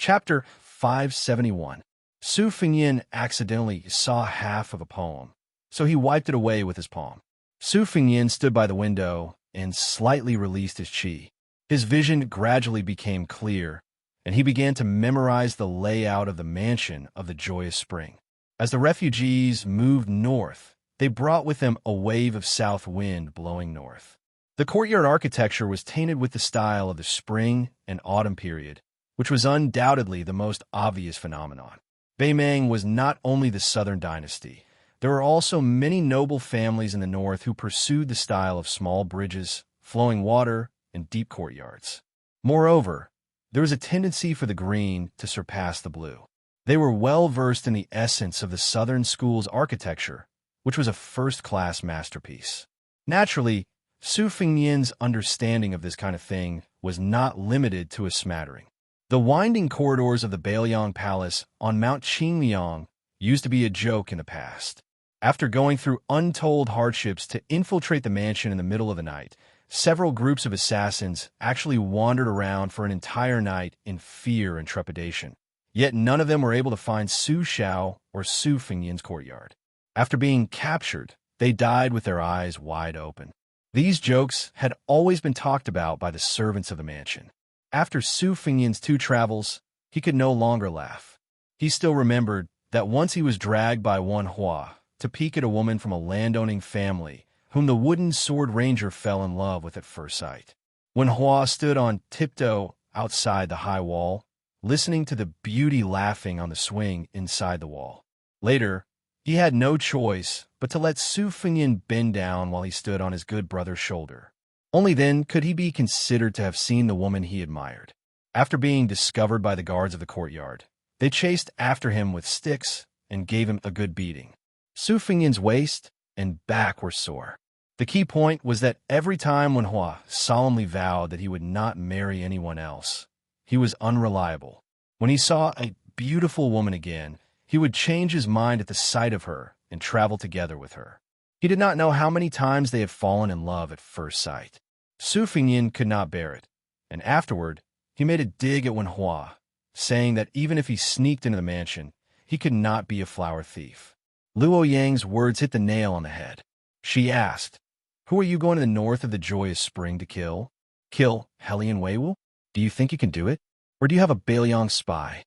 Chapter 571. Su Fingyin accidentally saw half of a poem, so he wiped it away with his palm. Su Fingyin stood by the window and slightly released his qi. His vision gradually became clear, and he began to memorize the layout of the mansion of the joyous spring. As the refugees moved north, they brought with them a wave of south wind blowing north. The courtyard architecture was tainted with the style of the spring and autumn period, which was undoubtedly the most obvious phenomenon. Beimang was not only the southern dynasty. There were also many noble families in the north who pursued the style of small bridges, flowing water, and deep courtyards. Moreover, there was a tendency for the green to surpass the blue. They were well versed in the essence of the southern school's architecture, which was a first-class masterpiece. Naturally, Su Fingyin's understanding of this kind of thing was not limited to a smattering. The winding corridors of the Bailiang Palace on Mount Qingmiang used to be a joke in the past. After going through untold hardships to infiltrate the mansion in the middle of the night, several groups of assassins actually wandered around for an entire night in fear and trepidation. Yet none of them were able to find Su Xiao or Su Fingyin's courtyard. After being captured, they died with their eyes wide open. These jokes had always been talked about by the servants of the mansion. After Su Fingyin's 2 travels, he could no longer laugh. He still remembered that once he was dragged by Wen Hua to peek at a woman from a landowning family whom the wooden sword ranger fell in love with at first sight. Wen Hua stood on tiptoe outside the high wall, listening to the beauty laughing on the swing inside the wall. Later, he had no choice but to let Su Fingyin bend down while he stood on his good brother's shoulder. Only then could he be considered to have seen the woman he admired. After being discovered by the guards of the courtyard, they chased after him with sticks and gave him a good beating. Su Fingyin's waist and back were sore. The key point was that every time Wen Hua solemnly vowed that he would not marry anyone else, he was unreliable. When he saw a beautiful woman again, he would change his mind at the sight of her and travel together with her. He did not know how many times they had fallen in love at first sight. Su Fingyin could not bear it, and afterward, he made a dig at Wen Hua, saying that even if he sneaked into the mansion, he could not be a flower thief. Luo Yang's words hit the nail on the head. She asked, "Who are you going to the north of the joyous spring to kill? Kill Helian Weiwu? Do you think you can do it? Or do you have a Bailiang spy?"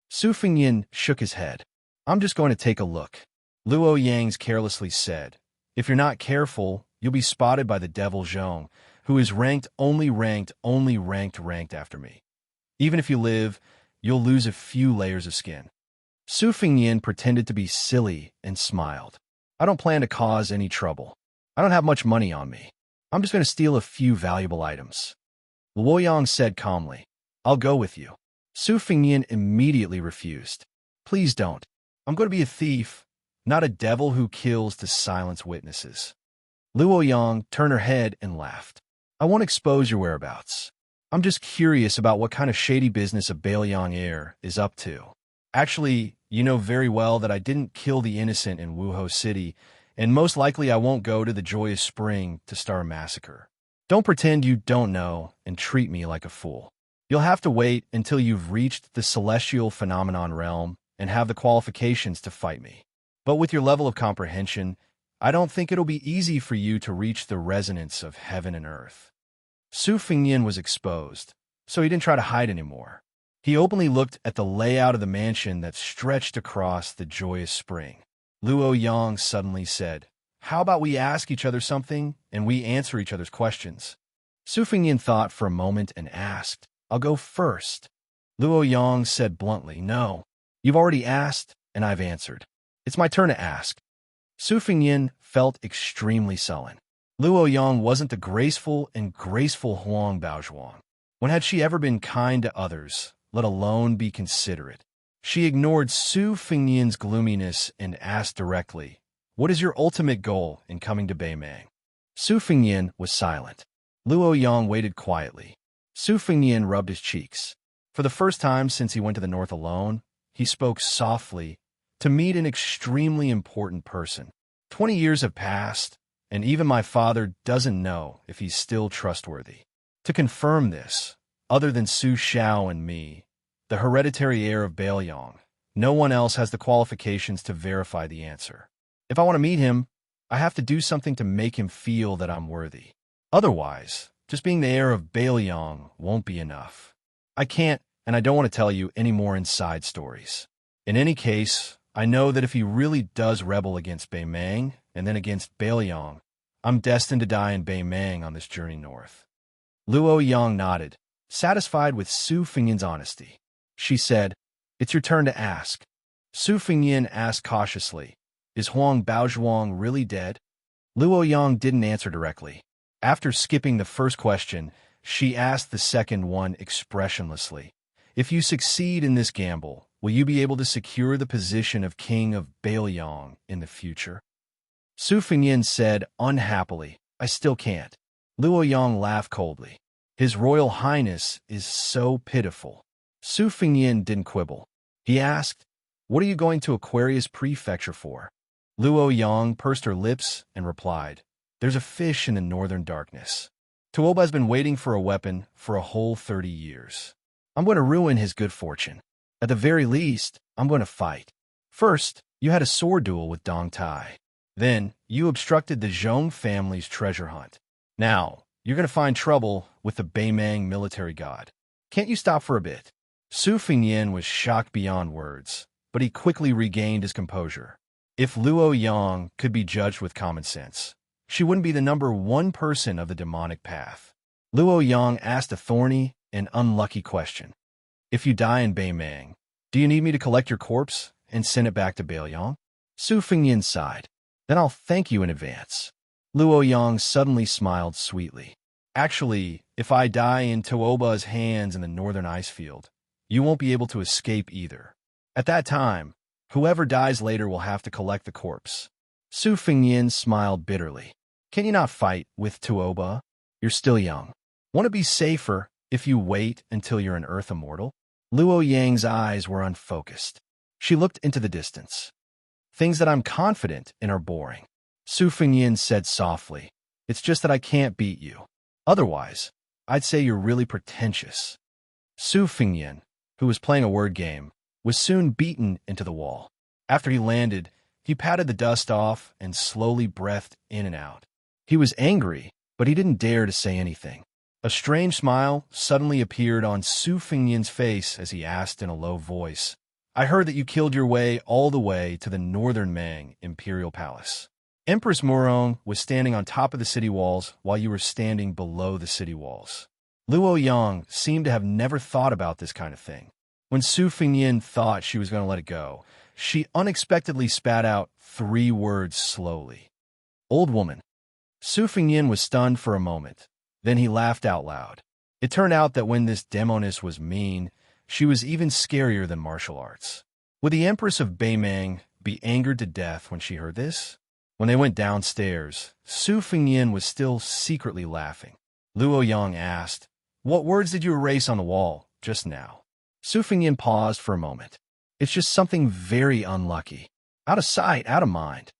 Su Fingyin shook his head. "I'm just going to take a look," Luo Yang's carelessly said. "If you're not careful, you'll be spotted by the devil Zhong, who is ranked after me. Even if you live, you'll lose a few layers of skin." Su Fingyin pretended to be silly and smiled. "I don't plan to cause any trouble. I don't have much money on me. I'm just going to steal a few valuable items." Luo Yang said calmly, "I'll go with you." Su Fingyin immediately refused. "Please don't. I'm going to be a thief, not a devil who kills to silence witnesses." Luo Yang turned her head and laughed. "I won't expose your whereabouts. I'm just curious about what kind of shady business a Bailiang heir is up to. Actually, you know very well that I didn't kill the innocent in Wuhou City, and most likely I won't go to the Joyous Spring to start a massacre. Don't pretend you don't know and treat me like a fool. You'll have to wait until you've reached the celestial phenomenon realm and have the qualifications to fight me. But with your level of comprehension, I don't think it'll be easy for you to reach the resonance of heaven and earth." Su Fingyin was exposed, so he didn't try to hide anymore. He openly looked at the layout of the mansion that stretched across the joyous spring. Luo Yang suddenly said, "How about we ask each other something and we answer each other's questions?" Su Fingyin thought for a moment and asked, "I'll go first." Luo Yang said bluntly, "No, you've already asked and I've answered. It's my turn to ask." Su Fingyin felt extremely sullen. Luo Yang wasn't the graceful Huang Baozhuang. When had she ever been kind to others, let alone be considerate? She ignored Su Fingyin's gloominess and asked directly, "What is your ultimate goal in coming to Beimang?" Su Fingyin was silent. Luo Yang waited quietly. Su Fingyin rubbed his cheeks. For the first time since he went to the north alone, he spoke softly to meet an extremely important person. 20 years have passed, and even my father doesn't know if he's still trustworthy. To confirm this, other than Su Xiao and me, the hereditary heir of Baelyong. No one else has the qualifications to verify the answer. If I want to meet him, I have to do something to make him feel that I'm worthy. Otherwise, just being the heir of Baelyong won't be enough. I can't, and I don't want to tell you any more inside stories. In any case, I know that if he really does rebel against Baemang and then against Baelyong, I'm destined to die in Baemang on this journey north. Luo Yang nodded, satisfied with Su Fengyan's honesty. She said, "It's your turn to ask." Su Fengyan asked cautiously, "Is Huang Baozhuang really dead?" Luo Yang didn't answer directly. After skipping the first question, she asked the second one expressionlessly. "If you succeed in this gamble, will you be able to secure the position of king of Baelyong in the future?" Su Fengyan said unhappily, "I still can't." Luo Yang laughed coldly. "His Royal Highness is so pitiful." Su Fengyan didn't quibble. He asked, "What are you going to Aquarius Prefecture for?" Luo Yang pursed her lips and replied, "There's a fish in the northern darkness. Tuoba has been waiting for a weapon for a whole 30 years. I'm going to ruin his good fortune. At the very least, I'm going to fight. First, you had a sword duel with Dong Tai. Then, you obstructed the Zhong family's treasure hunt. Now, you're going to find trouble with the Baemang military god. Can't you stop for a bit?" Su Fengyan was shocked beyond words, but he quickly regained his composure. If Luo Yang could be judged with common sense, she wouldn't be the number one person of the demonic path. Luo Yang asked a thorny and unlucky question. "If you die in Baemang, do you need me to collect your corpse and send it back to Baelyong?" Su Fengyan sighed. "Then I'll thank you in advance." Luo Yang suddenly smiled sweetly. "Actually, if I die in Tuoba's hands in the northern ice field, you won't be able to escape either. At that time, whoever dies later will have to collect the corpse." Su Fengyan smiled bitterly. "Can you not fight with Tuoba? You're still young. Won't it be safer if you wait until you're an Earth Immortal?" Luo Yang's eyes were unfocused. She looked into the distance. "Things that I'm confident in are boring." Su Fengyan said softly, "It's just that I can't beat you. Otherwise, I'd say you're really pretentious." Su Fengyan, who was playing a word game, was soon beaten into the wall. After he landed, he patted the dust off and slowly breathed in and out. He was angry, but he didn't dare to say anything. A strange smile suddenly appeared on Su Fengyan's face as he asked in a low voice, "I heard that you killed your way all the way to the northern Mang Imperial Palace. Empress Murong was standing on top of the city walls while you were standing below the city walls." Luo Yang seemed to have never thought about this kind of thing. When Su Fengyan thought she was going to let it go, she unexpectedly spat out 3 words slowly. "Old woman." Su Fengyan was stunned for a moment. Then he laughed out loud. It turned out that when this demoness was mean, she was even scarier than martial arts. Would the Empress of Baemang be angered to death when she heard this? When they went downstairs, Su Fengyan was still secretly laughing. Luo Yang asked, "What words did you erase on the wall just now?" Su Fengyan paused for a moment. "It's just something very unlucky. Out of sight, out of mind."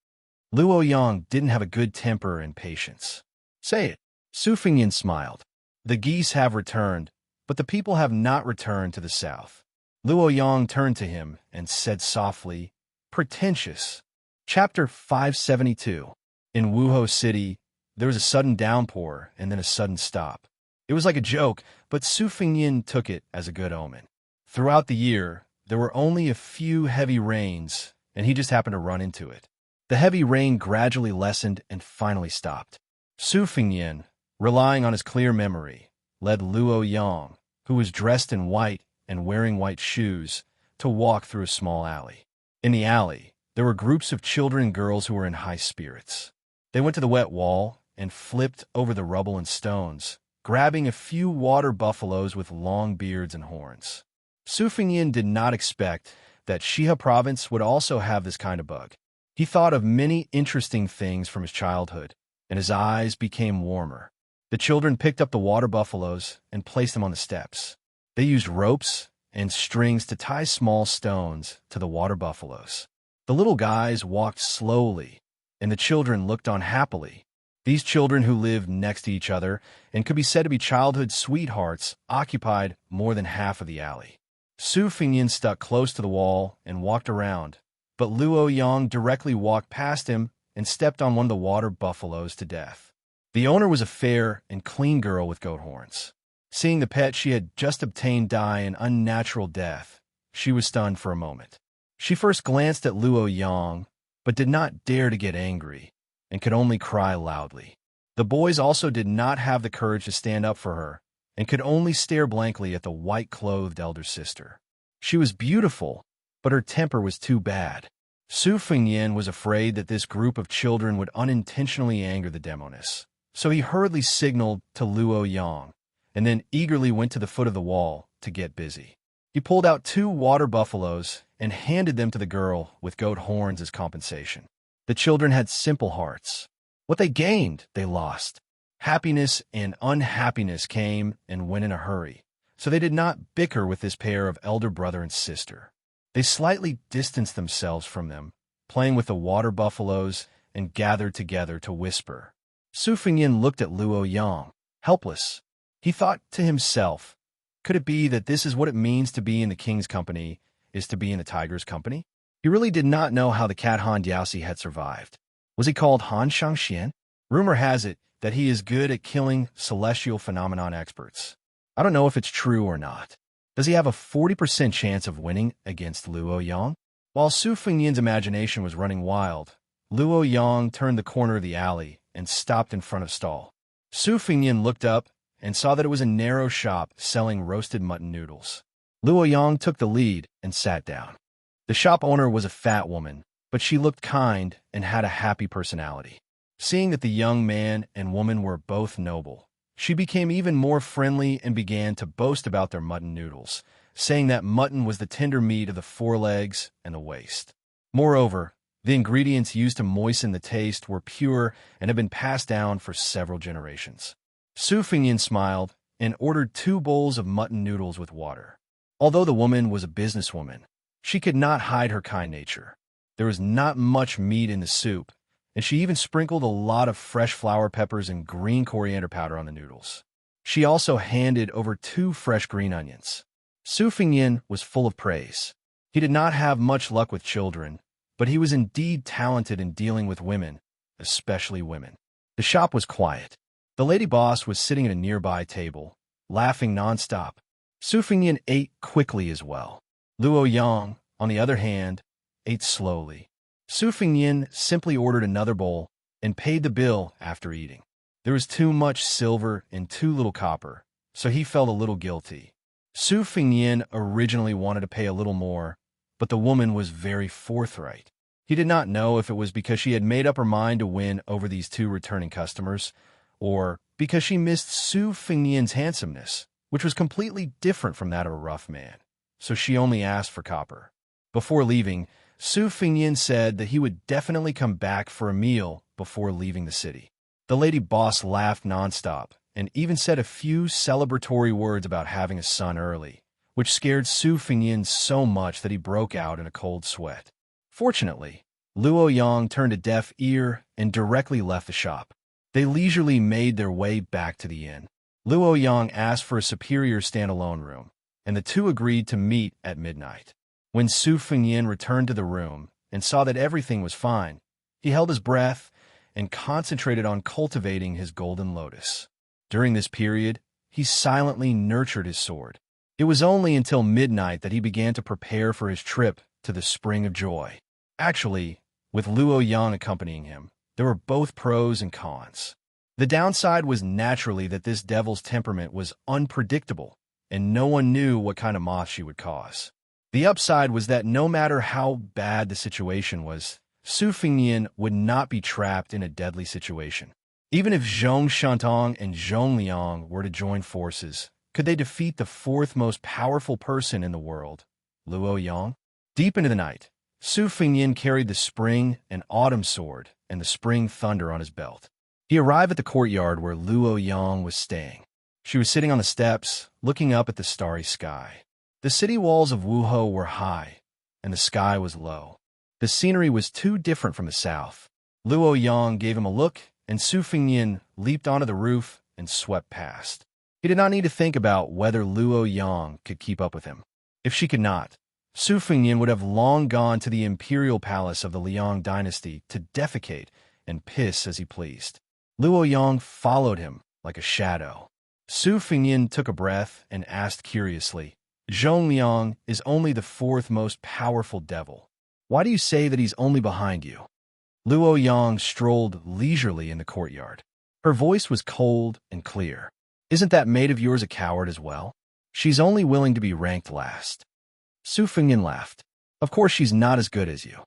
Luo Yang didn't have a good temper and patience. "Say it." Su Fengyan smiled. "The geese have returned, but the people have not returned to the south." Luo Yang turned to him and said softly, "Pretentious." Chapter 572. In Wuho City, there was a sudden downpour and then a sudden stop. It was like a joke, but Su Fengyan took it as a good omen. Throughout the year, there were only a few heavy rains, and he just happened to run into it. The heavy rain gradually lessened and finally stopped. Su Fengyan, relying on his clear memory, led Luo Yang, who was dressed in white and wearing white shoes, to walk through a small alley. In the alley, there were groups of children and girls who were in high spirits. They went to the wet wall and flipped over the rubble and stones, grabbing a few water buffaloes with long beards and horns. Su Fengyan did not expect that Shiha province would also have this kind of bug. He thought of many interesting things from his childhood, and his eyes became warmer. The children picked up the water buffaloes and placed them on the steps. They used ropes and strings to tie small stones to the water buffaloes. The little guys walked slowly, and the children looked on happily. These children who lived next to each other and could be said to be childhood sweethearts occupied more than half of the alley. Su Fingyin stuck close to the wall and walked around, but Luo Yang directly walked past him and stepped on one of the water buffaloes to death. The owner was a fair and clean girl with goat horns. Seeing the pet she had just obtained die an unnatural death, she was stunned for a moment. She first glanced at Luo Yang, but did not dare to get angry, and could only cry loudly. The boys also did not have the courage to stand up for her, and could only stare blankly at the white-clothed elder sister. She was beautiful, but her temper was too bad. Su Fingyin was afraid that this group of children would unintentionally anger the demoness, so he hurriedly signaled to Luo Yang, and then eagerly went to the foot of the wall to get busy. He pulled out 2 water buffaloes and handed them to the girl with goat horns as compensation. The children had simple hearts. What they gained, they lost. Happiness and unhappiness came and went in a hurry, so they did not bicker with this pair of elder brother and sister. They slightly distanced themselves from them, playing with the water buffaloes, and gathered together to whisper. Su Fingyin looked at Luo Yang, helpless. He thought to himself, could it be that this is what it means to be in the king's company, is to be in the tiger's company? He really did not know how the cat Han Diaosi had survived. Was he called Han Shangxian? Rumor has it that he is good at killing celestial phenomenon experts. I don't know if it's true or not. Does he have a 40% chance of winning against Luo Yang? While Su Fingyin's imagination was running wild, Luo Yang turned the corner of the alley and stopped in front of a stall. Su Fingyin looked up and saw that it was a narrow shop selling roasted mutton noodles. Luo Yang took the lead and sat down. The shop owner was a fat woman, but she looked kind and had a happy personality. Seeing that the young man and woman were both noble, she became even more friendly and began to boast about their mutton noodles, saying that mutton was the tender meat of the forelegs and the waist. Moreover, the ingredients used to moisten the taste were pure and had been passed down for several generations. Su Fingyin smiled and ordered 2 bowls of mutton noodles with water. Although the woman was a businesswoman, she could not hide her kind nature. There was not much meat in the soup, and she even sprinkled a lot of fresh flower peppers and green coriander powder on the noodles. She also handed over 2 fresh green onions. Su Fingyin was full of praise. He did not have much luck with children, but he was indeed talented in dealing with women, especially women. The shop was quiet. The lady boss was sitting at a nearby table, laughing nonstop. Su Fingyin ate quickly as well. Luo Yang, on the other hand, ate slowly. Su Fingyin simply ordered another bowl and paid the bill after eating. There was too much silver and too little copper, so he felt a little guilty. Su Fingyin originally wanted to pay a little more, but the woman was very forthright. He did not know if it was because she had made up her mind to win over these 2 returning customers, or because she missed Su Fingyin's handsomeness, which was completely different from that of a rough man, so she only asked for copper. Before leaving, Su Fingyin said that he would definitely come back for a meal before leaving the city. The lady boss laughed nonstop and even said a few celebratory words about having a son early, which scared Su Fingyin so much that he broke out in a cold sweat. Fortunately, Luo Yang turned a deaf ear and directly left the shop. They leisurely made their way back to the inn. Luo Yang asked for a superior standalone room, and the 2 agreed to meet at midnight. When Su Fingyin returned to the room and saw that everything was fine, he held his breath and concentrated on cultivating his golden lotus. During this period, he silently nurtured his sword. It was only until midnight that he began to prepare for his trip to the Spring of Joy. Actually, with Luo Yang accompanying him, there were both pros and cons. The downside was naturally that this devil's temperament was unpredictable, and no one knew what kind of moth she would cause. The upside was that no matter how bad the situation was, Su Fingyin would not be trapped in a deadly situation. Even if Zhong Shantong and Zhong Liang were to join forces, could they defeat the 4th most powerful person in the world, Luo Yang? Deep into the night, Su Fingyin carried the spring and autumn sword and the spring thunder on his belt. He arrived at the courtyard where Luo Yang was staying. She was sitting on the steps, looking up at the starry sky. The city walls of Wuhou were high, and the sky was low. The scenery was too different from the south. Luo Yang gave him a look, and Su Fingyin leaped onto the roof and swept past. He did not need to think about whether Luo Yang could keep up with him. If she could not, Su Fengnian would have long gone to the imperial palace of the Liang dynasty to defecate and piss as he pleased. Luo Yang followed him like a shadow. Su Fengnian took a breath and asked curiously, Zhongliang is only the fourth most powerful devil. Why do you say that he's only behind you? Luo Yang strolled leisurely in the courtyard. Her voice was cold and clear. Isn't that maid of yours a coward as well? She's only willing to be ranked last. Su Fengnian laughed. Of course she's not as good as you.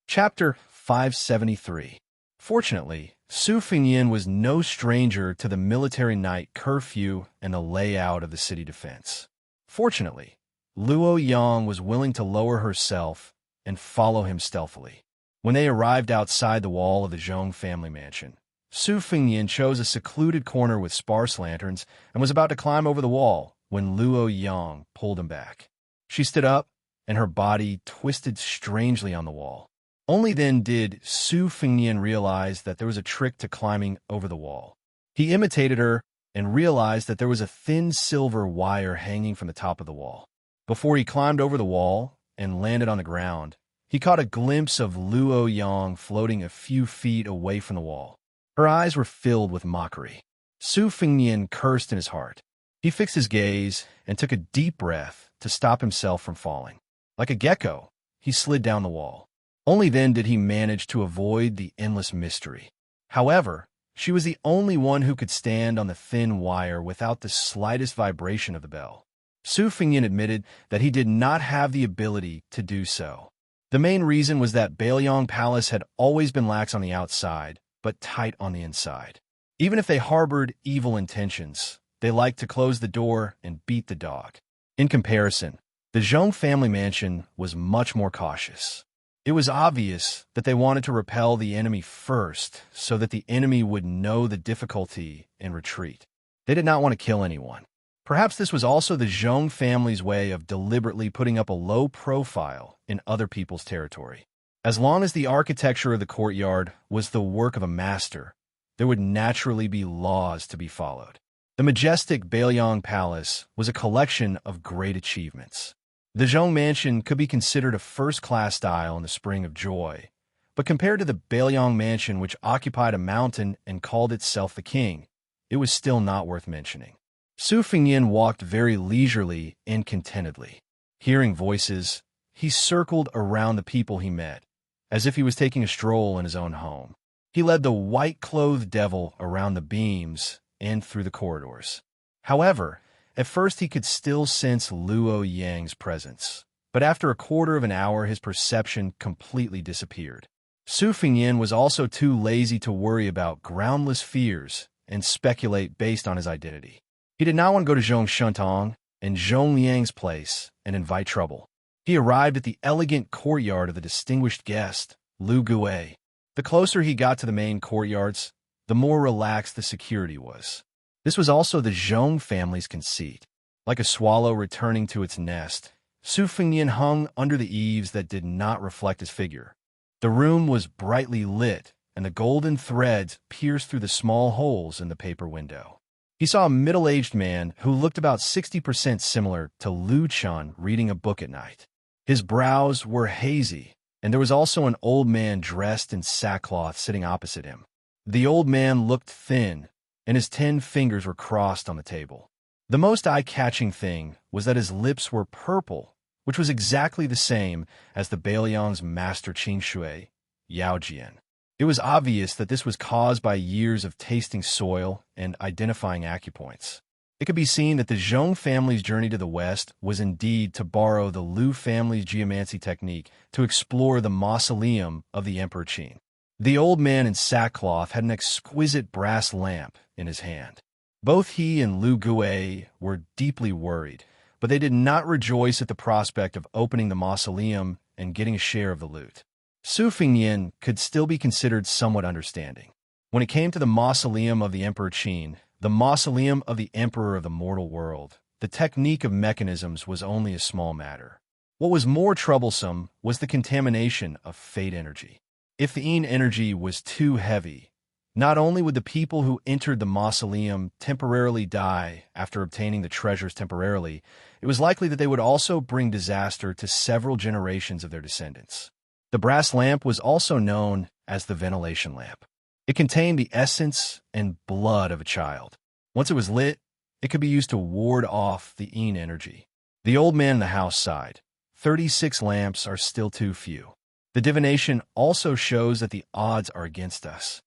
Chapter 573. Fortunately, Su Fengnian was no stranger to the military night curfew and the layout of the city defense. Fortunately, Luo Yang was willing to lower herself and follow him stealthily. When they arrived outside the wall of the Zhong family mansion, Su Fengnian chose a secluded corner with sparse lanterns and was about to climb over the wall when Luo Yang pulled him back. She stood up, and her body twisted strangely on the wall. Only then did Su Fengnian realize that there was a trick to climbing over the wall. He imitated her and realized that there was a thin silver wire hanging from the top of the wall. Before he climbed over the wall and landed on the ground, he caught a glimpse of Luo Yang floating a few feet away from the wall. Her eyes were filled with mockery. Su Fengnian cursed in his heart. He fixed his gaze and took a deep breath to stop himself from falling. Like a gecko, he slid down the wall. Only then did he manage to avoid the endless mystery. However, she was the only one who could stand on the thin wire without the slightest vibration of the bell. Su Fengnian admitted that he did not have the ability to do so. The main reason was that Bailiang Palace had always been lax on the outside, but tight on the inside. Even if they harbored evil intentions, they liked to close the door and beat the dog. In comparison, the Zhong family mansion was much more cautious. It was obvious that they wanted to repel the enemy first so that the enemy would know the difficulty and retreat. They did not want to kill anyone. Perhaps this was also the Zhong family's way of deliberately putting up a low profile in other people's territory. As long as the architecture of the courtyard was the work of a master, there would naturally be laws to be followed. The majestic Bailiang Palace was a collection of great achievements. The Zhong Mansion could be considered a first-class style in the Spring of Joy, but compared to the Bailiang Mansion, which occupied a mountain and called itself the king, it was still not worth mentioning. Su Fengnian walked very leisurely and contentedly. Hearing voices, he circled around the people he met, as if he was taking a stroll in his own home. He led the white-clothed devil around the beams and through the corridors. However, at first he could still sense Luo Yang's presence, but after a quarter of an hour his perception completely disappeared. Su Fengnian was also too lazy to worry about groundless fears and speculate based on his identity. He did not want to go to Zhong Shuntong and Zhong Liang's place and invite trouble. He arrived at the elegant courtyard of the distinguished guest, Lu Gui. The closer he got to the main courtyards, the more relaxed the security was. This was also the Zhong family's conceit. Like a swallow returning to its nest, Su Fengnian hung under the eaves that did not reflect his figure. The room was brightly lit, and the golden threads pierced through the small holes in the paper window. He saw a middle-aged man who looked about 60% similar to Lu Chun reading a book at night. His brows were hazy, and there was also an old man dressed in sackcloth sitting opposite him. The old man looked thin, and his 10 fingers were crossed on the table. The most eye-catching thing was that his lips were purple, which was exactly the same as the Bailiang's master Qing Shui, Yao Jian. It was obvious that this was caused by years of tasting soil and identifying acupoints. It could be seen that the Zhong family's journey to the west was indeed to borrow the Lu family's geomancy technique to explore the mausoleum of the Emperor Qin. The old man in sackcloth had an exquisite brass lamp in his hand. Both he and Lu Gui were deeply worried, but they did not rejoice at the prospect of opening the mausoleum and getting a share of the loot. Su Fengnian could still be considered somewhat understanding. When it came to the mausoleum of the Emperor Qin, the mausoleum of the Emperor of the mortal world, the technique of mechanisms was only a small matter. What was more troublesome was the contamination of fate energy. If the Yin energy was too heavy, Not only would the people who entered the mausoleum temporarily die after obtaining the treasures temporarily, it was likely that they would also bring disaster to several generations of their descendants. The brass lamp was also known as the ventilation lamp. It contained the essence and blood of a child. Once it was lit, it could be used to ward off the En energy. The old man in the house sighed. 36 lamps are still too few. The divination also shows that the odds are against us.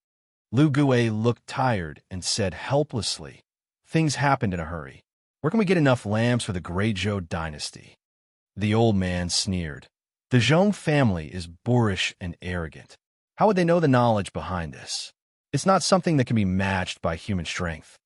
Lu Gui looked tired and said helplessly, "Things happened in a hurry. Where can we get enough lamps for the Great Zhou dynasty?" The old man sneered. "The Zhong family is boorish and arrogant. How would they know the knowledge behind this? It's not something that can be matched by human strength."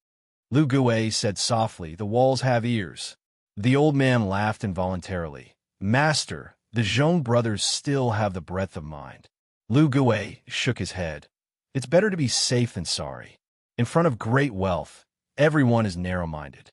Lu Gui said softly, "The walls have ears." The old man laughed involuntarily. "Master, the Zhong brothers still have the breadth of mind." Lu Gui shook his head. "It's better to be safe than sorry. In front of great wealth, everyone is narrow-minded."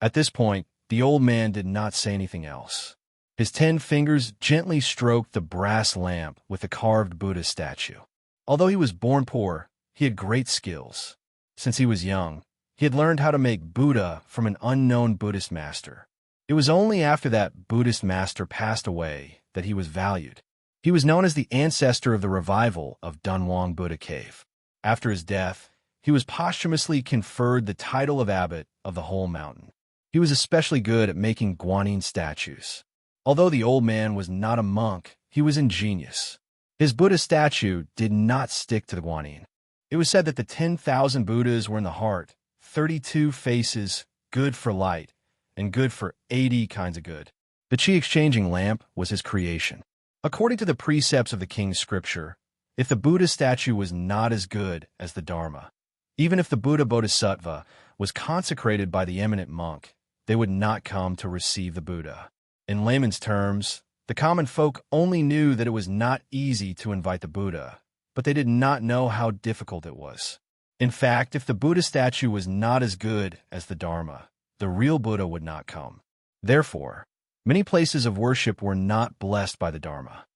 At this point, the old man did not say anything else. His 10 fingers gently stroked the brass lamp with the carved Buddha statue. Although he was born poor, he had great skills. Since he was young, he had learned how to make Buddha from an unknown Buddhist master. It was only after that Buddhist master passed away that he was valued. He was known as the ancestor of the revival of Dunhuang Buddha Cave. After his death, he was posthumously conferred the title of abbot of the whole mountain. He was especially good at making guanyin statues. Although the old man was not a monk, he was ingenious. His Buddha statue did not stick to the guanyin. It was said that the 10,000 Buddhas were in the heart, 32 faces, good for light, and good for 80 kinds of good. The chi-exchanging lamp was his creation. According to the precepts of the king's scripture, if the Buddha statue was not as good as the Dharma, even if the Buddha Bodhisattva was consecrated by the eminent monk, they would not come to receive the Buddha. In layman's terms, the common folk only knew that it was not easy to invite the Buddha, but they did not know how difficult it was. In fact, if the Buddha statue was not as good as the Dharma, the real Buddha would not come. Therefore, many places of worship were not blessed by the Dharma.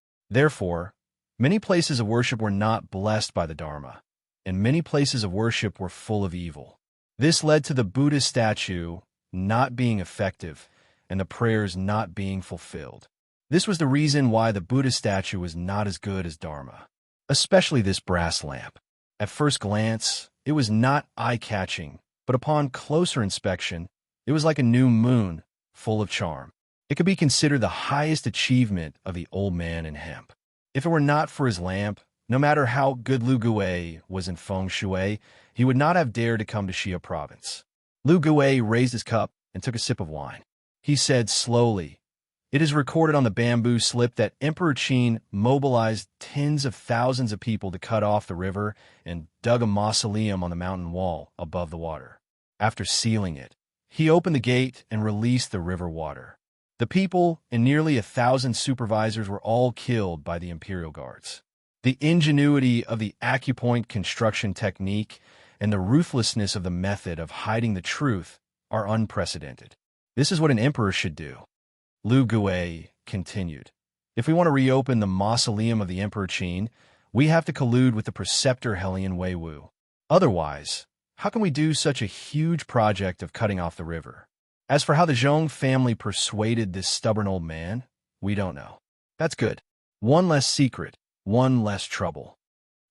And many places of worship were full of evil. This led to the Buddha statue not being effective and the prayers not being fulfilled. This was the reason why the Buddha statue was not as good as Dharma, especially this brass lamp. At first glance, it was not eye-catching, but upon closer inspection, it was like a new moon, full of charm. It could be considered the highest achievement of the old man in hemp. If it were not for his lamp, no matter how good Lu Gui was in feng shui, he would not have dared to come to Xia province. Lu Gui raised his cup and took a sip of wine. He said slowly, "It is recorded on the bamboo slip that Emperor Qin mobilized tens of thousands of people to cut off the river and dug a mausoleum on the mountain wall above the water. After sealing it, he opened the gate and released the river water. The people and nearly 1,000 supervisors were all killed by the imperial guards. The ingenuity of the acupoint construction technique and the ruthlessness of the method of hiding the truth are unprecedented. This is what an emperor should do." Lu Gui continued, "If we want to reopen the mausoleum of the Emperor Qin, we have to collude with the preceptor Helian Weiwu. Otherwise, how can we do such a huge project of cutting off the river? As for how the Zhong family persuaded this stubborn old man, we don't know. That's good. One less secret, one less trouble."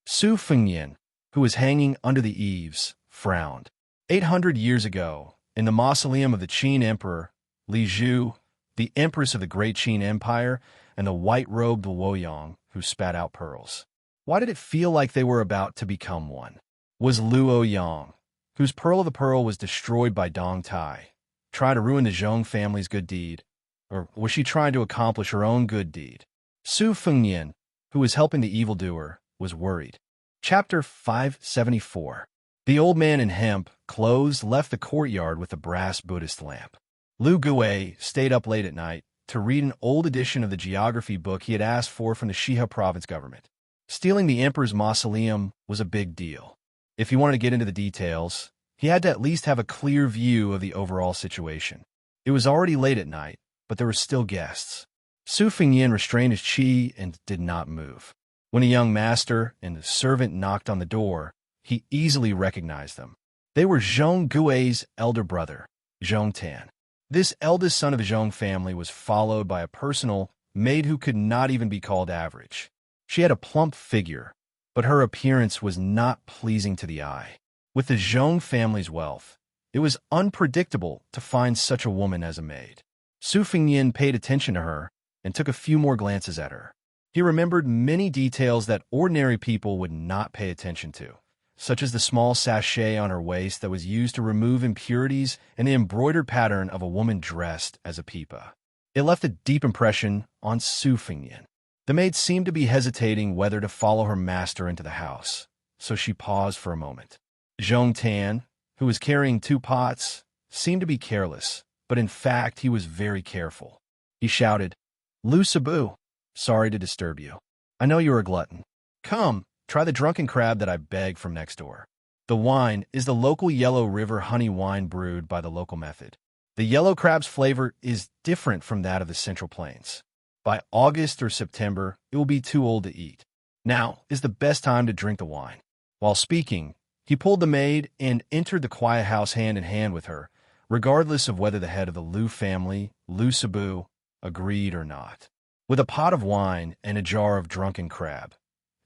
Su Fengyan, who was hanging under the eaves, frowned. 800 years ago, in the mausoleum of the Qin Emperor, Li Zhu, the empress of the Great Qin Empire, and the white-robed Luoyang, who spat out pearls. Why did it feel like they were about to become one? Was Luoyang, whose pearl of the pearl was destroyed by Dong Tai, trying to ruin the Zhong family's good deed? Or was she trying to accomplish her own good deed? Su Fengyan, who was helping the evildoer, was worried. Chapter 574. The old man in hemp clothes left the courtyard with the brass Buddhist lamp. Lu Gui stayed up late at night to read an old edition of the geography book he had asked for from the Xia province government. Stealing the emperor's mausoleum was a big deal. If he wanted to get into the details, he had to at least have a clear view of the overall situation. It was already late at night, but there were still guests. Su Fengyan restrained his qi and did not move. When a young master and the servant knocked on the door, he easily recognized them. They were Zhong Gui's elder brother, Zhong Tan. This eldest son of the Zhong family was followed by a personal maid who could not even be called average. She had a plump figure, but her appearance was not pleasing to the eye. With the Zhong family's wealth, it was unpredictable to find such a woman as a maid. Su Fengyin paid attention to her and took a few more glances at her. He remembered many details that ordinary people would not pay attention to, such as the small sachet on her waist that was used to remove impurities and the embroidered pattern of a woman dressed as a pipa. It left a deep impression on Su Fengyin. The maid seemed to be hesitating whether to follow her master into the house, so she paused for a moment. Zhong Tan, who was carrying 2 pots, seemed to be careless, but in fact he was very careful. He shouted, "Lu Sabu, sorry to disturb you. I know you're a glutton. Come, try the drunken crab that I begged from next door." The wine is the local Yellow River honey wine brewed by the local method. The yellow crab's flavor is different from that of the Central Plains. By August or September, it will be too old to eat. Now is the best time to drink the wine. While speaking, he pulled the maid and entered the quiet house hand in hand with her, regardless of whether the head of the Lu family, Lu Sabu, agreed or not. With a pot of wine and a jar of drunken crab,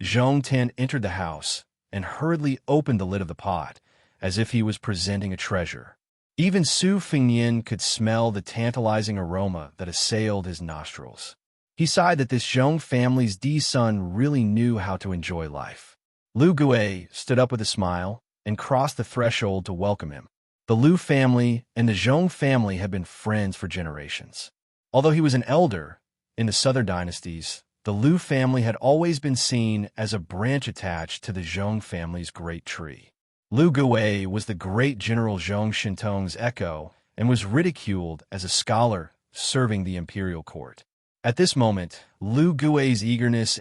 Zhong Tan entered the house and hurriedly opened the lid of the pot, as if he was presenting a treasure. Even Su Fengyin could smell the tantalizing aroma that assailed his nostrils. He sighed that this Zhong family's son really knew how to enjoy life. Lu Gui stood up with a smile and crossed the threshold to welcome him. The Lu family and the Zhong family had been friends for generations. Although he was an elder, in the southern dynasties, the Lu family had always been seen as a branch attached to the Zhong family's great tree. Lu Gui was the great General Zhong Shintong's echo and was ridiculed as a scholar serving the imperial court. At this moment, Lu Gui's eagerness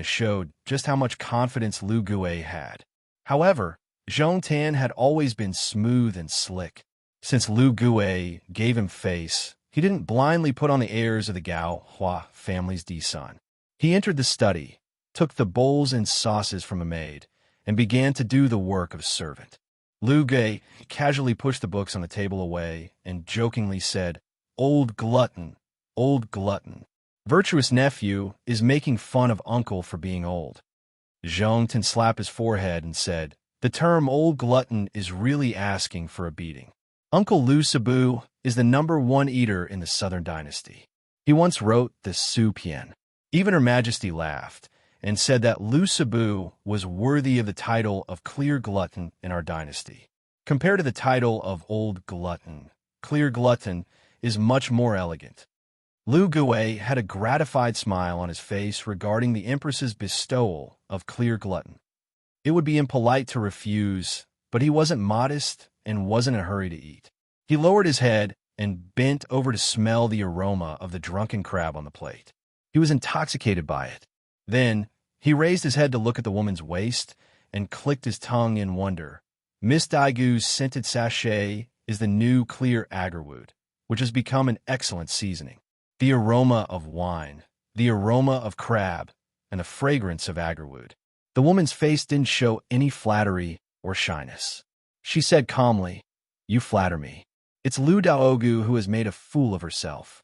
showed just how much confidence Lu Gui had. However, Zhong Tan had always been smooth and slick. Since Lu Gui gave him face, he didn't blindly put on the airs of the Gao Hua family's son. He entered the study, took the bowls and sauces from a maid, and began to do the work of a servant. Lu Gui casually pushed the books on the table away and jokingly said, "Old glutton, old glutton. Virtuous nephew is making fun of uncle for being old." Zhong Tan slapped his forehead and said, "The term old glutton is really asking for a beating. Uncle Lu Sabu is the #1 eater in the Southern Dynasty. He once wrote the Su Pian." Even Her Majesty laughed and said that Lu Sabu was worthy of the title of Clear Glutton in our dynasty. Compared to the title of Old Glutton, Clear Glutton is much more elegant. Lu Gui had a gratified smile on his face regarding the Empress's bestowal of Clear Glutton. It would be impolite to refuse, but he wasn't modest and wasn't in a hurry to eat. He lowered his head and bent over to smell the aroma of the drunken crab on the plate. He was intoxicated by it. Then, he raised his head to look at the woman's waist and clicked his tongue in wonder. Miss Daigu's scented sachet is the new clear agarwood, which has become an excellent seasoning. The aroma of wine, the aroma of crab, and the fragrance of agarwood. The woman's face didn't show any flattery or shyness. She said calmly, "You flatter me. It's Lu Daogu who has made a fool of herself."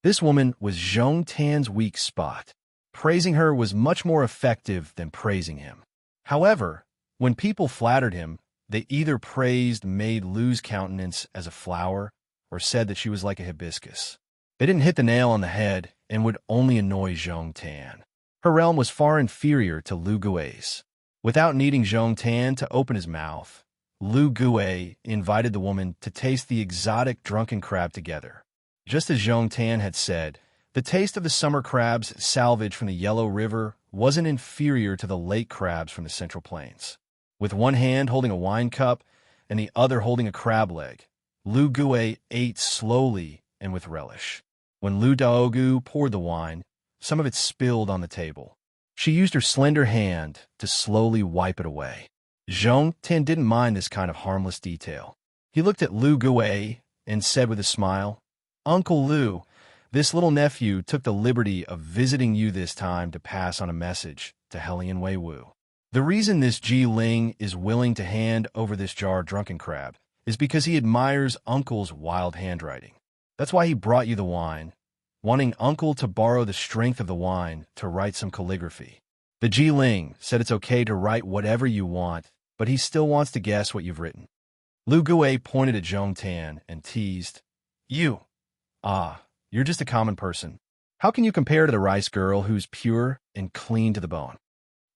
This woman was Zhong Tan's weak spot. Praising her was much more effective than praising him. However, when people flattered him, they either praised Maid Lu's countenance as a flower or said that she was like a hibiscus. They didn't hit the nail on the head and would only annoy Zhong Tan. Her realm was far inferior to Lu Gui's. Without needing Zhong Tan to open his mouth, Lu Gui invited the woman to taste the exotic drunken crab together. Just as Zhong Tan had said, the taste of the summer crabs salvaged from the Yellow River wasn't inferior to the lake crabs from the Central Plains. With one hand holding a wine cup and the other holding a crab leg, Lu Gui ate slowly and with relish. When Lu Daogu poured the wine, some of it spilled on the table. She used her slender hand to slowly wipe it away. Zhong Tan didn't mind this kind of harmless detail. He looked at Lu Gui and said with a smile, "Uncle Lu, this little nephew took the liberty of visiting you this time to pass on a message to Helian Wei Wu." The reason this Ji Ling is willing to hand over this jar of drunken crab is because he admires Uncle's wild handwriting. That's why he brought you the wine, wanting Uncle to borrow the strength of the wine to write some calligraphy. The Ji Ling said it's okay to write whatever you want, but he still wants to guess what you've written. Lu Gui pointed at Zhong Tan and teased, "You. Ah, you're just a common person. How can you compare to the rice girl who's pure and clean to the bone?"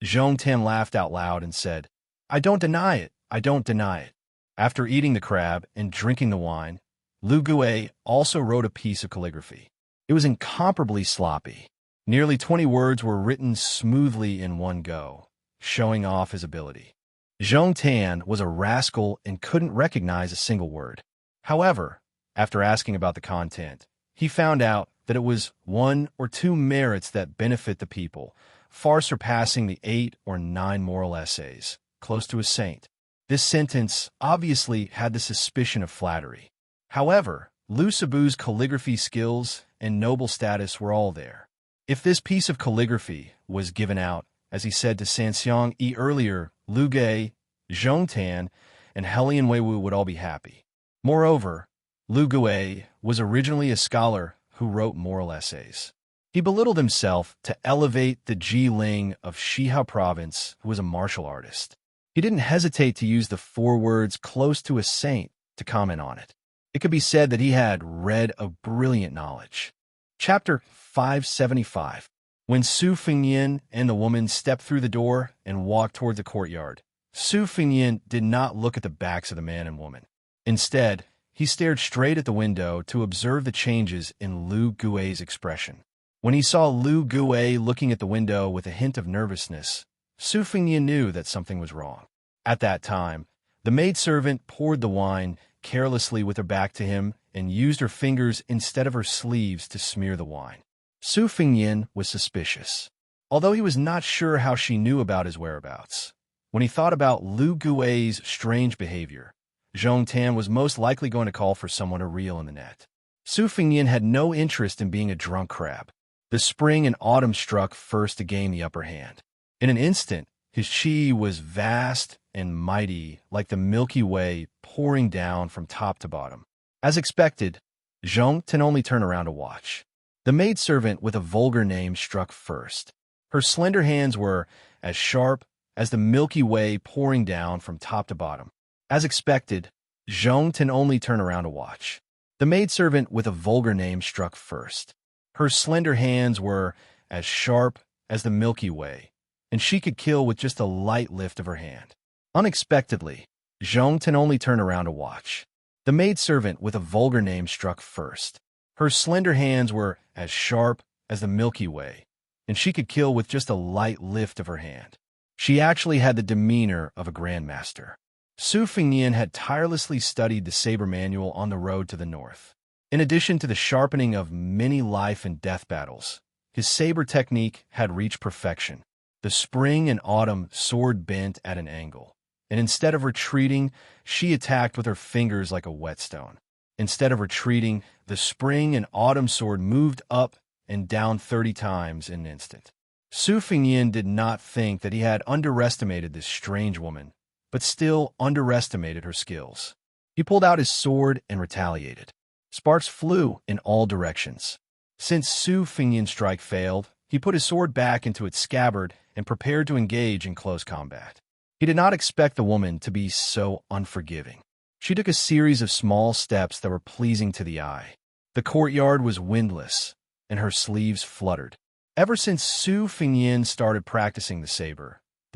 Zhong Tan laughed out loud and said, "I don't deny it. I don't deny it." After eating the crab and drinking the wine, Lu Gui also wrote a piece of calligraphy. It was incomparably sloppy. Nearly 20 words were written smoothly in one go, showing off his ability. Zhong Tan was a rascal and couldn't recognize a single word. However, after asking about the content, he found out that it was 1 or 2 merits that benefit the people, far surpassing the 8 or 9 moral essays, close to a saint. This sentence obviously had the suspicion of flattery. However, Lu Sibu's calligraphy skills and noble status were all there. If this piece of calligraphy was given out, as he said to Sanxiang Yi earlier, Lu Gui, Zhong Tan, and Helian Weiwu would all be happy. Moreover, Lu Gui was originally a scholar who wrote moral essays. He belittled himself to elevate the Ji Ling of Shihao province, who was a martial artist. He didn't hesitate to use the 4 words close to a saint to comment on it. It could be said that he had read a brilliant knowledge. Chapter 575. When Su Fengyan and the woman stepped through the door and walked toward the courtyard, Su Fengyan did not look at the backs of the man and woman. Instead, he stared straight at the window to observe the changes in Lu Gui's expression. When he saw Lu Gui looking at the window with a hint of nervousness, Su Fengyan knew that something was wrong. At that time, the maidservant poured the wine carelessly with her back to him and used her fingers instead of her sleeves to smear the wine. Su Fengyan was suspicious, although he was not sure how she knew about his whereabouts. When he thought about Lu Gui's strange behavior, Zhong Tan was most likely going to call for someone to reel in the net. Su Fengyan had no interest in being a drunk crab. The spring and autumn struck first to gain the upper hand. In an instant, his chi was vast and mighty, like the Milky Way pouring down from top to bottom. As expected, Zhong Tan only turned around to watch. The maidservant with a vulgar name struck first. Her slender hands were as sharp as the Milky Way pouring down from top to bottom. As expected, Zhong Tan only turned around to watch. The maidservant with a vulgar name struck first. Her slender hands were as sharp as the Milky Way, and she could kill with just a light lift of her hand. Unexpectedly, Zhong Tan only turned around to watch. The maidservant with a vulgar name struck first. Her slender hands were as sharp as the Milky Way, and she could kill with just a light lift of her hand. She actually had the demeanor of a grandmaster. Su Fengyan had tirelessly studied the saber manual on the road to the north. In addition to the sharpening of many life and death battles, his saber technique had reached perfection. The spring and autumn sword bent at an angle, and instead of retreating, she attacked with her fingers like a whetstone. Instead of retreating, the spring and autumn sword moved up and down 30 times in an instant. Su Fengyan did not think that he had underestimated this strange woman, but still underestimated her skills. He pulled out his sword and retaliated. Sparks flew in all directions. Since Su Fengyan's strike failed, he put his sword back into its scabbard and prepared to engage in close combat. He did not expect the woman to be so unforgiving. She took a series of small steps that were pleasing to the eye. The courtyard was windless, and her sleeves fluttered. Ever since Su Fengyan started practicing the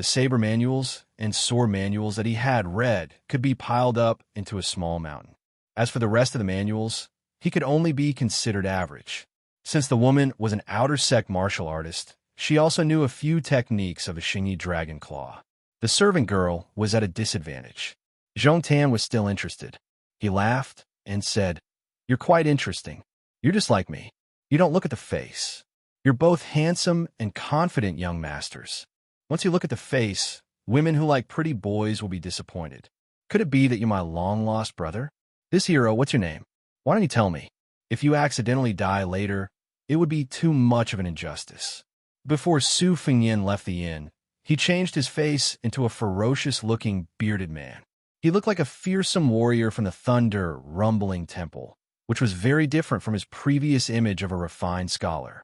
saber manuals and sword manuals that he had read could be piled up into a small mountain. As for the rest of the manuals, he could only be considered average. Since the woman was an outer sect martial artist, she also knew a few techniques of a Xingyi dragon claw. The servant girl was at a disadvantage. Zhong Tan was still interested. He laughed and said, "You're quite interesting. You're just like me. You don't look at the face. You're both handsome and confident young masters. Once you look at the face, women who like pretty boys will be disappointed. Could it be that you're my long-lost brother? This hero, what's your name? Why don't you tell me? If you accidentally die later, it would be too much of an injustice." Before Su Fengyan left the inn, He changed his face into a ferocious-looking, bearded man. He looked like a fearsome warrior from the thunder, rumbling temple, which was very different from his previous image of a refined scholar.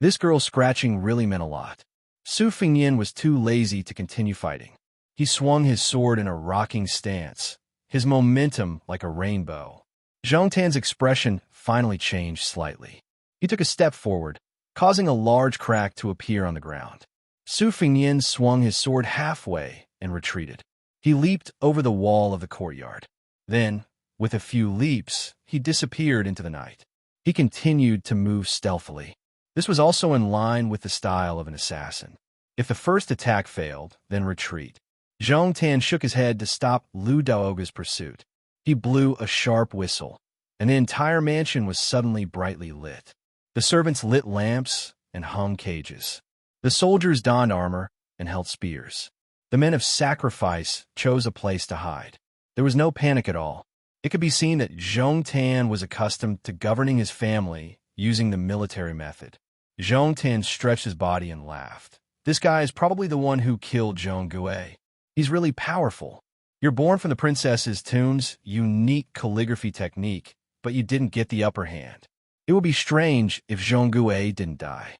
This girl's scratching really meant a lot. Su Fingyin was too lazy to continue fighting. He swung his sword in a rocking stance, his momentum like a rainbow. Zhong Tan's expression finally changed slightly. He took a step forward, causing a large crack to appear on the ground. Su Fingyin swung his sword halfway and retreated. He leaped over the wall of the courtyard. Then, with a few leaps, he disappeared into the night. He continued to move stealthily. This was also in line with the style of an assassin. If the first attack failed, then retreat. Zhong Tan shook his head to stop Lu Daoga's pursuit. He blew a sharp whistle, and the entire mansion was suddenly brightly lit. The servants lit lamps and hung cages. The soldiers donned armor and held spears. The men of sacrifice chose a place to hide. There was no panic at all. It could be seen that Zhong Tan was accustomed to governing his family using the military method. Zhong Tan stretched his body and laughed. This guy is probably the one who killed Zhong Gui. He's really powerful. You're born from the Princess's Tune's unique calligraphy technique, but you didn't get the upper hand. It would be strange if Zhong Gui didn't die.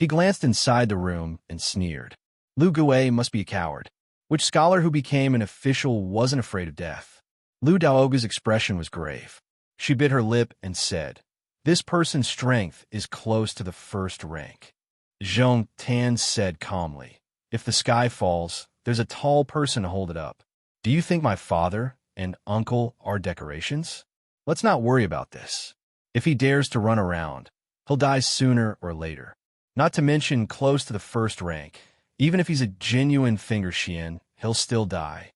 He glanced inside the room and sneered. Lu Gui must be a coward. Which scholar who became an official wasn't afraid of death? Lu Daoga's expression was grave. She bit her lip and said, "This person's strength is close to the first rank." Zhong Tan said calmly, "If the sky falls, there's a tall person to hold it up. Do you think my father and uncle are decorations? Let's not worry about this. If he dares to run around, he'll die sooner or later. Not to mention close to the first rank. Even if he's a genuine finger Xian, he'll still die."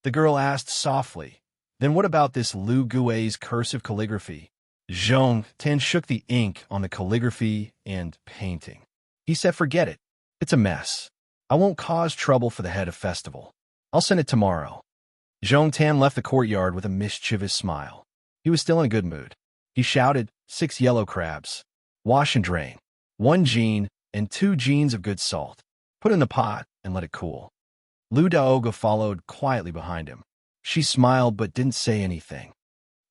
The girl asked softly, "Then what about this Lu Gui's cursive calligraphy?" Zhong Tan shook the ink on the calligraphy and painting. He said, "Forget it. It's a mess. I won't cause trouble for the head of festival. I'll send it tomorrow." Zhong Tan left the courtyard with a mischievous smile. He was still in a good mood. He shouted, "6 yellow crabs. Wash and drain. 1 jean and 2 jeans of good salt. Put in the pot and let it cool." Lu Daoga followed quietly behind him. She smiled but didn't say anything.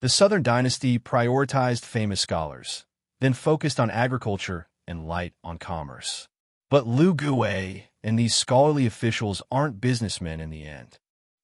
The Southern Dynasty prioritized famous scholars, then focused on agriculture and light on commerce. But Lu Gui and these scholarly officials aren't businessmen in the end.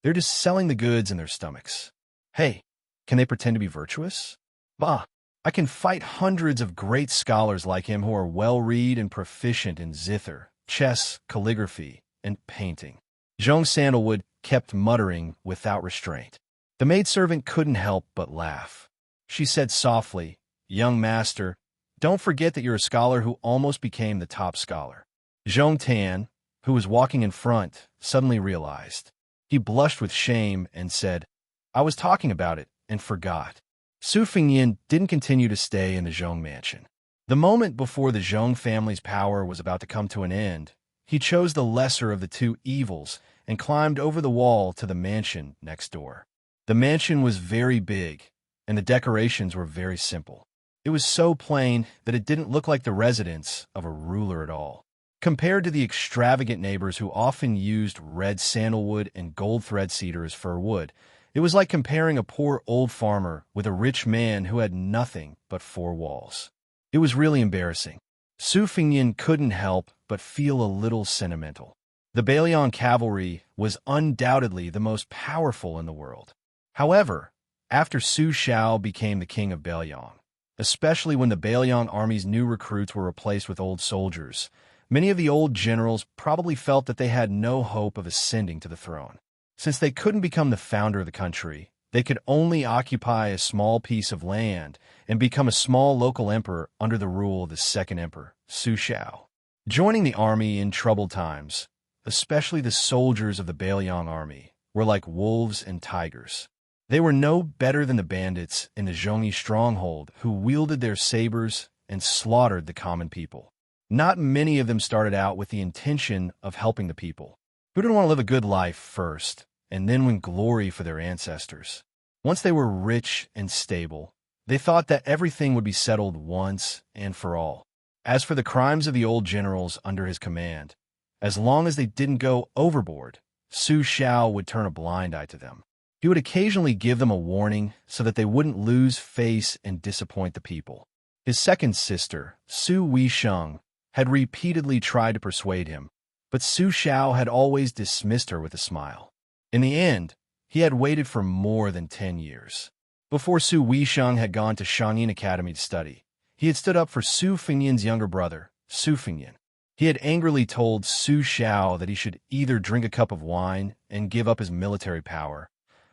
They're just selling the goods in their stomachs. Hey, can they pretend to be virtuous? Bah, I can fight hundreds of great scholars like him who are well-read and proficient in zither, chess, calligraphy, and painting. Zhong Sandalwood kept muttering without restraint. The maidservant couldn't help but laugh. She said softly, "Young master, don't forget that you're a scholar who almost became the top scholar." Zhong Tan, who was walking in front, suddenly realized. He blushed with shame and said, "I was talking about it and forgot." Su Fingyin didn't continue to stay in the Zhong mansion. The moment before the Zhong family's power was about to come to an end, he chose the lesser of the two evils and climbed over the wall to the mansion next door. The mansion was very big, and the decorations were very simple. It was so plain that it didn't look like the residence of a ruler at all. Compared to the extravagant neighbors who often used red sandalwood and gold thread cedar as fir wood, it was like comparing a poor old farmer with a rich man who had nothing but 4 walls. It was really embarrassing. Su Fingyin couldn't help but feel a little sentimental. The Bailiang cavalry was undoubtedly the most powerful in the world. However, after Su Shao became the king of Bailiang, especially when the Bailiang army's new recruits were replaced with old soldiers, many of the old generals probably felt that they had no hope of ascending to the throne. Since they couldn't become the founder of the country, they could only occupy a small piece of land and become a small local emperor under the rule of the second emperor, Su Shao. Joining the army in troubled times, especially the soldiers of the Bailiang army, were like wolves and tigers. They were no better than the bandits in the Zhongyi stronghold who wielded their sabers and slaughtered the common people. Not many of them started out with the intention of helping the people, who didn't want to live a good life first and then win glory for their ancestors. Once they were rich and stable, they thought that everything would be settled once and for all. As for the crimes of the old generals under his command, As long as they didn't go overboard, Su Xiao would turn a blind eye to them. He would occasionally give them a warning so that they wouldn't lose face and disappoint the people. His second sister, Su Weisheng, had repeatedly tried to persuade him, but Su Xiao had always dismissed her with a smile. In the end, he had waited for more than 10 years. Before Su Weisheng had gone to Shangyin Academy to study, he had stood up for Su Fengyan's younger brother, Su Fengyan. He had angrily told Su Xiao that he should either drink a cup of wine and give up his military power,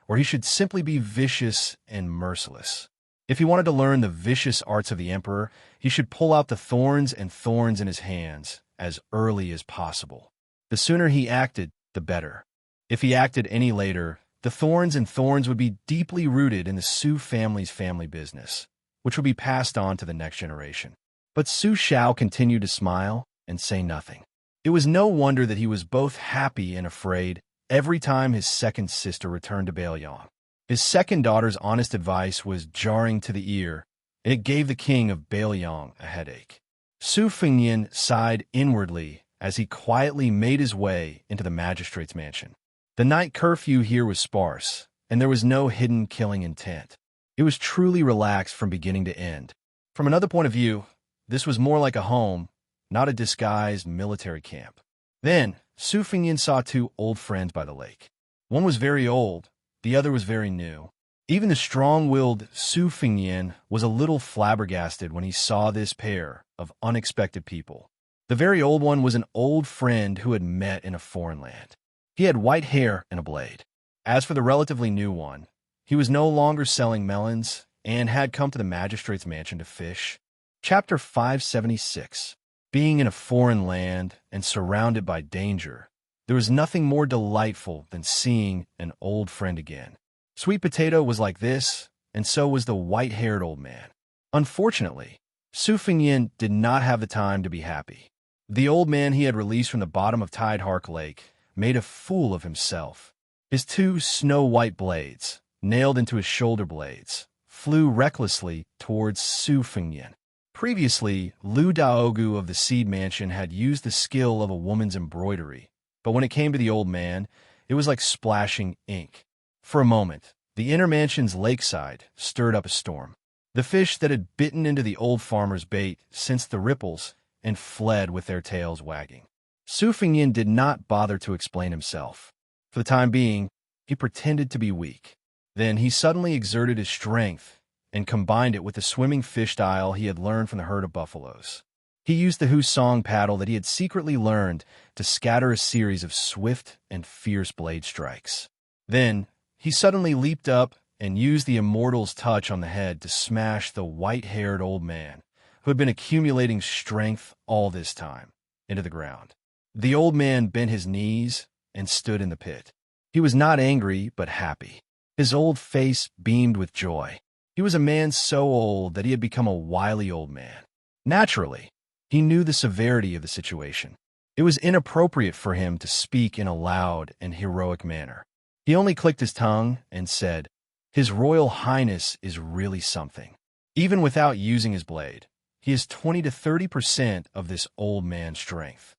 or he should simply be vicious and merciless. If he wanted to learn the vicious arts of the emperor, he should pull out the thorns in his hands as early as possible. The sooner he acted, the better. If he acted any later, the thorns would be deeply rooted in the Su family's family business, which would be passed on to the next generation. But Su Xiao continued to smile and say nothing. It was no wonder that he was both happy and afraid every time his second sister returned to Beiyang. His second daughter's honest advice was jarring to the ear, and it gave the king of Beiyang a headache. Su Fengyan sighed inwardly as he quietly made his way into the magistrate's mansion. The night curfew here was sparse, and there was no hidden killing intent. It was truly relaxed from beginning to end. From another point of view, this was more like a home, not a disguised military camp. Then, Su Fengyan saw two old friends by the lake. One was very old, the other was very new. Even the strong-willed Su Fengyan was a little flabbergasted when he saw this pair of unexpected people. The very old one was an old friend who had met in a foreign land. He had white hair and a blade. As for the relatively new one, he was no longer selling melons and had come to the magistrate's mansion to fish. Chapter 576. Being in a foreign land and surrounded by danger, there was nothing more delightful than seeing an old friend again. Sweet Potato was like this, and so was the white-haired old man. Unfortunately, Su Fengyan did not have the time to be happy. The old man he had released from the bottom of Tide Hark Lake made a fool of himself. His two snow-white blades, nailed into his shoulder blades, flew recklessly towards Su Fengyan. Previously, Lu Daogu of the Seed Mansion had used the skill of a woman's embroidery, but when it came to the old man, it was like splashing ink. For a moment, the inner mansion's lakeside stirred up a storm. The fish that had bitten into the old farmer's bait sensed the ripples and fled with their tails wagging. Su Fengyan did not bother to explain himself. For the time being, he pretended to be weak. Then he suddenly exerted his strength and combined it with the swimming fish style he had learned from the herd of buffaloes. He used the Husong paddle that he had secretly learned to scatter a series of swift and fierce blade strikes. Then, he suddenly leaped up and used the immortal's touch on the head to smash the white-haired old man, who had been accumulating strength all this time, into the ground. The old man bent his knees and stood in the pit. He was not angry, but happy. His old face beamed with joy. He was a man so old that he had become a wily old man. Naturally, he knew the severity of the situation. It was inappropriate for him to speak in a loud and heroic manner. He only clicked his tongue and said, "His Royal Highness is really something." Even without using his blade, he is 20 to 30% of this old man's strength.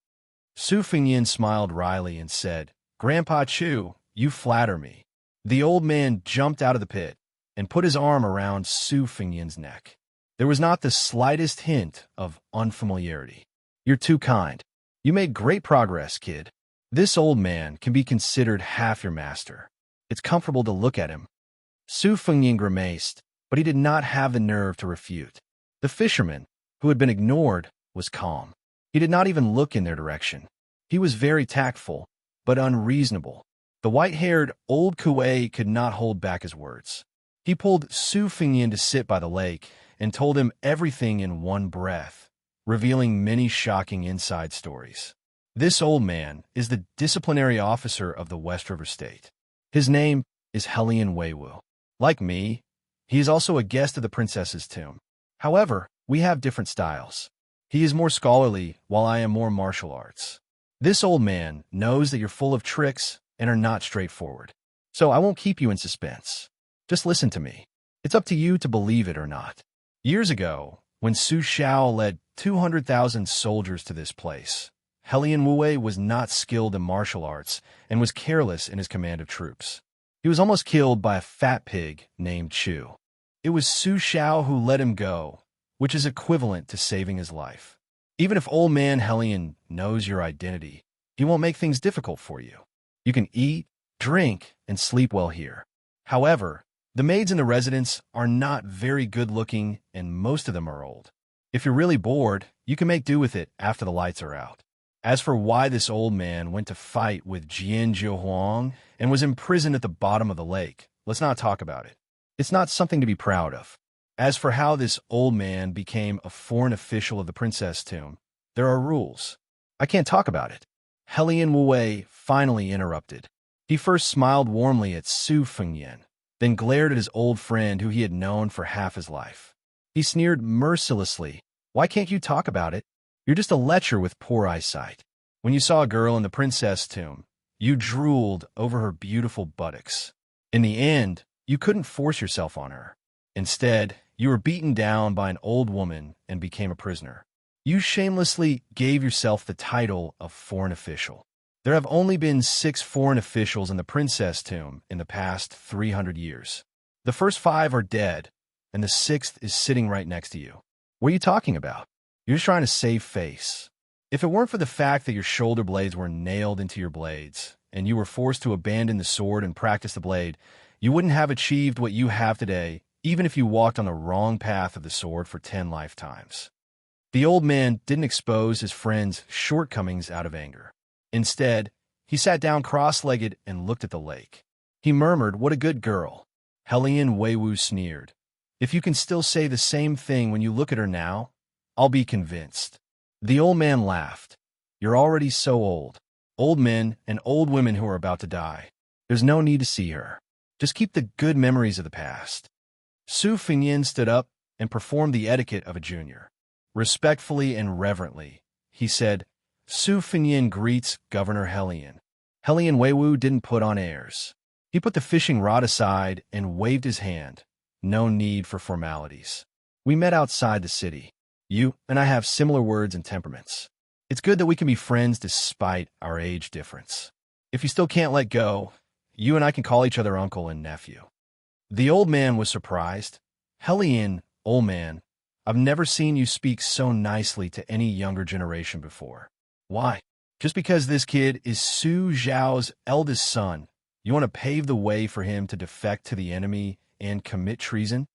Su Fengyan smiled wryly and said, "Grandpa Chu, you flatter me." The old man jumped out of the pit and put his arm around Su Fengyan's neck. There was not the slightest hint of unfamiliarity. "You're too kind. You made great progress, kid. This old man can be considered half your master. It's comfortable to look at him." Su Fengyan grimaced, but he did not have the nerve to refute. The fisherman, who had been ignored, was calm. He did not even look in their direction. He was very tactful, but unreasonable. The white-haired old Kuei could not hold back his words. He pulled Su Fengyan to sit by the lake and told him everything in one breath, revealing many shocking inside stories. This old man is the disciplinary officer of the West River State. His name is Helian Weiwu. Like me, he is also a guest of the princess's tomb. However, we have different styles. He is more scholarly, while I am more martial arts. This old man knows that you're full of tricks and are not straightforward. So I won't keep you in suspense. Just listen to me. It's up to you to believe it or not. Years ago, when Su Xiao led 200,000 soldiers to this place, Helian Wu was not skilled in martial arts and was careless in his command of troops. He was almost killed by a fat pig named Chu. It was Su Xiao who let him go, which is equivalent to saving his life. Even if old man Helian knows your identity, he won't make things difficult for you. You can eat, drink, and sleep well here. However, the maids in the residence are not very good-looking, and most of them are old. If you're really bored, you can make do with it after the lights are out. As for why this old man went to fight with Jian Zhehuang and was imprisoned at the bottom of the lake, let's not talk about it. It's not something to be proud of. As for how this old man became a foreign official of the princess tomb, there are rules. I can't talk about it. Helian Wu finally interrupted. He first smiled warmly at Su Fengyan, then glared at his old friend who he had known for half his life. He sneered mercilessly. Why can't you talk about it? You're just a lecher with poor eyesight. When you saw a girl in the princess tomb, you drooled over her beautiful buttocks. In the end, you couldn't force yourself on her. Instead, you were beaten down by an old woman and became a prisoner. You shamelessly gave yourself the title of foreign official. There have only been 6 foreign officials in the princess tomb in the past 300 years. The first 5 are dead, and the 6th is sitting right next to you. What are you talking about? You're just trying to save face. If it weren't for the fact that your shoulder blades were nailed into your blades, and you were forced to abandon the sword and practice the blade, you wouldn't have achieved what you have today, even if you walked on the wrong path of the sword for 10 lifetimes. The old man didn't expose his friend's shortcomings out of anger. Instead, he sat down cross-legged and looked at the lake. He murmured, "What a good girl." Helian Wu sneered. "If you can still say the same thing when you look at her now, I'll be convinced." The old man laughed. "You're already so old. Old men and old women who are about to die. There's no need to see her. Just keep the good memories of the past." Su Fengyan stood up and performed the etiquette of a junior. Respectfully and reverently, he said, "Su Fengyan greets Governor Helian." Helian Wu didn't put on airs. He put the fishing rod aside and waved his hand. No need for formalities. "We met outside the city. You and I have similar words and temperaments. It's good that we can be friends despite our age difference. If you still can't let go, you and I can call each other uncle and nephew." The old man was surprised. "Helian, old man, I've never seen you speak so nicely to any younger generation before. Why? Just because this kid is Su Zhao's eldest son, you want to pave the way for him to defect to the enemy and commit treason?"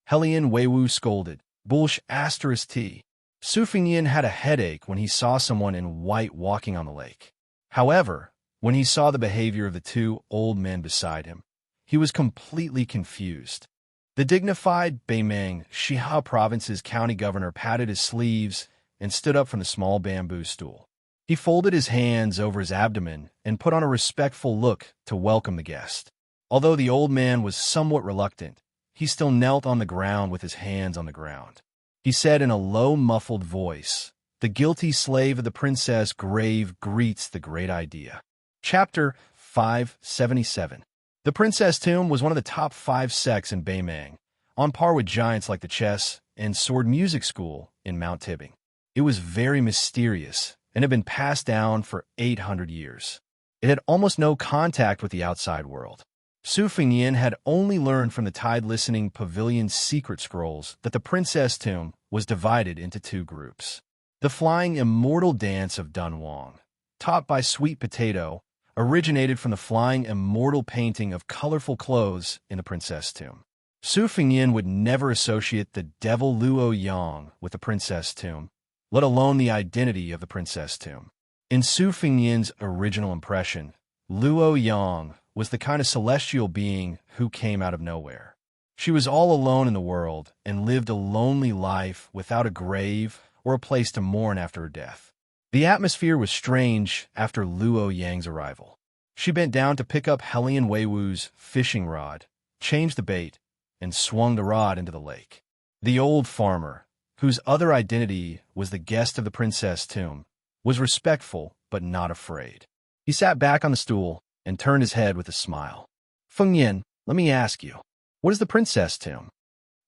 Helian Wu scolded. "Bullsh asterisk T." Su Fengyan had a headache when he saw someone in white walking on the lake. However, when he saw the behavior of the 2 old men beside him, he was completely confused. The dignified Beimeng, Shihao Province's county governor, patted his sleeves and stood up from the small bamboo stool. He folded his hands over his abdomen and put on a respectful look to welcome the guest. Although the old man was somewhat reluctant, he still knelt on the ground with his hands on the ground. He said in a low, muffled voice, "The guilty slave of the princess grave greets the great idea." Chapter 577. The princess tomb was one of the top 5 sects in Beimeng, on par with giants like the chess and sword music school in Mount Tibbing. It was very mysterious and had been passed down for 800 years. It had almost no contact with the outside world. Su Fengyan had only learned from the tide-listening pavilion's secret scrolls that the princess tomb was divided into 2 groups. The flying immortal dance of Dunhuang, taught by Sweet Potato, originated from the flying immortal painting of colorful clothes in the princess tomb. Su Fengyan would never associate the devil Luo Yang with the princess tomb, let alone the identity of the princess tomb. In Su Fengyan's original impression, Luo Yang was the kind of celestial being who came out of nowhere. She was all alone in the world and lived a lonely life without a grave or a place to mourn after her death. The atmosphere was strange after Luo Yang's arrival. She bent down to pick up Helian Weiwu's fishing rod, changed the bait, and swung the rod into the lake. The old farmer, whose other identity was the guest of the princess tomb, was respectful but not afraid. He sat back on the stool and turned his head with a smile. "Fengyan, let me ask you, what is the princess tomb?"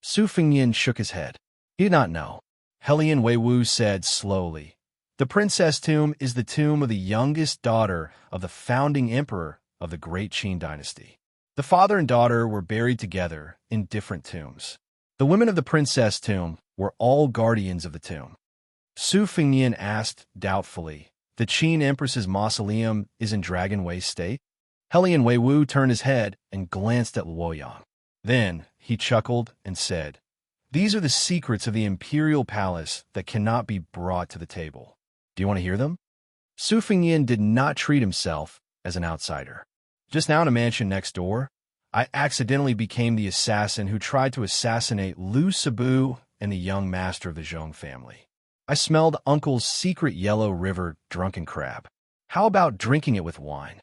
Su Fengyan shook his head. He did not know. Helian Weiwu said slowly, The princess tomb is the tomb of the youngest daughter of the founding emperor of the Great Qin dynasty. The father and daughter were buried together in different tombs. The women of the princess tomb were all guardians of the tomb. Su Fengyin asked doubtfully, "The Qin Empress's mausoleum is in Dragon Wei State?" Helian Weiwu turned his head and glanced at Luoyang. Then he chuckled and said, "These are the secrets of the imperial palace that cannot be brought to the table. Do you want to hear them?" Su Fengyin did not treat himself as an outsider. Just now in a mansion next door, I accidentally became the assassin who tried to assassinate Lu Sabu and the young master of the Zhong family. I smelled Uncle's secret Yellow River drunken crab. How about drinking it with wine?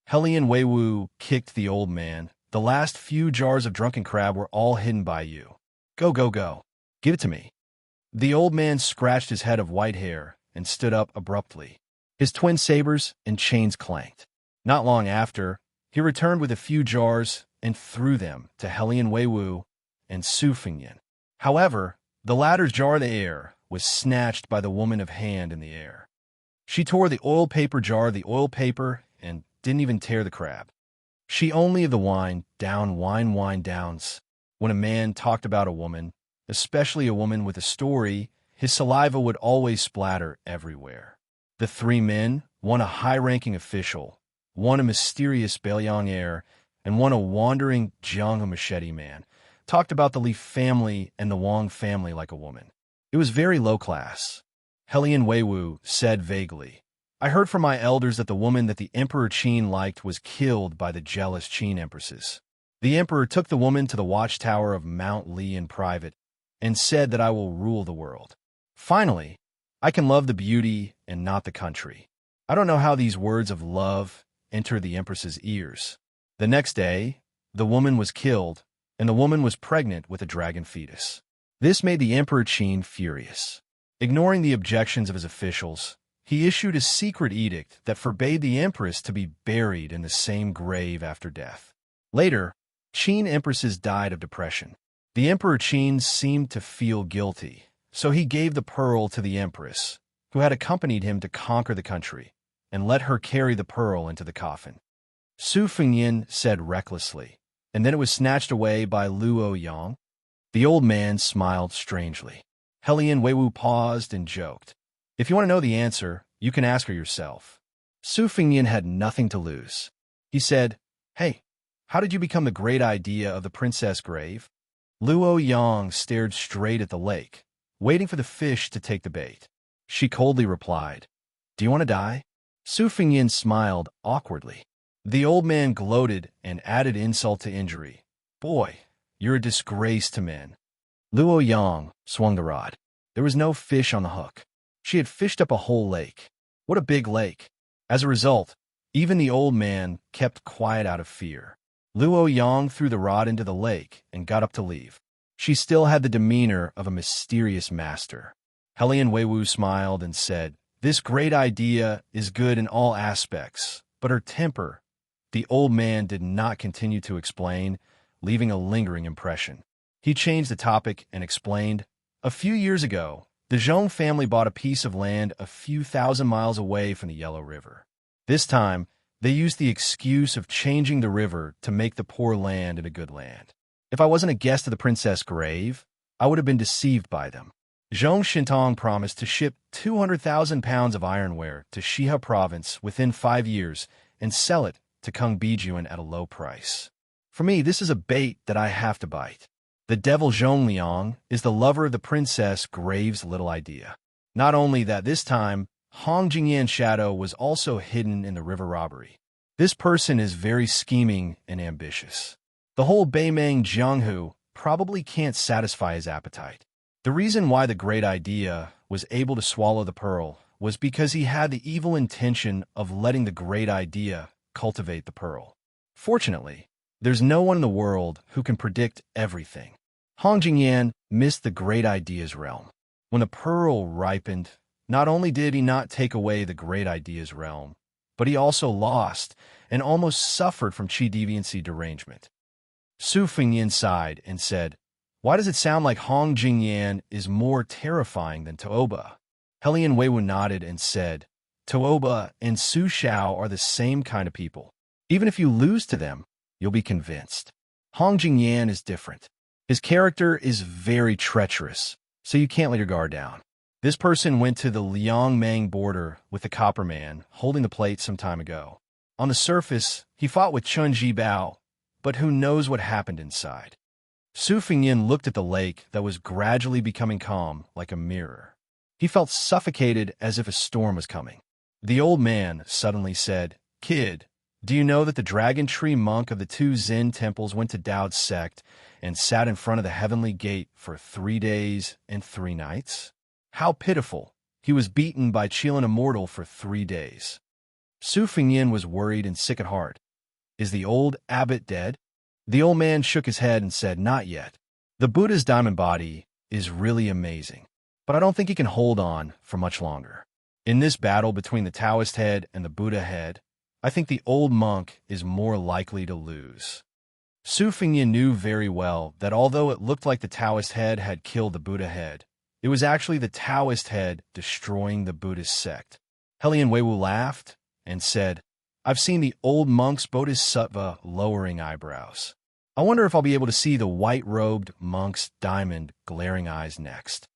Helian Weiwu kicked the old man. "The last few jars of drunken crab were all hidden by you. Go, go, go. Give it to me." The old man scratched his head of white hair and stood up abruptly. His twin sabers and chains clanked. Not long after, he returned with a few jars and threw them to Helian Weiwu and Su Fengyin. However, the latter's jar of the air was snatched by the woman of hand in the air. She tore the oil paper jar of the oil paper and didn't even tear the crab. She only of the wine, down wine downs. When a man talked about a woman, especially a woman with a story, his saliva would always splatter everywhere. The three men, one a high-ranking official, one a mysterious Beiliang heir, and one a wandering Jiang machete man, talked about the Li family and the Wang family like a woman. It was very low class. Helian Weiwu said vaguely, "I heard from my elders that the woman that the Emperor Qin liked was killed by the jealous Qin empresses. The emperor took the woman to the watchtower of Mount Li in private and said that I will rule the world. Finally, I can love the beauty and not the country." I don't know how these words of love entered the empress's ears. The next day, the woman was killed, and the woman was pregnant with a dragon fetus. This made the Emperor Qin furious. Ignoring the objections of his officials, he issued a secret edict that forbade the empress to be buried in the same grave after death. Later, Qin empresses died of depression. The Emperor Qin seemed to feel guilty, so he gave the pearl to the empress, who had accompanied him to conquer the country, and let her carry the pearl into the coffin. Su Fengyin said recklessly, "And then it was snatched away by Luoyang?" The old man smiled strangely. Helian Weiwu paused and joked, "If you want to know the answer, you can ask her yourself." Su Fengyin had nothing to lose. He said, "Hey, how did you become the great idea of the princess grave?" Luoyang stared straight at the lake, waiting for the fish to take the bait. She coldly replied, "Do you want to die?" Su Fengyin smiled awkwardly. The old man gloated and added insult to injury. "Boy, you're a disgrace to men." Luoyang swung the rod. There was no fish on the hook. She had fished up a whole lake. What a big lake. As a result, even the old man kept quiet out of fear. Luoyang threw the rod into the lake and got up to leave. She still had the demeanor of a mysterious master. Helian Weiwu smiled and said, "This great idea is good in all aspects, but her temper." The old man did not continue to explain, leaving a lingering impression. He changed the topic and explained, "A few years ago, the Zhong family bought a piece of land a few thousand miles away from the Yellow River. This time, they used the excuse of changing the river to make the poor land into good land. If I wasn't a guest of the princess' grave, I would have been deceived by them. Zhong Shintong promised to ship 200,000 pounds of ironware to Shiha province within 5 years and sell it to Kung Bijuan at a low price. For me, this is a bait that I have to bite. The devil Zhong Liang is the lover of the princess Grave's little idea. Not only that, this time, Hong Jingyan's shadow was also hidden in the river robbery. This person is very scheming and ambitious. The whole Beimeng Jianghu probably can't satisfy his appetite. The reason why the great idea was able to swallow the pearl was because he had the evil intention of letting the great idea cultivate the pearl. Fortunately, there's no one in the world who can predict everything. Hong Jingyan missed the great idea's realm. When the pearl ripened, not only did he not take away the great idea's realm, but he also lost and almost suffered from qi deviancy derangement. Su Fengyin sighed and said, "Why does it sound like Hong Jingyan is more terrifying than Toba?" Helian Weiwu nodded and said, Tooba and Su Xiao are the same kind of people. Even if you lose to them, you'll be convinced. Hong Jingyan is different. His character is very treacherous, so you can't let your guard down. This person went to the Liangmang border with the Copper Man, holding the plate some time ago. On the surface, he fought with Chun Jibao, but who knows what happened inside. Su Fingyin looked at the lake that was gradually becoming calm like a mirror. He felt suffocated as if a storm was coming. The old man suddenly said, Kid, do you know that the Dragon Tree monk of the two Zen temples went to Dao's sect and sat in front of the heavenly gate for 3 days and 3 nights? How pitiful. He was beaten by Qilin Immortal for 3 days. Su Fingyin was worried and sick at heart. Is the old abbot dead? The old man shook his head and said, Not yet. The Buddha's diamond body is really amazing, but I don't think he can hold on for much longer. In this battle between the Taoist head and the Buddha head, I think the old monk is more likely to lose. Su Fingyin knew very well that although it looked like the Taoist head had killed the Buddha head, it was actually the Taoist head destroying the Buddhist sect. Helian Weiwu laughed and said, I've seen the old monk's bodhisattva lowering eyebrows. I wonder if I'll be able to see the white-robed monk's diamond glaring eyes next.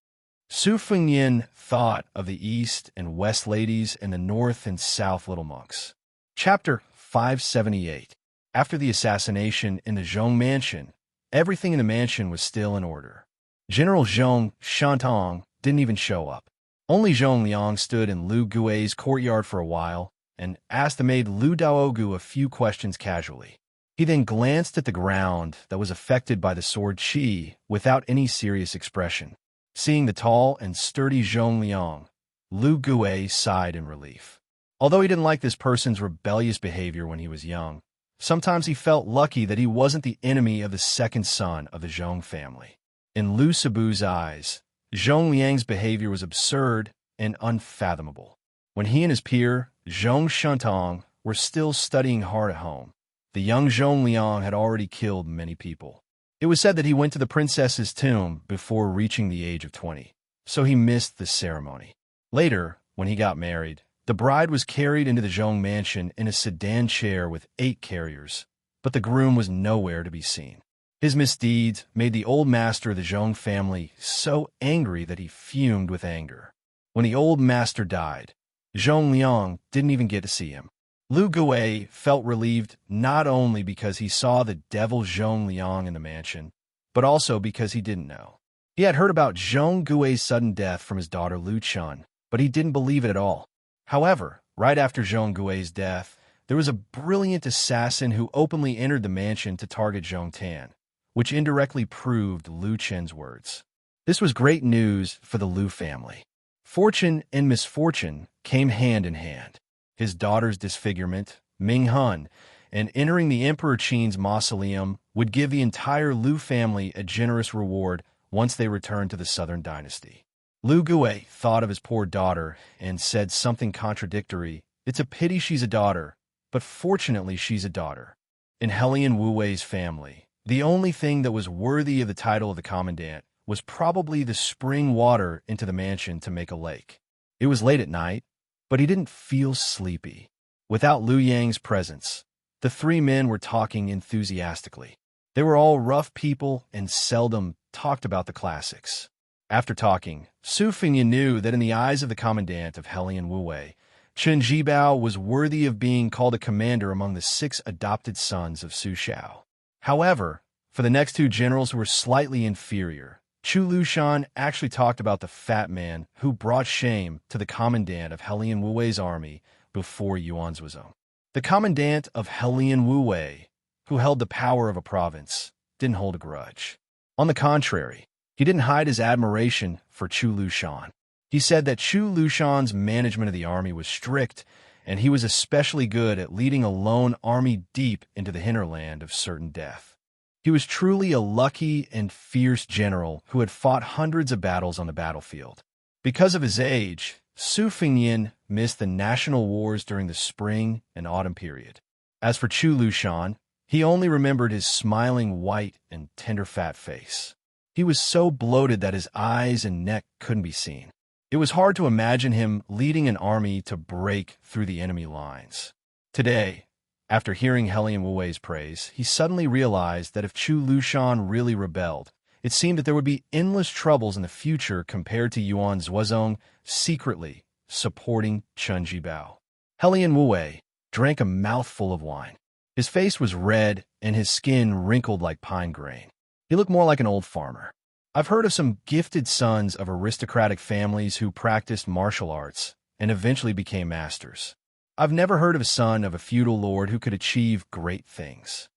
Su Fingyin thought of the East and West ladies and the North and South little monks. Chapter 578. After the assassination in the Zhong mansion, everything in the mansion was still in order. General Zhong Shantong didn't even show up. Only Zhong Liang stood in Lu Gui's courtyard for a while and asked the maid Lu Daogu a few questions casually. He then glanced at the ground that was affected by the sword Qi without any serious expression. Seeing the tall and sturdy Zhong Liang, Lu Gui sighed in relief. Although he didn't like this person's rebellious behavior when he was young, sometimes he felt lucky that he wasn't the enemy of the second son of the Zhong family. In Lu Sibu's eyes, Zhong Liang's behavior was absurd and unfathomable. When he and his peer, Zhong Shantong, were still studying hard at home, the young Zhong Liang had already killed many people. It was said that he went to the princess's tomb before reaching the age of 20, so he missed the ceremony. Later, when he got married, the bride was carried into the Zhong mansion in a sedan chair with 8 carriers, but the groom was nowhere to be seen. His misdeeds made the old master of the Zhong family so angry that he fumed with anger. When the old master died, Zhong Liang didn't even get to see him. Lu Gui felt relieved not only because he saw the devil Zhong Liang in the mansion, but also because he didn't know. He had heard about Zhong Gui's sudden death from his daughter Lu Chun, but he didn't believe it at all. However, right after Zhong Gui's death, there was a brilliant assassin who openly entered the mansion to target Zhong Tan, which indirectly proved Lu Chen's words. This was great news for the Lu family. Fortune and misfortune came hand in hand. His daughter's disfigurement, Ming Hun, and entering the Emperor Qin's mausoleum would give the entire Lu family a generous reward once they returned to the Southern Dynasty. Lu Gui thought of his poor daughter and said something contradictory. It's a pity she's a daughter, but fortunately she's a daughter. In Helian Wu-Wei's family, the only thing that was worthy of the title of the commandant was probably the spring water into the mansion to make a lake. It was late at night, but he didn't feel sleepy. Without Liu Yang's presence, the 3 men were talking enthusiastically. They were all rough people and seldom talked about the classics. After talking, Su Fingyin knew that in the eyes of the commandant of Helian Wu-Wei, Chen Jibao was worthy of being called a commander among the 6 adopted sons of Su Xiao. However, for the next 2 generals who were slightly inferior, Chu Lushan actually talked about the fat man who brought shame to the commandant of Helian Wu-Wei's army before Yuan's was on. The commandant of Helian Wu-Wei, who held the power of a province, didn't hold a grudge. On the contrary, he didn't hide his admiration for Chu Lushan. He said that Chu Lushan's management of the army was strict, and he was especially good at leading a lone army deep into the hinterland of certain death. He was truly a lucky and fierce general who had fought hundreds of battles on the battlefield. Because of his age, Su Fingyin missed the national wars during the spring and autumn period. As for Chu Lushan, he only remembered his smiling white and tender fat face. He was so bloated that his eyes and neck couldn't be seen. It was hard to imagine him leading an army to break through the enemy lines. Today, after hearing Helian Wuwei's praise, he suddenly realized that if Chu Lushan really rebelled, it seemed that there would be endless troubles in the future compared to Yuan Zuozong secretly supporting Chen Jibao. Helian Wuwei drank a mouthful of wine. His face was red and his skin wrinkled like pine grain. He looked more like an old farmer. I've heard of some gifted sons of aristocratic families who practiced martial arts and eventually became masters. I've never heard of a son of a feudal lord who could achieve great things.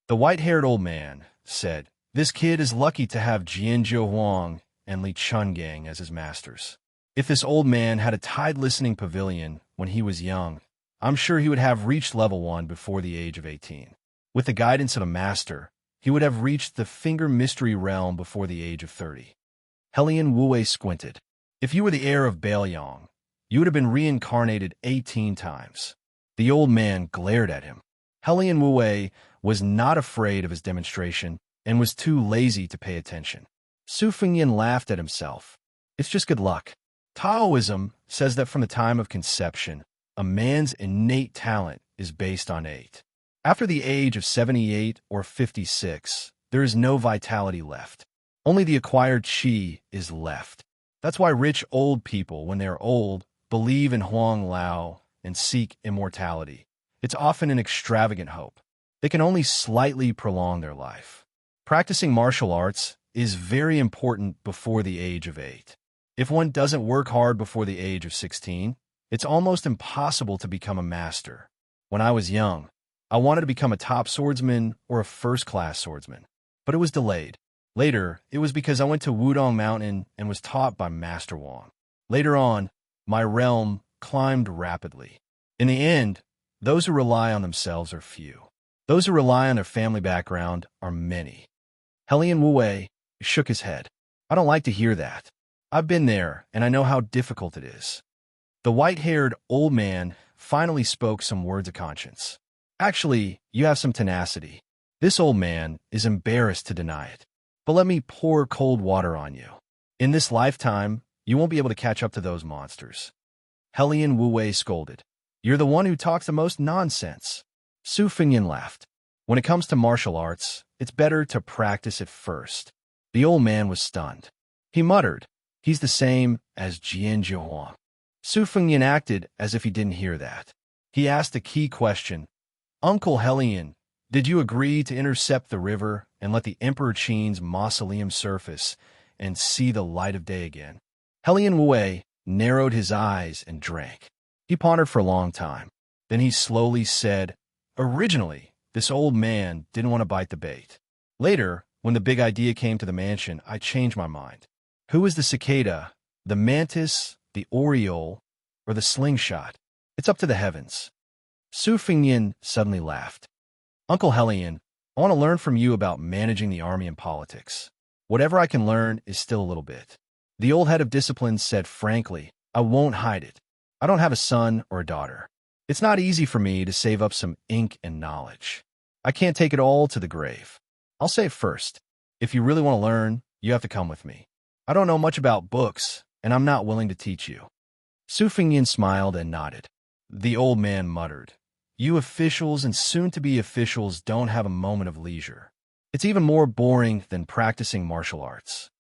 The white-haired old man said, "This kid is lucky to have Jian Huang and Li Chungang as his masters. If this old man had a tide listening pavilion when he was young, I'm sure he would have reached level 1 before the age of 18. With the guidance of a master, he would have reached the finger mystery realm before the age of 30. Helian Wuwei squinted. If you were the heir of Baoyong, you would have been reincarnated 18 times. The old man glared at him. Helian Wuwei was not afraid of his demonstration and was too lazy to pay attention. Su Fengyin laughed at himself. It's just good luck. Taoism says that from the time of conception, a man's innate talent is based on 8. After the age of 78 or 56, there is no vitality left. Only the acquired qi is left. That's why rich old people, when they are old, believe in Huang Lao and seek immortality. It's often an extravagant hope. They can only slightly prolong their life. Practicing martial arts is very important before the age of 8. If one doesn't work hard before the age of 16, it's almost impossible to become a master. When I was young, I wanted to become a top swordsman or a first-class swordsman, but it was delayed. Later, it was because I went to Wudong Mountain and was taught by Master Wang. Later on, my realm climbed rapidly. In the end, those who rely on themselves are few. Those who rely on their family background are many. Helian Wuwei shook his head. I don't like to hear that. I've been there, and I know how difficult it is. The white-haired old man finally spoke some words of conscience. Actually, you have some tenacity. This old man is embarrassed to deny it. But let me pour cold water on you. In this lifetime, you won't be able to catch up to those monsters. Helian Wuwei scolded. You're the one who talks the most nonsense. Su Fengyin laughed. When it comes to martial arts, it's better to practice it first. The old man was stunned. He muttered, he's the same as Jian Huang. Su Fengyin acted as if he didn't hear that. He asked a key question. Uncle Helian, did you agree to intercept the river and let the Emperor Qin's mausoleum surface and see the light of day again? Helian Wuwei narrowed his eyes and drank. He pondered for a long time. Then he slowly said, originally, this old man didn't want to bite the bait. Later, when the big idea came to the mansion, I changed my mind. Who is the cicada, the mantis, the oriole, or the slingshot? It's up to the heavens. Su Fengyin suddenly laughed. Uncle Helian, I want to learn from you about managing the army and politics. Whatever I can learn is still a little bit. The old head of discipline said frankly, I won't hide it. I don't have a son or a daughter. It's not easy for me to save up some ink and knowledge. I can't take it all to the grave. I'll say first, if you really want to learn, you have to come with me. I don't know much about books, and I'm not willing to teach you. Su Fengyin smiled and nodded. The old man muttered, you officials and soon-to-be officials don't have a moment of leisure. It's even more boring than practicing martial arts.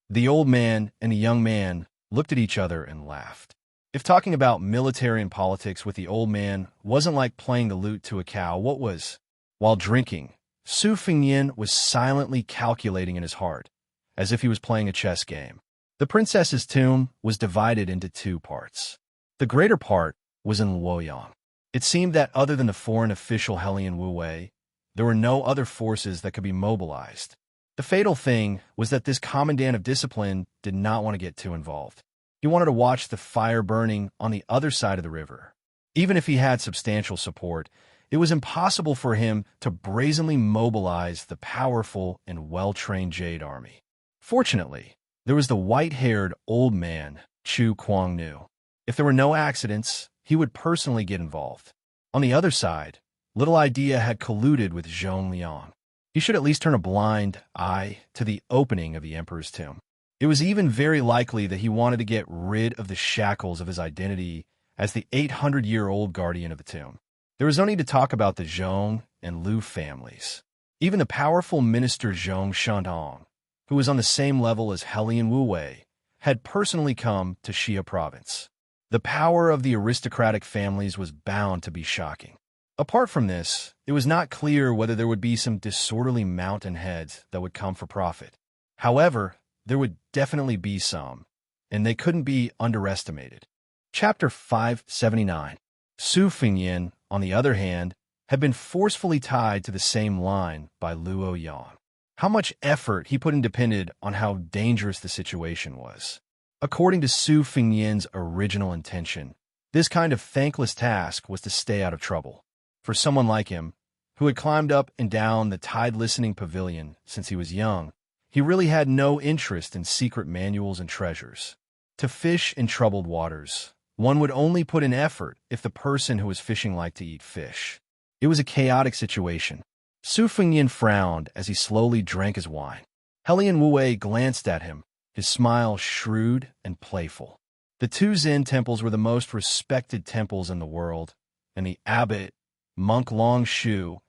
The old man and the young man looked at each other and laughed. If talking about military and politics with the old man wasn't like playing the lute to a cow, what was? While drinking, Su Fengyin was silently calculating in his heart, as if he was playing a chess game. The princess's tomb was divided into 2 parts. The greater part was in Luoyang. It seemed that other than the foreign official Helian Wuwei, there were no other forces that could be mobilized. The fatal thing was that this commandant of discipline did not want to get too involved. He wanted to watch the fire burning on the other side of the river. Even if he had substantial support, it was impossible for him to brazenly mobilize the powerful and well-trained Jade Army. Fortunately, there was the white-haired old man, Chu Kuang-nu. If there were no accidents, he would personally get involved. On the other side, Little Idea had colluded with Zhong Liang. He should at least turn a blind eye to the opening of the Emperor's tomb. It was even very likely that he wanted to get rid of the shackles of his identity as the 800-year-old guardian of the tomb. There was no need to talk about the Zhong and Liu families. Even the powerful minister Zhong Shandong, who was on the same level as Helian Wu Wei, had personally come to Xia province. The power of the aristocratic families was bound to be shocking. Apart from this, it was not clear whether there would be some disorderly mountain heads that would come for profit. However, there would definitely be some, and they couldn't be underestimated. Chapter 579. Su Fengyin, on the other hand, had been forcefully tied to the same line by Luo Yang. How much effort he put in depended on how dangerous the situation was. According to Su Fengyin's original intention, this kind of thankless task was to stay out of trouble. For someone like him, who had climbed up and down the tide-listening pavilion since he was young, he really had no interest in secret manuals and treasures. To fish in troubled waters, one would only put in effort if the person who was fishing liked to eat fish. It was a chaotic situation. Su Fengyin frowned as he slowly drank his wine. Helian Wu Wei glanced at him, his smile shrewd and playful. The two Zen temples were the most respected temples in the world, and the abbot, Monk Long Shu,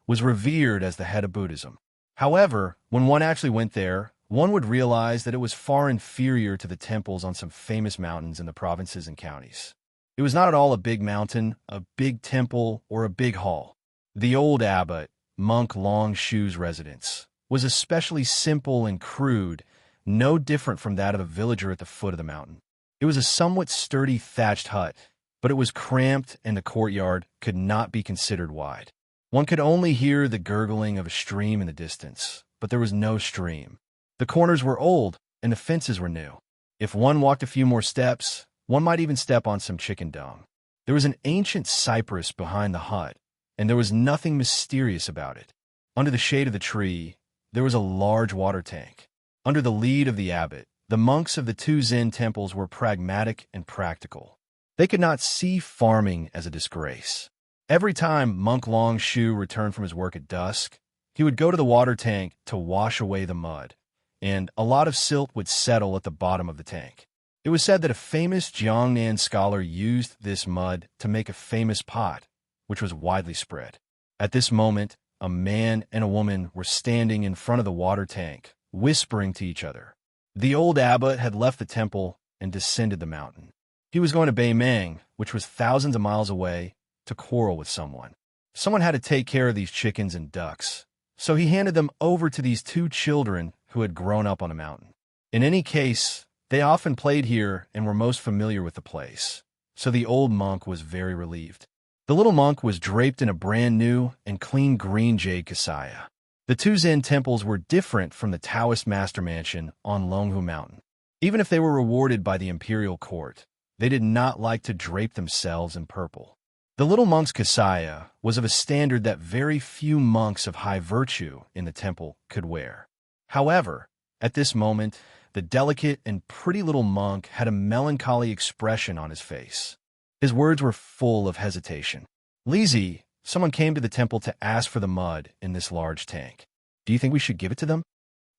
was revered as the head of Buddhism. However, when one actually went there, one would realize that it was far inferior to the temples on some famous mountains in the provinces and counties. It was not at all a big mountain, a big temple, or a big hall. The old abbot, Monk Long Shu's residence, was especially simple and crude, no different from that of a villager at the foot of the mountain. It was a somewhat sturdy thatched hut, but it was cramped and the courtyard could not be considered wide. One could only hear the gurgling of a stream in the distance, but there was no stream. The corners were old and the fences were new. If one walked a few more steps, one might even step on some chicken dung. There was an ancient cypress behind the hut, and there was nothing mysterious about it. Under the shade of the tree, there was a large water tank. Under the lead of the abbot, the monks of the two Zen temples were pragmatic and practical. They could not see farming as a disgrace. Every time Monk Long Shu returned from his work at dusk, he would go to the water tank to wash away the mud, and a lot of silt would settle at the bottom of the tank. It was said that a famous Jiangnan scholar used this mud to make a famous pot, which was widely spread. At this moment, a man and a woman were standing in front of the water tank, whispering to each other. The old abbot had left the temple and descended the mountain. He was going to Beimeng, which was thousands of miles away, to quarrel with someone. Someone had to take care of these chickens and ducks, so he handed them over to these two children who had grown up on the mountain. In any case, they often played here and were most familiar with the place, so the old monk was very relieved. The little monk was draped in a brand new and clean green jade kasaya. The two Zen temples were different from the Taoist master mansion on Longhu Mountain. Even if they were rewarded by the imperial court, they did not like to drape themselves in purple. The little monk's kasaya was of a standard that very few monks of high virtue in the temple could wear. However, at this moment, the delicate and pretty little monk had a melancholy expression on his face. His words were full of hesitation. "Lizzie, someone came to the temple to ask for the mud in this large tank. Do you think we should give it to them?"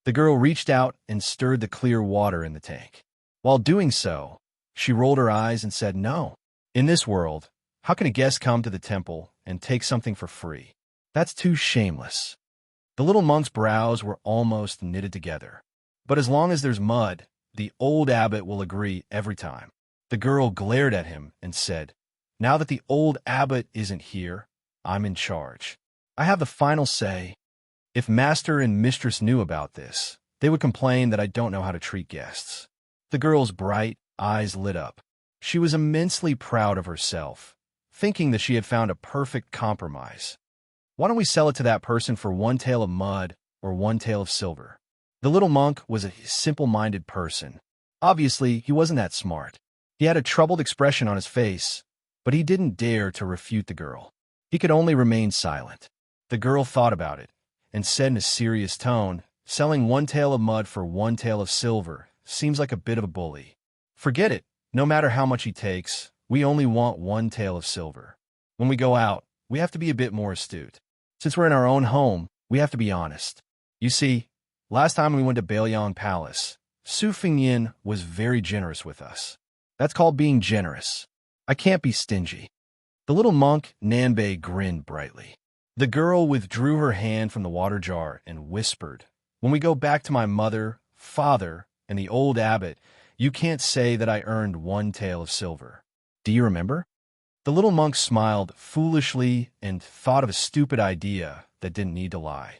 The girl reached out and stirred the clear water in the tank. While doing so, she rolled her eyes and said no. In this world, how can a guest come to the temple and take something for free? That's too shameless. The little monk's brows were almost knitted together. But as long as there's mud, the old abbot will agree every time. The girl glared at him and said, "Now that the old abbot isn't here, I'm in charge. I have the final say. If master and mistress knew about this, they would complain that I don't know how to treat guests." The girl's bright eyes lit up. She was immensely proud of herself, thinking that she had found a perfect compromise. "Why don't we sell it to that person for 1 tael of mud or 1 tael of silver?" The little monk was a simple-minded person. Obviously, he wasn't that smart. He had a troubled expression on his face, but he didn't dare to refute the girl. He could only remain silent. The girl thought about it and said in a serious tone, "Selling 1 tael of mud for 1 tael of silver seems like a bit of a bully. Forget it. No matter how much he takes, we only want 1 tael of silver. When we go out, we have to be a bit more astute. Since we're in our own home, we have to be honest. You see, last time we went to Bailiang Palace, Su Fingyin was very generous with us. That's called being generous. I can't be stingy. The little monk, Nanbei, grinned brightly. The girl withdrew her hand from the water jar and whispered, "When we go back to my mother, father, and the old abbot, you can't say that I earned one tael of silver. Do you remember?" The little monk smiled foolishly and thought of a stupid idea that didn't need to lie.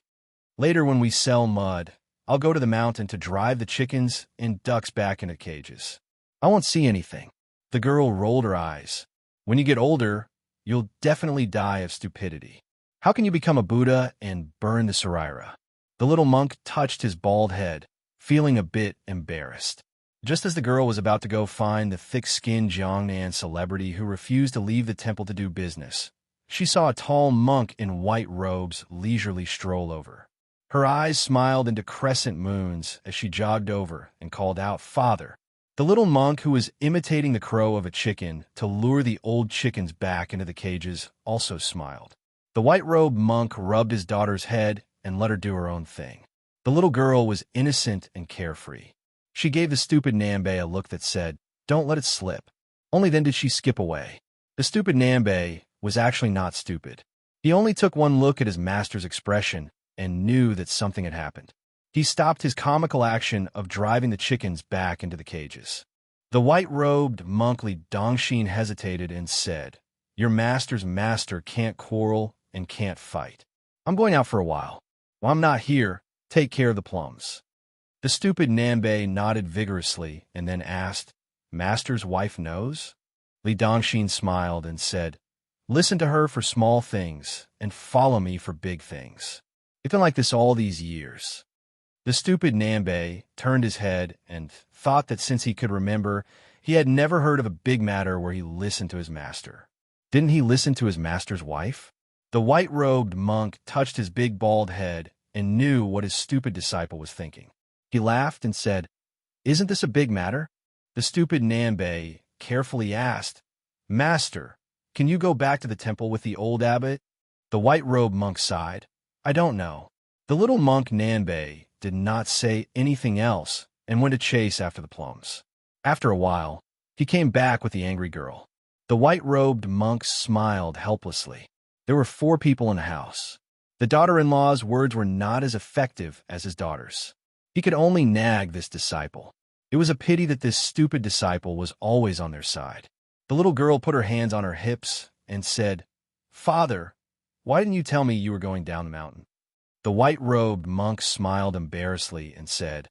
"Later, when we sell mud, I'll go to the mountain to drive the chickens and ducks back into cages. I won't see anything." The girl rolled her eyes. "When you get older, you'll definitely die of stupidity. How can you become a Buddha and burn the Saraira?" The little monk touched his bald head, feeling a bit embarrassed. Just as the girl was about to go find the thick-skinned Jiangnan celebrity who refused to leave the temple to do business, she saw a tall monk in white robes leisurely stroll over. Her eyes smiled into crescent moons as she jogged over and called out, "Father." The little monk, who was imitating the crow of a chicken to lure the old chickens back into the cages, also smiled. The white-robed monk rubbed his daughter's head and let her do her own thing. The little girl was innocent and carefree. She gave the stupid Nanbei a look that said, "Don't let it slip." Only then did she skip away. The stupid Nanbei was actually not stupid. He only took one look at his master's expression and knew that something had happened. He stopped his comical action of driving the chickens back into the cages. The white-robed monk Li Dongxin hesitated and said, "Your master's master can't quarrel and can't fight. I'm going out for a while. While I'm not here, take care of the plums." The stupid Nanbei nodded vigorously and then asked, "Master's wife knows?" Li Dongxin smiled and said, "Listen to her for small things and follow me for big things. It's been like this all these years." The stupid Nanbei turned his head and thought that since he could remember, he had never heard of a big matter where he listened to his master. Didn't he listen to his master's wife? The white-robed monk touched his big bald head and knew what his stupid disciple was thinking. He laughed and said, "Isn't this a big matter?" The stupid Nanbei carefully asked, "Master, can you go back to the temple with the old abbot?" The white-robed monk sighed. "I don't know." The little monk Nanbei did not say anything else and went to chase after the plums. After a while, he came back with the angry girl. The white-robed monk smiled helplessly. There were 4 people in the house. The daughter-in-law's words were not as effective as his daughter's. He could only nag this disciple. It was a pity that this stupid disciple was always on their side. The little girl put her hands on her hips and said, "Father, why didn't you tell me you were going down the mountain?" The white-robed monk smiled embarrassedly and said,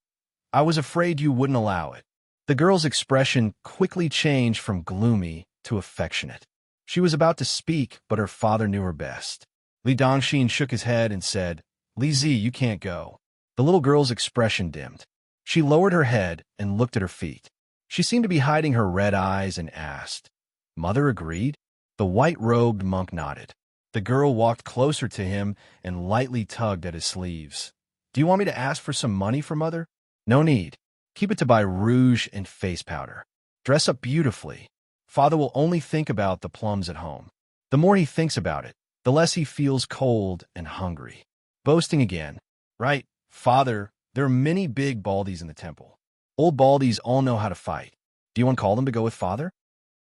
"I was afraid you wouldn't allow it." The girl's expression quickly changed from gloomy to affectionate. She was about to speak, but her father knew her best. Li Dongxin shook his head and said, "Li Zi, you can't go." The little girl's expression dimmed. She lowered her head and looked at her feet. She seemed to be hiding her red eyes and asked, "Mother agreed?" The white-robed monk nodded. The girl walked closer to him and lightly tugged at his sleeves. "Do you want me to ask for some money for Mother?" "No need. Keep it to buy rouge and face powder. Dress up beautifully. Father will only think about the plums at home. The more he thinks about it, the less he feels cold and hungry." Boasting again. "Right, Father, there are many big baldies in the temple. Old baldies all know how to fight. Do you want to call them to go with Father?"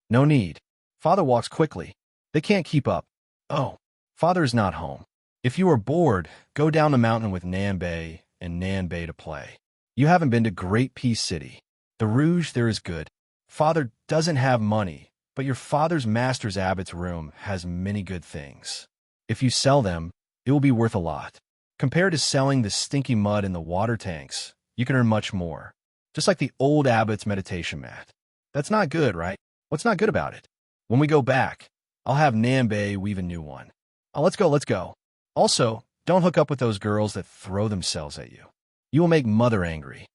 "No need. Father walks quickly. They can't keep up." "Oh, Father is not home. If you are bored, go down the mountain with Nanbei and Nanbei to play. You haven't been to Great Peace City. The rouge there is good. Father doesn't have money, but your father's master's abbot's room has many good things. If you sell them, it will be worth a lot. Compared to selling the stinky mud in the water tanks, you can earn much more. Just like the old abbot's meditation mat. That's not good, right? What's not good about it? When we go back, I'll have Nanbei weave a new one. Oh, let's go. Also, don't hook up with those girls that throw themselves at you. You will make Mother angry."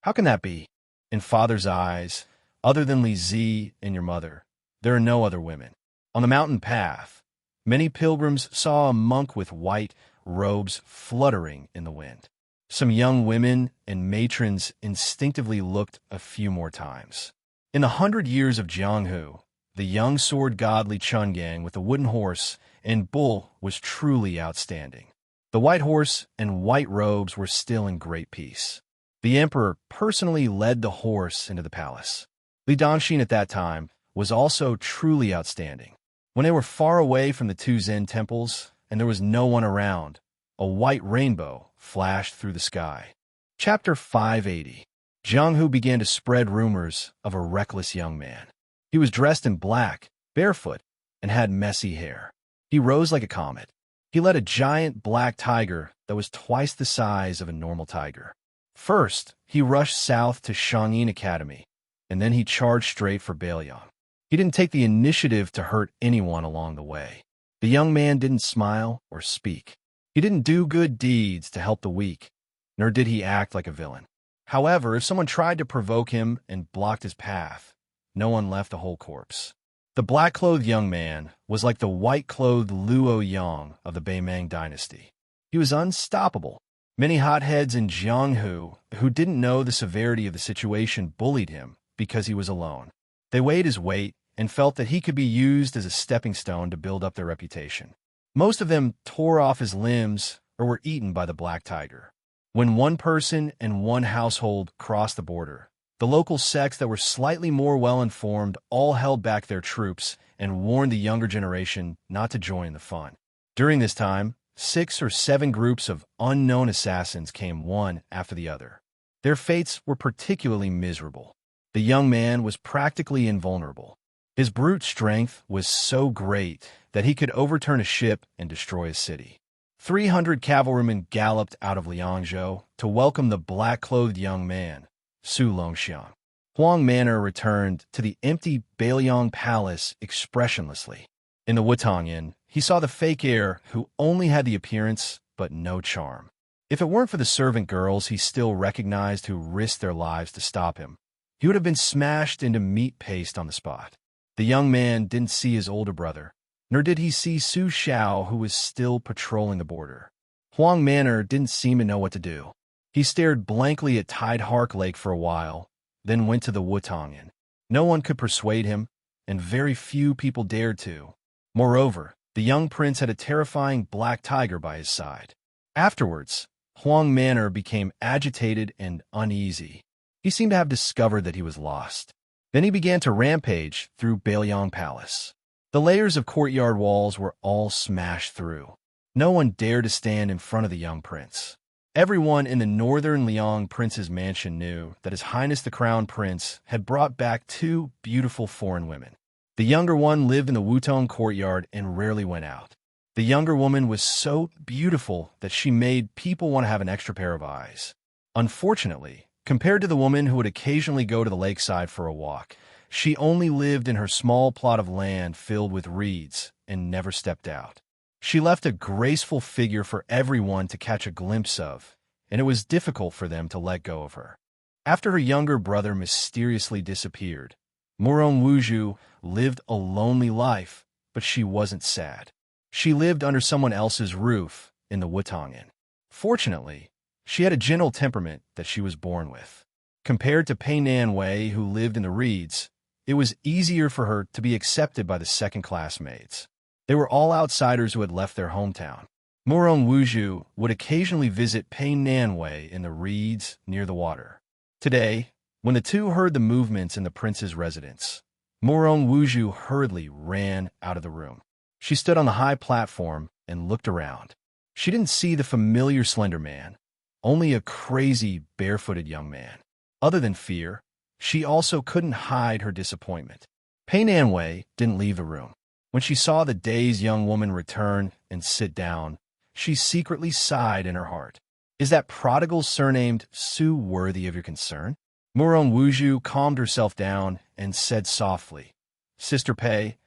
"How can that be?" "In Father's eyes, other than Li Zi and your mother, there are no other women." On the mountain path, many pilgrims saw a monk with white robes fluttering in the wind. Some young women and matrons instinctively looked a few more times. In the 100 years of Jianghu, the young sword god Li Chungang with the wooden horse and bull was truly outstanding. The white horse and white robes were still in great peace. The emperor personally led the horse into the palace. Li Dongjin at that time was also truly outstanding. When they were far away from the two Zen temples and there was no one around, a white rainbow flashed through the sky. Chapter 580. Jiang Hu began to spread rumors of a reckless young man. He was dressed in black, barefoot, and had messy hair. He rose like a comet. He led a giant black tiger that was twice the size of a normal tiger. First, he rushed south to Shangyin Academy, and then he charged straight for Bailiang. He didn't take the initiative to hurt anyone along the way. The young man didn't smile or speak. He didn't do good deeds to help the weak, nor did he act like a villain. However, if someone tried to provoke him and blocked his path, no one left a whole corpse. The black-clothed young man was like the white-clothed Luo Yang of the Beimang dynasty. He was unstoppable. Many hotheads in Jianghu who didn't know the severity of the situation bullied him because he was alone. They weighed his weight and felt that he could be used as a stepping stone to build up their reputation. Most of them tore off his limbs or were eaten by the black tiger. When one person and one household crossed the border, the local sects that were slightly more well-informed all held back their troops and warned the younger generation not to join the fun. During this time, 6 or 7 groups of unknown assassins came one after the other. Their fates were particularly miserable. The young man was practically invulnerable. His brute strength was so great that he could overturn a ship and destroy a city. 300 cavalrymen galloped out of Liangzhou to welcome the black-clothed young man, Su Longxiang. Huang Manor returned to the empty Bailiang Palace expressionlessly. In the Wutong Inn, he saw the fake heir who only had the appearance but no charm. If it weren't for the servant girls he still recognized who risked their lives to stop him, he would have been smashed into meat paste on the spot. The young man didn't see his older brother, nor did he see Su Xiao, who was still patrolling the border. Huang Manor didn't seem to know what to do. He stared blankly at Tide Hark Lake for a while, then went to the Wutong Inn. No one could persuade him, and very few people dared to. Moreover, the young prince had a terrifying black tiger by his side. Afterwards, Huang Manor became agitated and uneasy. He seemed to have discovered that he was lost. Then he began to rampage through Bailiang Palace. The layers of courtyard walls were all smashed through. No one dared to stand in front of the young prince. Everyone in the northern Liang prince's mansion knew that His Highness the Crown Prince had brought back 2 beautiful foreign women. The younger one lived in the Wutong courtyard and rarely went out. The younger woman was so beautiful that she made people want to have an extra pair of eyes. Unfortunately, compared to the woman who would occasionally go to the lakeside for a walk, she only lived in her small plot of land filled with reeds and never stepped out. She left a graceful figure for everyone to catch a glimpse of, and it was difficult for them to let go of her. After her younger brother mysteriously disappeared, Murong Wuzhu lived a lonely life, but she wasn't sad. She lived under someone else's roof in the Wutong Inn. Fortunately, she had a gentle temperament that she was born with. Compared to Pei Nanwei, who lived in the reeds, it was easier for her to be accepted by the second-class maids. They were all outsiders who had left their hometown. Murong Wuzhu would occasionally visit Pei Nanwei in the reeds near the water. Today, when the two heard the movements in the prince's residence, Murong Wuzhu hurriedly ran out of the room. She stood on the high platform and looked around. She didn't see the familiar slender man, only a crazy, barefooted young man. Other than fear, she also couldn't hide her disappointment. Pei Nanwei didn't leave the room. When she saw the dazed young woman return and sit down, she secretly sighed in her heart. Is that prodigal surnamed Su worthy of your concern? Murong Wuzhu calmed herself down and said softly, Sister Pei,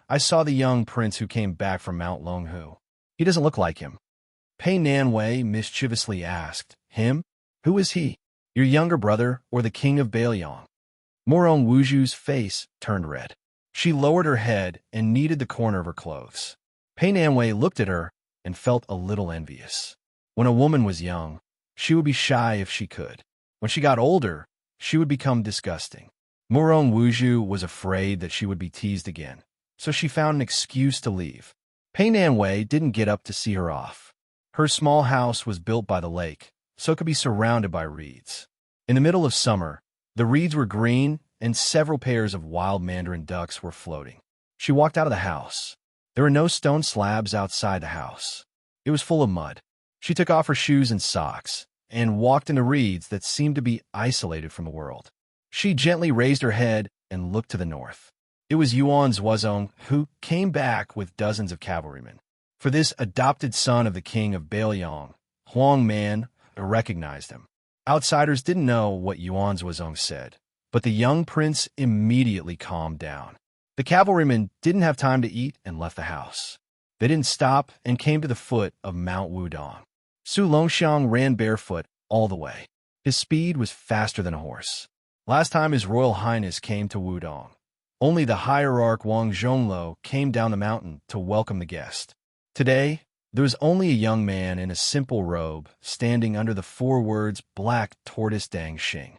I saw the young prince who came back from Mount Longhu. He doesn't look like him. Pei Nanwei mischievously asked, Him? Who is he? Your younger brother or the king of Bailiang? Murong Wuzhu's face turned red. She lowered her head and kneaded the corner of her clothes. Pei Nanwei looked at her and felt a little envious. When a woman was young, she would be shy if she could. When she got older, she would become disgusting. Murong Wuzhu was afraid that she would be teased again, so she found an excuse to leave. Pei Nanwei didn't get up to see her off. Her small house was built by the lake, so it could be surrounded by reeds. In the middle of summer, the reeds were green and several pairs of wild mandarin ducks were floating. She walked out of the house. There were no stone slabs outside the house. It was full of mud. She took off her shoes and socks and walked in the reeds that seemed to be isolated from the world. She gently raised her head and looked to the north. It was Yuan's Wuzong, who came back with dozens of cavalrymen. For this adopted son of the king of Bailiang, Huang Man recognized him. Outsiders didn't know what Yuan's Wuzong said, but the young prince immediately calmed down. The cavalrymen didn't have time to eat and left the house. They didn't stop and came to the foot of Mount Wudong. Su Longxiang ran barefoot all the way. His speed was faster than a horse. Last time His Royal Highness came to Wudong, only the hierarch Wang Zhonglo came down the mountain to welcome the guest. Today, there was only a young man in a simple robe standing under the 4 words Black Tortoise Dang Xing.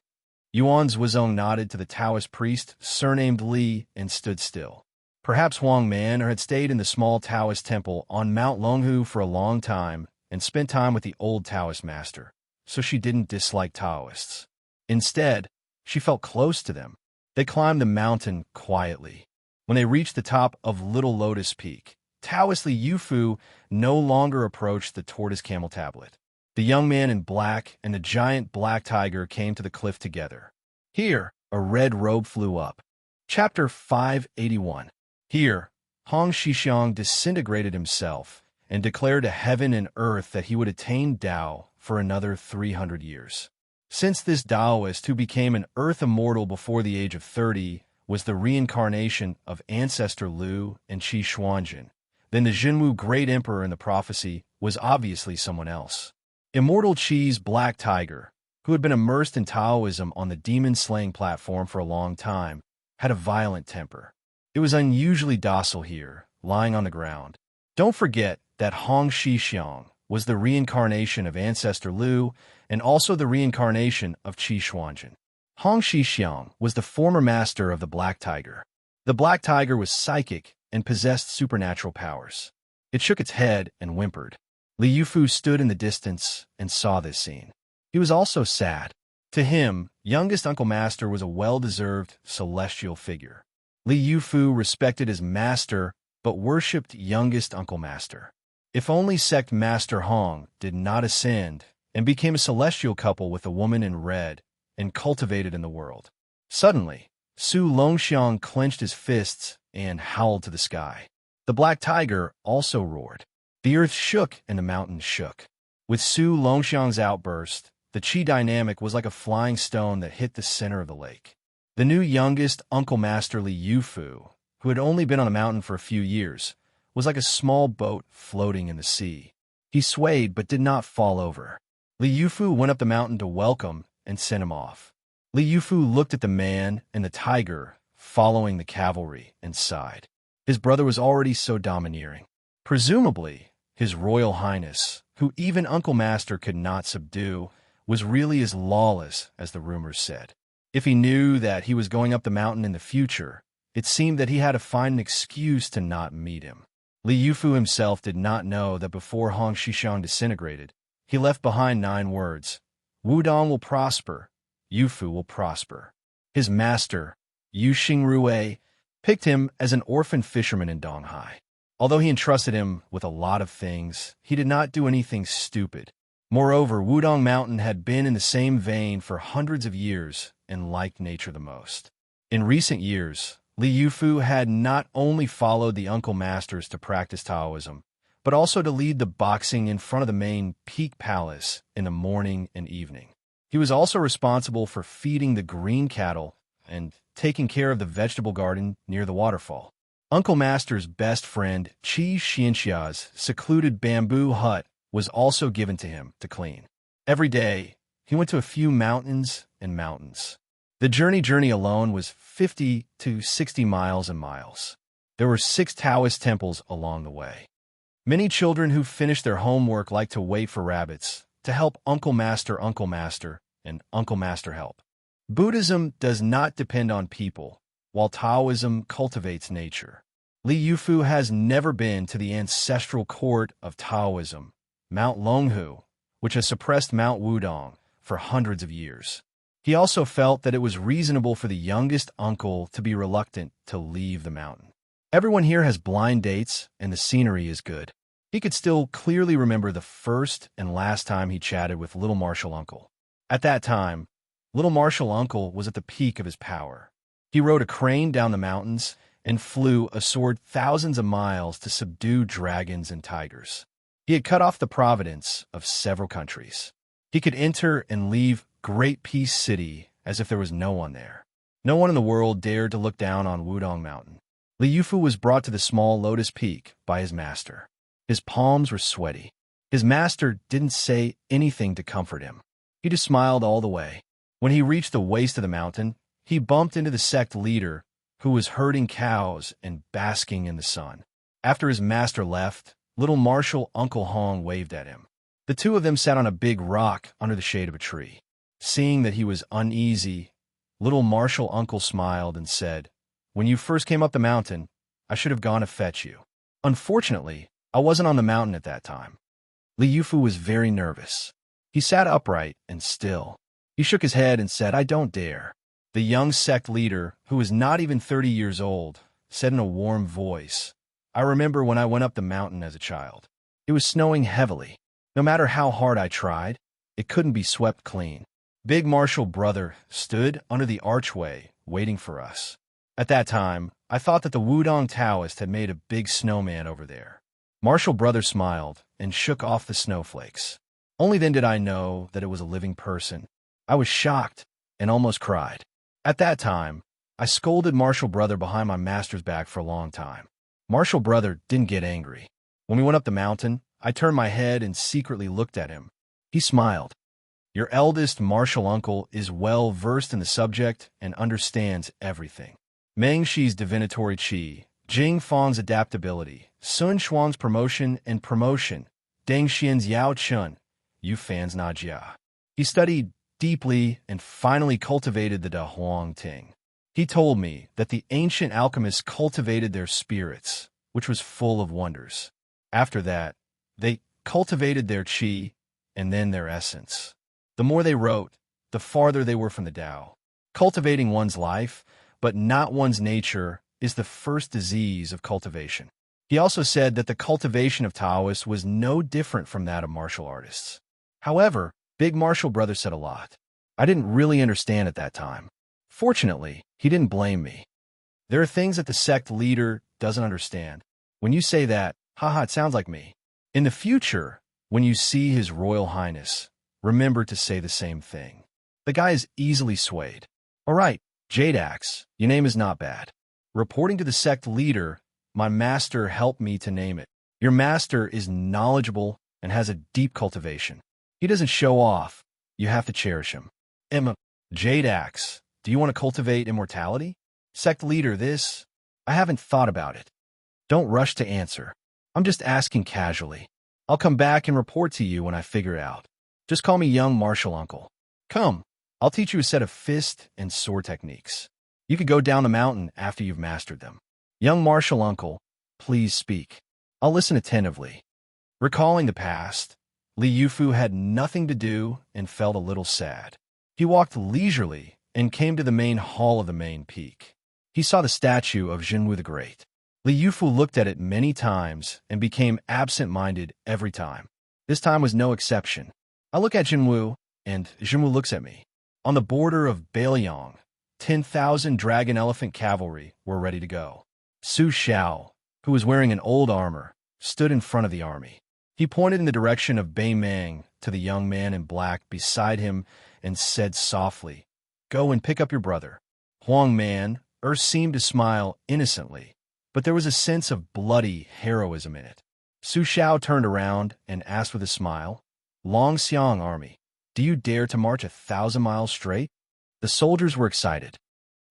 Yuan's Wuzong nodded to the Taoist priest, surnamed Li, and stood still. Perhaps Huang Man had stayed in the small Taoist temple on Mount Longhu for a long time and spent time with the old Taoist master, so she didn't dislike Taoists. Instead, she felt close to them. They climbed the mountain quietly. When they reached the top of Little Lotus Peak, Taoist Li Yufu no longer approached the tortoise camel tablet. The young man in black and the giant black tiger came to the cliff together. Here, a red robe flew up. Chapter 581. Here, Hong Shixiang disintegrated himself and declared to heaven and earth that he would attain Tao for another 300 years. Since this Taoist who became an earth immortal before the age of 30 was the reincarnation of ancestor Lu and Qi Xuanjin, then the Jinwu great emperor in the prophecy was obviously someone else. Immortal Qi's black tiger, who had been immersed in Taoism on the demon-slaying platform for a long time, had a violent temper. It was unusually docile here, lying on the ground. Don't forget that Hong Shixiang was the reincarnation of ancestor Lu and also the reincarnation of Qi Xuanjin. Hong Shixiang was the former master of the black tiger. The black tiger was psychic and possessed supernatural powers. It shook its head and whimpered. Li Yufu stood in the distance and saw this scene. He was also sad. To him, youngest Uncle Master was a well-deserved celestial figure. Li Yufu respected his master but worshipped youngest Uncle Master. If only sect Master Hong did not ascend and became a celestial couple with a woman in red and cultivated in the world. Suddenly, Su Longxiang clenched his fists and howled to the sky. The black tiger also roared. The earth shook and the mountains shook. With Su Longxiang's outburst, the Qi dynamic was like a flying stone that hit the center of the lake. The new youngest Uncle Master Li Yufu, who had only been on the mountain for a few years, was like a small boat floating in the sea. He swayed but did not fall over. Li Yufu went up the mountain to welcome and sent him off. Li Yufu looked at the man and the tiger following the cavalry and sighed. His brother was already so domineering. Presumably, His Royal Highness, who even Uncle Master could not subdue, was really as lawless as the rumors said. If he knew that he was going up the mountain in the future, it seemed that he had to find an excuse to not meet him. Li Yufu himself did not know that before Hong Shixiang disintegrated, he left behind 9 words. Wudong will prosper, Yufu will prosper. His master, Yu Xingrue, picked him as an orphan fisherman in Donghai. Although he entrusted him with a lot of things, he did not do anything stupid. Moreover, Wudong Mountain had been in the same vein for hundreds of years and liked nature the most. In recent years, Li Yufu had not only followed the Uncle Masters to practice Taoism, but also to lead the boxing in front of the main Peak Palace in the morning and evening. He was also responsible for feeding the green cattle and taking care of the vegetable garden near the waterfall. Uncle Master's best friend, Qi Xianxia's secluded bamboo hut was also given to him to clean. Every day, he went to a few mountains and mountains. The journey alone was 50 to 60 miles and miles. There were 6 Taoist temples along the way. Many children who finished their homework liked to wait for rabbits to help Uncle Master, and Uncle Master help. Buddhism does not depend on people, while Taoism cultivates nature. Li Yufu has never been to the ancestral court of Taoism, Mount Longhu, which has suppressed Mount Wudong for hundreds of years. He also felt that it was reasonable for the youngest uncle to be reluctant to leave the mountain. Everyone here has blind dates, and the scenery is good. He could still clearly remember the first and last time he chatted with Little Marshall Uncle. At that time, Little Marshall Uncle was at the peak of his power. He rode a crane down the mountains and flew a sword thousands of miles to subdue dragons and tigers. He had cut off the providence of several countries. He could enter and leave Great Peace City as if there was no one there. No one in the world dared to look down on Wudong Mountain. Li Yufu was brought to the small Lotus Peak by his master. His palms were sweaty. His master didn't say anything to comfort him. He just smiled all the way. When he reached the waist of the mountain, he bumped into the sect leader, who was herding cows and basking in the sun. After his master left, Little Marshall Uncle Hong waved at him. The two of them sat on a big rock under the shade of a tree. Seeing that he was uneasy, Little Marshall Uncle smiled and said, "When you first came up the mountain, I should have gone to fetch you. Unfortunately, I wasn't on the mountain at that time." Li Yufu was very nervous. He sat upright and still. He shook his head and said, "I don't dare." The young sect leader, who was not even 30 years old, said in a warm voice, "I remember when I went up the mountain as a child. It was snowing heavily. No matter how hard I tried, it couldn't be swept clean. Big Marshall Brother stood under the archway waiting for us. At that time, I thought that the Wudong Taoist had made a big snowman over there." Marshall Brother smiled and shook off the snowflakes. Only then did I know that it was a living person. I was shocked and almost cried. At that time, I scolded Marshall Brother behind my master's back for a long time. Marshall Brother didn't get angry. When we went up the mountain, I turned my head and secretly looked at him. He smiled. "Your eldest Marshall Uncle is well versed in the subject and understands everything. Meng Shi's divinatory qi, Jing Fang's adaptability, Sun Xuan's promotion and promotion, Deng Xian's Yao Chun, Yu Fan's Na Jia. He studied deeply and finally cultivated the Da Huang Ting. He told me that the ancient alchemists cultivated their spirits, which was full of wonders. After that, they cultivated their qi and then their essence. The more they wrote, the farther they were from the Tao. Cultivating one's life, but not one's nature, is the first disease of cultivation." He also said that the cultivation of Taoists was no different from that of martial artists. However, Big Marshall Brother said a lot. I didn't really understand at that time. Fortunately, he didn't blame me. There are things that the sect leader doesn't understand. When you say that, haha, it sounds like me. In the future, when you see His Royal Highness, remember to say the same thing. The guy is easily swayed. All right, Jade Axe, your name is not bad. Reporting to the sect leader, my master helped me to name it. Your master is knowledgeable and has a deep cultivation. He doesn't show off. You have to cherish him. Emma, Jade Axe, do you want to cultivate immortality? Sect leader, this? I haven't thought about it. Don't rush to answer. I'm just asking casually. I'll come back and report to you when I figure it out. Just call me young Marshall Uncle. Come, I'll teach you a set of fist and sword techniques. You could go down the mountain after you've mastered them. Young Marshall Uncle, please speak. I'll listen attentively. Recalling the past, Li Yufu had nothing to do and felt a little sad. He walked leisurely and came to the main hall of the main peak. He saw the statue of Jinwu the Great. Li Yufu looked at it many times and became absent-minded every time. This time was no exception. I look at Jinwu, and Jinwu looks at me. On the border of Bailiang, 10,000 dragon elephant cavalry were ready to go. Su Xiao, who was wearing an old armor, stood in front of the army. He pointed in the direction of Bei Meng to the young man in black beside him and said softly, "Go and pick up your brother." Huang Man seemed to smile innocently, but there was a sense of bloody heroism in it. Su Xiao turned around and asked with a smile, "Long Xiang army, do you dare to march 1,000 miles straight?" The soldiers were excited.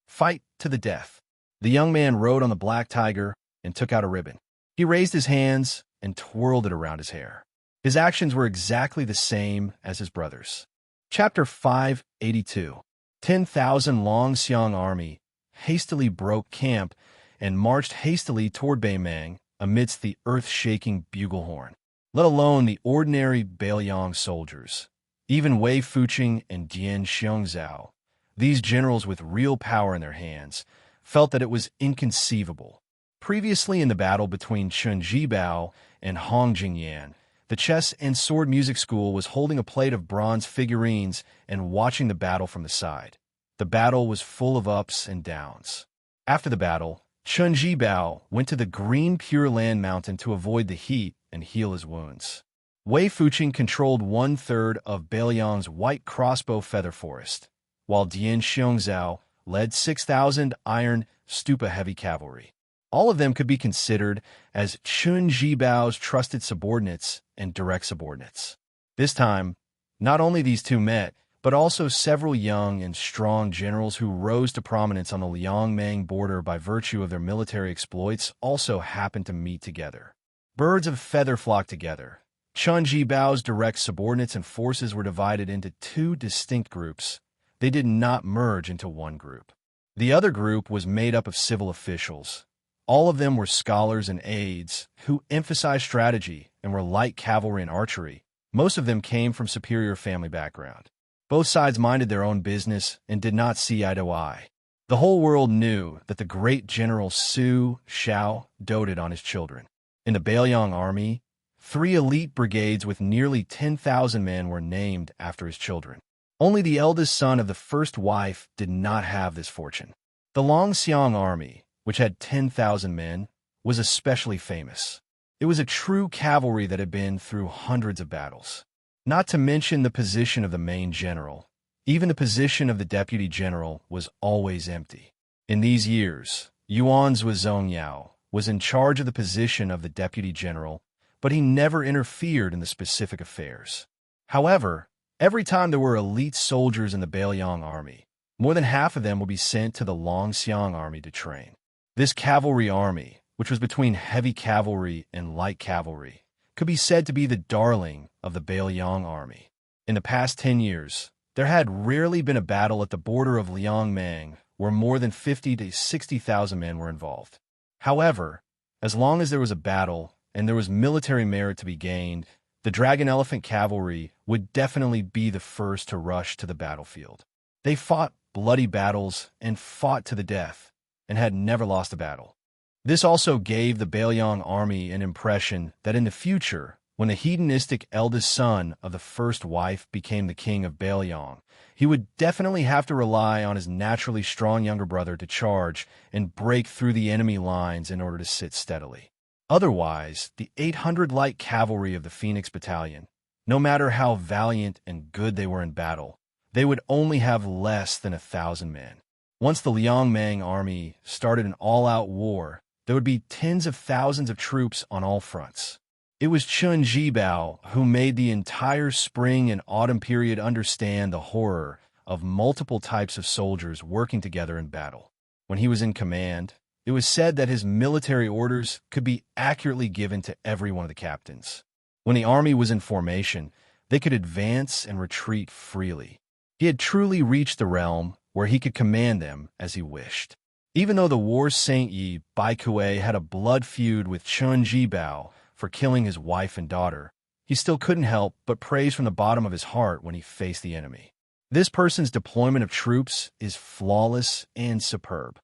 "Fight to the death." The young man rode on the black tiger and took out a ribbon. He raised his hands and twirled it around his hair. His actions were exactly the same as his brother's. Chapter 582. 10,000 Long Xiang army hastily broke camp and marched hastily toward Bei Meng amidst the earth-shaking bugle horn. Let alone the ordinary Bailiang soldiers. Even Wei Fuqing and Dian Xiongzhao These generals with real power in their hands felt that it was inconceivable. Previously in the battle between Chen Jibao and Hong Jingyan, the chess and sword music school was holding a plate of bronze figurines and watching the battle from the side. The battle was full of ups and downs. After the battle, Chen Jibao went to the green Pure Land mountain to avoid the heat and heal his wounds. Wei Fuqing controlled 1/3 of Beiliang's white crossbow feather forest, while Dian Xiongzhao led 6,000 iron stupa heavy cavalry. All of them could be considered as Chen Jibao's trusted subordinates and direct subordinates. This time, not only these two met, but also several young and strong generals who rose to prominence on the Liangmang border by virtue of their military exploits also happened to meet together. Birds of feather flocked together. Chen Jibao's direct subordinates and forces were divided into two distinct groups. They did not merge into one group. The other group was made up of civil officials. All of them were scholars and aides who emphasized strategy and were light cavalry and archery. Most of them came from superior family background. Both sides minded their own business and did not see eye to eye. The whole world knew that the great general Su Xiao doted on his children. In the Beiliang army, 3 elite brigades with nearly 10,000 men were named after his children. Only the eldest son of the first wife did not have this fortune. The Longxiang army, which had 10,000 men, was especially famous. It was a true cavalry that had been through hundreds of battles. Not to mention the position of the main general. Even the position of the deputy general was always empty. In these years, Yuan Zhuozongyao was in charge of the position of the deputy general, but he never interfered in the specific affairs. However, every time there were elite soldiers in the Beiliang army, more than half of them would be sent to the Longxiang army to train. This cavalry army, which was between heavy cavalry and light cavalry, could be said to be the darling of the Beiliang army. In the past 10 years, there had rarely been a battle at the border of Liangmang where more than 50 to 60,000 men were involved. However, as long as there was a battle and there was military merit to be gained, the Dragon Elephant Cavalry would definitely be the first to rush to the battlefield. They fought bloody battles and fought to the death, and had never lost a battle. This also gave the Beiliang army an impression that in the future, when the hedonistic eldest son of the first wife became the king of Beiliang, he would definitely have to rely on his naturally strong younger brother to charge and break through the enemy lines in order to sit steadily. Otherwise, the 800 light cavalry of the Phoenix Battalion, no matter how valiant and good they were in battle, they would only have less than 1,000 men. Once the Liangmang army started an all-out war, there would be tens of thousands of troops on all fronts. It was Chen Jibao who made the entire spring and autumn period understand the horror of multiple types of soldiers working together in battle. When he was in command, it was said that his military orders could be accurately given to every one of the captains. When the army was in formation, they could advance and retreat freely. He had truly reached the realm where he could command them as he wished. Even though the war Saint Yi Baikue had a blood feud with Chen Jibao for killing his wife and daughter, he still couldn't help but praise from the bottom of his heart when he faced the enemy. This person's deployment of troops is flawless and superb.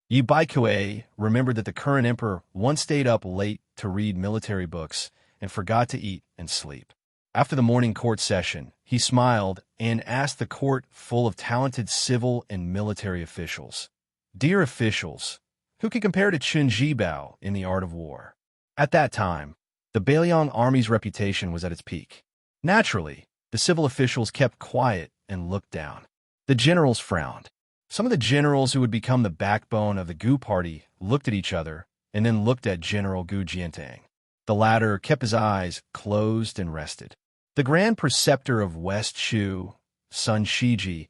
Yi Baikue remembered that the current emperor once stayed up late to read military books and forgot to eat and sleep. After the morning court session, he smiled and asked the court full of talented civil and military officials, "Dear officials, who can compare to Chen Jibao in the art of war?" At that time, the Beiliang army's reputation was at its peak. Naturally, the civil officials kept quiet and looked down. The generals frowned. Some of the generals who would become the backbone of the Gu party looked at each other and then looked at General Gu Jiantang. The latter kept his eyes closed and rested. The Grand Preceptor of West Shu, Sun Shiji,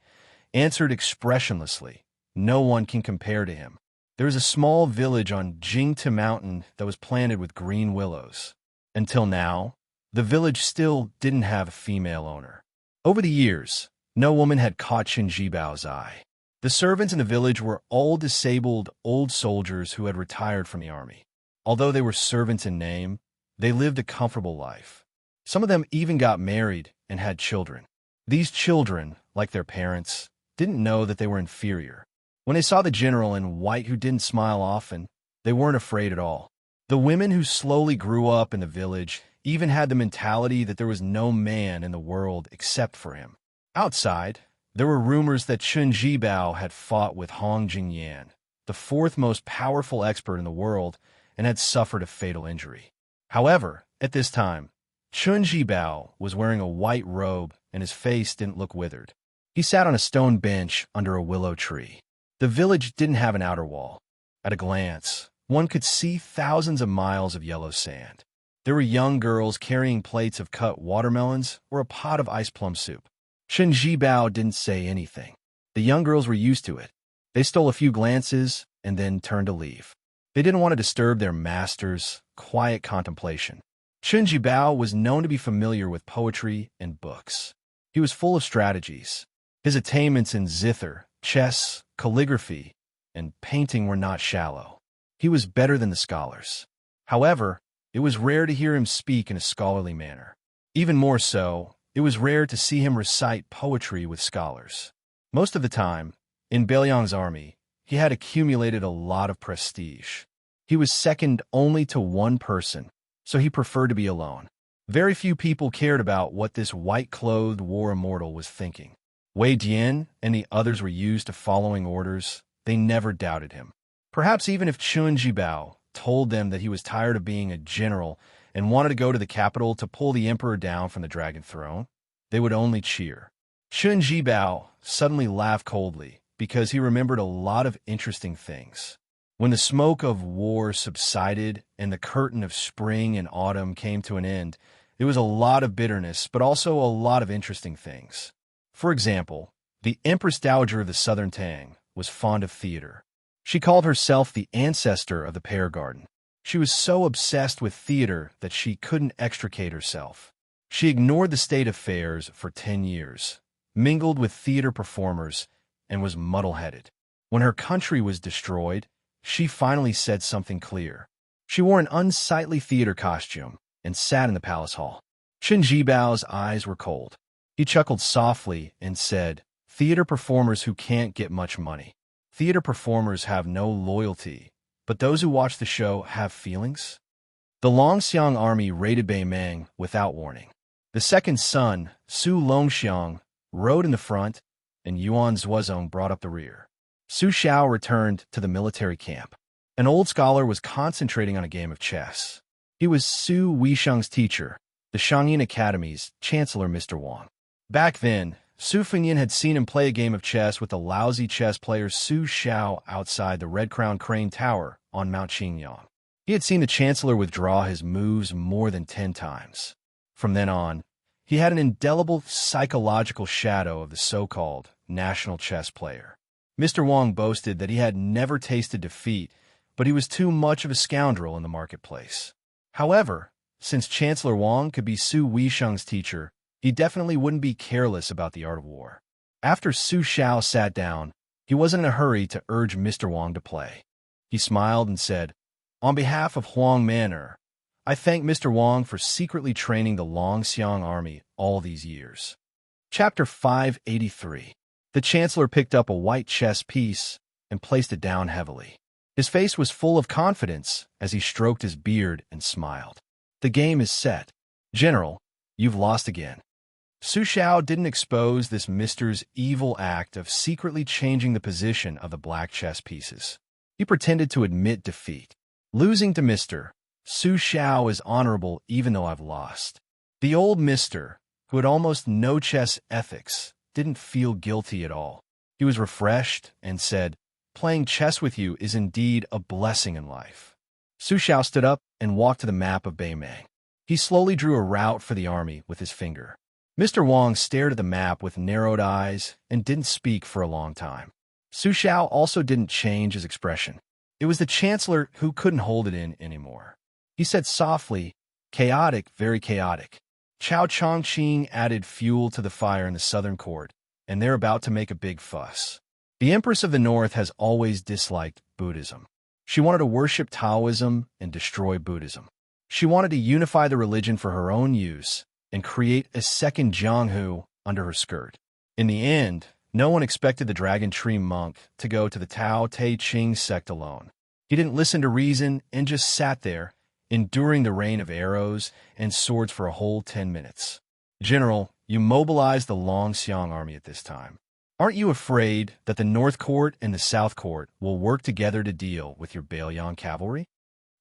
answered expressionlessly, "No one can compare to him. There is a small village on Jingta Mountain that was planted with green willows. Until now, the village still didn't have a female owner. Over the years, no woman had caught Chen Jibao's eye. The servants in the village were all disabled old soldiers who had retired from the army. Although they were servants in name, they lived a comfortable life. Some of them even got married and had children. These children, like their parents, didn't know that they were inferior. When they saw the general in white who didn't smile often, they weren't afraid at all. The women who slowly grew up in the village even had the mentality that there was no man in the world except for him. Outside, there were rumors that Chun Jibao had fought with Hong Jingyan, the fourth most powerful expert in the world, and had suffered a fatal injury. However, at this time, Chun Jibao was wearing a white robe and his face didn't look withered. He sat on a stone bench under a willow tree. The village didn't have an outer wall. At a glance, one could see thousands of miles of yellow sand. There were young girls carrying plates of cut watermelons or a pot of ice plum soup. Chun Jibao didn't say anything. The young girls were used to it. They stole a few glances and then turned to leave. They didn't want to disturb their master's quiet contemplation. Chun Jibao was known to be familiar with poetry and books. He was full of strategies. His attainments in zither, chess, calligraphy, and painting were not shallow. He was better than the scholars. However, it was rare to hear him speak in a scholarly manner. Even more so, it was rare to see him recite poetry with scholars. Most of the time, in Bailiang's army, he had accumulated a lot of prestige. He was second only to one person, so he preferred to be alone. Very few people cared about what this white-clothed war immortal was thinking. Wei Dian and the others were used to following orders. They never doubted him. Perhaps even if Chun Jibao told them that he was tired of being a general and wanted to go to the capital to pull the emperor down from the dragon throne, they would only cheer. Chun Jibao suddenly laughed coldly because he remembered a lot of interesting things. When the smoke of war subsided and the curtain of spring and autumn came to an end, there was a lot of bitterness, but also a lot of interesting things. For example, the Empress Dowager of the Southern Tang was fond of theater. She called herself the ancestor of the pear garden. She was so obsessed with theater that she couldn't extricate herself. She ignored the state affairs for 10 years, mingled with theater performers, and was muddle-headed. When her country was destroyed, she finally said something clear. She wore an unsightly theater costume and sat in the palace hall. Chun Jibao's eyes were cold. He chuckled softly and said, "Theater performers who can't get much money. Theater performers have no loyalty, but those who watch the show have feelings." The Longxiang army raided Beimeng without warning. The second son, Su Longxiang, rode in the front, and Yuan Zuozong brought up the rear. Su Xiao returned to the military camp. An old scholar was concentrating on a game of chess. He was Su Weisheng's teacher, the Shangyin Academy's Chancellor Mr. Wang. Back then, Su Fengyin had seen him play a game of chess with the lousy chess player Su Xiao outside the Red Crown Crane Tower on Mount Qingyang. He had seen the Chancellor withdraw his moves more than 10 times. From then on, he had an indelible psychological shadow of the so-called national chess player. Mr. Wang boasted that he had never tasted defeat, but he was too much of a scoundrel in the marketplace. However, since Chancellor Wang could be Su Weisheng's teacher, he definitely wouldn't be careless about the art of war. After Su Xiao sat down, he wasn't in a hurry to urge Mr. Wang to play. He smiled and said, "On behalf of Huang Manor, I thank Mr. Wang for secretly training the Longxiang army all these years." Chapter 583. The Chancellor picked up a white chess piece and placed it down heavily. His face was full of confidence as he stroked his beard and smiled. "The game is set. General, you've lost again." Su Xiao didn't expose this mister's evil act of secretly changing the position of the black chess pieces. He pretended to admit defeat. "Losing to Mr. Su Xiao is honorable even though I've lost." The old mister, who had almost no chess ethics, didn't feel guilty at all. He was refreshed and said, "Playing chess with you is indeed a blessing in life." Su Xiao stood up and walked to the map of Beimeng. He slowly drew a route for the army with his finger. Mr. Wang stared at the map with narrowed eyes and didn't speak for a long time. Su Xiao also didn't change his expression. It was the Chancellor who couldn't hold it in anymore. He said softly, "Chaotic, very chaotic." Chao Chongqing added fuel to the fire in the southern court, and they're about to make a big fuss. The Empress of the North has always disliked Buddhism. She wanted to worship Taoism and destroy Buddhism. She wanted to unify the religion for her own use and create a second Jianghu under her skirt. In the end, No one expected the Dragon Tree monk to go to the Tao Te Ching sect alone. He didn't listen to reason and just sat there, enduring the rain of arrows and swords for a whole 10 minutes. General, you mobilized the Longxiang army at this time. Aren't you afraid that the North Court and the South Court will work together to deal with your Bailiang cavalry?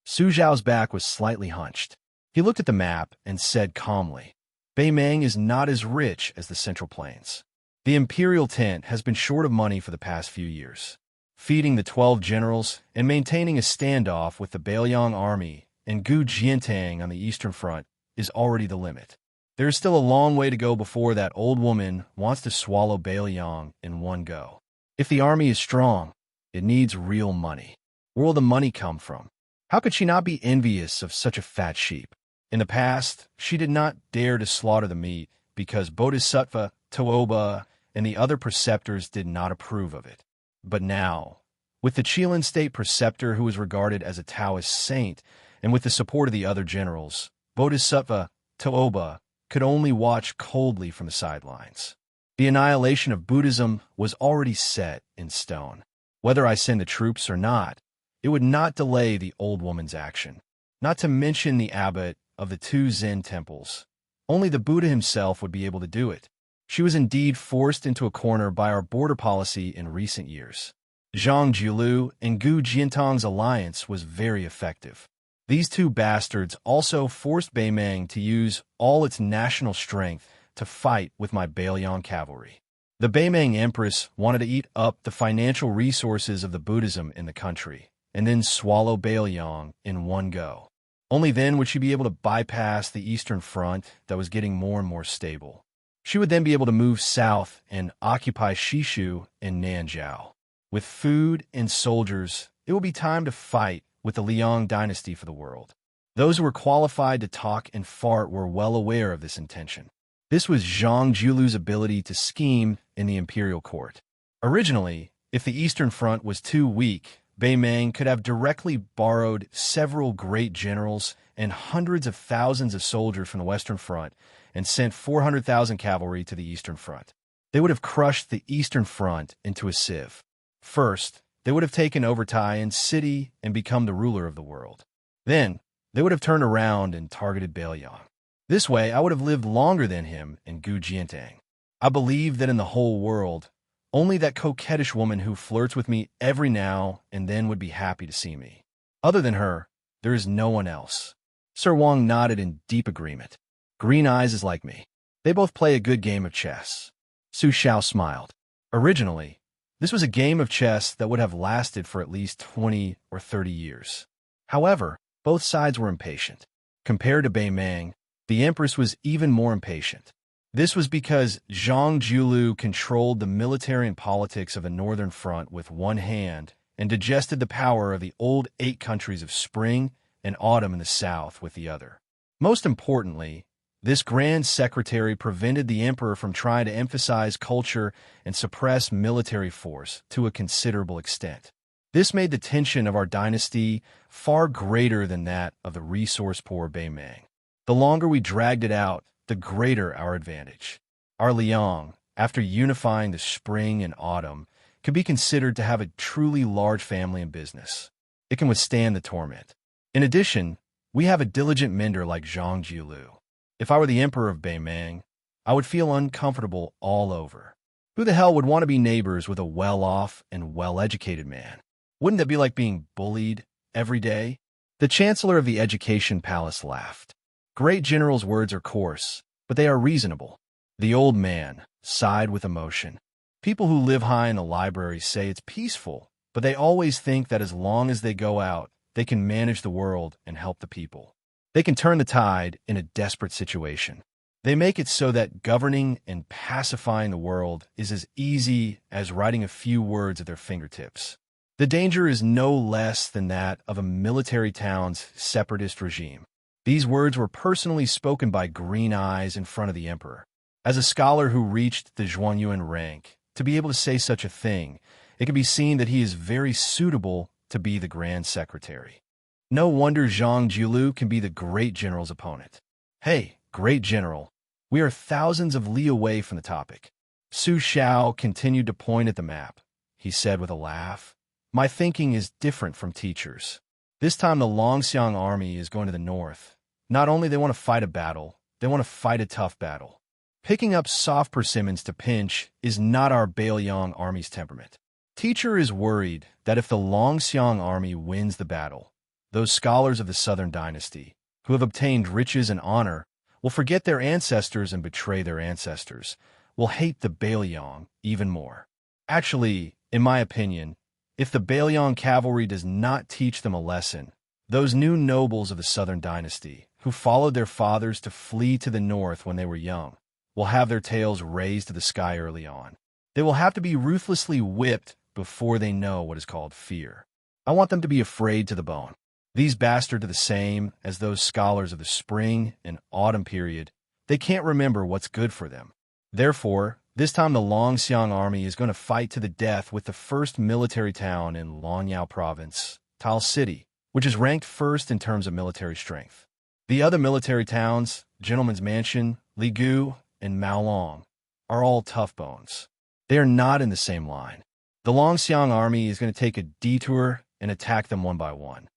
Su Zhao's back was slightly hunched. He looked at the map and said calmly, Beimang is not as rich as the Central Plains. The imperial tent has been short of money for the past few years. Feeding the 12 generals and maintaining a standoff with the Bailiang army and Gu Jiantang on the Eastern Front is already the limit. There is still a long way to go before that old woman wants to swallow Bailiang in one go. If the army is strong, it needs real money. Where will the money come from? How could she not be envious of such a fat sheep? In the past, she did not dare to slaughter the meat because Bodhisattva, Tooba, and the other preceptors did not approve of it. But now, with the Qilin state preceptor who is regarded as a Taoist saint, and with the support of the other generals, Bodhisattva, Tooba, could only watch coldly from the sidelines. The annihilation of Buddhism was already set in stone. Whether I send the troops or not, it would not delay the old woman's action. Not to mention the abbot of the 2 Zen temples. Only the Buddha himself would be able to do it. She was indeed forced into a corner by our border policy in recent years. Zhang Jiulu and Gu Jiantang's alliance was very effective. These 2 bastards also forced Beimang to use all its national strength to fight with my Bailiang cavalry. The Beimang Empress wanted to eat up the financial resources of the Buddhism in the country, and then swallow Bailiang in one go. Only then would she be able to bypass the Eastern Front that was getting more and more stable. She would then be able to move south and occupy Shishu and Nanzhao. With food and soldiers, it will be time to fight with the Liang dynasty for the world. Those who were qualified to talk and fart were well aware of this intention. This was Zhang Jiulu's ability to scheme in the imperial court. Originally, if the Eastern Front was too weak, Beimang could have directly borrowed several great generals and hundreds of thousands of soldiers from the Western Front and sent 400,000 cavalry to the Eastern Front. They would have crushed the Eastern Front into a sieve. First, they would have taken over Tai'an City and become the ruler of the world. Then, they would have turned around and targeted Bailiang. This way, I would have lived longer than him and Gu Jiantang. I believe that in the whole world, only that coquettish woman who flirts with me every now and then would be happy to see me. Other than her, there is no one else. Sir Wang nodded in deep agreement. Green Eyes is like me. They both play a good game of chess. Su Xiao smiled. Originally, this was a game of chess that would have lasted for at least 20 or 30 years. However, both sides were impatient. Compared to Beimang, the Empress was even more impatient. This was because Zhang Jiulu controlled the military and politics of the Northern Front with one hand and digested the power of the old 8 countries of spring and autumn in the south with the other. Most importantly, this Grand Secretary prevented the Emperor from trying to emphasize culture and suppress military force to a considerable extent. This made the tension of our dynasty far greater than that of the resource-poor Beimang. The longer we dragged it out, the greater our advantage. Our Liang, after unifying the spring and autumn, could be considered to have a truly large family and business. It can withstand the torment. In addition, we have a diligent mender like Zhang Jiulu. If I were the Emperor of Beimang, I would feel uncomfortable all over. Who the hell would want to be neighbors with a well-off and well-educated man? Wouldn't that be like being bullied every day? The Chancellor of the Education Palace laughed. Great generals' words are coarse, but they are reasonable. The old man sighed with emotion. People who live high in the library say it's peaceful, but they always think that as long as they go out, they can manage the world and help the people. They can turn the tide in a desperate situation. They make it so that governing and pacifying the world is as easy as writing a few words at their fingertips. The danger is no less than that of a military town's separatist regime. These words were personally spoken by Green Eyes in front of the Emperor. As a scholar who reached the Zhuangyuan rank, to be able to say such a thing, it can be seen that he is very suitable to be the Grand Secretary. No wonder Zhang Jiulu can be the great general's opponent. Hey, great general, we are thousands of li away from the topic. Su Xiao continued to point at the map. He said with a laugh, "My thinking is different from teachers. This time the Longxiang army is going to the north. Not only they want to fight a battle, they want to fight a tough battle. Picking up soft persimmons to pinch is not our Bailiang army's temperament. Teacher is worried that if the Longxiang army wins the battle, those scholars of the Southern Dynasty, who have obtained riches and honor, will forget their ancestors and betray their ancestors, will hate the Bailiang even more. Actually, in my opinion, if the Bailiang cavalry does not teach them a lesson, those new nobles of the Southern Dynasty, who followed their fathers to flee to the north when they were young, will have their tails raised to the sky early on. They will have to be ruthlessly whipped before they know what is called fear. I want them to be afraid to the bone. These bastards are the same as those scholars of the spring and autumn period. They can't remember what's good for them. Therefore, this time the Longxiang army is going to fight to the death with the first military town in Longyao province, Tal City, which is ranked first in terms of military strength. The other military towns, Gentleman's Mansion, Ligu, and Maolong, are all tough bones. They are not in the same line. The Longxiang army is going to take a detour and attack them one by one.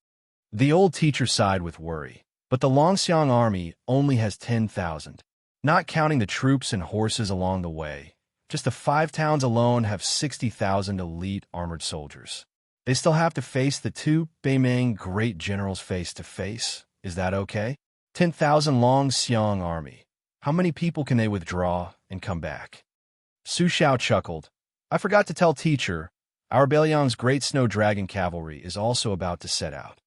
The old teacher sighed with worry, but the Longxiang army only has 10,000. Not counting the troops and horses along the way, just the 5 towns alone have 60,000 elite armored soldiers. They still have to face the 2 Beimeng great generals face to face. Is that okay? 10,000 Longxiang army. How many people can they withdraw and come back? Su Xiao chuckled. I forgot to tell teacher, our Bailiang's great snow dragon cavalry is also about to set out.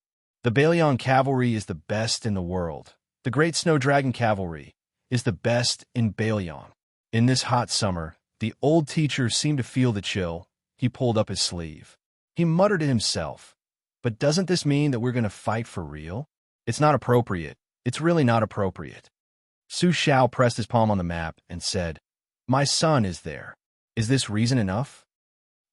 The Bailiang cavalry is the best in the world. The great snow dragon cavalry is the best in Bailiang. In this hot summer, the old teacher seemed to feel the chill. He pulled up his sleeve. He muttered to himself, but doesn't this mean that we're going to fight for real? It's not appropriate. It's really not appropriate. Su Xiao pressed his palm on the map and said, My son is there. Is this reason enough?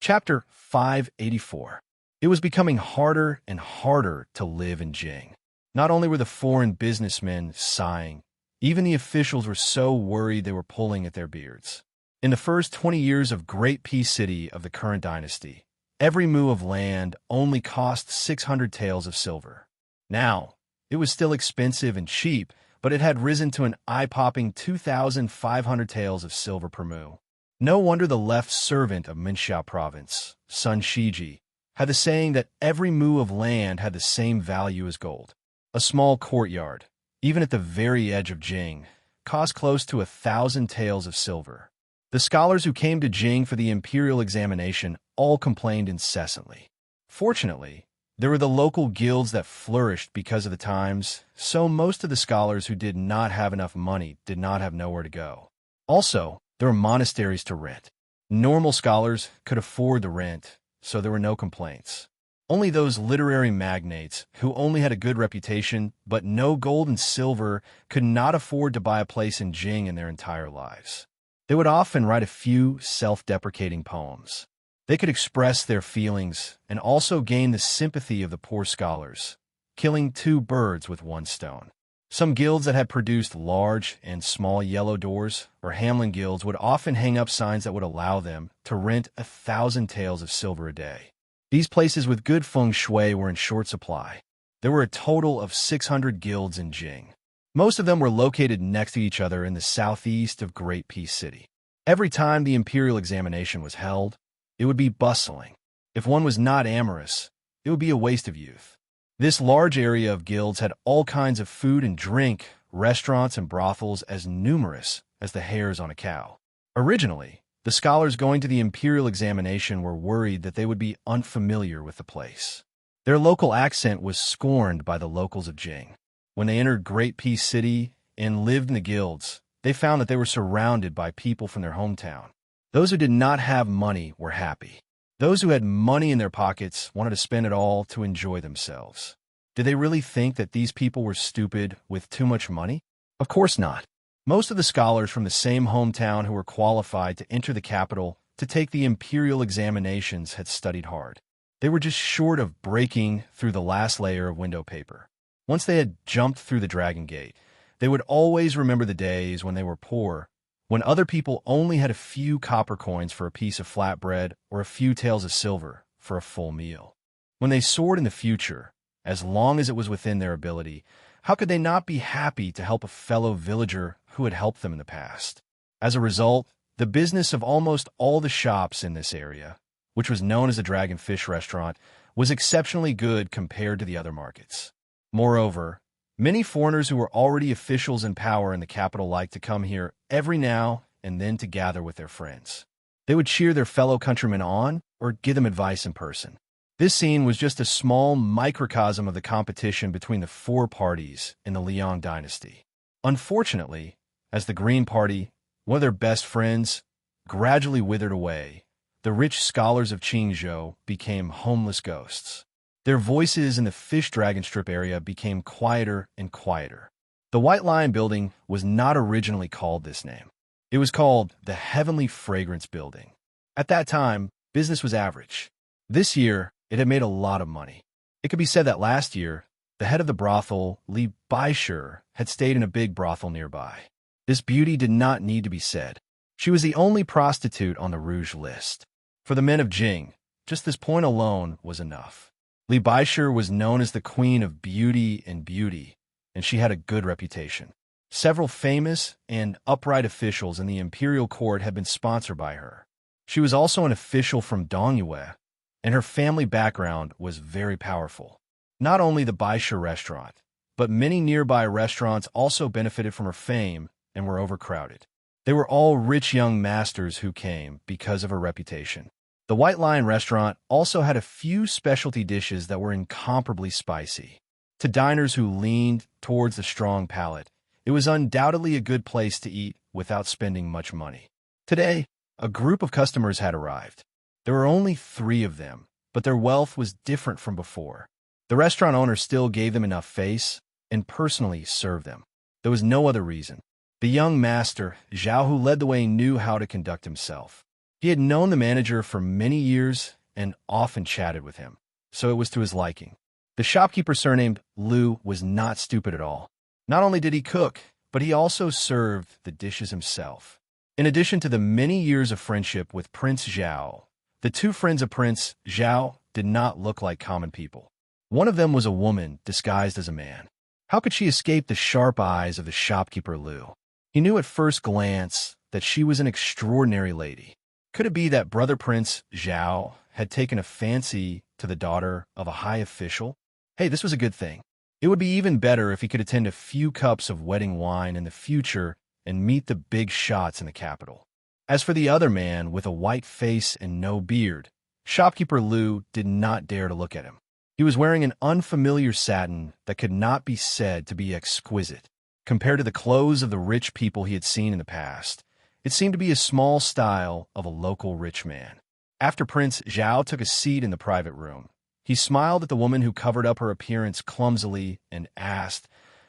Chapter 584. It was becoming harder and harder to live in Jing. Not only were the foreign businessmen sighing, even the officials were so worried they were pulling at their beards. In the first 20 years of Great Peace City of the current dynasty, every mu of land only cost 600 taels of silver. Now, it was still expensive and cheap, but it had risen to an eye-popping 2,500 taels of silver per mu. No wonder the left servant of Minxiao province, Sun Shiji, had the saying that every mu of land had the same value as gold. A small courtyard, even at the very edge of Jing, cost close to 1,000 taels of silver. The scholars who came to Jing for the imperial examination all complained incessantly. Fortunately, there were the local guilds that flourished because of the times, so most of the scholars who did not have enough money did not have nowhere to go. Also, there were monasteries to rent. Normal scholars could afford the rent, so there were no complaints. Only those literary magnates who only had a good reputation but no gold and silver could not afford to buy a place in Jing in their entire lives. They would often write a few self-deprecating poems. They could express their feelings and also gain the sympathy of the poor scholars, killing 2 birds with 1 stone. Some guilds that had produced large and small yellow doors, or Hamlin guilds, would often hang up signs that would allow them to rent 1,000 taels of silver a day. These places with good feng shui were in short supply. There were a total of 600 guilds in Jing. Most of them were located next to each other in the southeast of Great Peace City. Every time the imperial examination was held, it would be bustling. If one was not amorous, it would be a waste of youth. This large area of guilds had all kinds of food and drink, restaurants and brothels as numerous as the hairs on a cow. Originally, the scholars going to the imperial examination were worried that they would be unfamiliar with the place. Their local accent was scorned by the locals of Jing. When they entered Great Peace City and lived in the guilds, they found that they were surrounded by people from their hometown. Those who did not have money were happy. Those who had money in their pockets wanted to spend it all to enjoy themselves. Did they really think that these people were stupid with too much money? Of course not. Most of the scholars from the same hometown who were qualified to enter the capital to take the imperial examinations had studied hard. They were just short of breaking through the last layer of window paper. Once they had jumped through the Dragon Gate, they would always remember the days when they were poor, when other people only had a few copper coins for a piece of flatbread or a few taels of silver for a full meal. When they soared in the future, as long as it was within their ability, how could they not be happy to help a fellow villager who had helped them in the past? As a result, the business of almost all the shops in this area, which was known as the Dragonfish Restaurant, was exceptionally good compared to the other markets. Moreover, many foreigners who were already officials in power in the capital liked to come here every now and then to gather with their friends. They would cheer their fellow countrymen on or give them advice in person. This scene was just a small microcosm of the competition between the four parties in the Liang dynasty. Unfortunately, as the Green Party, one of their best friends, gradually withered away, the rich scholars of Qingzhou became homeless ghosts. Their voices in the fish dragon strip area became quieter and quieter. The White Lion building was not originally called this name. It was called the Heavenly Fragrance Building. At that time, business was average. This year, it had made a lot of money. It could be said that last year, the head of the brothel, Li Baisher, had stayed in a big brothel nearby. This beauty did not need to be said. She was the only prostitute on the rouge list. For the men of Jing, just this point alone was enough. Li Baisher was known as the Queen of Beauty, and she had a good reputation. Several famous and upright officials in the imperial court had been sponsored by her. She was also an official from Dongyue, and her family background was very powerful. Not only the Baisha restaurant, but many nearby restaurants also benefited from her fame and were overcrowded. They were all rich young masters who came because of her reputation. The White Lion restaurant also had a few specialty dishes that were incomparably spicy. To diners who leaned towards the strong palate, it was undoubtedly a good place to eat without spending much money. Today, a group of customers had arrived. There were only 3 of them, but their wealth was different from before. The restaurant owner still gave them enough face and personally served them. There was no other reason. The young master, Zhao, who led the way, knew how to conduct himself. He had known the manager for many years and often chatted with him, so it was to his liking. The shopkeeper surnamed Liu was not stupid at all. Not only did he cook, but he also served the dishes himself. In addition to the many years of friendship with Prince Zhao, the 2 friends of Prince Zhao did not look like common people. One of them was a woman disguised as a man. How could she escape the sharp eyes of the shopkeeper Liu? He knew at first glance that she was an extraordinary lady. Could it be that brother Prince Zhao had taken a fancy to the daughter of a high official? Hey, this was a good thing. It would be even better if he could attend a few cups of wedding wine in the future and meet the big shots in the capital. As for the other man with a white face and no beard, shopkeeper Liu did not dare to look at him. He was wearing an unfamiliar satin that could not be said to be exquisite. Compared to the clothes of the rich people he had seen in the past, it seemed to be a small style of a local rich man. After Prince Zhao took a seat in the private room, he smiled at the woman who covered up her appearance clumsily and asked,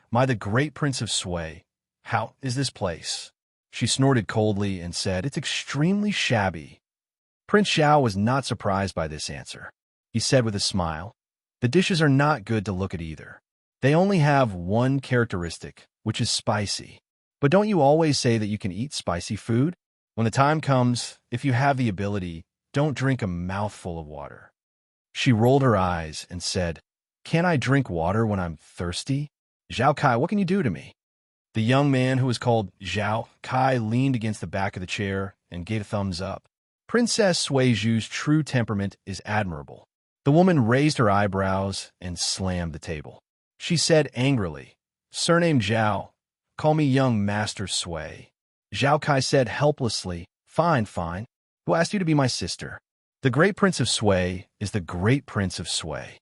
"My the great Prince of Sui, how is this place?" She snorted coldly and said, "It's extremely shabby." Prince Zhao was not surprised by this answer. He said with a smile, "The dishes are not good to look at either. They only have one characteristic, which is spicy. But don't you always say that you can eat spicy food? When the time comes, if you have the ability, don't drink a mouthful of water." She rolled her eyes and said, "Can't I drink water when I'm thirsty? Zhao Kai, what can you do to me?" The young man, who was called Zhao Kai, leaned against the back of the chair and gave a thumbs up. Princess Suizhu's true temperament is admirable. The woman raised her eyebrows and slammed the table. She said angrily, "Surname Zhao. Call me young Master Sui." Zhao Kai said helplessly, "Fine, fine. Who asked you to be my sister? The great Prince of Sui is the great Prince of Sui."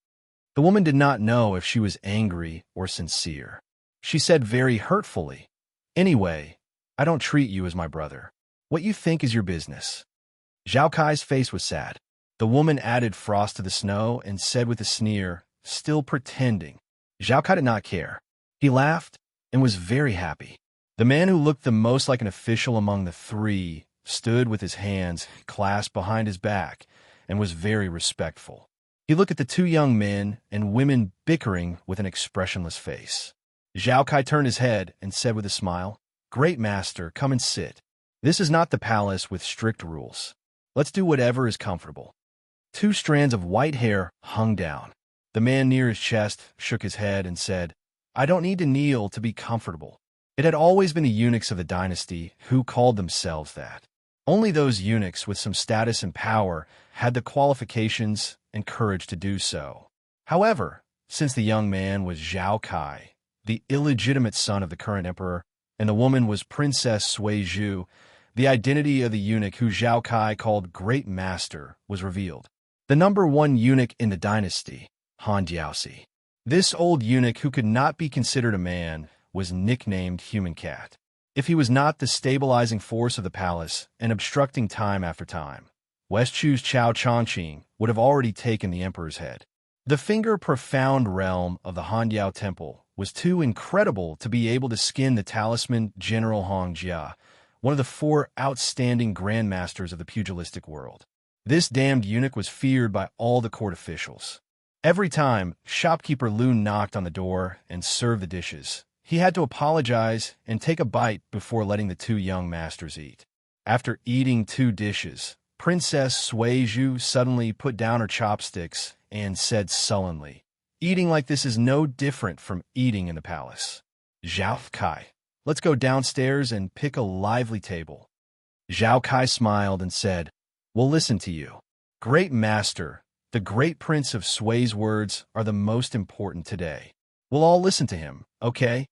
The woman did not know if she was angry or sincere. She said very hurtfully, "Anyway, I don't treat you as my brother. What you think is your business." Zhao Kai's face was sad. The woman added frost to the snow and said with a sneer, still pretending. Zhao Kai did not care. He laughed and was very happy. The man who looked the most like an official among the 3 stood with his hands clasped behind his back and was very respectful. He looked at the 2 young men and women bickering with an expressionless face. Zhao Kai turned his head and said with a smile, "Great master, come and sit." This is not the palace with strict rules. Let's do whatever is comfortable. 2 strands of white hair hung down. The man near his chest shook his head and said, I don't need to kneel to be comfortable. It had always been the eunuchs of the dynasty who called themselves that. Only those eunuchs with some status and power had the qualifications and courage to do so. However, since the young man was Zhao Kai, the illegitimate son of the current emperor, and the woman was Princess Sui Zhu, the identity of the eunuch who Zhao Kai called Great Master was revealed. The number 1 eunuch in the dynasty, Han Diaosi. This old eunuch who could not be considered a man was nicknamed Human Cat. If he was not the stabilizing force of the palace and obstructing time after time, West Chu's Chao Chongqing would have already taken the emperor's head. The finger-profound realm of the Handiao Temple was too incredible to be able to skin the talisman General Hong Jia, one of the 4 outstanding grandmasters of the pugilistic world. This damned eunuch was feared by all the court officials. Every time shopkeeper Lu knocked on the door and served the dishes, he had to apologize and take a bite before letting the 2 young masters eat. After eating 2 dishes, Princess Sui Zhu suddenly put down her chopsticks and said sullenly, Eating like this is no different from eating in the palace. Zhao Kai, let's go downstairs and pick a lively table. Zhao Kai smiled and said, We'll listen to you. Great Master, the great prince of Sui's words are the most important today. We'll all listen to him, okay?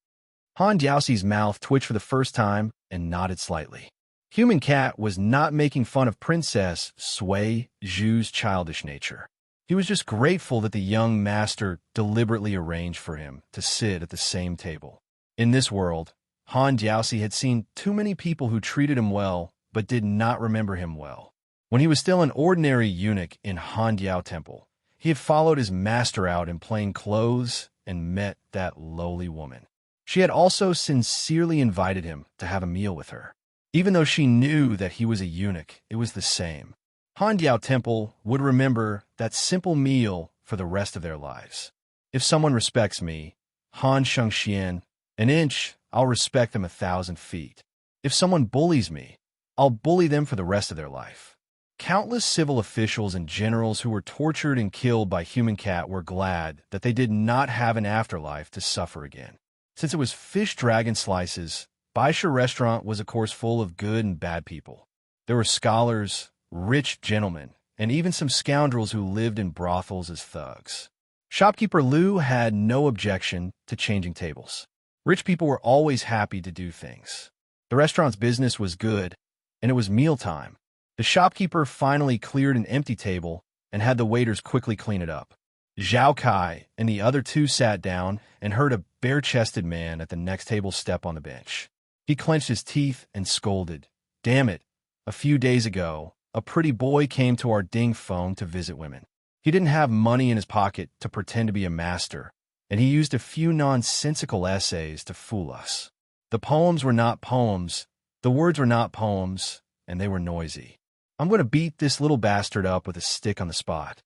Han Diaosi's mouth twitched for the first time and nodded slightly. Human Cat was not making fun of Princess Sui Zhu's childish nature. He was just grateful that the young master deliberately arranged for him to sit at the same table. In this world, Han Diaosi had seen too many people who treated him well but did not remember him well. When he was still an ordinary eunuch in Handiao Temple, he had followed his master out in plain clothes and met that lowly woman. She had also sincerely invited him to have a meal with her. Even though she knew that he was a eunuch, it was the same. Handiao Temple would remember that simple meal for the rest of their lives. If someone respects me, Han Shengxian, an inch, I'll respect them 1,000 feet. If someone bullies me, I'll bully them for the rest of their life. Countless civil officials and generals who were tortured and killed by Human Cat were glad that they did not have an afterlife to suffer again. Since it was fish dragon slices, Baisha restaurant was of course full of good and bad people. There were scholars, rich gentlemen, and even some scoundrels who lived in brothels as thugs. Shopkeeper Lu had no objection to changing tables. Rich people were always happy to do things. The restaurant's business was good, and it was mealtime. The shopkeeper finally cleared an empty table and had the waiters quickly clean it up. Zhao Kai and the other 2 sat down and heard a bare-chested man at the next table step on the bench. He clenched his teeth and scolded, Damn it, a few days ago, a pretty boy came to our ding phone to visit women. He didn't have money in his pocket to pretend to be a master, and he used a few nonsensical essays to fool us. The poems were not poems, the words were not poems, and they were noisy. I'm going to beat this little bastard up with a stick on the spot.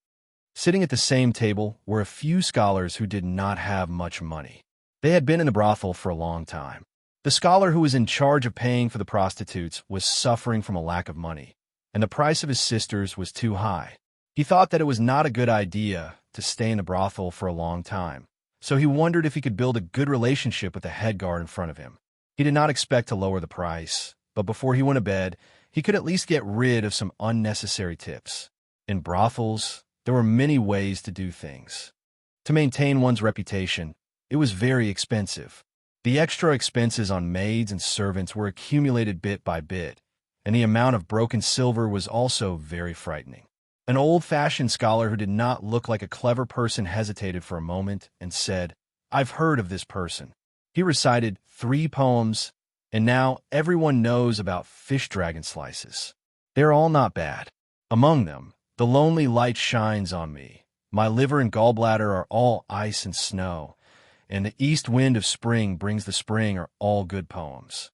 Sitting at the same table were a few scholars who did not have much money. They had been in the brothel for a long time. The scholar who was in charge of paying for the prostitutes was suffering from a lack of money, and the price of his sisters was too high. He thought that it was not a good idea to stay in the brothel for a long time, so he wondered if he could build a good relationship with the head guard in front of him. He did not expect to lower the price, but before he went to bed, he could at least get rid of some unnecessary tips. In brothels, there were many ways to do things. To maintain one's reputation, it was very expensive. The extra expenses on maids and servants were accumulated bit by bit, and the amount of broken silver was also very frightening. An old-fashioned scholar who did not look like a clever person hesitated for a moment and said, I've heard of this person. He recited 3 poems, and now everyone knows about fish dragon slices. They're all not bad. Among them, The lonely light shines on me. My liver and gallbladder are all ice and snow, and the east wind of spring brings the spring are all good poems.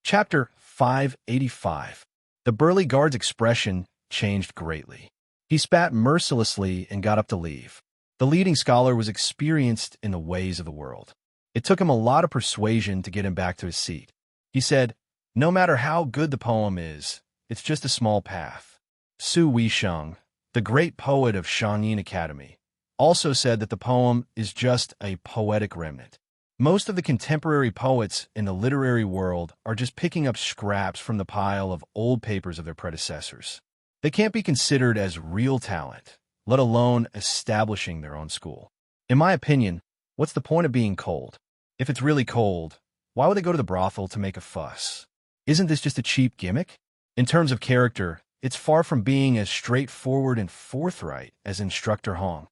Chapter 585. The burly guard's expression changed greatly. He spat mercilessly and got up to leave. The leading scholar was experienced in the ways of the world. It took him a lot of persuasion to get him back to his seat. He said, No matter how good the poem is, it's just a small path. Su Weisheng, the great poet of Shangyin Academy, also said that the poem is just a poetic remnant. Most of the contemporary poets in the literary world are just picking up scraps from the pile of old papers of their predecessors. They can't be considered as real talent, let alone establishing their own school. In my opinion, what's the point of being cold? If it's really cold, why would they go to the brothel to make a fuss? Isn't this just a cheap gimmick? In terms of character, it's far from being as straightforward and forthright as Instructor Hong.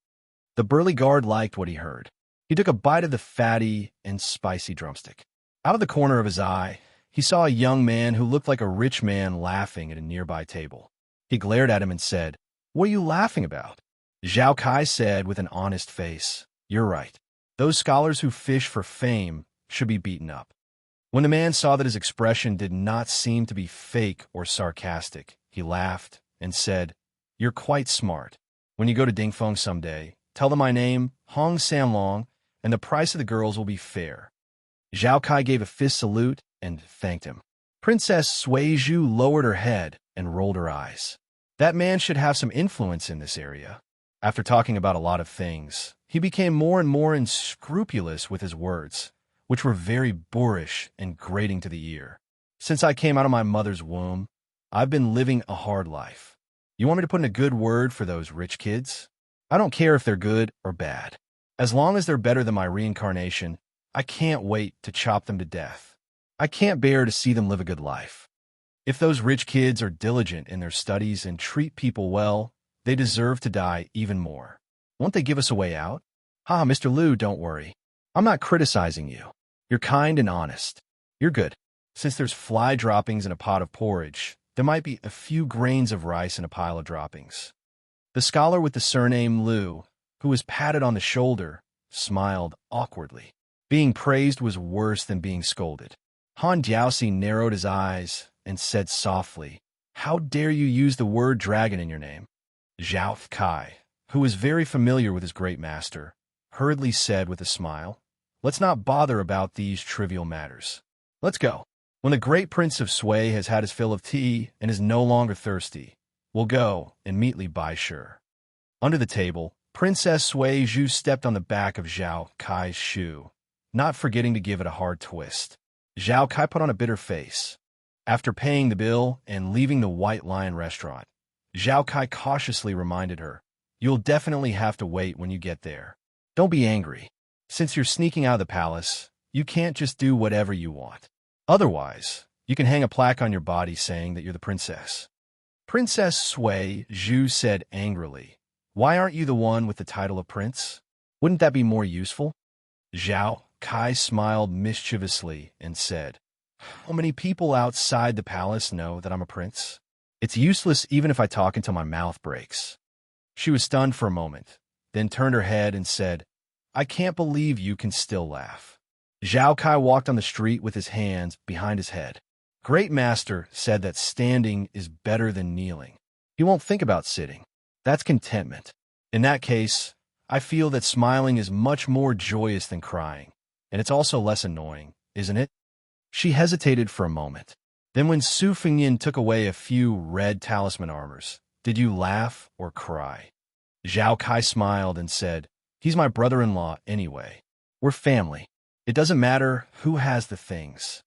The burly guard liked what he heard. He took a bite of the fatty and spicy drumstick. Out of the corner of his eye, he saw a young man who looked like a rich man laughing at a nearby table. He glared at him and said, "What are you laughing about?" Zhao Kai said with an honest face, "You're right. Those scholars who fish for fame should be beaten up." When the man saw that his expression did not seem to be fake or sarcastic, he laughed and said, "You're quite smart. When you go to Dingfeng someday, tell them my name, Hong Sanlong, and the price of the girls will be fair." Zhao Kai gave a fist salute and thanked him. Princess Suizhu lowered her head and rolled her eyes. That man should have some influence in this area. After talking about a lot of things, he became more and more unscrupulous with his words, which were very boorish and grating to the ear. "Since I came out of my mother's womb, I've been living a hard life. You want me to put in a good word for those rich kids? I don't care if they're good or bad. As long as they're better than my reincarnation, I can't wait to chop them to death. I can't bear to see them live a good life. If those rich kids are diligent in their studies and treat people well, they deserve to die even more. Won't they give us a way out?" "Ah, Mr. Liu, don't worry. I'm not criticizing you. You're kind and honest. You're good. Since there's fly droppings in a pot of porridge, there might be a few grains of rice in a pile of droppings." The scholar with the surname Liu, who was patted on the shoulder, smiled awkwardly. Being praised was worse than being scolded. Han Jiaoxi narrowed his eyes and said softly, "How dare you use the word dragon in your name?" Zhao Kai, who was very familiar with his great master, hurriedly said with a smile, "Let's not bother about these trivial matters. Let's go. When the great prince of Sui has had his fill of tea and is no longer thirsty, we'll go and meetly buy sure." Under the table, Princess Suizhu stepped on the back of Zhao Kai's shoe, not forgetting to give it a hard twist. Zhao Kai put on a bitter face. After paying the bill and leaving the White Lion restaurant, Zhao Kai cautiously reminded her, "You'll definitely have to wait when you get there. Don't be angry. Since you're sneaking out of the palace, you can't just do whatever you want. Otherwise, you can hang a plaque on your body saying that you're the princess." Princess Suizhu said angrily, "Why aren't you the one with the title of prince? Wouldn't that be more useful?" Zhao Kai smiled mischievously and said, "How many people outside the palace know that I'm a prince? It's useless even if I talk until my mouth breaks." She was stunned for a moment, then turned her head and said, "I can't believe you can still laugh." Zhao Kai walked on the street with his hands behind his head. Great Master said that standing is better than kneeling. He won't think about sitting. That's contentment. In that case, I feel that smiling is much more joyous than crying, and it's also less annoying, isn't it? She hesitated for a moment. Then when Su Fengyin took away a few red talisman armors, "Did you laugh or cry?" Zhao Kai smiled and said, "He's my brother-in-law anyway. We're family. It doesn't matter who has the things."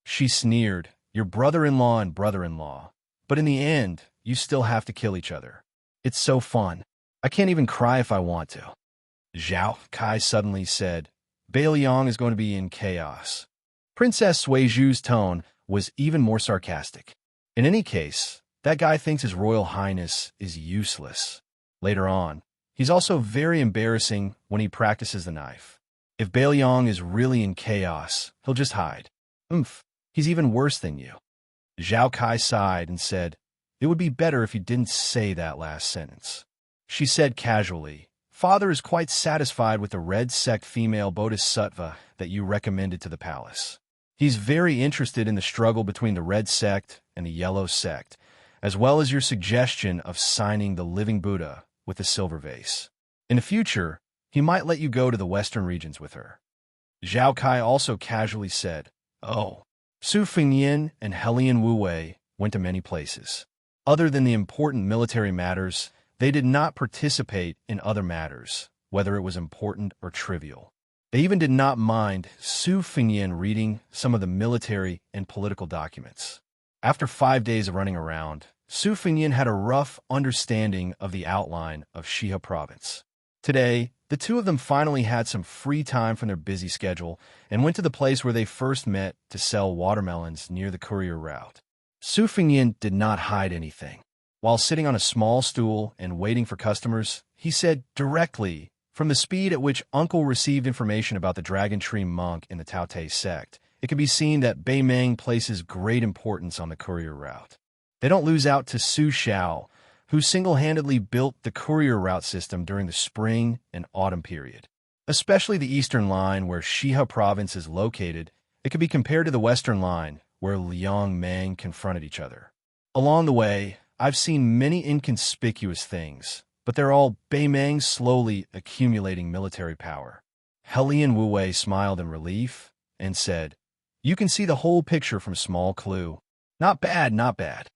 She sneered, "Your brother-in-law and brother-in-law. But in the end, you still have to kill each other. It's so fun. I can't even cry if I want to." Zhao Kai suddenly said, "Beiliang is going to be in chaos." Princess Suizhu's tone was even more sarcastic. "In any case, that guy thinks His Royal Highness is useless. Later on, he's also very embarrassing when he practices the knife. If Beiliang is really in chaos, he'll just hide. He's even worse than you." Zhao Kai sighed and said, "It would be better if you didn't say that last sentence." She said casually, "Father is quite satisfied with the red sect female bodhisattva that you recommended to the palace. He's very interested in the struggle between the red sect and the yellow sect, as well as your suggestion of signing the living Buddha with the silver vase. In the future, he might let you go to the western regions with her." Zhao Kai also casually said, "Oh, Su Fengyin and Helian Wuwei went to many places. Other than the important military matters, they did not participate in other matters, whether it was important or trivial. They even did not mind Su Fengyin reading some of the military and political documents. After 5 days of running around, Su Fengyin had a rough understanding of the outline of Shihe province. Today, the two of them finally had some free time from their busy schedule and went to the place where they first met to sell watermelons near the courier route. Su Fengyin did not hide anything. While sitting on a small stool and waiting for customers, he said directly, from the speed at which Uncle received information about the Dragon Tree monk in the Taote sect, it can be seen that Bei Meng places great importance on the courier route. They don't lose out to Su Xiao, who single-handedly built the courier route system during the spring and autumn period. Especially the eastern line where Shihe province is located, it can be compared to the western line where Liang Meng confronted each other. Along the way, I've seen many inconspicuous things, but they're all Bei Meng slowly accumulating military power. Helian Wuwei smiled in relief and said, "You can see the whole picture from small clue. Not bad, not bad."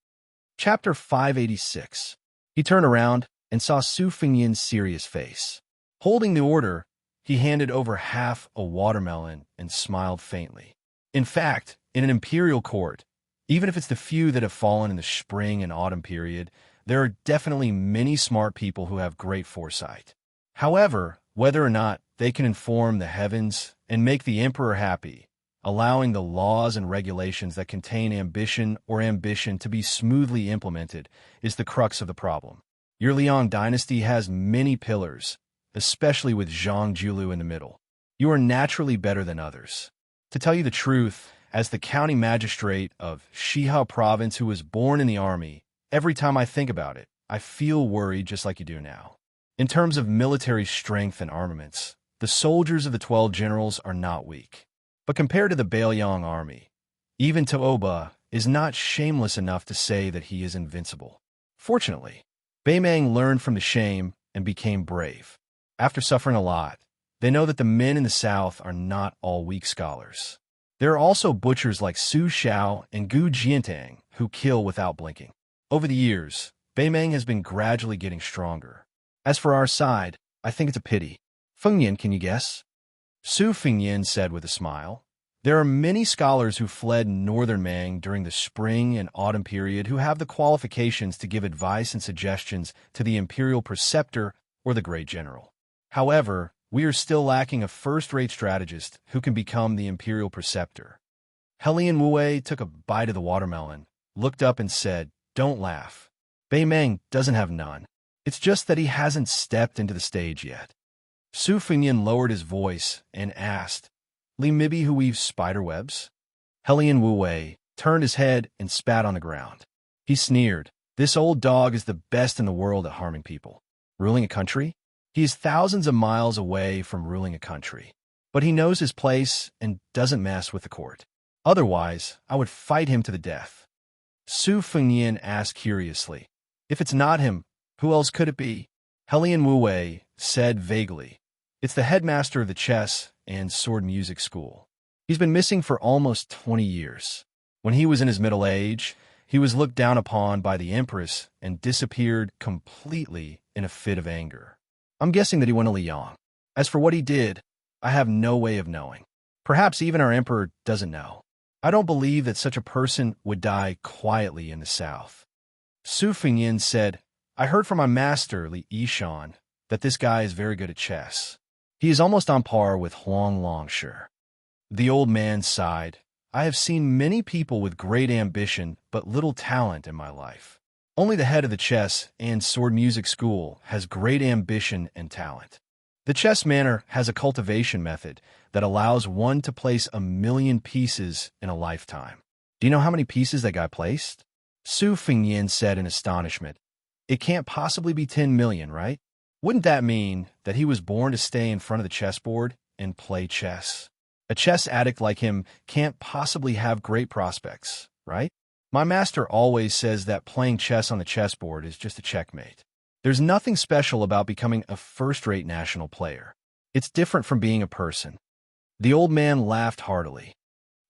Chapter 586. He turned around and saw Su Fengyin's serious face. Holding the order, he handed over half a watermelon and smiled faintly. In fact, in an imperial court, even if it's the few that have fallen in the spring and autumn period, there are definitely many smart people who have great foresight. However, whether or not they can inform the heavens and make the emperor happy, allowing the laws and regulations that contain ambition to be smoothly implemented, is the crux of the problem. Your Liang dynasty has many pillars, especially with Zhang Julu in the middle. You are naturally better than others. To tell you the truth, as the county magistrate of Shihe province who was born in the army, every time I think about it, I feel worried just like you do now. In terms of military strength and armaments, the soldiers of the 12 generals are not weak. But compared to the Bailiang army, even Taoba is not shameless enough to say that he is invincible. Fortunately, Bei Meng learned from the shame and became brave. After suffering a lot, they know that the men in the south are not all weak scholars. There are also butchers like Su Xiao and Gu Jiantang who kill without blinking. Over the years, Bei Meng has been gradually getting stronger. As for our side, I think it's a pity. Fengyin, can you guess? Su Fengyin said with a smile, "There are many scholars who fled northern Meng during the spring and autumn period who have the qualifications to give advice and suggestions to the imperial preceptor or the great general. However, we are still lacking a first-rate strategist who can become the imperial preceptor." Helian Wuwei took a bite of the watermelon, looked up and said, "Don't laugh. Bei Meng doesn't have none. It's just that he hasn't stepped into the stage yet." Su Fengyin lowered his voice and asked, "Li Mibi who weaves spider webs?" Helian Wuwei turned his head and spat on the ground. He sneered, "This old dog is the best in the world at harming people. Ruling a country? He is thousands of miles away from ruling a country. But he knows his place and doesn't mess with the court. Otherwise, I would fight him to the death." Su Fengyin asked curiously, "If it's not him, who else could it be?" Helian Wuwei said vaguely, "It's the headmaster of the chess and sword music school. He's been missing for almost 20 years. When he was in his middle age, he was looked down upon by the empress and disappeared completely in a fit of anger. I'm guessing that he went to Liang. As for what he did, I have no way of knowing. Perhaps even our emperor doesn't know. I don't believe that such a person would die quietly in the south." Su Fengyin said, "I heard from my master, Li Yishan, that this guy is very good at chess. He is almost on par with Huang Longshi." The old man sighed. "I have seen many people with great ambition but little talent in my life. Only the head of the chess and sword music school has great ambition and talent. The chess manor has a cultivation method that allows one to place 1,000,000 pieces in a lifetime. Do you know how many pieces that guy placed?" Su Fengyin said in astonishment, "It can't possibly be 10 million, right? Wouldn't that mean that he was born to stay in front of the chessboard and play chess? A chess addict like him can't possibly have great prospects, right? My master always says that playing chess on the chessboard is just a checkmate. There's nothing special about becoming a first-rate national player. It's different from being a person." The old man laughed heartily.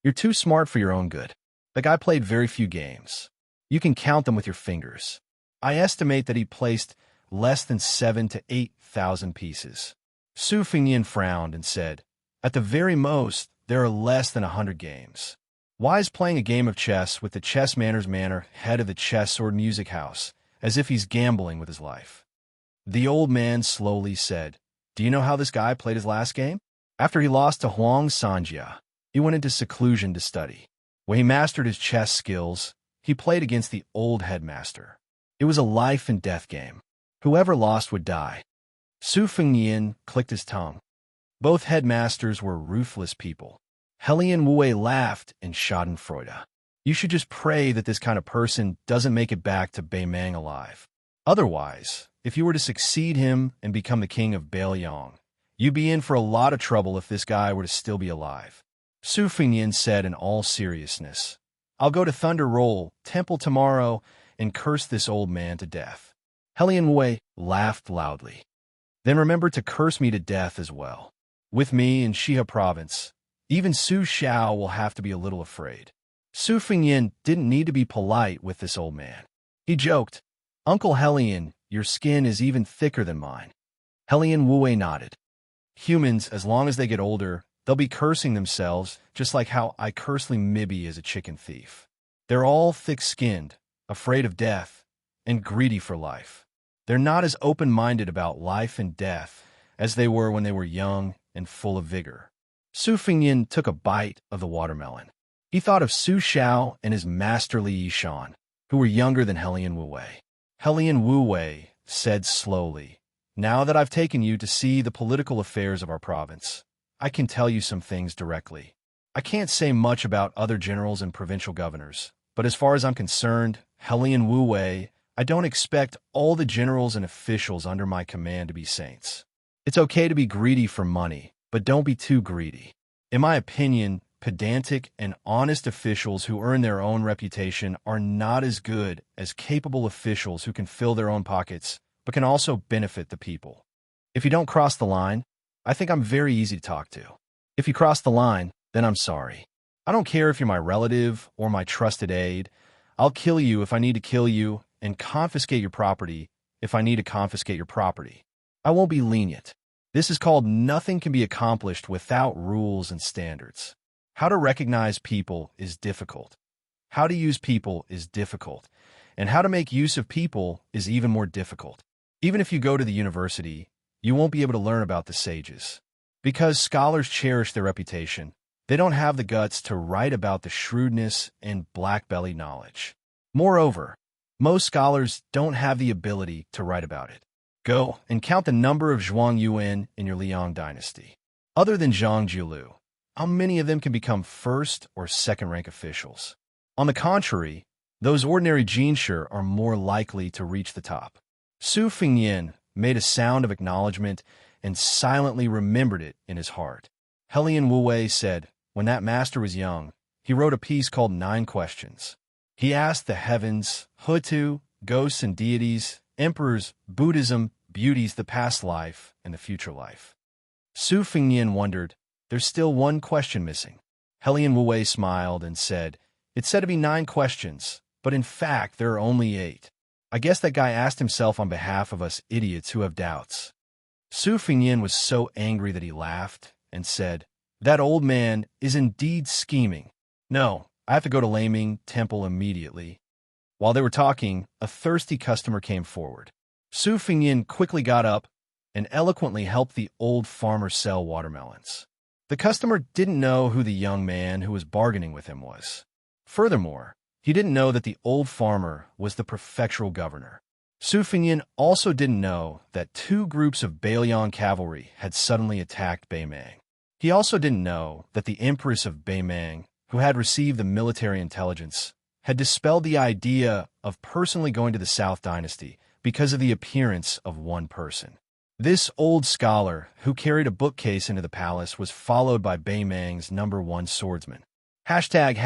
You're too smart for your own good. The guy played very few games. You can count them with your fingers. I estimate that he placed less than 7,000 to 8,000 pieces. Su Fingyin frowned and said, "At the very most, there are less than 100 games. Why is playing a game of chess with the chess manners manor head of the chess sword music house, as if he's gambling with his life?" The old man slowly said, "Do you know how this guy played his last game? After he lost to Huang Sanjia, he went into seclusion to study. When he mastered his chess skills, he played against the old headmaster. It was a life-and-death game. Whoever lost would die." Su Fingyin clicked his tongue. Both headmasters were ruthless people. Helian Wue laughed and schadenfreude. "You should just pray that this kind of person doesn't make it back to Beimang alive. Otherwise, if you were to succeed him and become the king of Beiliang, you'd be in for a lot of trouble if this guy were to still be alive." Su Fingyin said in all seriousness, "I'll go to Thunder Roll Temple tomorrow and curse this old man to death." Helian Wei laughed loudly. "Then remember to curse me to death as well. With me in Shiha province, even Su Xiao will have to be a little afraid." Su Fingyin didn't need to be polite with this old man. He joked, "Uncle Helian, your skin is even thicker than mine." Helian Wue nodded. "Humans, as long as they get older, they'll be cursing themselves, just like how I curse Li Mibby as a chicken thief. They're all thick-skinned, afraid of death, and greedy for life. They're not as open-minded about life and death as they were when they were young and full of vigor." Su Fingyin took a bite of the watermelon. He thought of Su Xiao and his masterly Yishan, who were younger than Helian Wue. Helian Wue said slowly, "Now that I've taken you to see the political affairs of our province, I can tell you some things directly. I can't say much about other generals and provincial governors, but as far as I'm concerned, Helian Wue, I don't expect all the generals and officials under my command to be saints. It's okay to be greedy for money, but don't be too greedy. In my opinion, pedantic and honest officials who earn their own reputation are not as good as capable officials who can fill their own pockets, but can also benefit the people. If you don't cross the line, I think I'm very easy to talk to. If you cross the line, then I'm sorry. I don't care if you're my relative or my trusted aide. I'll kill you if I need to kill you and confiscate your property if I need to confiscate your property. I won't be lenient. This is called nothing can be accomplished without rules and standards. How to recognize people is difficult. How to use people is difficult. And how to make use of people is even more difficult. Even if you go to the university, you won't be able to learn about the sages. Because scholars cherish their reputation, they don't have the guts to write about the shrewdness and black-belly knowledge. Moreover, most scholars don't have the ability to write about it. Go and count the number of Zhuang Yuan in your Liang dynasty. Other than Zhang Jiulu, how many of them can become first or second-rank officials? On the contrary, those ordinary Jinshi are more likely to reach the top. Su Fingyin made a sound of acknowledgement and silently remembered it in his heart. Helian Wue said, when that master was young, he wrote a piece called 9 Questions. He asked the heavens, Hutu, ghosts and deities, emperors, Buddhism, beauties, the past life, and the future life. Su Fingyin wondered, there's still one question missing. Helian Wue smiled and said, it's said to be 9 questions, but in fact there are only 8. I guess that guy asked himself on behalf of us idiots who have doubts. Su Fingyin was so angry that he laughed and said, that old man is indeed scheming. No, I have to go to Laming Temple immediately. While they were talking, a thirsty customer came forward. Su Fingyin quickly got up and eloquently helped the old farmer sell watermelons. The customer didn't know who the young man who was bargaining with him was. Furthermore, he didn't know that the old farmer was the prefectural governor. Su Fingyin also didn't know that 2 groups of Beiliang cavalry had suddenly attacked Beimang. He also didn't know that the Empress of Beimang, who had received the military intelligence, had dispelled the idea of personally going to the South Dynasty because of the appearance of one person. This old scholar, who carried a bookcase into the palace, was followed by Beimang's #1 swordsman. Hashtag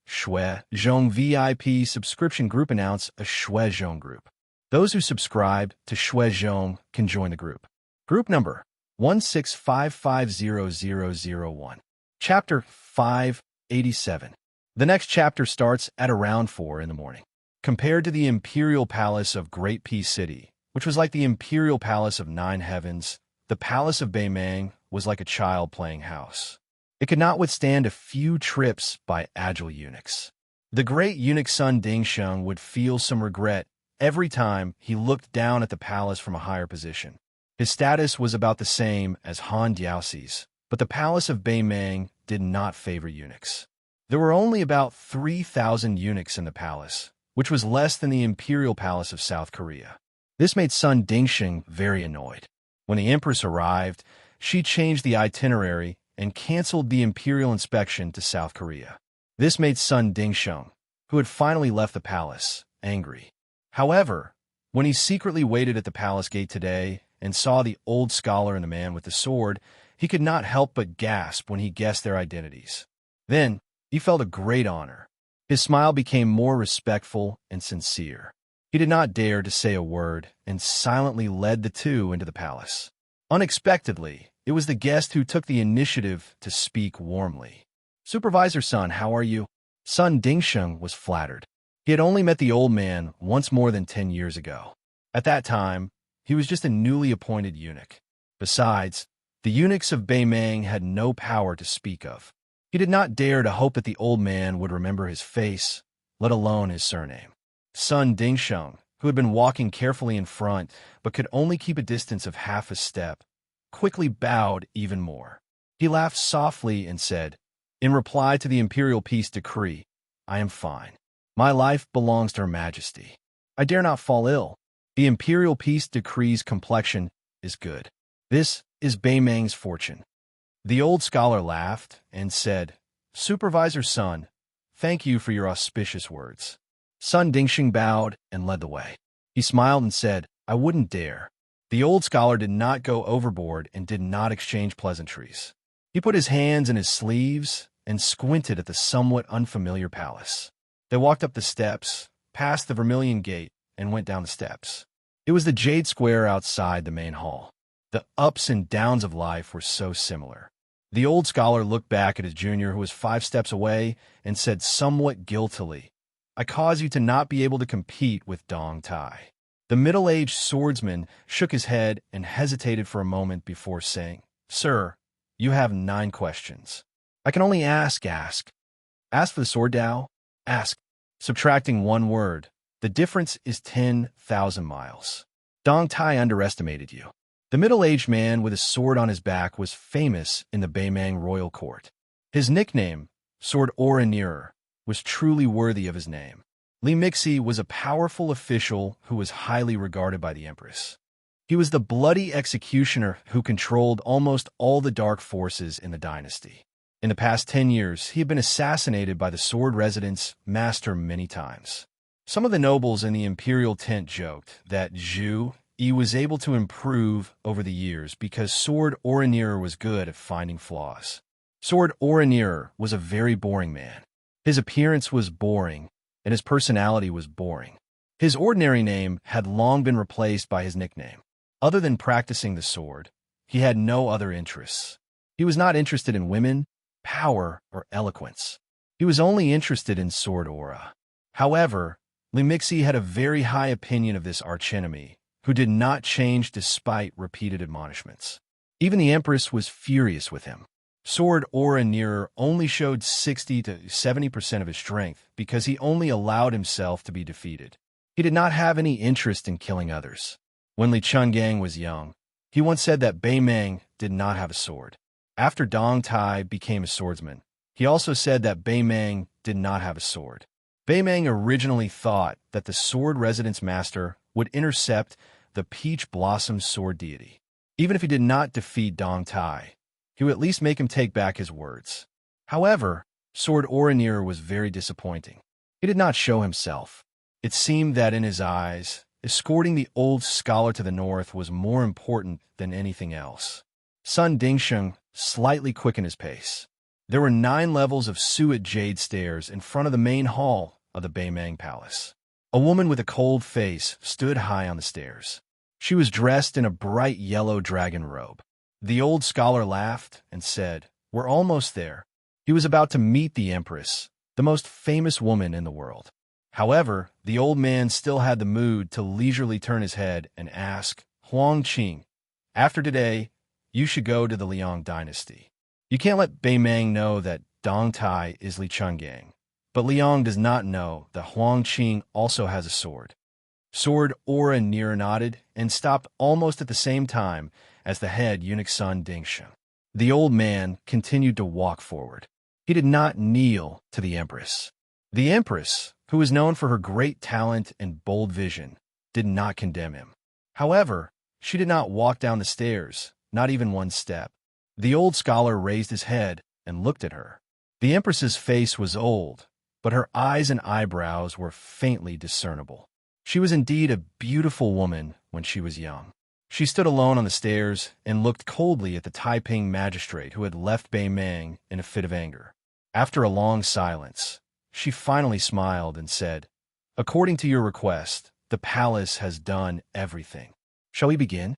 Shui Zhong VIP subscription group announce a Shui Zhong group. Those who subscribe to Shui Zhong can join the group. Group number 165500001. Chapter 587. The next chapter starts at around 4 in the morning. Compared to the imperial palace of Great Peace City, which was like the imperial palace of Nine Heavens, the palace of Beimang was like a child playing house. It could not withstand a few trips by agile eunuchs. The great eunuch Sun Dingsheng would feel some regret every time he looked down at the palace from a higher position. His status was about the same as Han Diaoxi's, but the palace of Beimang did not favor eunuchs. There were only about 3,000 eunuchs in the palace, which was less than the imperial palace of South Korea. This made Sun Dingsheng very annoyed. When the empress arrived, she changed the itinerary and canceled the imperial inspection to South Korea. This made Sun Dingsheng, who had finally left the palace, angry. However, when he secretly waited at the palace gate today and saw the old scholar and the man with the sword, he could not help but gasp when he guessed their identities. Then, he felt a great honor. His smile became more respectful and sincere. He did not dare to say a word and silently led the two into the palace. Unexpectedly, it was the guest who took the initiative to speak warmly. "Supervisor Sun, how are you?" Sun Dingsheng was flattered. He had only met the old man once more than 10 years ago. At that time, he was just a newly appointed eunuch. Besides, the eunuchs of Beimang had no power to speak of. He did not dare to hope that the old man would remember his face, let alone his surname. Sun Dingsheng, who had been walking carefully in front but could only keep a distance of half a step, quickly bowed even more. He laughed softly and said, "In reply to the imperial peace decree, I am fine. My life belongs to Her Majesty. I dare not fall ill. The imperial peace decree's complexion is good. This is Beimang's fortune." The old scholar laughed and said, "Supervisor Sun, thank you for your auspicious words." Sun Dingsheng bowed and led the way. He smiled and said, "I wouldn't dare." The old scholar did not go overboard and did not exchange pleasantries. He put his hands in his sleeves and squinted at the somewhat unfamiliar palace. They walked up the steps, past the Vermilion Gate, and went down the steps. It was the Jade Square outside the main hall. The ups and downs of life were so similar. The old scholar looked back at his junior who was 5 steps away and said somewhat guiltily, "I cause you to not be able to compete with Dong Tai." The middle-aged swordsman shook his head and hesitated for a moment before saying, "Sir, you have 9 questions. I can only ask. Ask for the sword Dao? Ask. Subtracting 1 word. The difference is 10,000 miles. Dong Tai underestimated you." The middle-aged man with a sword on his back was famous in the Beimang royal court. His nickname, Sword Oraneer, was truly worthy of his name. Li Mixi was a powerful official who was highly regarded by the empress. He was the bloody executioner who controlled almost all the dark forces in the dynasty. In the past 10 years, he had been assassinated by the sword residence master many times. Some of the nobles in the imperial tent joked that Zhu Yi was able to improve over the years because Sword Oraneer was good at finding flaws. Sword Oraneer was a very boring man. His appearance was boring, and his personality was boring. His ordinary name had long been replaced by his nickname. Other than practicing the sword, he had no other interests. He was not interested in women, power, or eloquence. He was only interested in sword aura. However, Li Mixi had a very high opinion of this archenemy, who did not change despite repeated admonishments. Even the empress was furious with him. Sword Oraneer only showed 60 to 70% of his strength because he only allowed himself to be defeated. He did not have any interest in killing others. When Li Chungang was young, he once said that Beimang did not have a sword. After Dong Tai became a swordsman, he also said that Beimang did not have a sword. Beimang originally thought that the sword residence master would intercept the Peach Blossom sword deity. Even if he did not defeat Dong Tai, he would at least make him take back his words. However, Sword Oraneer was very disappointing. He did not show himself. It seemed that in his eyes, escorting the old scholar to the north was more important than anything else. Sun Dingsheng slightly quickened his pace. There were 9 levels of suet jade stairs in front of the main hall of the Beimang Palace. A woman with a cold face stood high on the stairs. She was dressed in a bright yellow dragon robe. The old scholar laughed and said, "We're almost there. He was about to meet the Empress, the most famous woman in the world. However, the old man still had the mood to leisurely turn his head and ask, Huang Qing, after today, you should go to the Liang dynasty. You can't let Bei Meng know that Dong Tai is Li Chungang, but Liang does not know that Huang Qing also has a sword. Sword Aura near nodded and stopped almost at the same time as the head eunuch's son Ding Sheng. The old man continued to walk forward. He did not kneel to the Empress. The Empress, who was known for her great talent and bold vision, did not condemn him. However, she did not walk down the stairs, not even one step. The old scholar raised his head and looked at her. The Empress's face was old, but her eyes and eyebrows were faintly discernible. She was indeed a beautiful woman when she was young. She stood alone on the stairs and looked coldly at the Taiping magistrate who had left Bei Meng in a fit of anger. After a long silence, she finally smiled and said, According to your request, the palace has done everything. Shall we begin?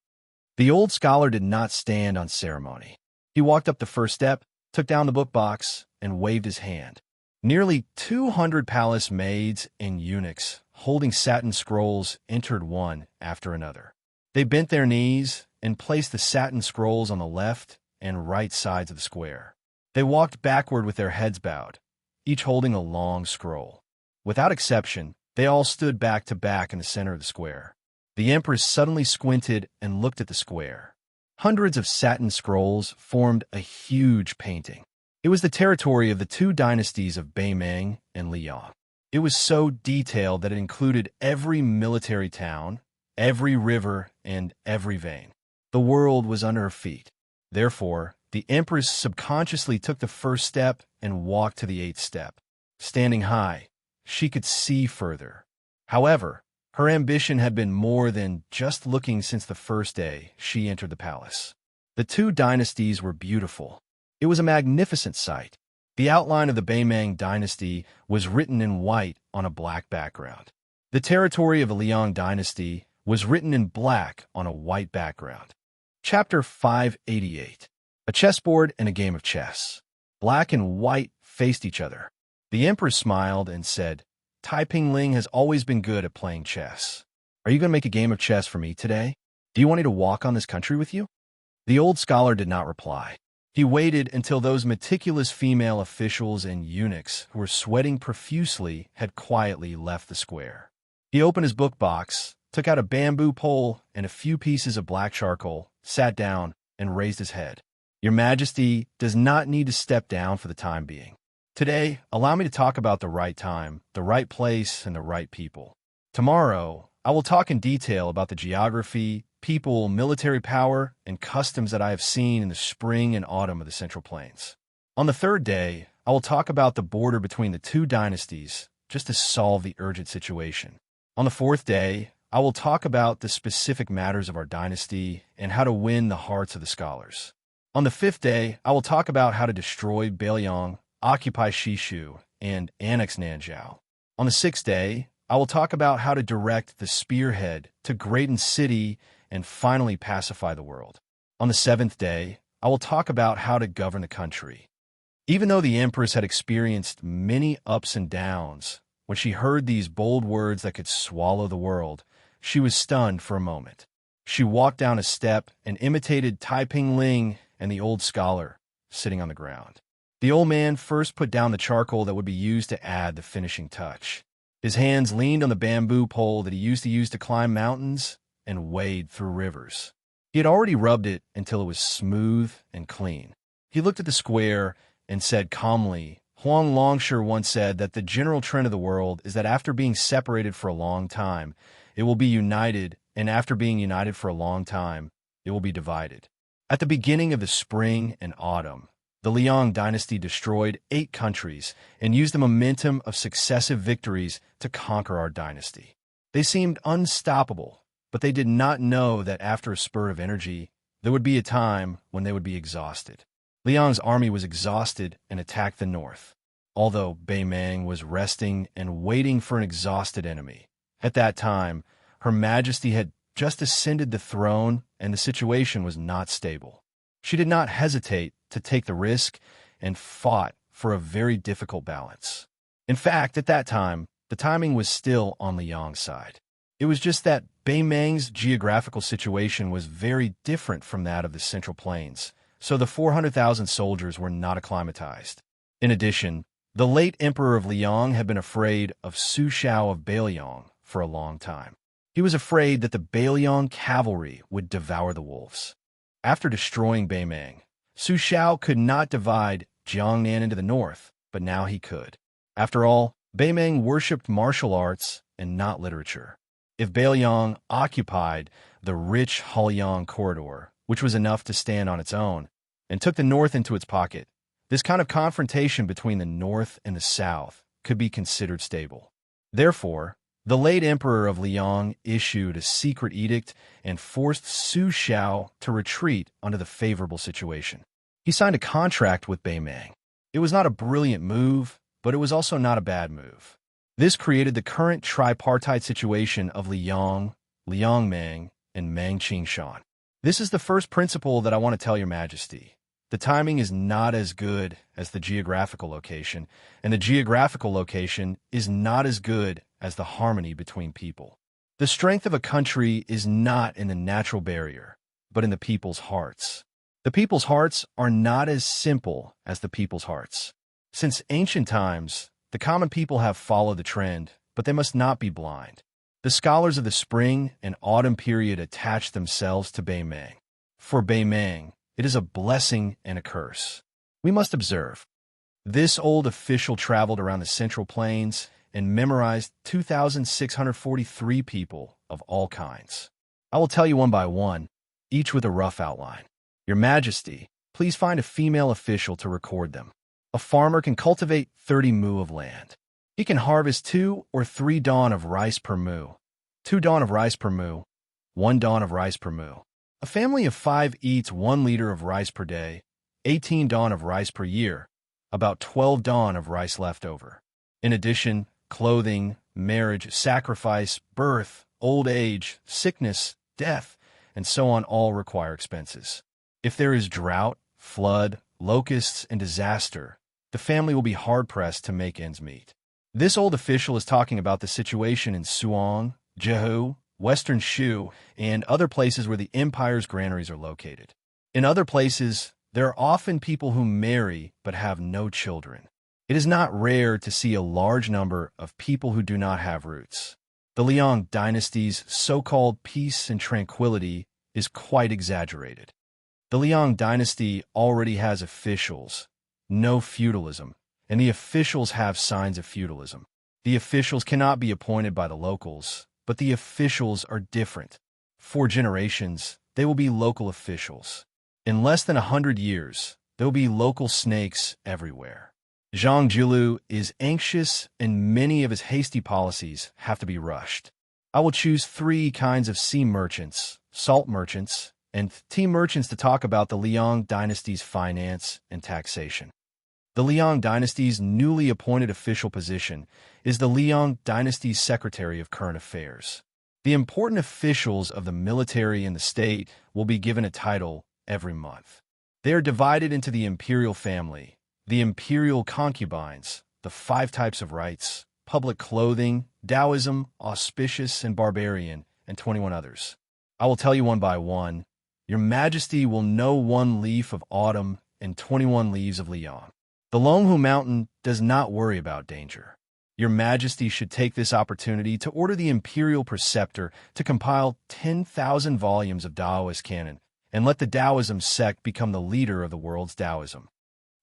The old scholar did not stand on ceremony. He walked up the first step, took down the book box, and waved his hand. Nearly 200 palace maids and eunuchs holding satin scrolls entered one after another. They bent their knees and placed the satin scrolls on the left and right sides of the square. They walked backward with their heads bowed, each holding a long scroll. Without exception, they all stood back to back in the center of the square. The Empress suddenly squinted and looked at the square. Hundreds of satin scrolls formed a huge painting. It was the territory of the two dynasties of Bei Meng and Liang. It was so detailed that it included every military town, every river, and every vein. The world was under her feet. Therefore, the Empress subconsciously took the first step and walked to the eighth step. Standing high, she could see further. However, her ambition had been more than just looking since the first day she entered the palace. The two dynasties were beautiful. It was a magnificent sight. The outline of the Bei Meng dynasty was written in white on a black background. The territory of the Liang dynasty was written in black on a white background. Chapter 588. A chessboard and a game of chess. Black and white faced each other. The Empress smiled and said, Taiping Ling has always been good at playing chess. Are you going to make a game of chess for me today? Do you want me to walk on this country with you? The old scholar did not reply. He waited until those meticulous female officials and eunuchs who were sweating profusely had quietly left the square. He opened his book box, took out a bamboo pole and a few pieces of black charcoal, sat down, and raised his head. Your Majesty does not need to step down for the time being. Today, allow me to talk about the right time, the right place, and the right people. Tomorrow, I will talk in detail about the geography, people, military power, and customs that I have seen in the spring and autumn of the Central Plains. On the third day, I will talk about the border between the two dynasties, just to solve the urgent situation. On the fourth day, I will talk about the specific matters of our dynasty and how to win the hearts of the scholars. On the fifth day, I will talk about how to destroy Beiliang, occupy Shishu, and annex Nanzhao. On the sixth day, I will talk about how to direct the spearhead to Graydon City and finally pacify the world. On the seventh day, I will talk about how to govern the country. Even though the Empress had experienced many ups and downs, when she heard these bold words that could swallow the world, she was stunned for a moment. She walked down a step and imitated Taiping Ling and the old scholar, sitting on the ground. The old man first put down the charcoal that would be used to add the finishing touch. His hands leaned on the bamboo pole that he used to climb mountains and wade through rivers. He had already rubbed it until it was smooth and clean. He looked at the square and said calmly, Huang Longshire once said that the general trend of the world is that after being separated for a long time, it will be united, and after being united for a long time, it will be divided. At the beginning of the spring and autumn, the Liang dynasty destroyed 8 countries and used the momentum of successive victories to conquer our dynasty. They seemed unstoppable, but they did not know that after a spurt of energy, there would be a time when they would be exhausted. Liang's army was exhausted and attacked the north, although Bei Meng was resting and waiting for an exhausted enemy. At that time, Her Majesty had just ascended the throne and the situation was not stable. She did not hesitate to take the risk and fought for a very difficult balance. In fact, at that time, the timing was still on Liang's side. It was just that Beimang's geographical situation was very different from that of the Central Plains, so the 400,000 soldiers were not acclimatized. In addition, the late Emperor of Liang had been afraid of Su Shao of Beiliang for a long time. He was afraid that the Beiliang cavalry would devour the wolves. After destroying Beimang, Su Shao could not divide Jiangnan into the north, but now he could. After all, Beimang worshipped martial arts and not literature. If Beiliang occupied the rich Haoliang corridor, which was enough to stand on its own, and took the north into its pocket, this kind of confrontation between the north and the south could be considered stable. Therefore, the late emperor of Liang issued a secret edict and forced Su Shao to retreat under the favorable situation. He signed a contract with Beimang. It was not a brilliant move, but it was also not a bad move. This created the current tripartite situation of Liang, Liangmang, and Mang Qingshan. This is the first principle that I want to tell your majesty. The timing is not as good as the geographical location, and the geographical location is not as good as the harmony between people. The strength of a country is not in the natural barrier, but in the people's hearts. The people's hearts are not as simple as the people's hearts. Since ancient times, the common people have followed the trend, but they must not be blind. The scholars of the spring and autumn period attach themselves to Beimang. For Beimang, it is a blessing and a curse. We must observe. This old official traveled around the Central Plains and memorized 2,643 people of all kinds. I will tell you one by one, each with a rough outline. Your Majesty, please find a female official to record them. A farmer can cultivate 30 mu of land. He can harvest 2 or 3 dawn of rice per mu. 2 dawn of rice per mu. 1 dawn of rice per mu. A family of 5 eats 1 liter of rice per day, 18 dawn of rice per year, about 12 dawn of rice left over. In addition, clothing, marriage, sacrifice, birth, old age, sickness, death, and so on all require expenses. If there is drought, flood, locusts, and disaster, the family will be hard-pressed to make ends meet. This old official is talking about the situation in Suong, Jehu, Western Shu, and other places where the empire's granaries are located. In other places, there are often people who marry but have no children. It is not rare to see a large number of people who do not have roots. The Liang dynasty's so-called peace and tranquility is quite exaggerated. The Liang dynasty already has officials, no feudalism, and the officials have signs of feudalism. The officials cannot be appointed by the locals, but the officials are different. For generations, they will be local officials. In less than 100 years, there will be local snakes everywhere. Zhang Jilu is anxious, and many of his hasty policies have to be rushed. I will choose 3 kinds of sea merchants, salt merchants, and tea merchants to talk about the Liang dynasty's finance and taxation. The Liang dynasty's newly appointed official position is the Liang dynasty's Secretary of Current Affairs. The important officials of the military and the state will be given a title every month. They are divided into the imperial family, the imperial concubines, the 5 types of rights, public clothing, Taoism, auspicious and barbarian, and 21 others. I will tell you one by one. Your Majesty will know 1 leaf of autumn and 21 leaves of Liang. The Longhu Mountain does not worry about danger. Your Majesty should take this opportunity to order the imperial preceptor to compile 10,000 volumes of Taoist canon and let the Taoism sect become the leader of the world's Taoism.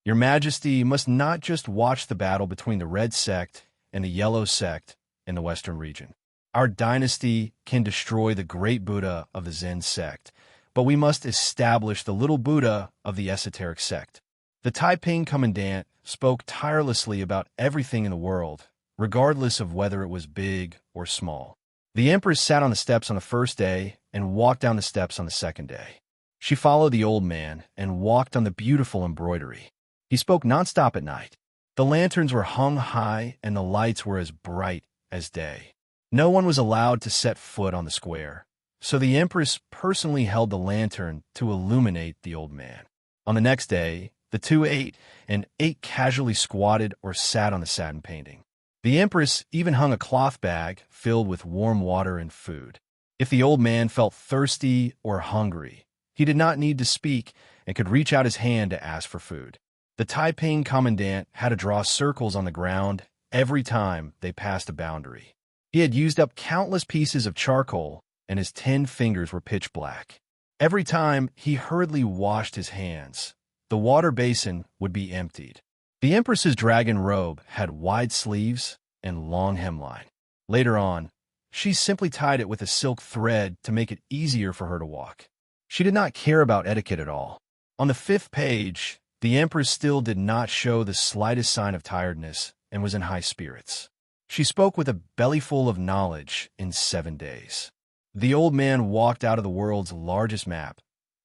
Your Majesty must not just watch the battle between the Red Sect and the Yellow Sect in the Western region. Our dynasty can destroy the great Buddha of the Zen sect, but we must establish the little Buddha of the esoteric sect. The Taiping commandant spoke tirelessly about everything in the world, regardless of whether it was big or small. The empress sat on the steps on the first day and walked down the steps on the second day. She followed the old man and walked on the beautiful embroidery. He spoke nonstop at night. The lanterns were hung high and the lights were as bright as day. No one was allowed to set foot on the square, so the empress personally held the lantern to illuminate the old man. On the next day, The two ate, and ate casually squatted or sat on the satin painting. The Empress even hung a cloth bag filled with warm water and food. If the old man felt thirsty or hungry, he did not need to speak and could reach out his hand to ask for food. The Taiping commandant had to draw circles on the ground every time they passed a boundary. He had used up countless pieces of charcoal, and his 10 fingers were pitch black. Every time he hurriedly washed his hands, the water basin would be emptied. The Empress's dragon robe had wide sleeves and long hemline. Later on, she simply tied it with a silk thread to make it easier for her to walk. She did not care about etiquette at all. On the 5th page, the Empress still did not show the slightest sign of tiredness and was in high spirits. She spoke with a bellyful of knowledge in 7 days. The old man walked out of the world's largest map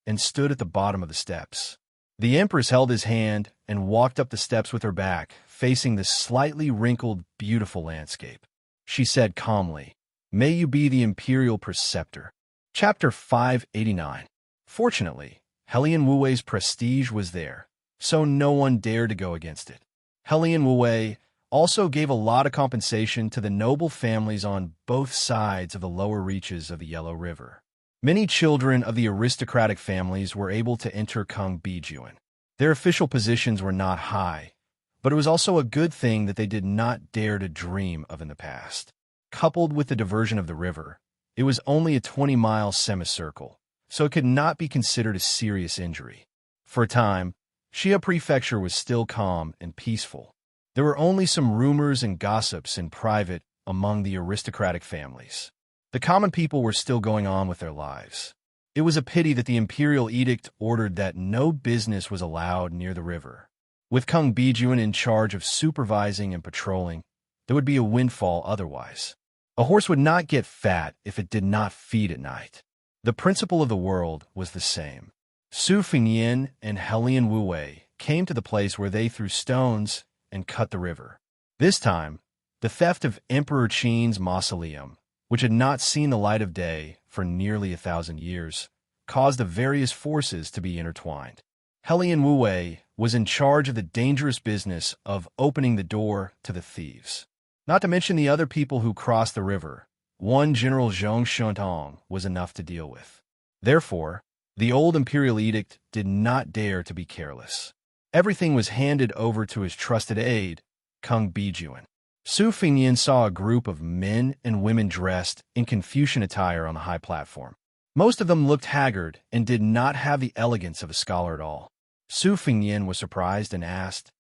and stood at the bottom of the steps. The Empress held his hand and walked up the steps with her back, facing the slightly wrinkled, beautiful landscape. She said calmly, "May you be the imperial preceptor." Chapter 589. Fortunately, Helian Wuwei's prestige was there, so no one dared to go against it. Helian Wuwei also gave a lot of compensation to the noble families on both sides of the lower reaches of the Yellow River. Many children of the aristocratic families were able to enter Kung Bijuan. Their official positions were not high, but it was also a good thing that they did not dare to dream of in the past. Coupled with the diversion of the river, it was only a 20-mile semicircle, so it could not be considered a serious injury. For a time, Xia Prefecture was still calm and peaceful. There were only some rumors and gossips in private among the aristocratic families. The common people were still going on with their lives. It was a pity that the imperial edict ordered that no business was allowed near the river. With Kung Bijuan in charge of supervising and patrolling, there would be a windfall otherwise. A horse would not get fat if it did not feed at night. The principle of the world was the same. Su Fengyin and Helian Wuwei came to the place where they threw stones and cut the river. This time, the theft of Emperor Qin's mausoleum, which had not seen the light of day for nearly 1,000 years, caused the various forces to be intertwined. Helian Wuwei was in charge of the dangerous business of opening the door to the thieves. Not to mention the other people who crossed the river, one General Zhong Shuntong was enough to deal with. Therefore, the old imperial edict did not dare to be careless. Everything was handed over to his trusted aide, Kung Bijuan. Su Fengyin saw a group of men and women dressed in Confucian attire on the high platform. Most of them looked haggard and did not have the elegance of a scholar at all. Su Fengyin was surprised and asked,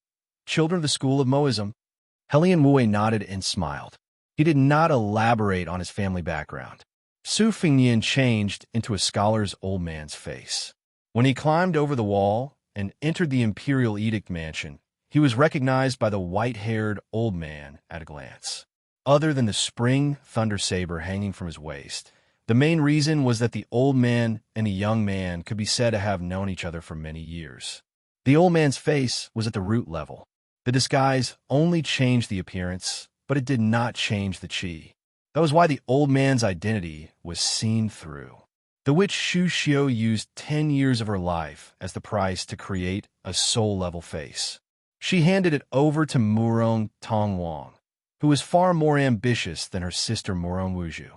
"Children of the school of Moism?" Helian Wuwei nodded and smiled. He did not elaborate on his family background. Su Fengyin changed into a scholar's old man's face. When he climbed over the wall and entered the imperial edict mansion, he was recognized by the white-haired old man at a glance. Other than the spring thunder saber hanging from his waist, the main reason was that the old man and the young man could be said to have known each other for many years. The old man's face was at the root level. The disguise only changed the appearance, but it did not change the qi. That was why the old man's identity was seen through. The witch Xu Xiu used 10 years of her life as the price to create a soul-level face. She handed it over to Murong Tongwang, who was far more ambitious than her sister Murong Wuju.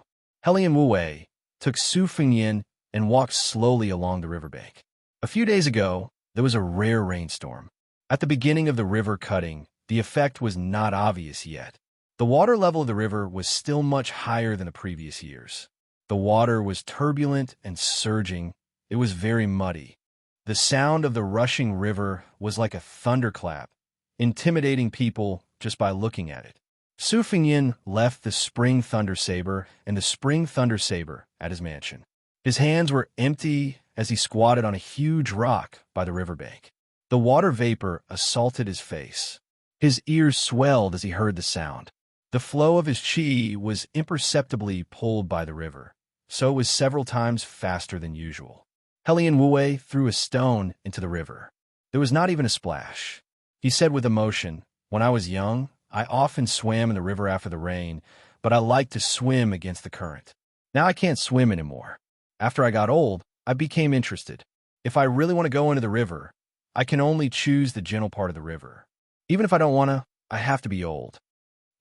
Helian Wuwei took Su Fengyin and walked slowly along the riverbank. A few days ago, there was a rare rainstorm. At the beginning of the river cutting, the effect was not obvious yet. The water level of the river was still much higher than the previous years. The water was turbulent and surging. It was very muddy. The sound of the rushing river was like a thunderclap, intimidating people just by looking at it. Su Fengyin left the spring thunder saber and the spring thunder saber at his mansion. His hands were empty as he squatted on a huge rock by the riverbank. The water vapor assaulted his face. His ears swelled as he heard the sound. The flow of his qi was imperceptibly pulled by the river, so it was several times faster than usual. Helian Wuwei threw a stone into the river. There was not even a splash. He said with emotion, "When I was young, I often swam in the river after the rain, but I liked to swim against the current. Now I can't swim anymore. After I got old, I became interested. If I really want to go into the river, I can only choose the gentle part of the river. Even if I don't want to, I have to be old."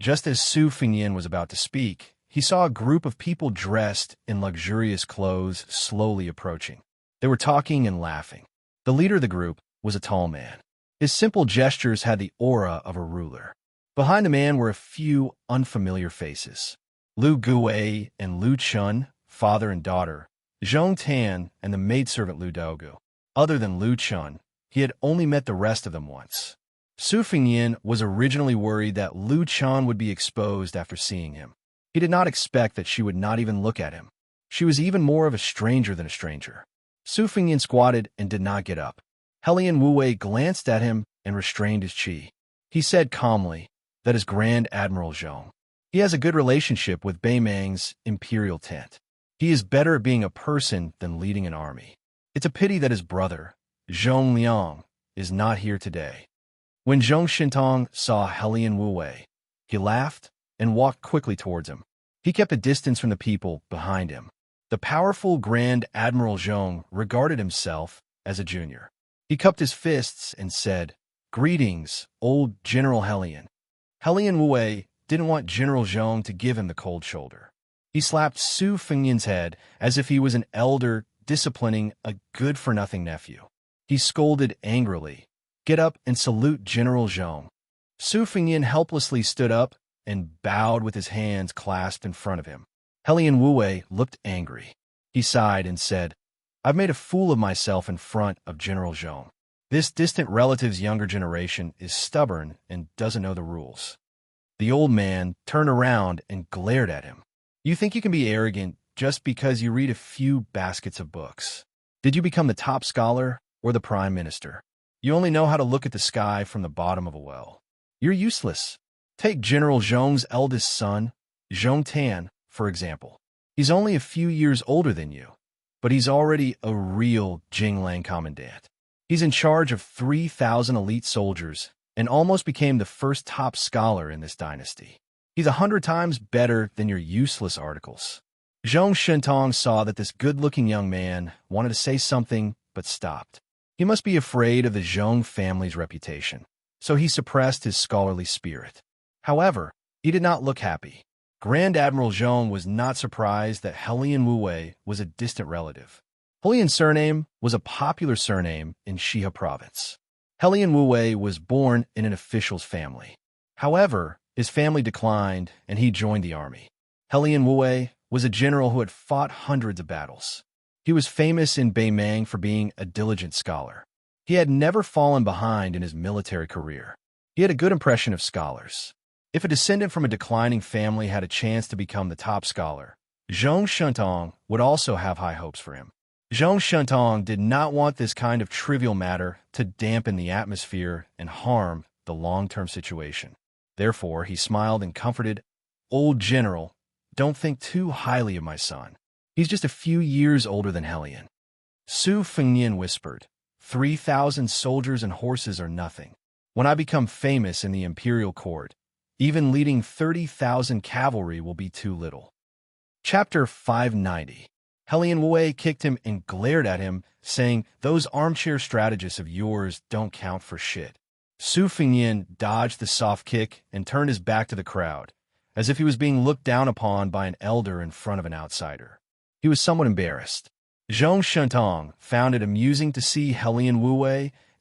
Just as Su Fingyin was about to speak, he saw a group of people dressed in luxurious clothes slowly approaching. They were talking and laughing. The leader of the group was a tall man. His simple gestures had the aura of a ruler. Behind the man were a few unfamiliar faces. Lu Gui and Lu Chun, father and daughter, Zhong Tan and the maidservant Lu Dogu. Other than Lu Chun, he had only met the rest of them once. Su Fingyin was originally worried that Lu Chun would be exposed after seeing him. He did not expect that she would not even look at him. She was even more of a stranger than a stranger. Su Fingyin squatted and did not get up. Helian Wu glanced at him and restrained his chi. He said calmly, "That is Grand Admiral Zhong. He has a good relationship with Beimang's imperial tent. He is better at being a person than leading an army. It's a pity that his brother, Zhong Liang, is not here today." When Zhong Shintong saw Helian Wu, he laughed and walked quickly towards him. He kept a distance from the people behind him. The powerful Grand Admiral Zhong regarded himself as a junior. He cupped his fists and said, "Greetings, old General Helian." Helian Wu didn't want General Zhong to give him the cold shoulder. He slapped Su Fingyin's head as if he was an elder disciplining a good-for-nothing nephew. He scolded angrily, "Get up and salute General Zhong." Su Fingyin helplessly stood up and bowed with his hands clasped in front of him. Helian Wu looked angry. He sighed and said, "I've made a fool of myself in front of General Zhong. This distant relative's younger generation is stubborn and doesn't know the rules." The old man turned around and glared at him. "You think you can be arrogant just because you read a few baskets of books? Did you become the top scholar or the prime minister? You only know how to look at the sky from the bottom of a well. You're useless. Take General Zhong's eldest son, Zhong Tan, for example. He's only a few years older than you, but he's already a real Jinglang commandant. He's in charge of 3,000 elite soldiers and almost became the first top scholar in this dynasty. He's 100 times better than your useless articles." Zhong Shintong saw that this good-looking young man wanted to say something but stopped. He must be afraid of the Zhong family's reputation, so he suppressed his scholarly spirit. However, he did not look happy. Grand Admiral Zhong was not surprised that Helian Wu was a distant relative. Helian's surname was a popular surname in Shiha province. Helian Wu was born in an official's family. However, his family declined and he joined the army. Helian Wu was a general who had fought hundreds of battles. He was famous in Beimang for being a diligent scholar. He had never fallen behind in his military career. He had a good impression of scholars. If a descendant from a declining family had a chance to become the top scholar, Zhong Shintong would also have high hopes for him. Zhong Shintong did not want this kind of trivial matter to dampen the atmosphere and harm the long-term situation. Therefore, he smiled and comforted, "Old general, don't think too highly of my son. He's just a few years older than Helian." Su Fingyin whispered, 3,000 soldiers and horses are nothing. When I become famous in the imperial court, even leading 30,000 cavalry will be too little." Chapter 590. Helian Wu kicked him and glared at him, saying, "Those armchair strategists of yours don't count for shit." Su Fingyin dodged the soft kick and turned his back to the crowd, as if he was being looked down upon by an elder in front of an outsider. He was somewhat embarrassed. Zhong Shintong found it amusing to see Helian Wu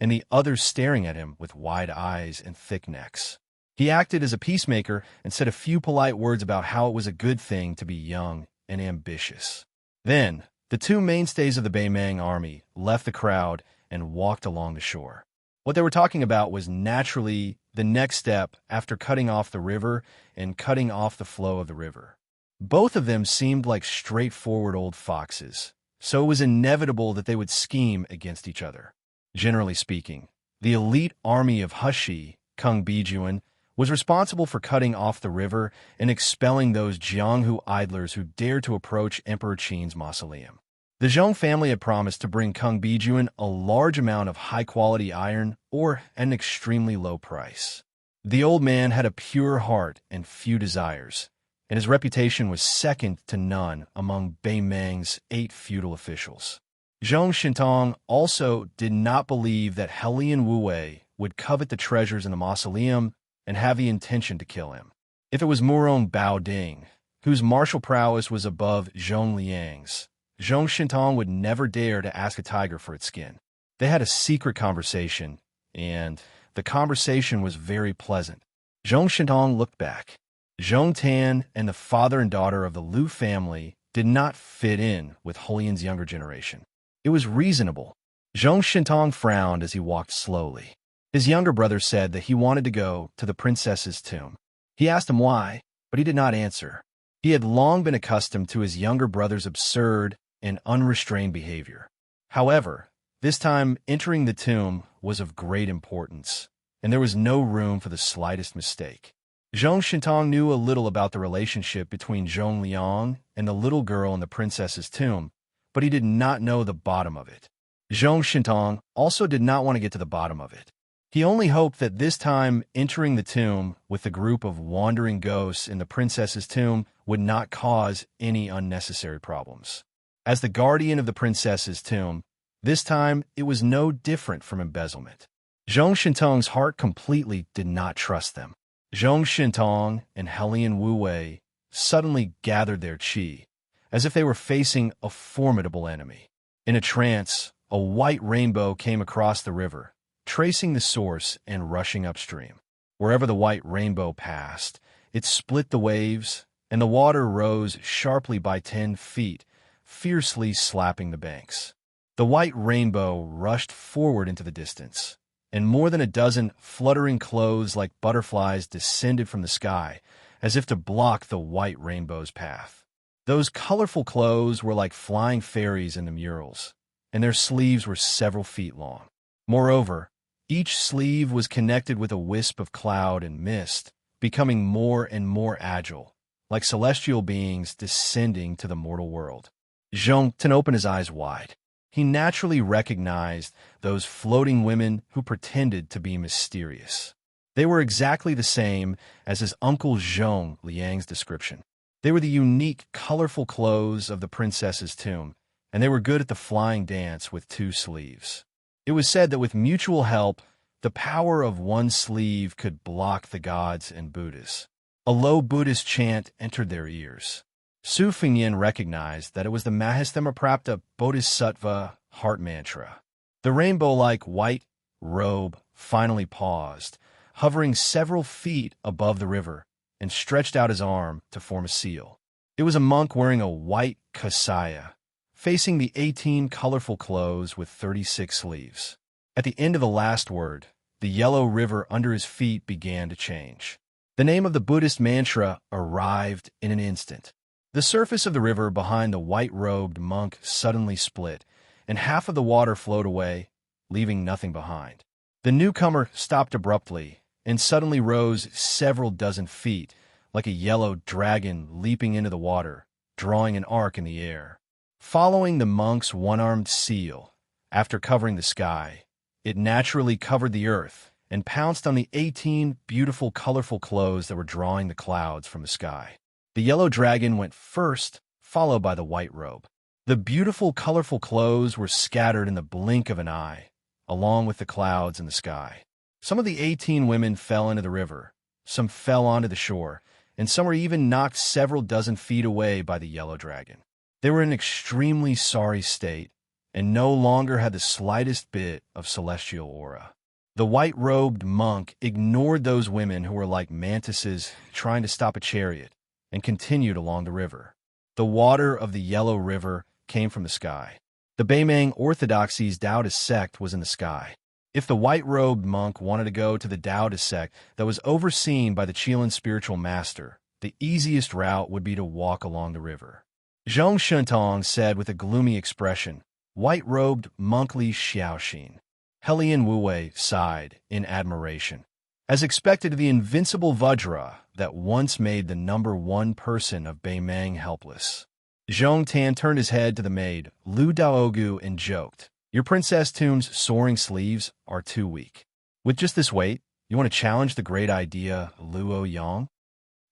and the others staring at him with wide eyes and thick necks. He acted as a peacemaker and said a few polite words about how it was a good thing to be young and ambitious. Then, the two mainstays of the Beimang army left the crowd and walked along the shore. What they were talking about was naturally the next step after cutting off the river and cutting off the flow of the river. Both of them seemed like straightforward old foxes, so it was inevitable that they would scheme against each other. Generally speaking, the elite army of Hushi, Kung Bijuan, was responsible for cutting off the river and expelling those Jianghu idlers who dared to approach Emperor Qin's mausoleum. The Zhong family had promised to bring Kung Bijuan a large amount of high-quality iron or at an extremely low price. The old man had a pure heart and few desires, and his reputation was second to none among Beimang's 8 feudal officials. Zhong Shintong also did not believe that Helian Wu would covet the treasures in the mausoleum and have the intention to kill him. If it was Murong Bao Ding, whose martial prowess was above Zhong Liang's, Zhong Shintong would never dare to ask a tiger for its skin. They had a secret conversation, and the conversation was very pleasant. Zhong Shintong looked back. Zhong Tan and the father and daughter of the Liu family did not fit in with Helian's younger generation. It was reasonable. Zhong Shintong frowned as he walked slowly. His younger brother said that he wanted to go to the princess's tomb. He asked him why, but he did not answer. He had long been accustomed to his younger brother's absurd and unrestrained behavior. However, this time entering the tomb was of great importance, and there was no room for the slightest mistake. Zhong Shintong knew a little about the relationship between Zhong Liang and the little girl in the princess's tomb, but he did not know the bottom of it. Zhong Shintong also did not want to get to the bottom of it. He only hoped that this time entering the tomb with the group of wandering ghosts in the princess's tomb would not cause any unnecessary problems. As the guardian of the princess's tomb, this time it was no different from embezzlement. Zhong Shintong's heart completely did not trust them. Zhong Shintong and Helian Wu suddenly gathered their qi, as if they were facing a formidable enemy. In a trance, a white rainbow came across the river, tracing the source and rushing upstream. Wherever the white rainbow passed, it split the waves, and the water rose sharply by 10 feet, fiercely slapping the banks. The white rainbow rushed forward into the distance, and more than a dozen fluttering clothes like butterflies descended from the sky, as if to block the white rainbow's path. Those colorful clothes were like flying fairies in the murals, and their sleeves were several feet long. Moreover, each sleeve was connected with a wisp of cloud and mist, becoming more and more agile, like celestial beings descending to the mortal world. Zhong Tan opened his eyes wide. He naturally recognized those floating women who pretended to be mysterious. They were exactly the same as his uncle Zhong Liang's description. They were the unique, colorful clothes of the princess's tomb, and they were good at the flying dance with 2 sleeves. It was said that with mutual help, the power of one sleeve could block the gods and Buddhas. A low Buddhist chant entered their ears. Su Fengyin recognized that it was the Mahistemaprapta Bodhisattva heart mantra. The rainbow-like white robe finally paused, hovering several feet above the river, and stretched out his arm to form a seal. It was a monk wearing a white kasaya, facing the 18 colorful clothes with 36 sleeves. At the end of the last word, the yellow river under his feet began to change. The name of the Buddhist mantra arrived in an instant. The surface of the river behind the white-robed monk suddenly split, and half of the water flowed away, leaving nothing behind. The newcomer stopped abruptly and suddenly rose several dozen feet, like a yellow dragon leaping into the water, drawing an arc in the air. Following the monk's one-armed seal, after covering the sky, it naturally covered the earth and pounced on the 18 beautiful, colorful clothes that were drawing the clouds from the sky. The yellow dragon went first, followed by the white robe. The beautiful, colorful clothes were scattered in the blink of an eye, along with the clouds in the sky. Some of the 18 women fell into the river, some fell onto the shore, and some were even knocked several dozen feet away by the yellow dragon. They were in an extremely sorry state, and no longer had the slightest bit of celestial aura. The white-robed monk ignored those women who were like mantises trying to stop a chariot, and continued along the river. The water of the yellow river came from the sky. The Beimang Orthodoxy's Taoist sect was in the sky. If the white-robed monk wanted to go to the Taoist sect that was overseen by the Qilin spiritual master, the easiest route would be to walk along the river. Zhong Shintong said with a gloomy expression, "White-robed monkly Xiaoxin." Helian Wu sighed in admiration. As expected, the invincible Vajra that once made the #1 person of Beimang helpless. Zhong Tan turned his head to the maid, Lu Daogu, and joked, "Your princess tomb's soaring sleeves are too weak. With just this weight, you want to challenge the great idea, Luo Yang?"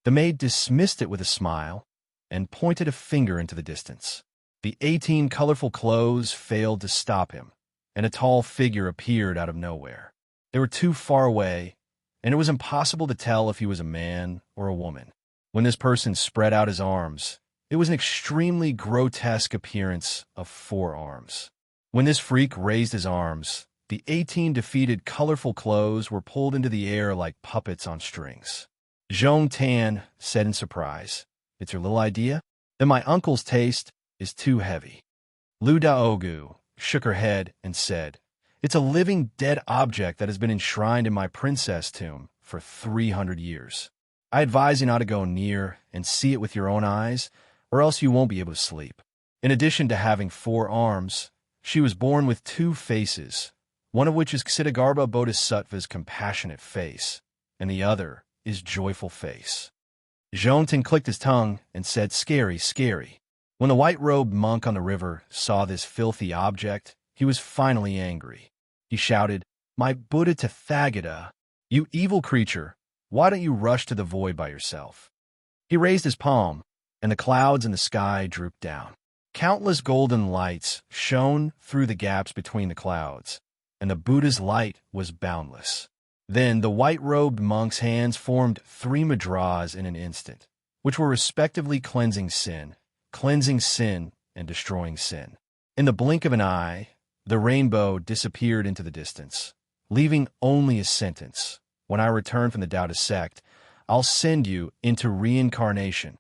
The maid dismissed it with a smile and pointed a finger into the distance. The 18 colorful clothes failed to stop him, and a tall figure appeared out of nowhere. They were too far away, and it was impossible to tell if he was a man or a woman. When this person spread out his arms, it was an extremely grotesque appearance of 4 arms. When this freak raised his arms, the 18 defeated colorful clothes were pulled into the air like puppets on strings. Zhong Tan said in surprise, "It's your little idea? Then my uncle's taste is too heavy." Lu Daogu shook her head and said, "It's a living dead object that has been enshrined in my princess tomb for 300 years. I advise you not to go near and see it with your own eyes, or else you won't be able to sleep." In addition to having 4 arms, she was born with 2 faces, one of which is Ksitigarbha Bodhisattva's compassionate face, and the other is joyful face. Zhongtan clicked his tongue and said, "Scary, scary." When the white-robed monk on the river saw this filthy object, he was finally angry. He shouted, "My Buddha Tathagata, you evil creature, why don't you rush to the void by yourself?" He raised his palm, and the clouds in the sky drooped down. Countless golden lights shone through the gaps between the clouds, and the Buddha's light was boundless. Then the white-robed monk's hands formed 3 mudras in an instant, which were respectively cleansing sin, and destroying sin. In the blink of an eye, the rainbow disappeared into the distance, leaving only a sentence: "When I return from the Taoist sect, I'll send you into reincarnation."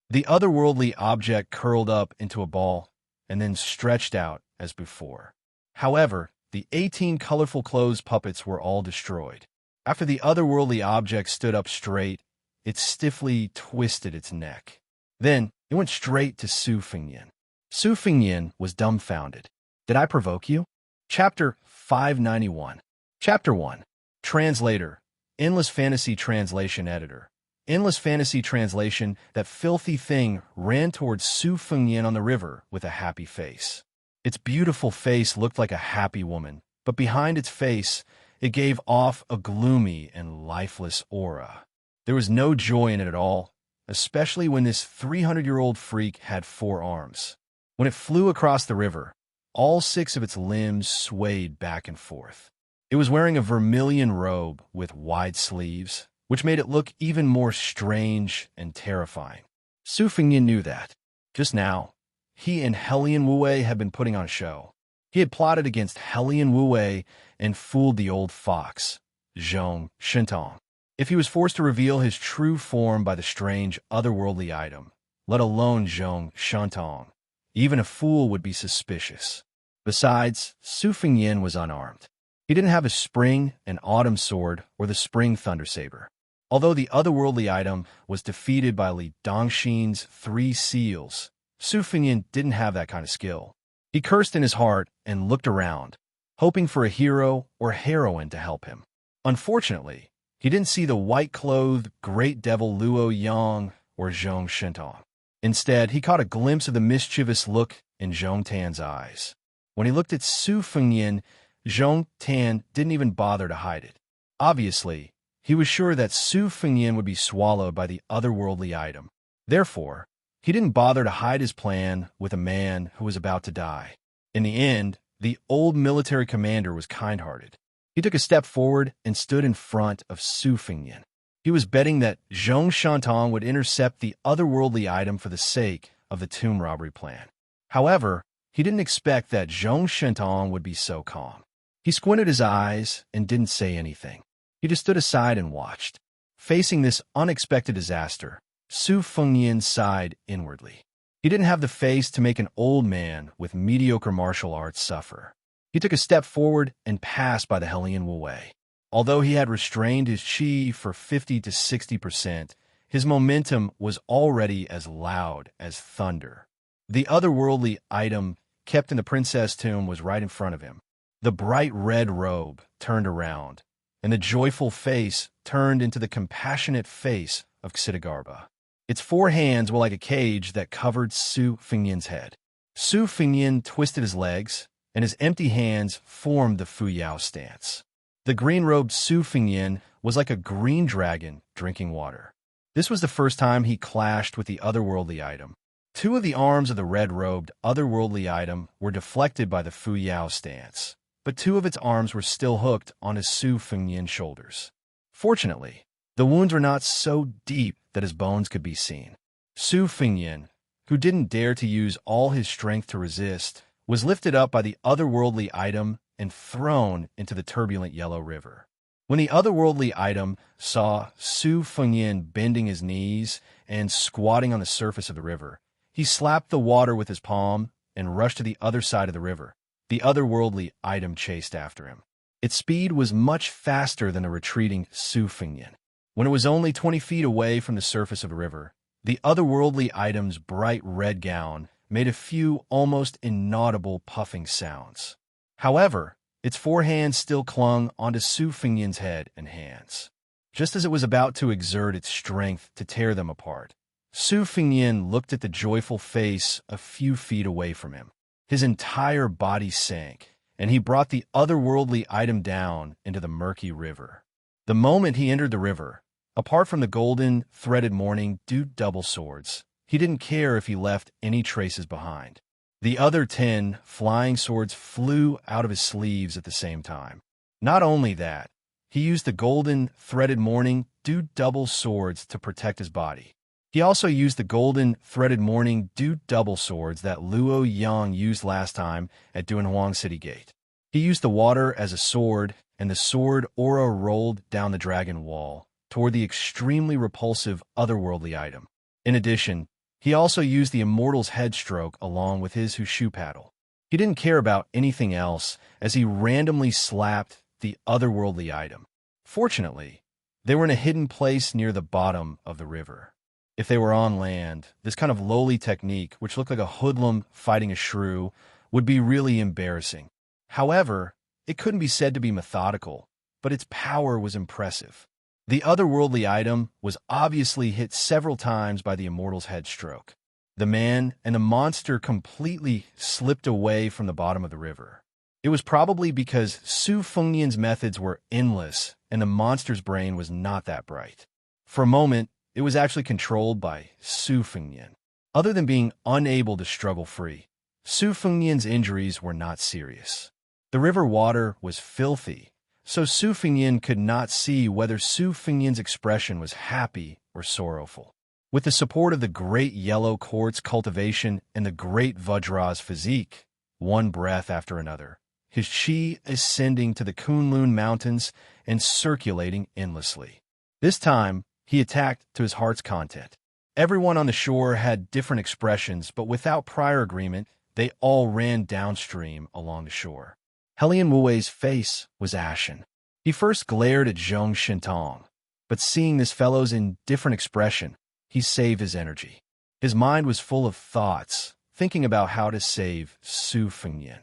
The otherworldly object curled up into a ball and then stretched out as before. However, the 18 colorful clothes puppets were all destroyed. After the otherworldly object stood up straight, it stiffly twisted its neck. Then it went straight to Su Fengyin. Su Fengyin was dumbfounded. "Did I provoke you?" Chapter 591. Chapter 1. Translator. Endless Fantasy Translation Editor. Endless Fantasy Translation. That filthy thing ran towards Su Fengyin on the river with a happy face. Its beautiful face looked like a happy woman, but behind its face, it gave off a gloomy and lifeless aura. There was no joy in it at all, especially when this 300-year-old freak had 4 arms. When it flew across the river, all 6 of its limbs swayed back and forth. It was wearing a vermilion robe with wide sleeves, which made it look even more strange and terrifying. Su Fengyin knew that. Just now, he and Helian Wu-wei had been putting on a show. He had plotted against Helian Wu-wei and fooled the old fox, Zhong Shentong. If he was forced to reveal his true form by the strange otherworldly item, let alone Zhong Shentong, even a fool would be suspicious. Besides, Su Fengyin was unarmed. He didn't have a spring and autumn sword or the spring thunder saber. Although the otherworldly item was defeated by Li Dongxin's 3 seals, Su Fengyin didn't have that kind of skill. He cursed in his heart and looked around, hoping for a hero or heroine to help him. Unfortunately, he didn't see the white-clothed great devil Luo Yang or Zhong Shentong. Instead, he caught a glimpse of the mischievous look in Zhong Tan's eyes. When he looked at Su Fengyin, Zhong Tan didn't even bother to hide it. Obviously, he was sure that Su Fengyin would be swallowed by the otherworldly item. Therefore, he didn't bother to hide his plan with a man who was about to die. In the end, the old military commander was kind-hearted. He took a step forward and stood in front of Su Fengyin. He was betting that Zhong Shentong would intercept the otherworldly item for the sake of the tomb robbery plan. However, he didn't expect that Zhong Shentong would be so calm. He squinted his eyes and didn't say anything. He just stood aside and watched. Facing this unexpected disaster, Su Fengyin sighed inwardly. He didn't have the face to make an old man with mediocre martial arts suffer. He took a step forward and passed by the Helian Wu-wei. Although he had restrained his chi for 50 to 60%, his momentum was already as loud as thunder. The otherworldly item kept in the princess tomb was right in front of him. The bright red robe turned around, and the joyful face turned into the compassionate face of Ksitigarbha. Its 4 hands were like a cage that covered Su Fengyin's head. Su Fengyin twisted his legs, and his empty hands formed the Fuyao stance. The green-robed Su Fengyin was like a green dragon drinking water. This was the first time he clashed with the otherworldly item. Two of the arms of the red-robed, otherworldly item were deflected by the Fu Yao stance, but two of its arms were still hooked onto Su Fengyan's shoulders. Fortunately, the wounds were not so deep that his bones could be seen. Su Fengyan, who didn't dare to use all his strength to resist, was lifted up by the otherworldly item and thrown into the turbulent Yellow River. When the otherworldly item saw Su Fengyan bending his knees and squatting on the surface of the river, he slapped the water with his palm and rushed to the other side of the river. The otherworldly item chased after him. Its speed was much faster than the retreating Su Fengyan. When it was only 20 feet away from the surface of the river, the otherworldly item's bright red gown made a few almost inaudible puffing sounds. However, its four hands still clung onto Su Fengyan's head and hands. Just as it was about to exert its strength to tear them apart, Su Fengyan looked at the joyful face a few feet away from him. His entire body sank, and he brought the otherworldly item down into the murky river. The moment he entered the river, apart from the golden, threaded morning dew double swords, he didn't care if he left any traces behind. The other 10 flying swords flew out of his sleeves at the same time. Not only that, he used the golden, threaded morning dew double swords to protect his body. He also used the golden, threaded morning dew double swords that Luo Yang used last time at Dunhuang City Gate. He used the water as a sword, and the sword aura rolled down the dragon wall toward the extremely repulsive otherworldly item. In addition, he also used the immortal's headstroke along with his Hushu paddle. He didn't care about anything else as he randomly slapped the otherworldly item. Fortunately, they were in a hidden place near the bottom of the river. If they were on land, this kind of lowly technique, which looked like a hoodlum fighting a shrew, would be really embarrassing. However, it couldn't be said to be methodical, but its power was impressive. The otherworldly item was obviously hit several times by the immortal's headstroke. The man and the monster completely slipped away from the bottom of the river. It was probably because Su Fengyan's methods were endless and the monster's brain was not that bright. For a moment, it was actually controlled by Su Fengyan. Other than being unable to struggle free, Su Fengyan's injuries were not serious. The river water was filthy, so Su Fengyan could not see whether Su Fengyan's expression was happy or sorrowful. With the support of the great yellow quartz cultivation and the great Vajra's physique, one breath after another, his chi ascending to the Kunlun Mountains and circulating endlessly. This time, he attacked to his heart's content. Everyone on the shore had different expressions, but without prior agreement, they all ran downstream along the shore. Helian Wuwei's face was ashen. He first glared at Zhong Shintong, but seeing this fellow's indifferent expression, he saved his energy. His mind was full of thoughts, thinking about how to save Su Fengyan.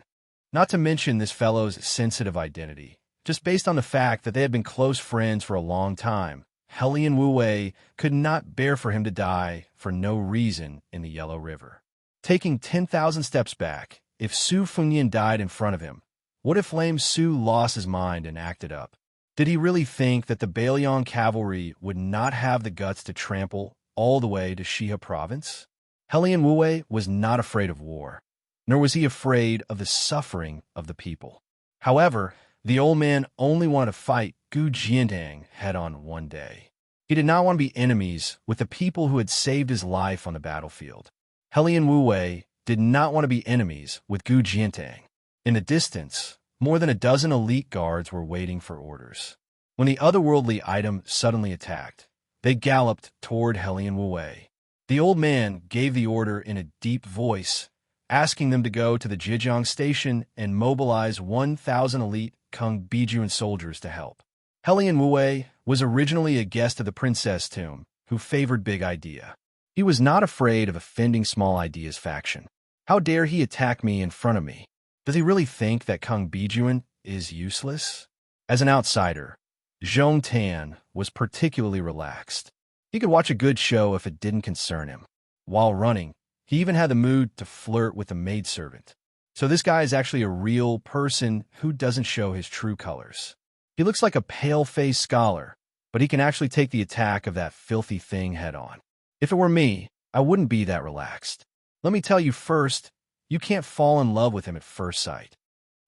Not to mention this fellow's sensitive identity. Just based on the fact that they had been close friends for a long time, Helian Wuwei could not bear for him to die for no reason in the Yellow River. Taking 10,000 steps back, if Su Fengyan died in front of him, what if Lame Su lost his mind and acted up? Did he really think that the Bailiang cavalry would not have the guts to trample all the way to Shiha province? Helian Wuwei was not afraid of war, nor was he afraid of the suffering of the people. However, the old man only wanted to fight Gu Jiantang head-on one day. He did not want to be enemies with the people who had saved his life on the battlefield. Helian Wuwei did not want to be enemies with Gu Jiantang. In the distance, more than a dozen elite guards were waiting for orders. When the otherworldly item suddenly attacked, they galloped toward Helian Wuwei. The old man gave the order in a deep voice, asking them to go to the Zhejiang station and mobilize 1,000 elite Kung Bijuan soldiers to help. Helian Wuwei was originally a guest of the Princess Tomb, who favored Big Idea. He was not afraid of offending Small Idea's faction. How dare he attack me in front of me? Does he really think that Kung Bijuan is useless? As an outsider, Zhong Tan was particularly relaxed. He could watch a good show if it didn't concern him. While running, he even had the mood to flirt with a maidservant. So this guy is actually a real person who doesn't show his true colors. He looks like a pale-faced scholar, but he can actually take the attack of that filthy thing head-on. If it were me, I wouldn't be that relaxed. Let me tell you first, you can't fall in love with him at first sight.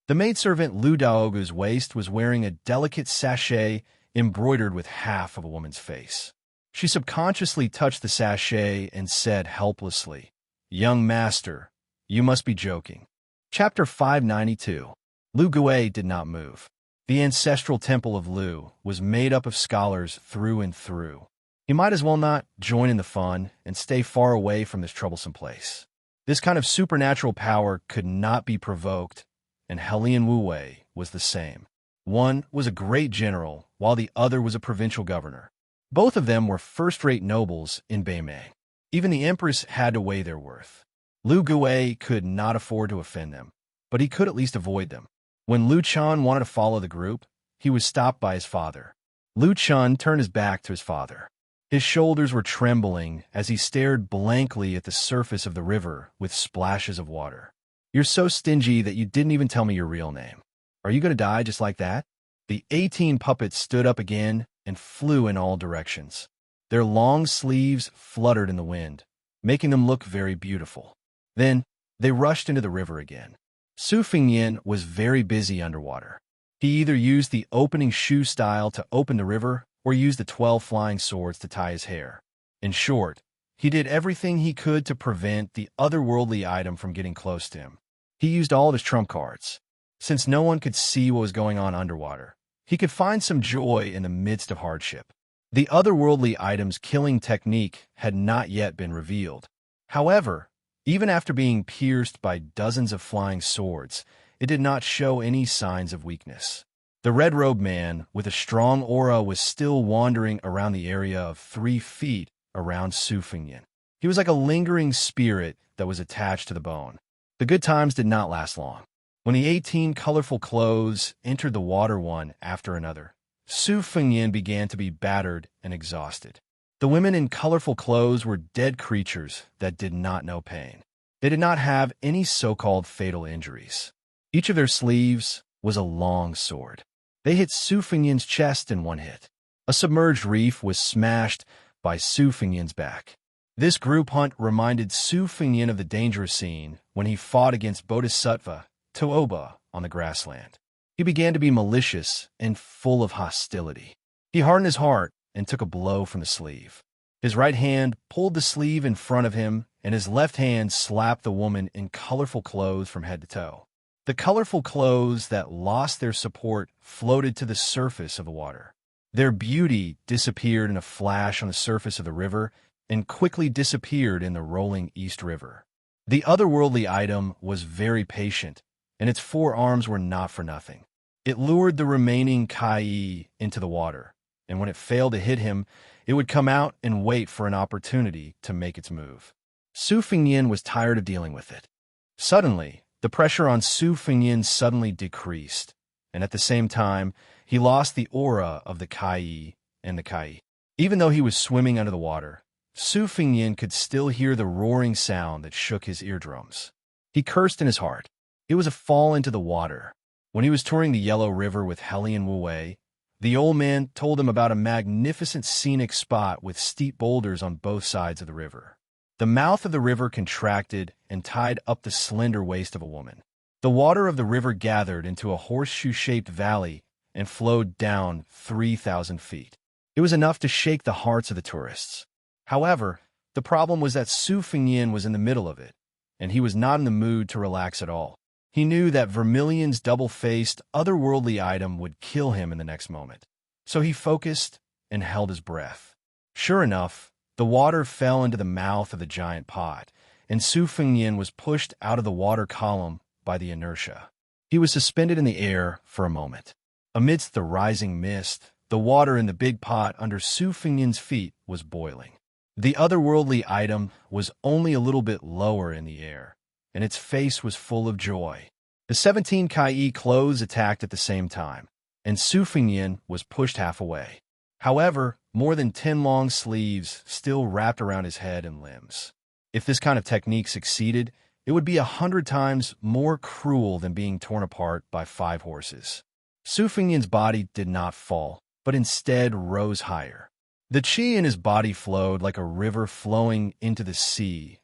The maidservant Lu Daogu's waist was wearing a delicate sachet embroidered with half of a woman's face. She subconsciously touched the sachet and said helplessly, "Young master, you must be joking." Chapter 592. Lu Gui did not move. The ancestral temple of Lu was made up of scholars through and through. He might as well not join in the fun and stay far away from this troublesome place. This kind of supernatural power could not be provoked, and Helian Wu Wei was the same. One was a great general, while the other was a provincial governor. Both of them were first-rate nobles in Beimei. Even the empress had to weigh their worth. Lu Gui could not afford to offend them, but he could at least avoid them. When Lu Chun wanted to follow the group, he was stopped by his father. Lu Chun turned his back to his father. His shoulders were trembling as he stared blankly at the surface of the river with splashes of water. "You're so stingy that you didn't even tell me your real name. Are you going to die just like that?" The 18 puppets stood up again and flew in all directions. Their long sleeves fluttered in the wind, making them look very beautiful. Then, they rushed into the river again. Su Fingyin was very busy underwater. He either used the opening shoe style to open the river or used the 12 flying swords to tie his hair. In short, he did everything he could to prevent the otherworldly item from getting close to him. He used all of his trump cards. Since no one could see what was going on underwater, he could find some joy in the midst of hardship. The otherworldly item's killing technique had not yet been revealed. However, even after being pierced by dozens of flying swords, it did not show any signs of weakness. The red-robed man with a strong aura was still wandering around the area of 3 feet around Su Fingyin. He was like a lingering spirit that was attached to the bone. The good times did not last long. When the 18 colorful clothes entered the water one after another, Su Fingyin began to be battered and exhausted. The women in colorful clothes were dead creatures that did not know pain. They did not have any so-called fatal injuries. Each of their sleeves was a long sword. They hit Su Fingyin's chest in one hit. A submerged reef was smashed by Su Fingyin's back. This group hunt reminded Su Fingyin of the dangerous scene when he fought against Bodhisattva Tooba on the grassland. He began to be malicious and full of hostility. He hardened his heart and took a blow from the sleeve. His right hand pulled the sleeve in front of him, and his left hand slapped the woman in colorful clothes from head to toe. The colorful clothes that lost their support floated to the surface of the water. Their beauty disappeared in a flash on the surface of the river and quickly disappeared in the rolling East River. The otherworldly item was very patient, and its 4 arms were not for nothing. It lured the remaining Kai into the water, and when it failed to hit him, it would come out and wait for an opportunity to make its move. Su Fingyin was tired of dealing with it. Suddenly, the pressure on Su Fingyin suddenly decreased, and at the same time, he lost the aura of the Kai and the Kai. Even though he was swimming under the water, Su Fingyin could still hear the roaring sound that shook his eardrums. He cursed in his heart. It was a fall into the water. When he was touring the Yellow River with Helian Wu Wei, the old man told him about a magnificent scenic spot with steep boulders on both sides of the river. The mouth of the river contracted and tied up the slender waist of a woman. The water of the river gathered into a horseshoe-shaped valley and flowed down 3,000 feet. It was enough to shake the hearts of the tourists. However, the problem was that Su Fingyin was in the middle of it, and he was not in the mood to relax at all. He knew that Vermilion's double-faced, otherworldly item would kill him in the next moment. So he focused and held his breath. Sure enough, the water fell into the mouth of the giant pot, and Su Fingyin was pushed out of the water column by the inertia. He was suspended in the air for a moment. Amidst the rising mist, the water in the big pot under Su Fingyin's feet was boiling. The otherworldly item was only a little bit lower in the air, and its face was full of joy. The 17 Kai clothes attacked at the same time, and Su Fingyin was pushed half away. However, more than 10 long sleeves still wrapped around his head and limbs. If this kind of technique succeeded, it would be 100 times more cruel than being torn apart by 5 horses. Su Fingyin's body did not fall, but instead rose higher. The qi in his body flowed like a river flowing into the sea,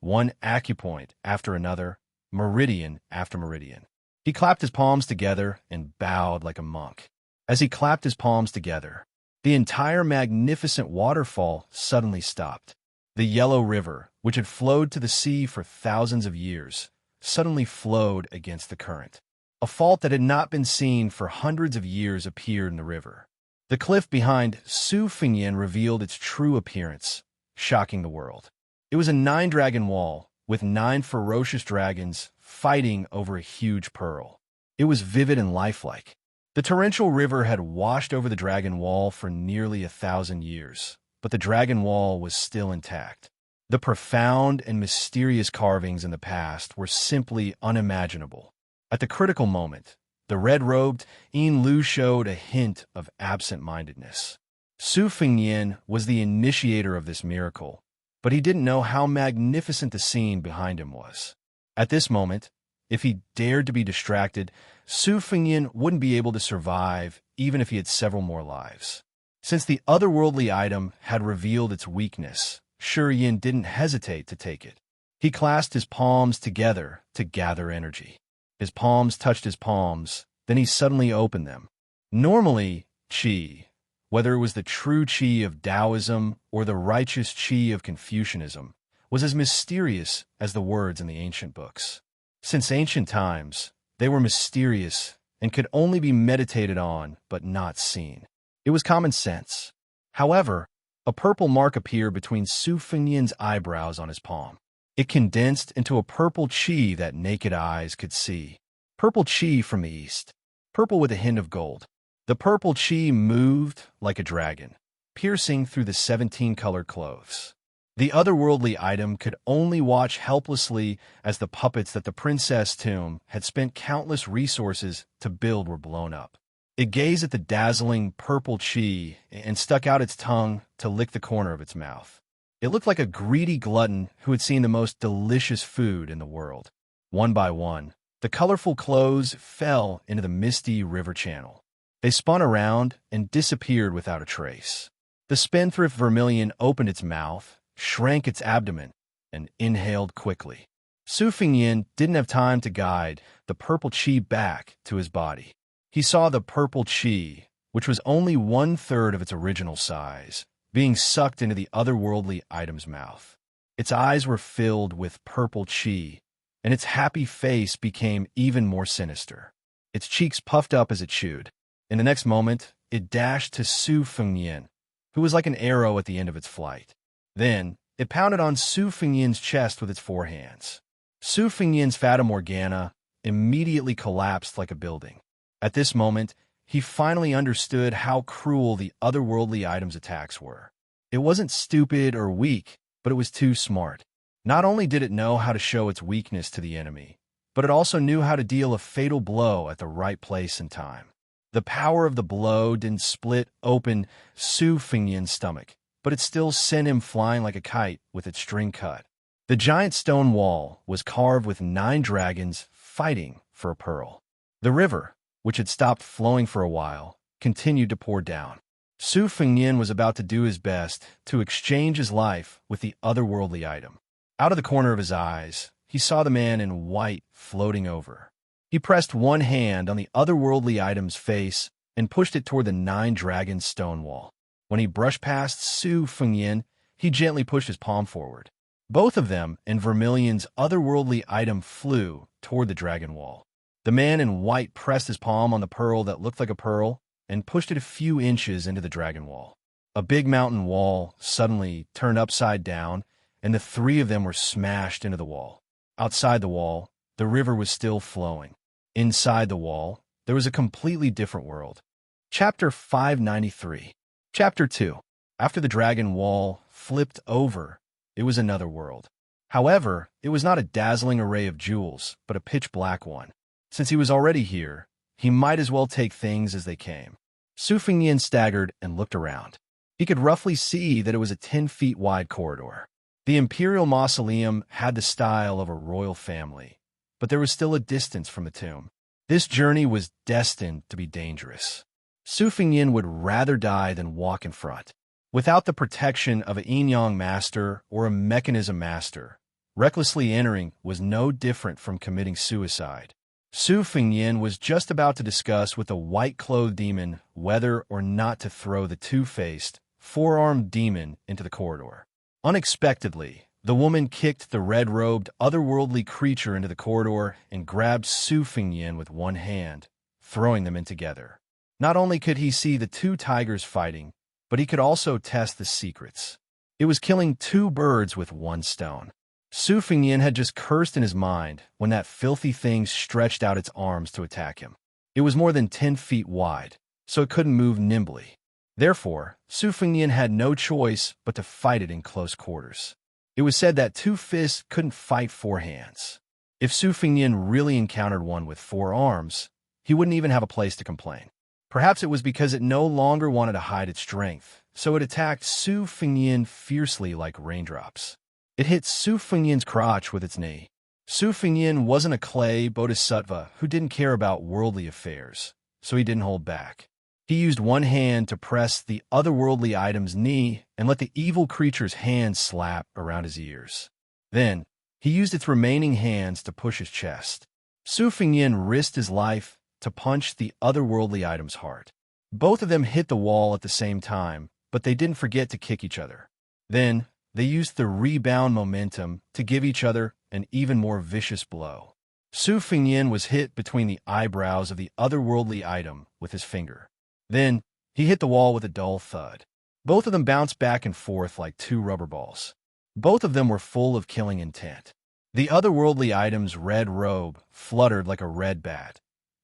one acupoint after another, meridian after meridian. He clapped his palms together and bowed like a monk. As he clapped his palms together, the entire magnificent waterfall suddenly stopped. The yellow river, which had flowed to the sea for thousands of years, suddenly flowed against the current. A fault that had not been seen for hundreds of years appeared in the river. The cliff behind Su Fingyin revealed its true appearance, shocking the world. It was a 9-dragon wall, with 9 ferocious dragons fighting over a huge pearl. It was vivid and lifelike. The torrential river had washed over the dragon wall for nearly 1,000 years, but the dragon wall was still intact. The profound and mysterious carvings in the past were simply unimaginable. At the critical moment, the red-robed Yin Lu showed a hint of absent-mindedness. Su Fingyin was the initiator of this miracle, but he didn't know how magnificent the scene behind him was. At this moment, if he dared to be distracted, Su Fingyin wouldn't be able to survive even if he had several more lives. Since the otherworldly item had revealed its weakness, Shi Yin didn't hesitate to take it. He clasped his palms together to gather energy. His palms touched his palms, then he suddenly opened them. Normally, qi, whether it was the true qi of Taoism or the righteous qi of Confucianism, was as mysterious as the words in the ancient books. Since ancient times, they were mysterious and could only be meditated on but not seen. It was common sense. However, a purple mark appeared between Su Fingyin's eyebrows on his palm. It condensed into a purple qi that naked eyes could see. Purple qi from the east, purple with a hint of gold. The purple qi moved like a dragon, piercing through the 17-colored clothes. The otherworldly item could only watch helplessly as the puppets that the princess tomb had spent countless resources to build were blown up. It gazed at the dazzling purple qi and stuck out its tongue to lick the corner of its mouth. It looked like a greedy glutton who had seen the most delicious food in the world. One by one, the colorful clothes fell into the misty river channel. They spun around and disappeared without a trace. The spendthrift vermilion opened its mouth, shrank its abdomen, and inhaled quickly. Su Fingyin didn't have time to guide the purple qi back to his body. He saw the purple qi, which was only 1/3 of its original size, being sucked into the otherworldly item's mouth. Its eyes were filled with purple qi, and its happy face became even more sinister. Its cheeks puffed up as it chewed. In the next moment, it dashed to Su Fingyin, who was like an arrow at the end of its flight. Then, it pounded on Su Fingyin's chest with its 4 hands. Su Fingyin's Fata Morgana immediately collapsed like a building. At this moment, he finally understood how cruel the otherworldly item's attacks were. It wasn't stupid or weak, but it was too smart. Not only did it know how to show its weakness to the enemy, but it also knew how to deal a fatal blow at the right place and time. The power of the blow didn't split open Su Fingyin's stomach, but it still sent him flying like a kite with its string cut. The giant stone wall was carved with 9 dragons fighting for a pearl. The river, which had stopped flowing for a while, continued to pour down. Su Fingyin was about to do his best to exchange his life with the otherworldly item. Out of the corner of his eyes, he saw the man in white floating over. He pressed one hand on the otherworldly item's face and pushed it toward the 9-dragon stone wall. When he brushed past Su Fingyin, he gently pushed his palm forward. Both of them and Vermilion's otherworldly item flew toward the dragon wall. The man in white pressed his palm on the pearl that looked like a pearl and pushed it a few inches into the dragon wall. A big mountain wall suddenly turned upside down, and the 3 of them were smashed into the wall. Outside the wall, the river was still flowing. Inside the wall, there was a completely different world. Chapter 593. Chapter 2. After the dragon wall flipped over, it was another world. However, it was not a dazzling array of jewels, but a pitch-black one. Since he was already here, he might as well take things as they came. Su Fingyin staggered and looked around. He could roughly see that it was a 10-feet-wide corridor. The imperial mausoleum had the style of a royal family, but there was still a distance from the tomb. This journey was destined to be dangerous. Su Fingyin would rather die than walk in front. Without the protection of a yin-yang master or a mechanism master, Recklessly entering was no different from committing suicide. Su Fengyin was just about to discuss with the white-clothed demon whether or not to throw the two-faced, four-armed demon into the corridor. Unexpectedly, the woman kicked the red-robed, otherworldly creature into the corridor and grabbed Su Fengyin with one hand, throwing them in together. Not only could he see the two tigers fighting, but he could also test the secrets. It was killing two birds with one stone. Su Fengyin had just cursed in his mind when that filthy thing stretched out its arms to attack him. It was more than 10 feet wide, so it couldn't move nimbly. Therefore, Su Fengyin had no choice but to fight it in close quarters. It was said that two fists couldn't fight four hands. If Su Fengyin really encountered one with four arms, he wouldn't even have a place to complain. Perhaps it was because it no longer wanted to hide its strength, so it attacked Su Fengyin fiercely like raindrops. It hit Su Fengyin's crotch with its knee. Su Fengyin wasn't a clay bodhisattva who didn't care about worldly affairs, so he didn't hold back. He used one hand to press the otherworldly item's knee and let the evil creature's hand slap around his ears. Then, he used its remaining hands to push his chest. Su Fengyin risked his life to punch the otherworldly item's heart. Both of them hit the wall at the same time, but they didn't forget to kick each other. Then, they used the rebound momentum to give each other an even more vicious blow. Su Fengyin was hit between the eyebrows of the otherworldly item with his finger. Then, he hit the wall with a dull thud. Both of them bounced back and forth like two rubber balls. Both of them were full of killing intent. The otherworldly item's red robe fluttered like a red bat,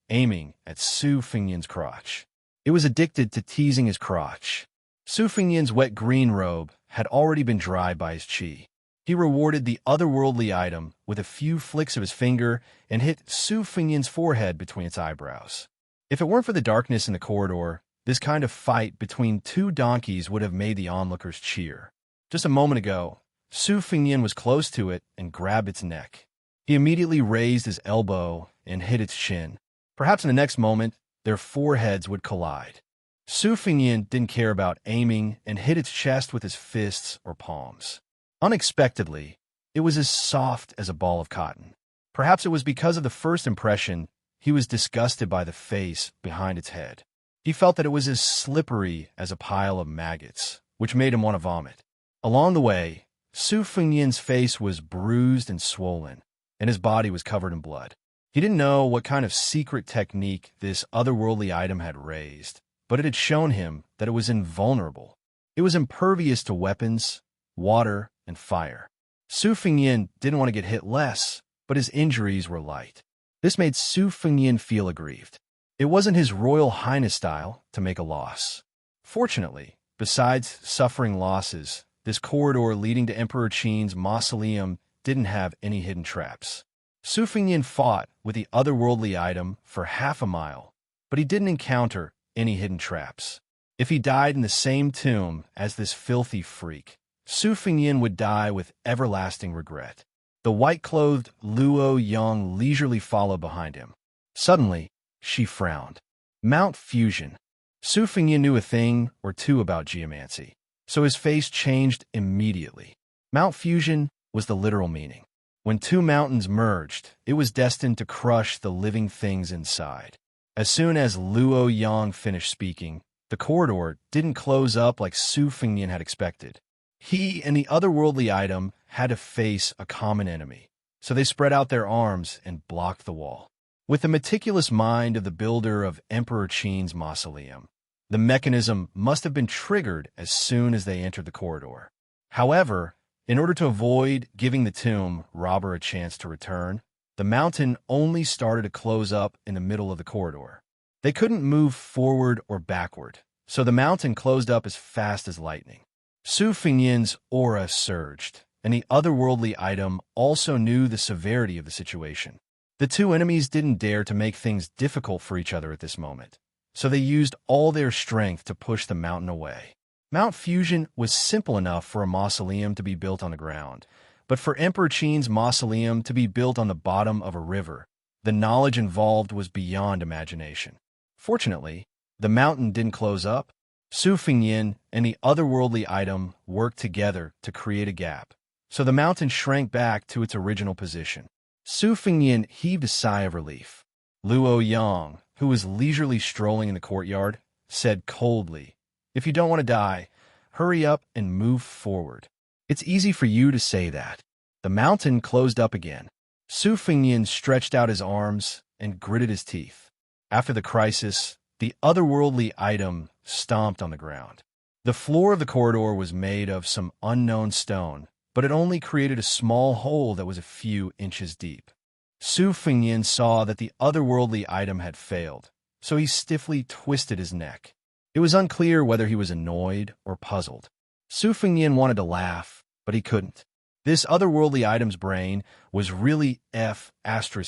aiming at Su Fengyin's crotch. It was addicted to teasing his crotch. Su Fengyin's wet green robe had already been dried by his qi. He rewarded the otherworldly item with a few flicks of his finger and hit Su Fengyin's forehead between its eyebrows. If it weren't for the darkness in the corridor, this kind of fight between two donkeys would have made the onlookers cheer. Just a moment ago, Su Fengyin was close to it and grabbed its neck. He immediately raised his elbow and hit its chin. Perhaps in the next moment, their foreheads would collide. Su Fengyin didn't care about aiming and hit its chest with his fists or palms. Unexpectedly, it was as soft as a ball of cotton. Perhaps it was because of the first impression he was disgusted by the face behind its head. He felt that it was as slippery as a pile of maggots, which made him want to vomit. Along the way, Su Fengyin's face was bruised and swollen, and his body was covered in blood. He didn't know what kind of secret technique this otherworldly item had raised, but it had shown him that it was invulnerable. It was impervious to weapons, water, and fire. Su Fengyin didn't want to get hit less, but his injuries were light. This made Su Fengyin feel aggrieved. It wasn't his Royal Highness style to make a loss. Fortunately, besides suffering losses, this corridor leading to Emperor Qin's mausoleum didn't have any hidden traps. Su Fengyin fought with the otherworldly item for half a mile, but he didn't encounter any hidden traps. If he died in the same tomb as this filthy freak, Su Fengyin would die with everlasting regret. The white-clothed Luo Yang leisurely followed behind him. Suddenly, she frowned. Mount Fusion. Su Fengyin knew a thing or two about geomancy, so his face changed immediately. Mount Fusion was the literal meaning. When two mountains merged, it was destined to crush the living things inside. As soon as Luo Yang finished speaking, the corridor didn't close up like Su Fengyin had expected. He and the otherworldly item had to face a common enemy, so they spread out their arms and blocked the wall. With the meticulous mind of the builder of Emperor Qin's mausoleum, the mechanism must have been triggered as soon as they entered the corridor. However, in order to avoid giving the tomb robber a chance to return, the mountain only started to close up in the middle of the corridor. They couldn't move forward or backward, so the mountain closed up as fast as lightning. Su Fengyin's aura surged, and the otherworldly item also knew the severity of the situation. The two enemies didn't dare to make things difficult for each other at this moment, so they used all their strength to push the mountain away. Mount Fusion was simple enough for a mausoleum to be built on the ground, but for Emperor Qin's mausoleum to be built on the bottom of a river, the knowledge involved was beyond imagination. Fortunately, the mountain didn't close up. Su Fengyin and the otherworldly item worked together to create a gap, so the mountain shrank back to its original position. Su Fingyin heaved a sigh of relief. Luo Yang, who was leisurely strolling in the courtyard, said coldly, "If you don't want to die, hurry up and move forward. It's easy for you to say that." The mountain closed up again. Su Fingyin stretched out his arms and gritted his teeth. After the crisis, the otherworldly item stomped on the ground. The floor of the corridor was made of some unknown stone, but it only created a small hole that was a few inches deep. Su Fingyin saw that the otherworldly item had failed, so he stiffly twisted his neck. It was unclear whether he was annoyed or puzzled. Su Fingyin wanted to laugh, but he couldn't. This otherworldly item's brain was really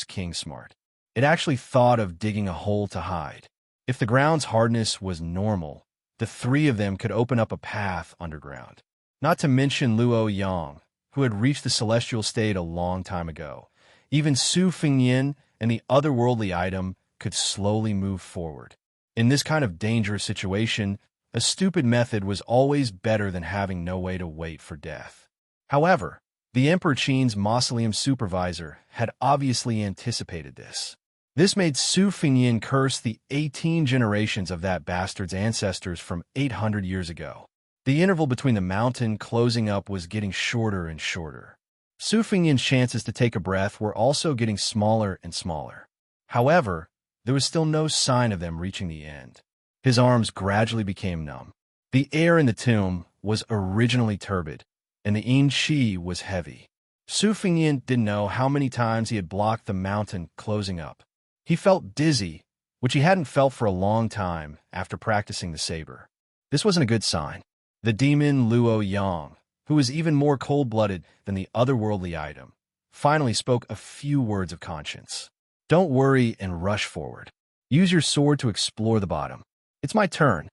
King smart. It actually thought of digging a hole to hide. If the ground's hardness was normal, the three of them could open up a path underground. Not to mention Luo Yang, who had reached the celestial state a long time ago. Even Su Fingyin and the otherworldly item could slowly move forward. In this kind of dangerous situation, a stupid method was always better than having no way to wait for death. However, the Emperor Qin's mausoleum supervisor had obviously anticipated this. This made Su Fingyin curse the 18 generations of that bastard's ancestors from 800 years ago. The interval between the mountain closing up was getting shorter and shorter. Su Fingyin's chances to take a breath were also getting smaller and smaller. However, there was still no sign of them reaching the end. His arms gradually became numb. The air in the tomb was originally turbid, and the yin qi was heavy. Su Fingyin didn't know how many times he had blocked the mountain closing up. He felt dizzy, which he hadn't felt for a long time after practicing the saber. This wasn't a good sign. The demon Luo Yang, who was even more cold-blooded than the otherworldly item, finally spoke a few words of conscience. "Don't worry and rush forward. Use your sword to explore the bottom. It's my turn."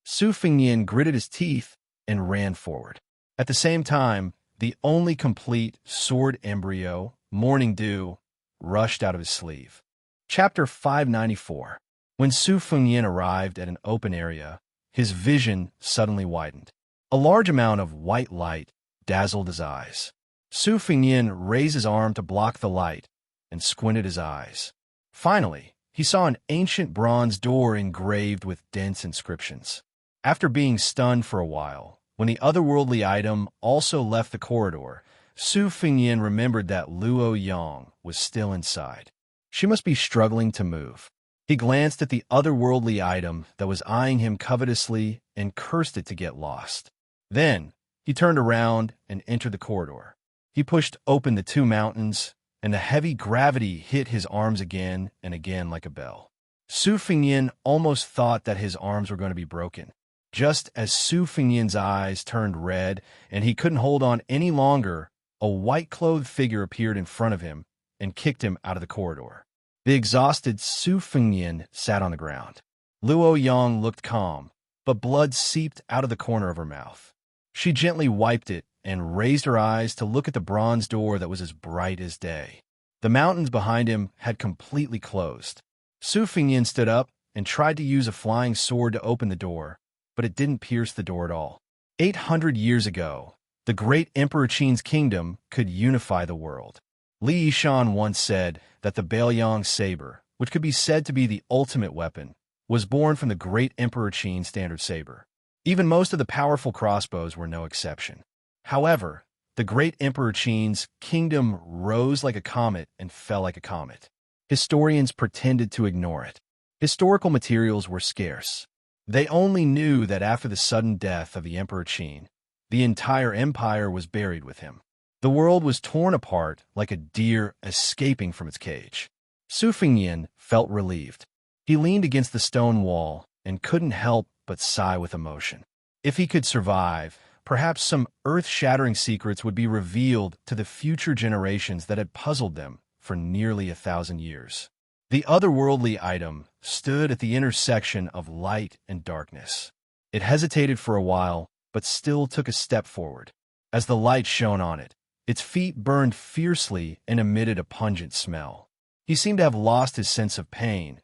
Su Fingyin gritted his teeth and ran forward. At the same time, the only complete sword embryo, Morning Dew, rushed out of his sleeve. Chapter 594. When Su Fingyin arrived at an open area, his vision suddenly widened. A large amount of white light dazzled his eyes. Su Fingyin raised his arm to block the light and squinted his eyes. Finally, he saw an ancient bronze door engraved with dense inscriptions. After being stunned for a while, when the otherworldly item also left the corridor, Su Fingyin remembered that Luo Yang was still inside. She must be struggling to move. He glanced at the otherworldly item that was eyeing him covetously and cursed it to get lost. Then, he turned around and entered the corridor. He pushed open the two mountains, and the heavy gravity hit his arms again and again like a bell. Su Fingyin almost thought that his arms were going to be broken. Just as Su Fingyin's eyes turned red and he couldn't hold on any longer, a white-clothed figure appeared in front of him and kicked him out of the corridor. The exhausted Su Fingyin sat on the ground. Luo Yang looked calm, but blood seeped out of the corner of her mouth. She gently wiped it and raised her eyes to look at the bronze door that was as bright as day. The mountains behind him had completely closed. Su Fingyin stood up and tried to use a flying sword to open the door, but it didn't pierce the door at all. 800 years ago, the great Emperor Qin's kingdom could unify the world. Li Yishan once said that the Baoyang saber, which could be said to be the ultimate weapon, was born from the great Emperor Qin's standard saber. Even most of the powerful crossbows were no exception. However, the great Emperor Qin's kingdom rose like a comet and fell like a comet. Historians pretended to ignore it. Historical materials were scarce. They only knew that after the sudden death of the Emperor Qin, the entire empire was buried with him. The world was torn apart like a deer escaping from its cage. Su Fingyin felt relieved. He leaned against the stone wall and couldn't help but sigh with emotion. If he could survive, perhaps some earth-shattering secrets would be revealed to the future generations that had puzzled them for nearly 1,000 years. The otherworldly item stood at the intersection of light and darkness. It hesitated for a while, but still took a step forward. As the light shone on it, its feet burned fiercely and emitted a pungent smell. He seemed to have lost his sense of pain,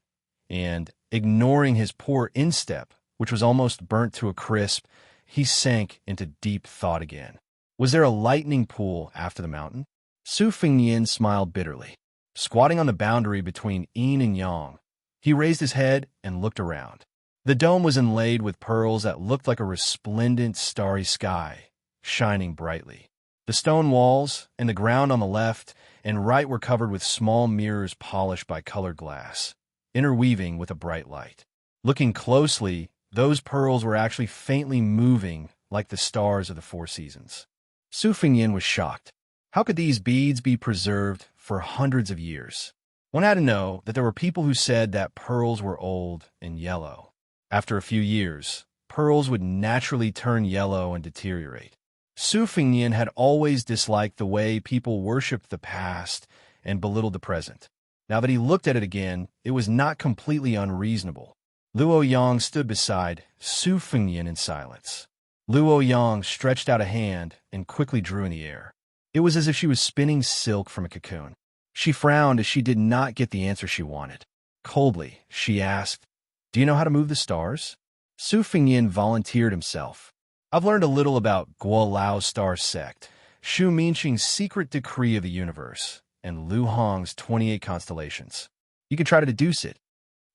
and, ignoring his poor instep, which was almost burnt to a crisp, he sank into deep thought again. Was there a lightning pool after the mountain? Su Fingyin smiled bitterly. Squatting on the boundary between yin and yang, he raised his head and looked around. The dome was inlaid with pearls that looked like a resplendent starry sky, shining brightly. The stone walls and the ground on the left and right were covered with small mirrors polished by colored glass, interweaving with a bright light. Looking closely, those pearls were actually faintly moving like the stars of the four seasons. Su Fingyin was shocked. How could these beads be preserved for hundreds of years? One had to know that there were people who said that pearls were old and yellow. After a few years, pearls would naturally turn yellow and deteriorate. Su Fingyin had always disliked the way people worshipped the past and belittled the present. Now that he looked at it again, it was not completely unreasonable. Luo Yang stood beside Su Fingyin in silence. Luo Yang stretched out a hand and quickly drew in the air. It was as if she was spinning silk from a cocoon. She frowned as she did not get the answer she wanted. Coldly, she asked, "Do you know how to move the stars?" Su Fingyin volunteered himself. "I've learned a little about Guo Lao's star sect, Shu Minqing's secret decree of the universe, and Lu Hong's 28 constellations. You can try to deduce it."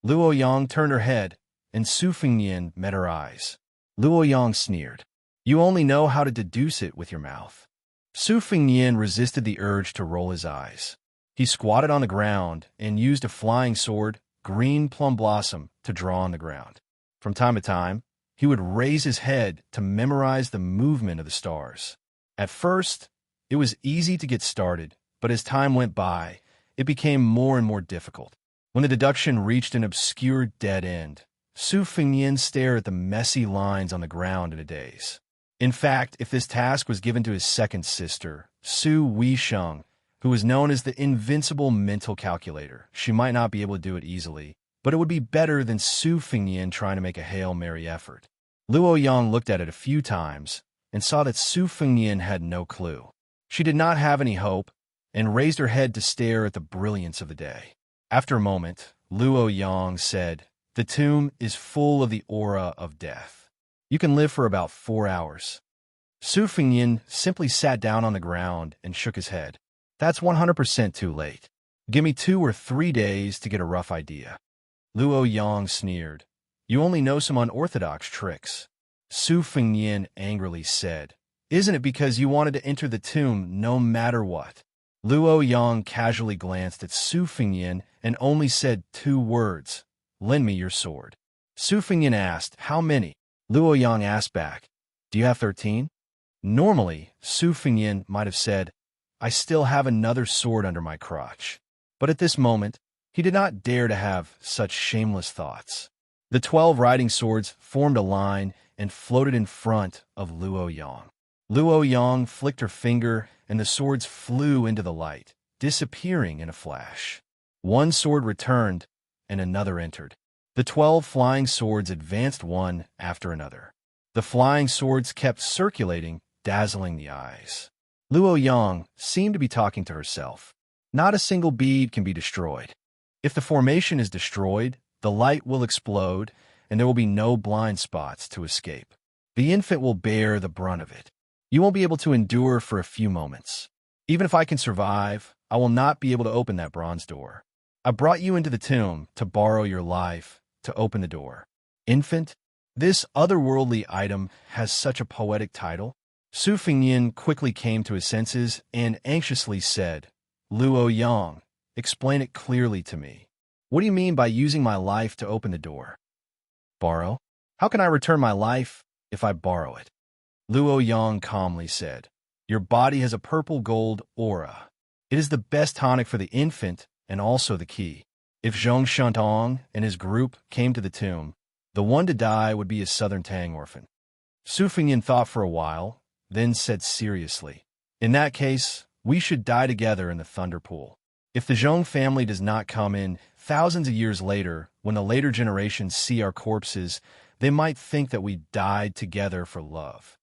Luo Yang turned her head, and Su Fingyin met her eyes. Luo Yang sneered. "You only know how to deduce it with your mouth." Su Fingyin resisted the urge to roll his eyes. He squatted on the ground and used a flying sword, green plum blossom, to draw on the ground. From time to time, he would raise his head to memorize the movement of the stars. At first, it was easy to get started, but as time went by, it became more and more difficult. When the deduction reached an obscure dead end, Su Fingyin stared at the messy lines on the ground in a daze. In fact, if this task was given to his second sister, Su Weisheng, who was known as the invincible mental calculator, she might not be able to do it easily, but it would be better than Su Fingyin trying to make a Hail Mary effort. Luo Yang looked at it a few times and saw that Su Fingyin had no clue. She did not have any hope and raised her head to stare at the brilliance of the day. After a moment, Luo Yang said, "The tomb is full of the aura of death. You can live for about 4 hours." Su Fingyin simply sat down on the ground and shook his head. "That's 100% too late. Give me 2 or 3 days to get a rough idea." Luo Yang sneered. "You only know some unorthodox tricks." Su Fingyin angrily said, "Isn't it because you wanted to enter the tomb no matter what?" Luo Yang casually glanced at Su Fingyin and only said 2 words, "Lend me your sword." Su Fingyin asked, "How many?" Luo Yang asked back, "Do you have 13? Normally, Su Fingyin might have said, "I still have another sword under my crotch." But at this moment, he did not dare to have such shameless thoughts. The 12 riding swords formed a line and floated in front of Luo Yang. Luo Yang flicked her finger, and the swords flew into the light, disappearing in a flash. One sword returned, and another entered. The 12 flying swords advanced one after another. The flying swords kept circulating, dazzling the eyes. Luo Yang seemed to be talking to herself. Not a single bead can be destroyed. If the formation is destroyed, the light will explode, and there will be no blind spots to escape. The infant will bear the brunt of it. You won't be able to endure for a few moments. Even if I can survive, I will not be able to open that bronze door. I brought you into the tomb to borrow your life, to open the door. Infant? This otherworldly item has such a poetic title. Su Fingyin quickly came to his senses and anxiously said, "Luo Yang, explain it clearly to me. What do you mean by using my life to open the door?" "Borrow? How can I return my life if I borrow it?" Luo Yang calmly said, "Your body has a purple gold aura. It is the best tonic for the infant and also the key. If Zhong Shantong and his group came to the tomb, the one to die would be a Southern Tang orphan." Su Fingyin thought for a while, then said seriously, "In that case, we should die together in the Thunder Pool. If the Zhong family does not come in thousands of years later, when the later generations see our corpses, they might think that we died together for love."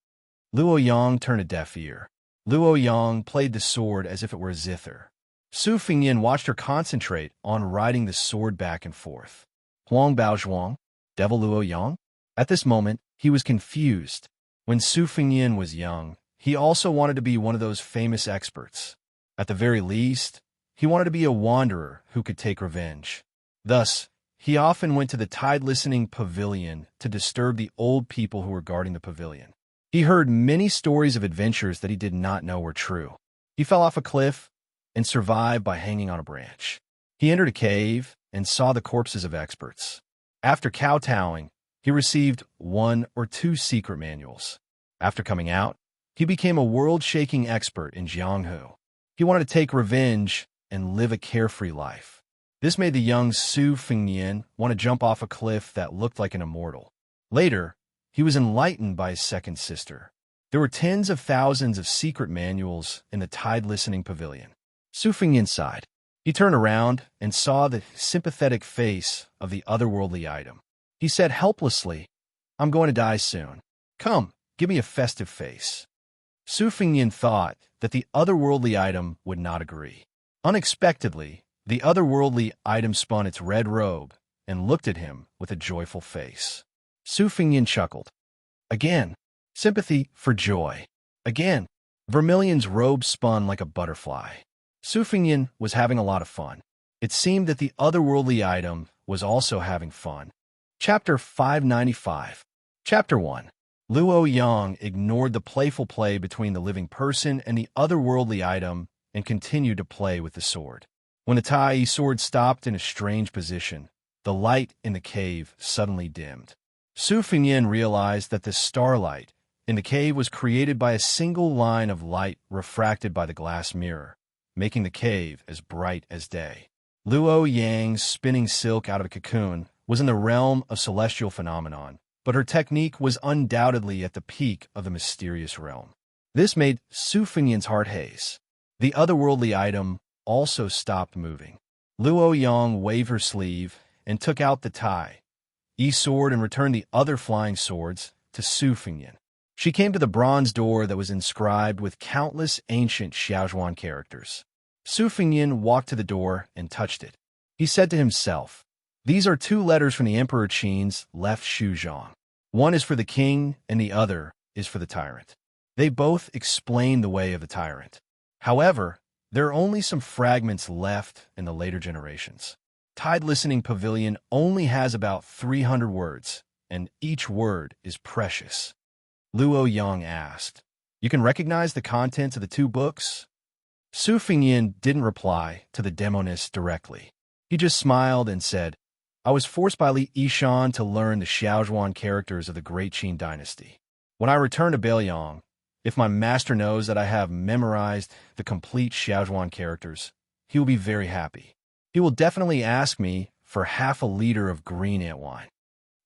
Luo Yang turned a deaf ear. Luo Yang played the sword as if it were a zither. Su Fingyin watched her concentrate on riding the sword back and forth. Huang Bao Zhuang, Devil Luo Yang? At this moment, he was confused. When Su Fingyin was young, he also wanted to be one of those famous experts. At the very least, he wanted to be a wanderer who could take revenge. Thus, he often went to the tide-listening pavilion to disturb the old people who were guarding the pavilion. He heard many stories of adventures that he did not know were true. He fell off a cliff and survived by hanging on a branch. He entered a cave and saw the corpses of experts. After kowtowing, he received 1 or 2 secret manuals. After coming out, he became a world-shaking expert in Jianghu. He wanted to take revenge and live a carefree life. This made the young Su Fengnian want to jump off a cliff that looked like an immortal. Later, he was enlightened by his second sister. There were tens of thousands of secret manuals in the tide-listening pavilion. Su Fengnian sighed. He turned around and saw the sympathetic face of the otherworldly item. He said helplessly, "I'm going to die soon. Come, give me a festive face." Su Fengnian thought that the otherworldly item would not agree. Unexpectedly, the otherworldly item spun its red robe and looked at him with a joyful face. Su Fengnian chuckled. Again, sympathy for joy. Again, Vermilion's robe spun like a butterfly. Su Fengnian was having a lot of fun. It seemed that the otherworldly item was also having fun. Chapter 595. Chapter 1. Luo Yang ignored the playful play between the living person and the otherworldly item and continued to play with the sword. When the Tai sword stopped in a strange position, the light in the cave suddenly dimmed. Su Fengnian realized that the starlight in the cave was created by a single line of light refracted by the glass mirror, making the cave as bright as day. Luo Yang's spinning silk out of a cocoon was in the realm of celestial phenomenon, but her technique was undoubtedly at the peak of the mysterious realm. This made Su Fengnian's heart haze. The otherworldly item also stopped moving. Luo Yang waved her sleeve and took out the Tai sword and returned the other flying swords to Su Fengnian. She came to the bronze door that was inscribed with countless ancient Xiaozhuan characters. Su Fengnian walked to the door and touched it. He said to himself, "These are 2 letters from the Emperor Qin's left Shuzhong. One is for the king and the other is for the tyrant." They both explain the way of the tyrant. However, there are only some fragments left in the later generations. Tide Listening Pavilion only has about 300 words, and each word is precious. Luo Yang asked, "You can recognize the contents of the 2 books?" Su Fengnian didn't reply to the demonist directly. He just smiled and said, "I was forced by Li Yishan to learn the Xiaozhuan characters of the Great Qin dynasty. When I return to Beiliang, if my master knows that I have memorized the complete Xiaozhuan characters, he will be very happy. He will definitely ask me for half a liter of green ant wine."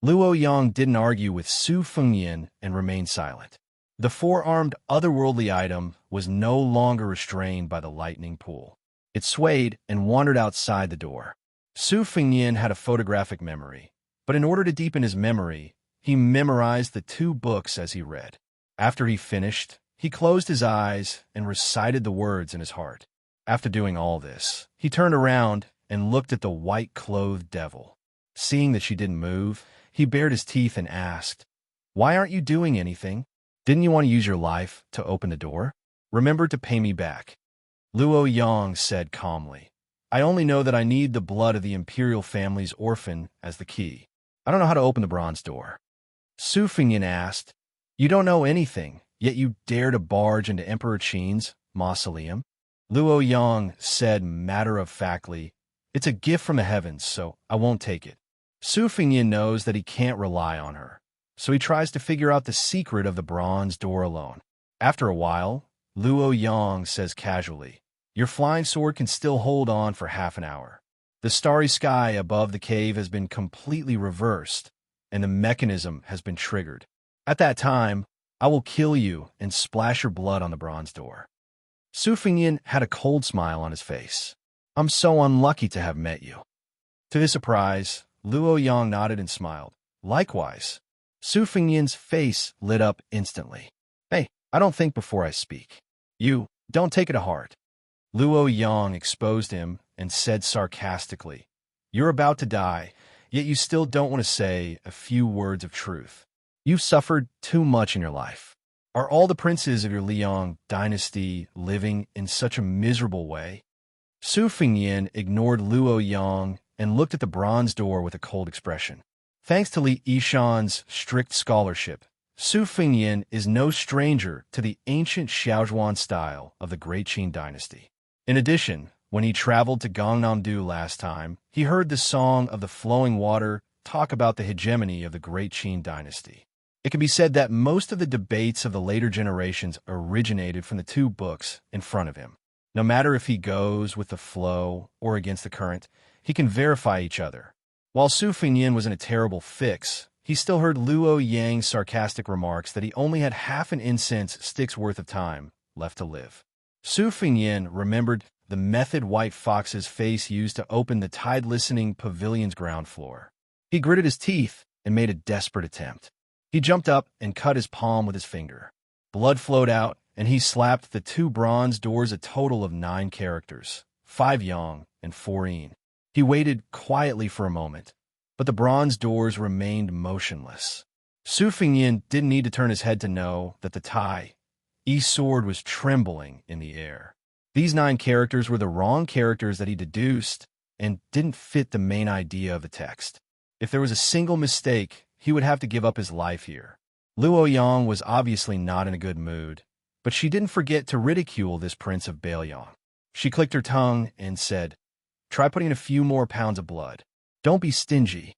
Luo Yang didn't argue with Su Fengnian and remained silent. The 4-armed otherworldly item was no longer restrained by the lightning pool. It swayed and wandered outside the door. Su Fengnian had a photographic memory, but in order to deepen his memory, he memorized the 2 books as he read. After he finished, he closed his eyes and recited the words in his heart. After doing all this, he turned around and looked at the white-clothed devil. Seeing that she didn't move, he bared his teeth and asked, "Why aren't you doing anything? Didn't you want to use your life to open the door? Remember to pay me back." Luo Yang said calmly, "I only know that I need the blood of the imperial family's orphan as the key. I don't know how to open the bronze door." Su Fengnian asked, "You don't know anything, yet you dare to barge into Emperor Qin's mausoleum?" Luo Yang said matter-of-factly, "It's a gift from the heavens, so I won't take it." Su Fengnian knows that he can't rely on her, so he tries to figure out the secret of the bronze door alone. After a while, Luo Yang says casually, "Your flying sword can still hold on for half an hour. The starry sky above the cave has been completely reversed, and the mechanism has been triggered. At that time, I will kill you and splash your blood on the bronze door." Su Fengnian had a cold smile on his face. "I'm so unlucky to have met you." To his surprise, Luo Yang nodded and smiled. Likewise. Su Fengnian's face lit up instantly. "Hey, I don't think before I speak. You, don't take it to heart." Luo Yang exposed him and said sarcastically, "You're about to die, yet you still don't want to say a few words of truth. You've suffered too much in your life. Are all the princes of your Liang dynasty living in such a miserable way? Su Fingyin ignored Luo Yang and looked at the bronze door with a cold expression. Thanks to Li Yishan's strict scholarship, Su Fingyin is no stranger to the ancient Xiaozhuan style of the Great Qin dynasty. In addition, when he traveled to Gangnam-do last time, he heard the song of the flowing water talk about the hegemony of the Great Qin dynasty. It can be said that most of the debates of the later generations originated from the two books in front of him. No matter if he goes with the flow or against the current, he can verify each other. While Su Fingyin was in a terrible fix, he still heard Luo Yang's sarcastic remarks that he only had half an incense stick's worth of time left to live. Su Fingyin remembered the method White Fox's face used to open the tide-listening pavilion's ground floor. He gritted his teeth and made a desperate attempt. He jumped up and cut his palm with his finger. Blood flowed out, and he slapped the two bronze doors a total of 9 characters, 5 yang and 4 yin. He waited quietly for a moment, but the bronze doors remained motionless. Su Fingyin didn't need to turn his head to know that the Tai Yi sword was trembling in the air. These 9 characters were the wrong characters that he deduced and didn't fit the main idea of the text. If there was a single mistake, he would have to give up his life here. Luo Yang was obviously not in a good mood, but she didn't forget to ridicule this prince of Baelyang. She clicked her tongue and said, "Try putting in a few more pounds of blood. Don't be stingy."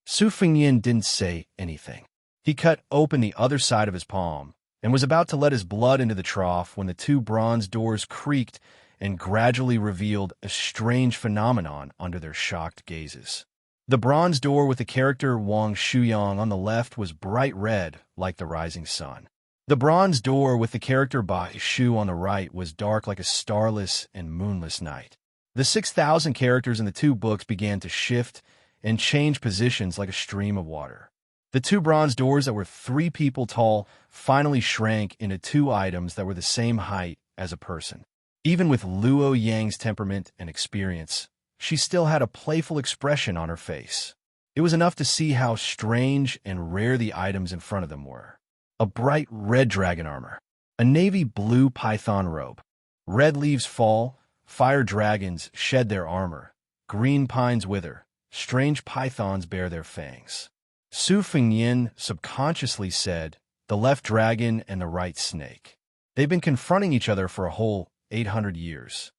Su Fingyin didn't say anything. He cut open the other side of his palm and was about to let his blood into the trough when the 2 bronze doors creaked and gradually revealed a strange phenomenon under their shocked gazes. The bronze door with the character Wang Shuyang on the left was bright red like the rising sun. The bronze door with the character Bai Shu on the right was dark like a starless and moonless night. The 6,000 characters in the 2 books began to shift and change positions like a stream of water. The 2 bronze doors that were 3 people tall finally shrank into 2 items that were the same height as a person. Even with Luo Yang's temperament and experience, she still had a playful expression on her face. It was enough to see how strange and rare the items in front of them were. A bright red dragon armor, a navy blue python robe. Red leaves fall, fire dragons shed their armor, green pines wither, strange pythons bare their fangs. Su Fingyin subconsciously said, "The left dragon and the right snake. They've been confronting each other for a whole 800 years.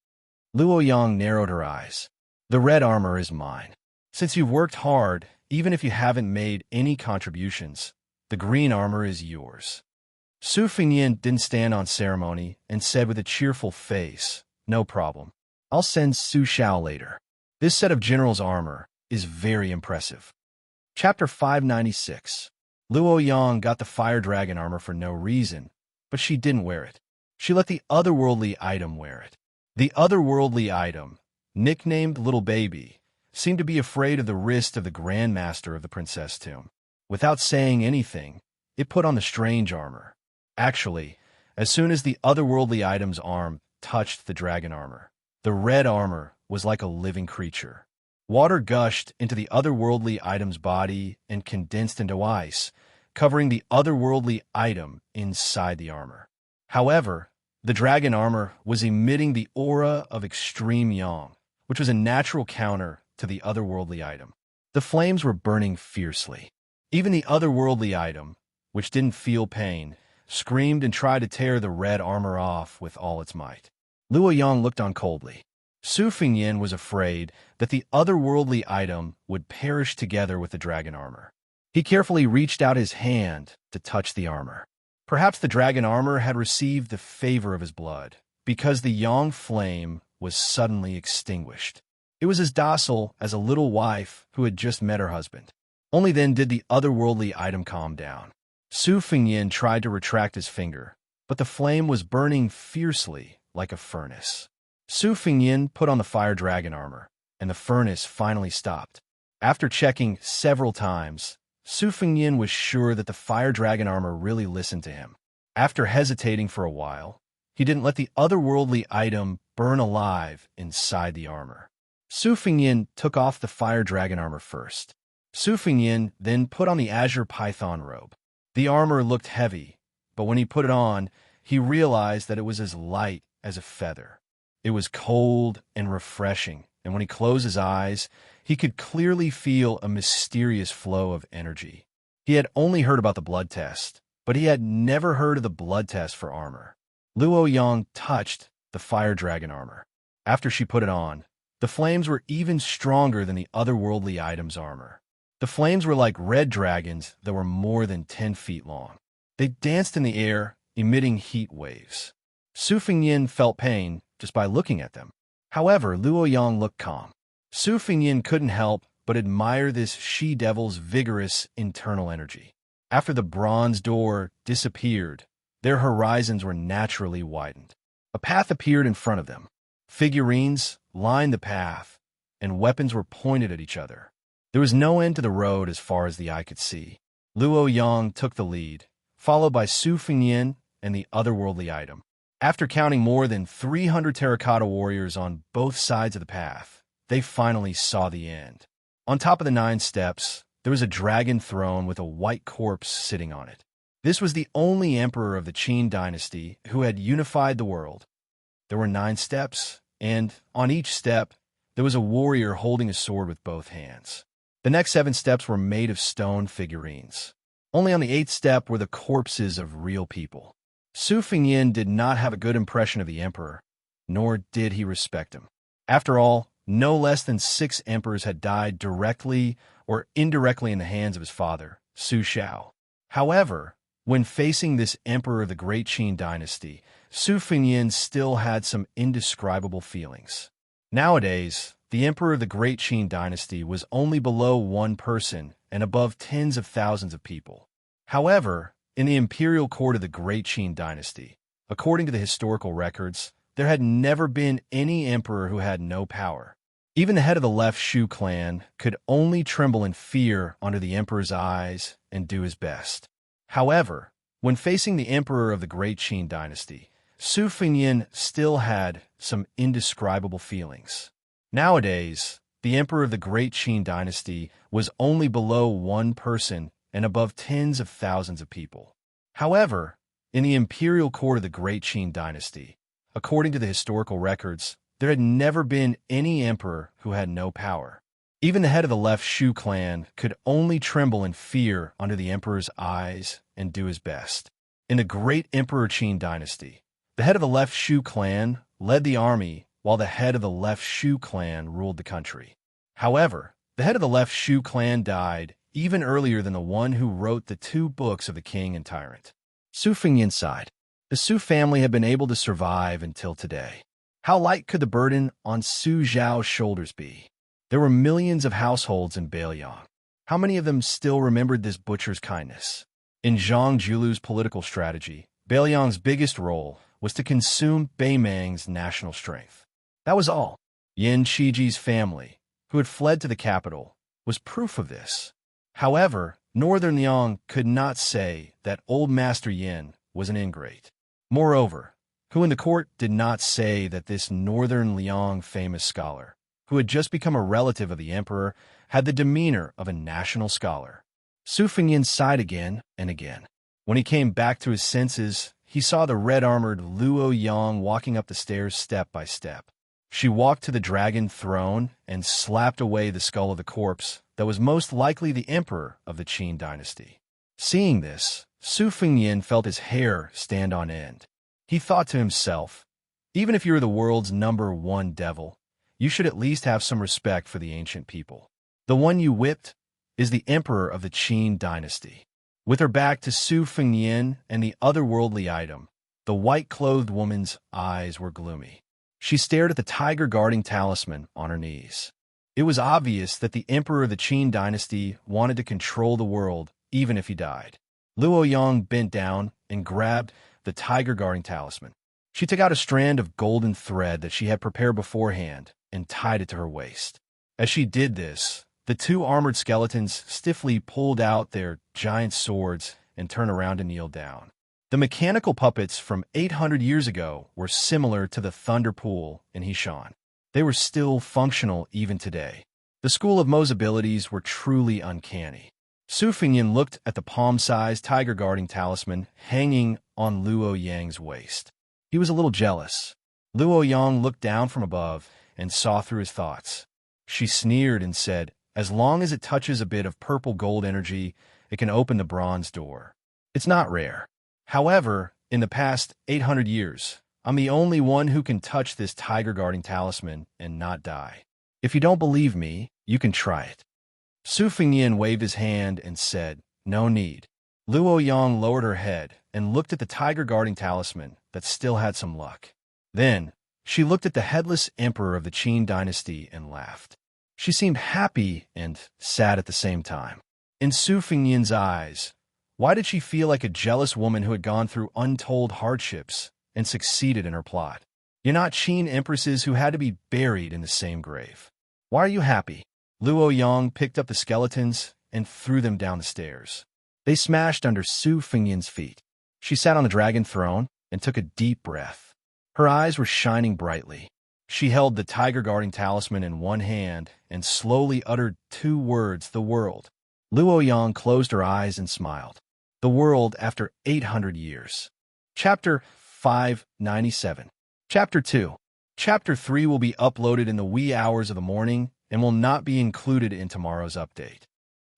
Luo Yang narrowed her eyes. "The red armor is mine. Since you've worked hard, even if you haven't made any contributions, the green armor is yours." Su Fingyin didn't stand on ceremony and said with a cheerful face, "No problem. I'll send Su Xiao later. This set of general's armor is very impressive." Chapter 596. Luo Yang got the fire dragon armor for no reason, but she didn't wear it. She let the otherworldly item wear it. The otherworldly item, nicknamed Little Baby, seemed to be afraid of the wrist of the Grand Master of the Princess Tomb. Without saying anything, it put on the strange armor. Actually, as soon as the otherworldly item's arm touched the dragon armor, the red armor was like a living creature. Water gushed into the otherworldly item's body and condensed into ice, covering the otherworldly item inside the armor. However, the dragon armor was emitting the aura of extreme yang, which was a natural counter to the otherworldly item. The flames were burning fiercely. Even the otherworldly item, which didn't feel pain, screamed and tried to tear the red armor off with all its might. Luo Yang looked on coldly. Su Fingyin was afraid that the otherworldly item would perish together with the dragon armor. He carefully reached out his hand to touch the armor. Perhaps the dragon armor had received the favor of his blood, because the yang flame was suddenly extinguished. It was as docile as a little wife who had just met her husband. Only then did the otherworldly item calm down. Su Fingyin tried to retract his finger, but the flame was burning fiercely like a furnace. Su Fingyin put on the fire dragon armor, and the furnace finally stopped. After checking several times, Su Fingyin was sure that the fire dragon armor really listened to him. After hesitating for a while, he didn't let the otherworldly item burn alive inside the armor. Su Fingyin took off the fire dragon armor first. Su Fingyin then put on the azure python robe. The armor looked heavy, but when he put it on, he realized that it was as light as a feather. It was cold and refreshing, and when he closed his eyes, he could clearly feel a mysterious flow of energy. He had only heard about the blood test, but he had never heard of the blood test for armor. Luo Yang touched the fire dragon armor. After she put it on, the flames were even stronger than the otherworldly item's armor. The flames were like red dragons that were more than 10 feet long. They danced in the air, emitting heat waves. Su Fengyin felt pain just by looking at them. However, Luo Yang looked calm. Su Fengyin couldn't help but admire this she-devil's vigorous internal energy. After the bronze door disappeared, their horizons were naturally widened. A path appeared in front of them. Figurines lined the path, and weapons were pointed at each other. There was no end to the road as far as the eye could see. Luo Yang took the lead, followed by Su Fengyin and the otherworldly item. After counting more than 300 terracotta warriors on both sides of the path, they finally saw the end. On top of the 9 steps, there was a dragon throne with a white corpse sitting on it. This was the only emperor of the Qin dynasty who had unified the world. There were 9 steps, and on each step, there was a warrior holding a sword with both hands. The next 7 steps were made of stone figurines. Only on the 8th step were the corpses of real people. Su Fengyin did not have a good impression of the emperor, nor did he respect him. After all, no less than 6 emperors had died directly or indirectly in the hands of his father, Su Xiao. However, when facing this emperor of the Great Qin dynasty, Su Fengyin still had some indescribable feelings. Nowadays, the emperor of the Great Qin dynasty was only below one person and above tens of thousands of people. However, in the imperial court of the Great Qin dynasty, according to the historical records, there had never been any emperor who had no power. Even the head of the Left Shu clan could only tremble in fear under the emperor's eyes and do his best. However, when facing the emperor of the Great Qin dynasty, Su Fengyin still had some indescribable feelings. Nowadays, the emperor of the Great Qin dynasty was only below one person and above tens of thousands of people. However, in the imperial court of the Great Qin dynasty, according to the historical records, there had never been any emperor who had no power. Even the head of the Left Shu clan could only tremble in fear under the emperor's eyes and do his best. In the Great Emperor Qin dynasty, the head of the Left Shu clan led the army while the head of the Left Shu clan ruled the country. However, the head of the Left Shu clan died even earlier than the one who wrote the 2 books of the King and Tyrant. Su Fengyin sighed. The Su family had been able to survive until today. How light could the burden on Su Zhao's shoulders be? There were millions of households in Beiliang. How many of them still remembered this butcher's kindness? In Zhang Julu's political strategy, Beiliang's biggest role was to consume Beimang's national strength. That was all. Yin Qiji's family, who had fled to the capital, was proof of this. However, Northern Liang could not say that old Master Yin was an ingrate. Moreover, who in the court did not say that this Northern Liang famous scholar, who had just become a relative of the emperor, had the demeanor of a national scholar. Su Fengyin sighed again and again. When he came back to his senses, he saw the red-armored Luo Yang walking up the stairs step by step. She walked to the dragon throne and slapped away the skull of the corpse that was most likely the emperor of the Qin dynasty. Seeing this, Su Fengyin felt his hair stand on end. He thought to himself, even if you're the world's #1 devil, you should at least have some respect for the ancient people. The one you whipped is the emperor of the Qin dynasty. With her back to Su Fengyin and the otherworldly item, the white-clothed woman's eyes were gloomy. She stared at the tiger guarding talisman on her knees. It was obvious that the emperor of the Qin dynasty wanted to control the world, even if he died. Luo Yang bent down and grabbed the tiger guarding talisman. She took out a strand of golden thread that she had prepared beforehand and tied it to her waist. As she did this, the 2 armored skeletons stiffly pulled out their giant swords and turned around to kneel down. The mechanical puppets from 800 years ago were similar to the Thunder Pool in Heishan. They were still functional even today. The school of Mo's abilities were truly uncanny. Su Fingyin looked at the palm-sized tiger-guarding talisman hanging on Luo Yang's waist. He was a little jealous. Luo Yang looked down from above and saw through his thoughts. She sneered and said, "As long as it touches a bit of purple gold energy, it can open the bronze door. It's not rare. However, in the past 800 years, I'm the only one who can touch this tiger-guarding talisman and not die. If you don't believe me, you can try it." Su Fingyin waved his hand and said, "No need." Luo Yang lowered her head and looked at the tiger-guarding talisman that still had some luck. Then, she looked at the headless emperor of the Qin dynasty and laughed. She seemed happy and sad at the same time. In Su Fingyin's eyes, why did she feel like a jealous woman who had gone through untold hardships and succeeded in her plot? You're not Qin empresses who had to be buried in the same grave. Why are you happy? Luo Yang picked up the skeletons and threw them down the stairs. They smashed under Su Fingyin's feet. She sat on the dragon throne and took a deep breath. Her eyes were shining brightly. She held the tiger-guarding talisman in one hand and slowly uttered 2 words, "The world." Luo Yang closed her eyes and smiled. The world after 800 years. Chapter 597. Chapter 2. Chapter 3 will be uploaded in the wee hours of the morning and will not be included in tomorrow's update.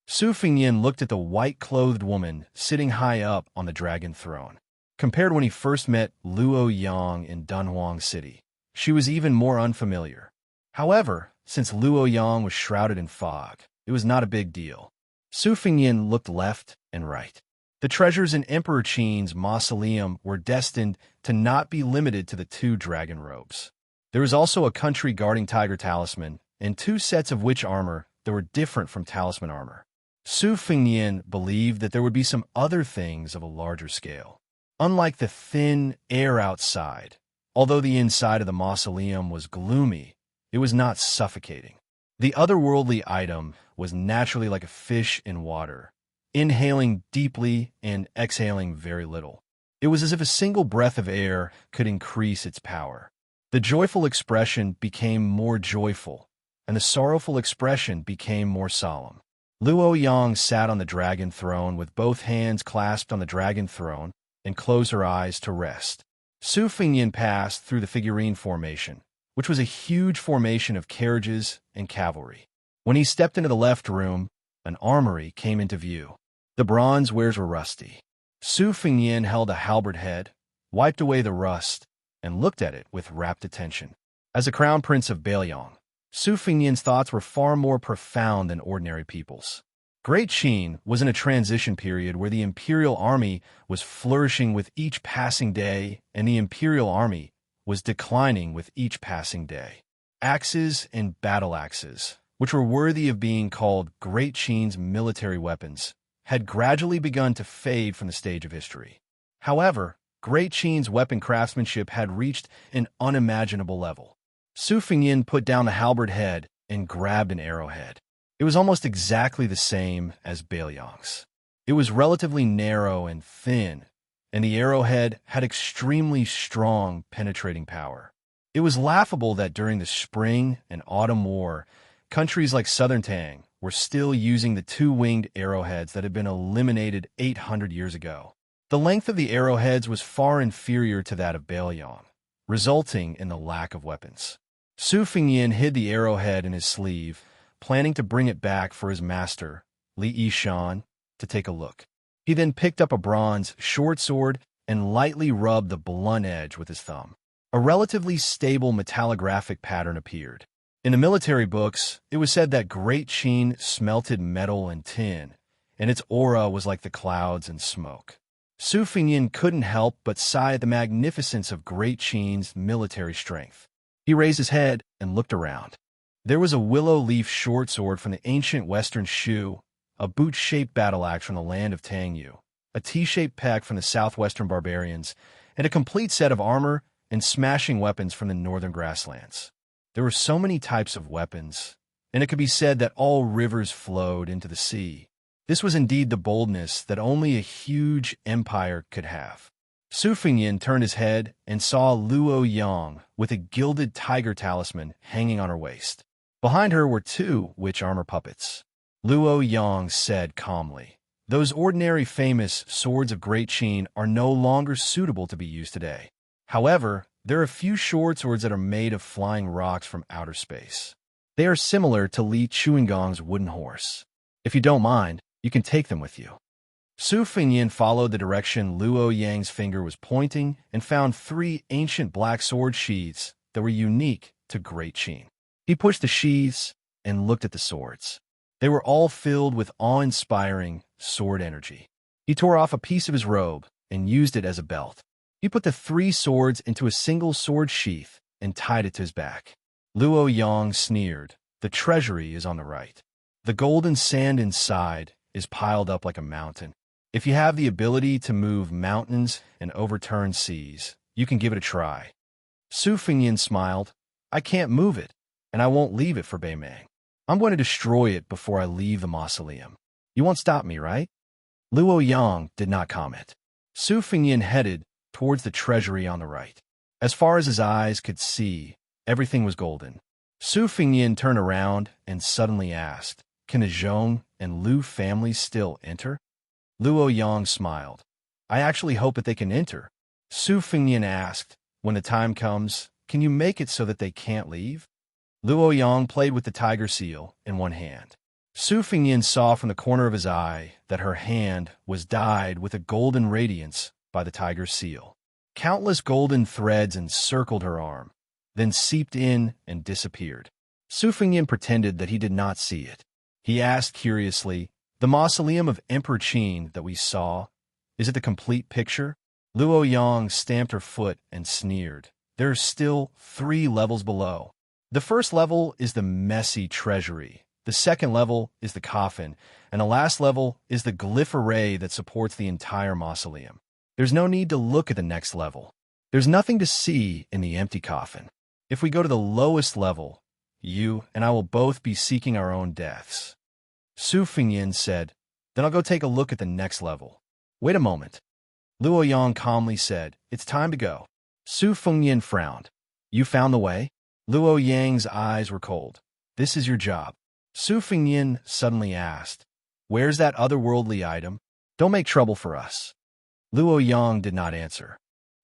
Su Fingyin looked at the white-clothed woman sitting high up on the dragon throne. Compared when he first met Luo Yang in Dunhuang City, she was even more unfamiliar. However, since Luo Yang was shrouded in fog, it was not a big deal. Su Fingyin looked left and right. The treasures in Emperor Qin's mausoleum were destined to not be limited to the 2 dragon robes. There was also a country-guarding tiger talisman and 2 sets of witch armor that were different from talisman armor. Su Fingyin believed that there would be some other things of a larger scale. Unlike the thin air outside, although the inside of the mausoleum was gloomy, it was not suffocating. The otherworldly item was naturally like a fish in water, inhaling deeply and exhaling very little. It was as if a single breath of air could increase its power. The joyful expression became more joyful, and the sorrowful expression became more solemn. Luo Yang sat on the dragon throne with both hands clasped on the dragon throne and closed her eyes to rest. Su Fingyin passed through the figurine formation, which was a huge formation of carriages and cavalry. When he stepped into the left room, an armory came into view. The bronze wares were rusty. Su Fingyin held a halberd head, wiped away the rust, and looked at it with rapt attention. As a crown prince of Bailiang, Su Fingyin's thoughts were far more profound than ordinary people's. Great Qin was in a transition period where the imperial army was flourishing with each passing day, and the imperial army was declining with each passing day. Axes and battle axes, which were worthy of being called Great Qin's military weapons, had gradually begun to fade from the stage of history. However, Great Qin's weapon craftsmanship had reached an unimaginable level. Su Fingyin put down the halberd head and grabbed an arrowhead. It was almost exactly the same as Bailiang's. It was relatively narrow and thin, and the arrowhead had extremely strong penetrating power. It was laughable that during the Spring and Autumn War, countries like Southern Tang were still using the 2-winged arrowheads that had been eliminated 800 years ago. The length of the arrowheads was far inferior to that of Bailiang, resulting in the lack of weapons. Su Fingyin hid the arrowhead in his sleeve, planning to bring it back for his master, Li Yishan, to take a look. He then picked up a bronze short sword and lightly rubbed the blunt edge with his thumb. A relatively stable metallographic pattern appeared. In the military books, it was said that Great Qin smelted metal and tin, and its aura was like the clouds and smoke. Su Fingyin couldn't help but sigh at the magnificence of Great Qin's military strength. He raised his head and looked around. There was a willow leaf short sword from the ancient western Shu, a boot-shaped battle axe from the land of Tangyu, a T-shaped pek from the southwestern barbarians, and a complete set of armor and smashing weapons from the northern grasslands. There were so many types of weapons, and it could be said that all rivers flowed into the sea. This was indeed the boldness that only a huge empire could have. Su Fingyin turned his head and saw Luo Yang with a gilded tiger talisman hanging on her waist. Behind her were 2 witch armor puppets. Luo Yang said calmly. Those ordinary famous swords of great Qin are no longer suitable to be used today. However, there are a few short swords that are made of flying rocks from outer space. They are similar to Li Chuingong's wooden horse. If you don't mind, you can take them with you. Su Fingyin followed the direction Luo Yang's finger was pointing and found 3 ancient black sword sheaths that were unique to Great Qin. He pushed the sheaths and looked at the swords. They were all filled with awe-inspiring sword energy. He tore off a piece of his robe and used it as a belt. He put the 3 swords into a single sword sheath and tied it to his back. Luo Yang sneered. The treasury is on the right. The golden sand inside is piled up like a mountain. If you have the ability to move mountains and overturn seas, you can give it a try. Su Fingyin smiled. I can't move it, and I won't leave it for Beimeng. I'm going to destroy it before I leave the mausoleum. You won't stop me, right? Luo Yang did not comment. Su Fingyin headed towards the treasury on the right. As far as his eyes could see, everything was golden. Su Fingyin turned around and suddenly asked, Can the Zhong and Lu families still enter? Luo Yang smiled. I actually hope that they can enter. Su Fingyin asked, When the time comes, can you make it so that they can't leave? Luo Yang played with the tiger seal in one hand. Su Fingyin saw from the corner of his eye that her hand was dyed with a golden radiance by the tiger seal. Countless golden threads encircled her arm, then seeped in and disappeared. Su Fingyin pretended that he did not see it. He asked curiously, The mausoleum of Emperor Qin that we saw, is it the complete picture? Luo Yang stamped her foot and sneered. There are still 3 levels below. The first level is the messy treasury. The second level is the coffin, and the last level is the glyph array that supports the entire mausoleum. There's no need to look at the next level. There's nothing to see in the empty coffin. If we go to the lowest level, you and I will both be seeking our own deaths. Su Fingyin said, Then I'll go take a look at the next level. Wait a moment. Luo Yang calmly said, It's time to go. Su Fingyin frowned. You found the way? Luo Yang's eyes were cold. This is your job. Su Fingyin suddenly asked, Where's that otherworldly item? Don't make trouble for us. Luo Yang did not answer.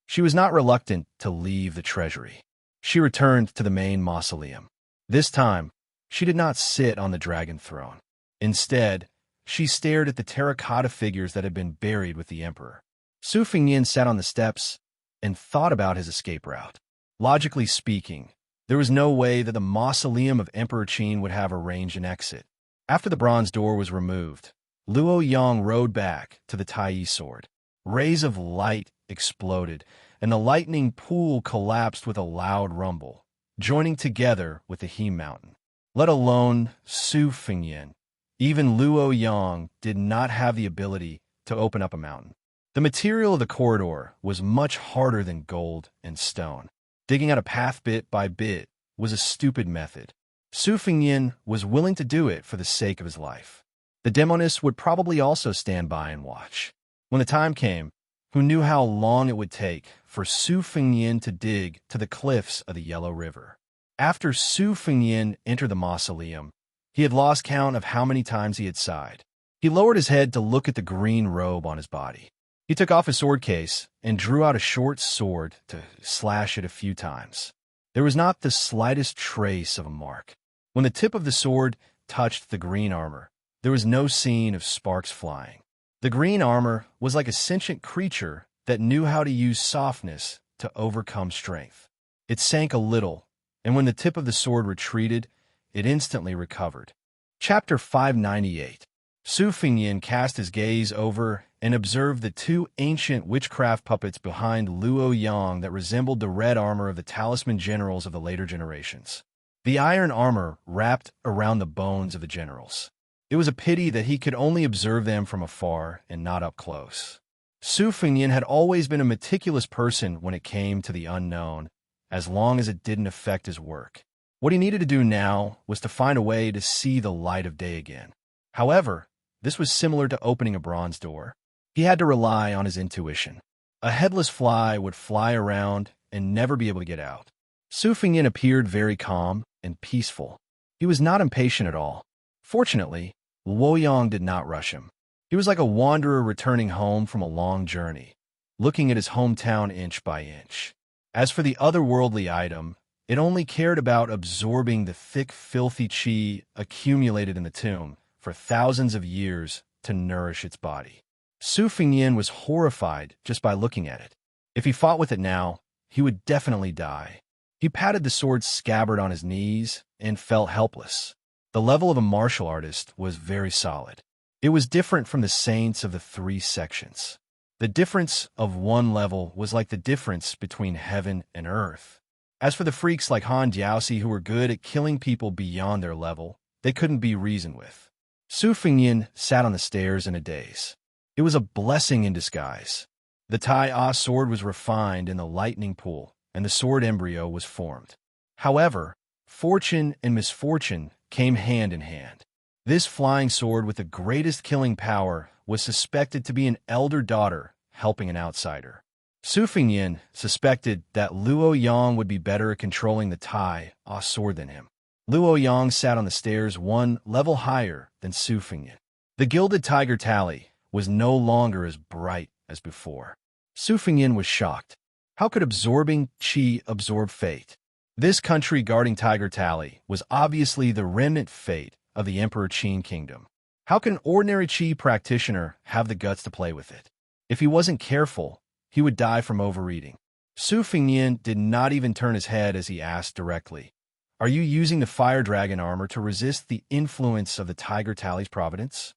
She was not reluctant to leave the treasury. She returned to the main mausoleum. This time, she did not sit on the dragon throne. Instead, she stared at the terracotta figures that had been buried with the emperor. Su Fingyin sat on the steps and thought about his escape route. Logically speaking, there was no way that the mausoleum of Emperor Qin would have arranged an exit. After the bronze door was removed, Luo Yang rode back to the Tai sword. Rays of light exploded, and the lightning pool collapsed with a loud rumble, joining together with the He Mountain. Let alone Su Fingyin, even Luo Yang did not have the ability to open up a mountain. The material of the corridor was much harder than gold and stone. Digging out a path bit by bit was a stupid method. Su Fingyin was willing to do it for the sake of his life. The demoness would probably also stand by and watch. When the time came, who knew how long it would take for Su Fingyin to dig to the cliffs of the Yellow River? After Su Fingyin entered the mausoleum, he had lost count of how many times he had sighed. He lowered his head to look at the green robe on his body. He took off his sword case and drew out a short sword to slash it a few times. There was not the slightest trace of a mark. When the tip of the sword touched the green armor, there was no scene of sparks flying. The green armor was like a sentient creature that knew how to use softness to overcome strength. It sank a little, and when the tip of the sword retreated, it instantly recovered. Chapter 598. Su Fingyin cast his gaze over and observed the 2 ancient witchcraft puppets behind Luo Yang that resembled the red armor of the talisman generals of the later generations. The iron armor wrapped around the bones of the generals. It was a pity that he could only observe them from afar and not up close. Su Fingyin had always been a meticulous person when it came to the unknown, as long as it didn't affect his work. What he needed to do now was to find a way to see the light of day again. However, this was similar to opening a bronze door. He had to rely on his intuition. A headless fly would fly around and never be able to get out. Su Fingyin appeared very calm and peaceful. He was not impatient at all. Fortunately, Luoyang did not rush him. He was like a wanderer returning home from a long journey, looking at his hometown inch by inch. As for the otherworldly item, it only cared about absorbing the thick, filthy qi accumulated in the tomb for thousands of years to nourish its body. Su Fengyin was horrified just by looking at it. If he fought with it now, he would definitely die. He patted the sword's scabbard on his knees and felt helpless. The level of a martial artist was very solid. It was different from the saints of the 3 sections. The difference of one level was like the difference between heaven and earth. As for the freaks like Han Diaosi who were good at killing people beyond their level, they couldn't be reasoned with. Su Fengyin sat on the stairs in a daze. It was a blessing in disguise. The Tai sword was refined in the lightning pool, and the sword embryo was formed. However, fortune and misfortune came hand in hand. This flying sword with the greatest killing power was suspected to be an elder daughter helping an outsider. Su Fengyin suspected that Luoyang would be better at controlling the Tai sword than him. Luoyang sat on the stairs one level higher than Su Fengyin. The gilded tiger tally was no longer as bright as before. Su Fengyin was shocked. How could absorbing qi absorb fate? This country guarding tiger tally was obviously the remnant fate of the Emperor Qin Kingdom. How can an ordinary qi practitioner have the guts to play with it? If he wasn't careful, he would die from overeating. Su Fengyin did not even turn his head as he asked directly, "Are you using the fire dragon armor to resist the influence of the tiger tally's providence?"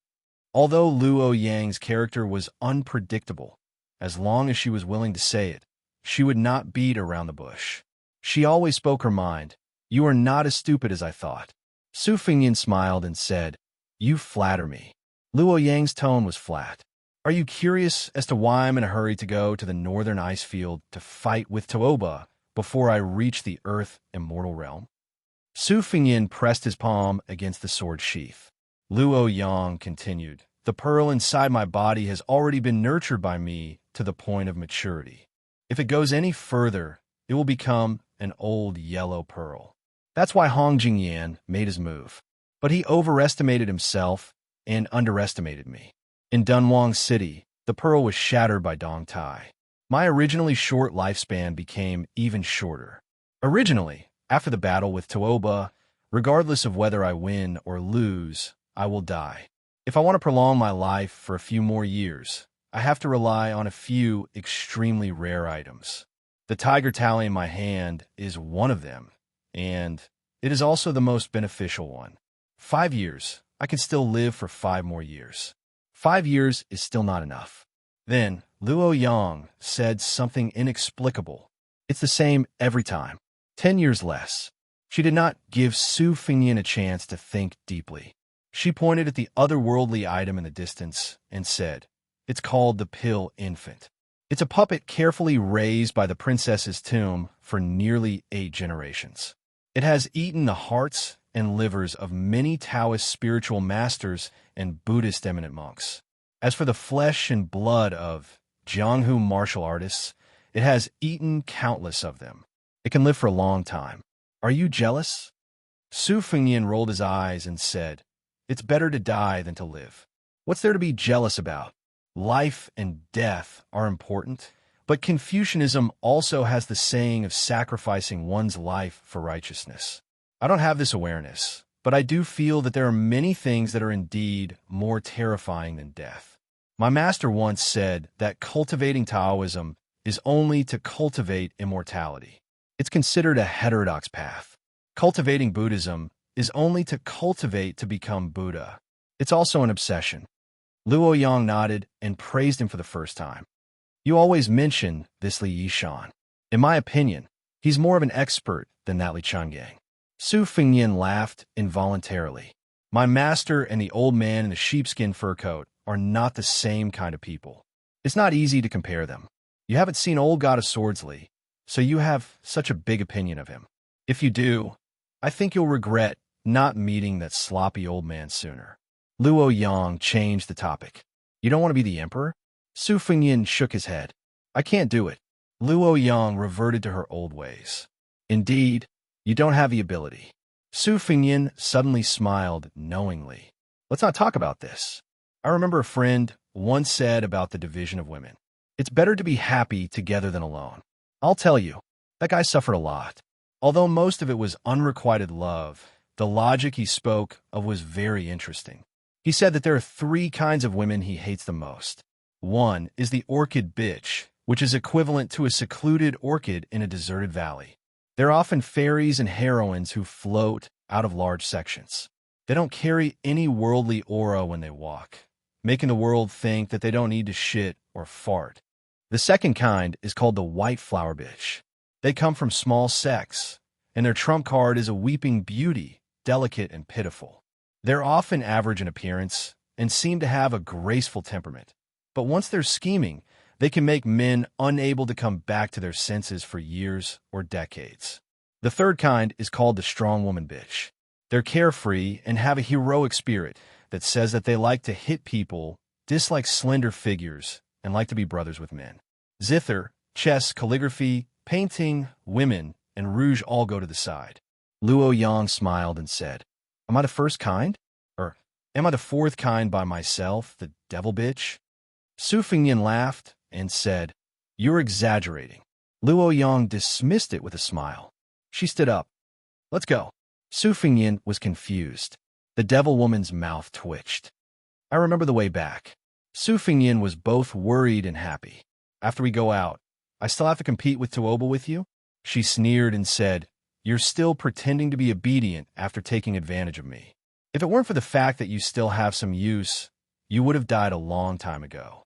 Although Luoyang's character was unpredictable, as long as she was willing to say it, she would not beat around the bush. She always spoke her mind. "You are not as stupid as I thought." Su Fengyin smiled and said, "You flatter me." Luoyang's tone was flat. "Are you curious as to why I'm in a hurry to go to the northern ice field to fight with Tuoba before I reach the Earth Immortal Realm?" Su Fengyin pressed his palm against the sword sheath. Luoyang continued, "The pearl inside my body has already been nurtured by me to the point of maturity. If it goes any further, it will become an old yellow pearl." That's why Hong Jingyan made his move. But he overestimated himself and underestimated me. In Dunhuang City, the pearl was shattered by Dong Tai. My originally short lifespan became even shorter. Originally, after the battle with Tuoba, regardless of whether I win or lose, I will die. If I want to prolong my life for a few more years, I have to rely on a few extremely rare items. The tiger tally in my hand is one of them, and it is also the most beneficial one. 5 years. I can still live for 5 more years. 5 years is still not enough. Then Luoyang said something inexplicable. It's the same every time. 10 years less. She did not give Su Fengyin a chance to think deeply. She pointed at the otherworldly item in the distance and said, "It's called the Pill Infant. It's a puppet carefully raised by the princess's tomb for nearly 8 generations. It has eaten the hearts and livers of many Taoist spiritual masters and Buddhist eminent monks. As for the flesh and blood of Jianghu martial artists, it has eaten countless of them. It can live for a long time. Are you jealous?" Su Fengyin rolled his eyes and said, "It's better to die than to live. What's there to be jealous about? Life and death are important, but Confucianism also has the saying of sacrificing one's life for righteousness. I don't have this awareness, but I do feel that there are many things that are indeed more terrifying than death. My master once said that cultivating Taoism is only to cultivate immortality. It's considered a heterodox path. Cultivating Buddhism is only to cultivate to become Buddha. It's also an obsession." Luoyang nodded and praised him for the first time. "You always mention this Li Yishan. In my opinion, he's more of an expert than that Li Changyang." Su Fengyin laughed involuntarily. "My master and the old man in the sheepskin fur coat are not the same kind of people. It's not easy to compare them. You haven't seen Old God of Swords Li, so you have such a big opinion of him. If you do, I think you'll regret not meeting that sloppy old man sooner." Luoyang changed the topic. "You don't want to be the emperor?" Su Fengyin shook his head. "I can't do it." Luoyang reverted to her old ways. "Indeed, you don't have the ability." Su Fengyin suddenly smiled knowingly. Let's not talk about this. I remember a friend once said about the division of women. It's better to be happy together than alone. I'll tell you, that guy suffered a lot. Although most of it was unrequited love, the logic he spoke of was very interesting. He said that there are 3 kinds of women he hates the most. One is the orchid bitch, which is equivalent to a secluded orchid in a deserted valley. They're often fairies and heroines who float out of large sections. They don't carry any worldly aura when they walk, making the world think that they don't need to shit or fart. The second kind is called the white flower bitch. They come from small sects, and their trump card is a weeping beauty, delicate and pitiful. They're often average in appearance and seem to have a graceful temperament. But once they're scheming, they can make men unable to come back to their senses for years or decades. The third kind is called the strong woman bitch. They're carefree and have a heroic spirit that says that they like to hit people, dislike slender figures, and like to be brothers with men. Zither, chess, calligraphy, painting, women, and rouge all go to the side. Luo Yang smiled and said, "Am I the first kind? Or am I the 4th kind by myself, the devil bitch?" Su Fingyin laughed and said, "You're exaggerating." Luo Yang dismissed it with a smile. She stood up. "Let's go." Su Fingyin was confused. The devil woman's mouth twitched. I remember the way back. Su Fingyin was both worried and happy. "After we go out, I still have to compete with Tuoba with you?" She sneered and said, "You're still pretending to be obedient after taking advantage of me. If it weren't for the fact that you still have some use, you would have died a long time ago."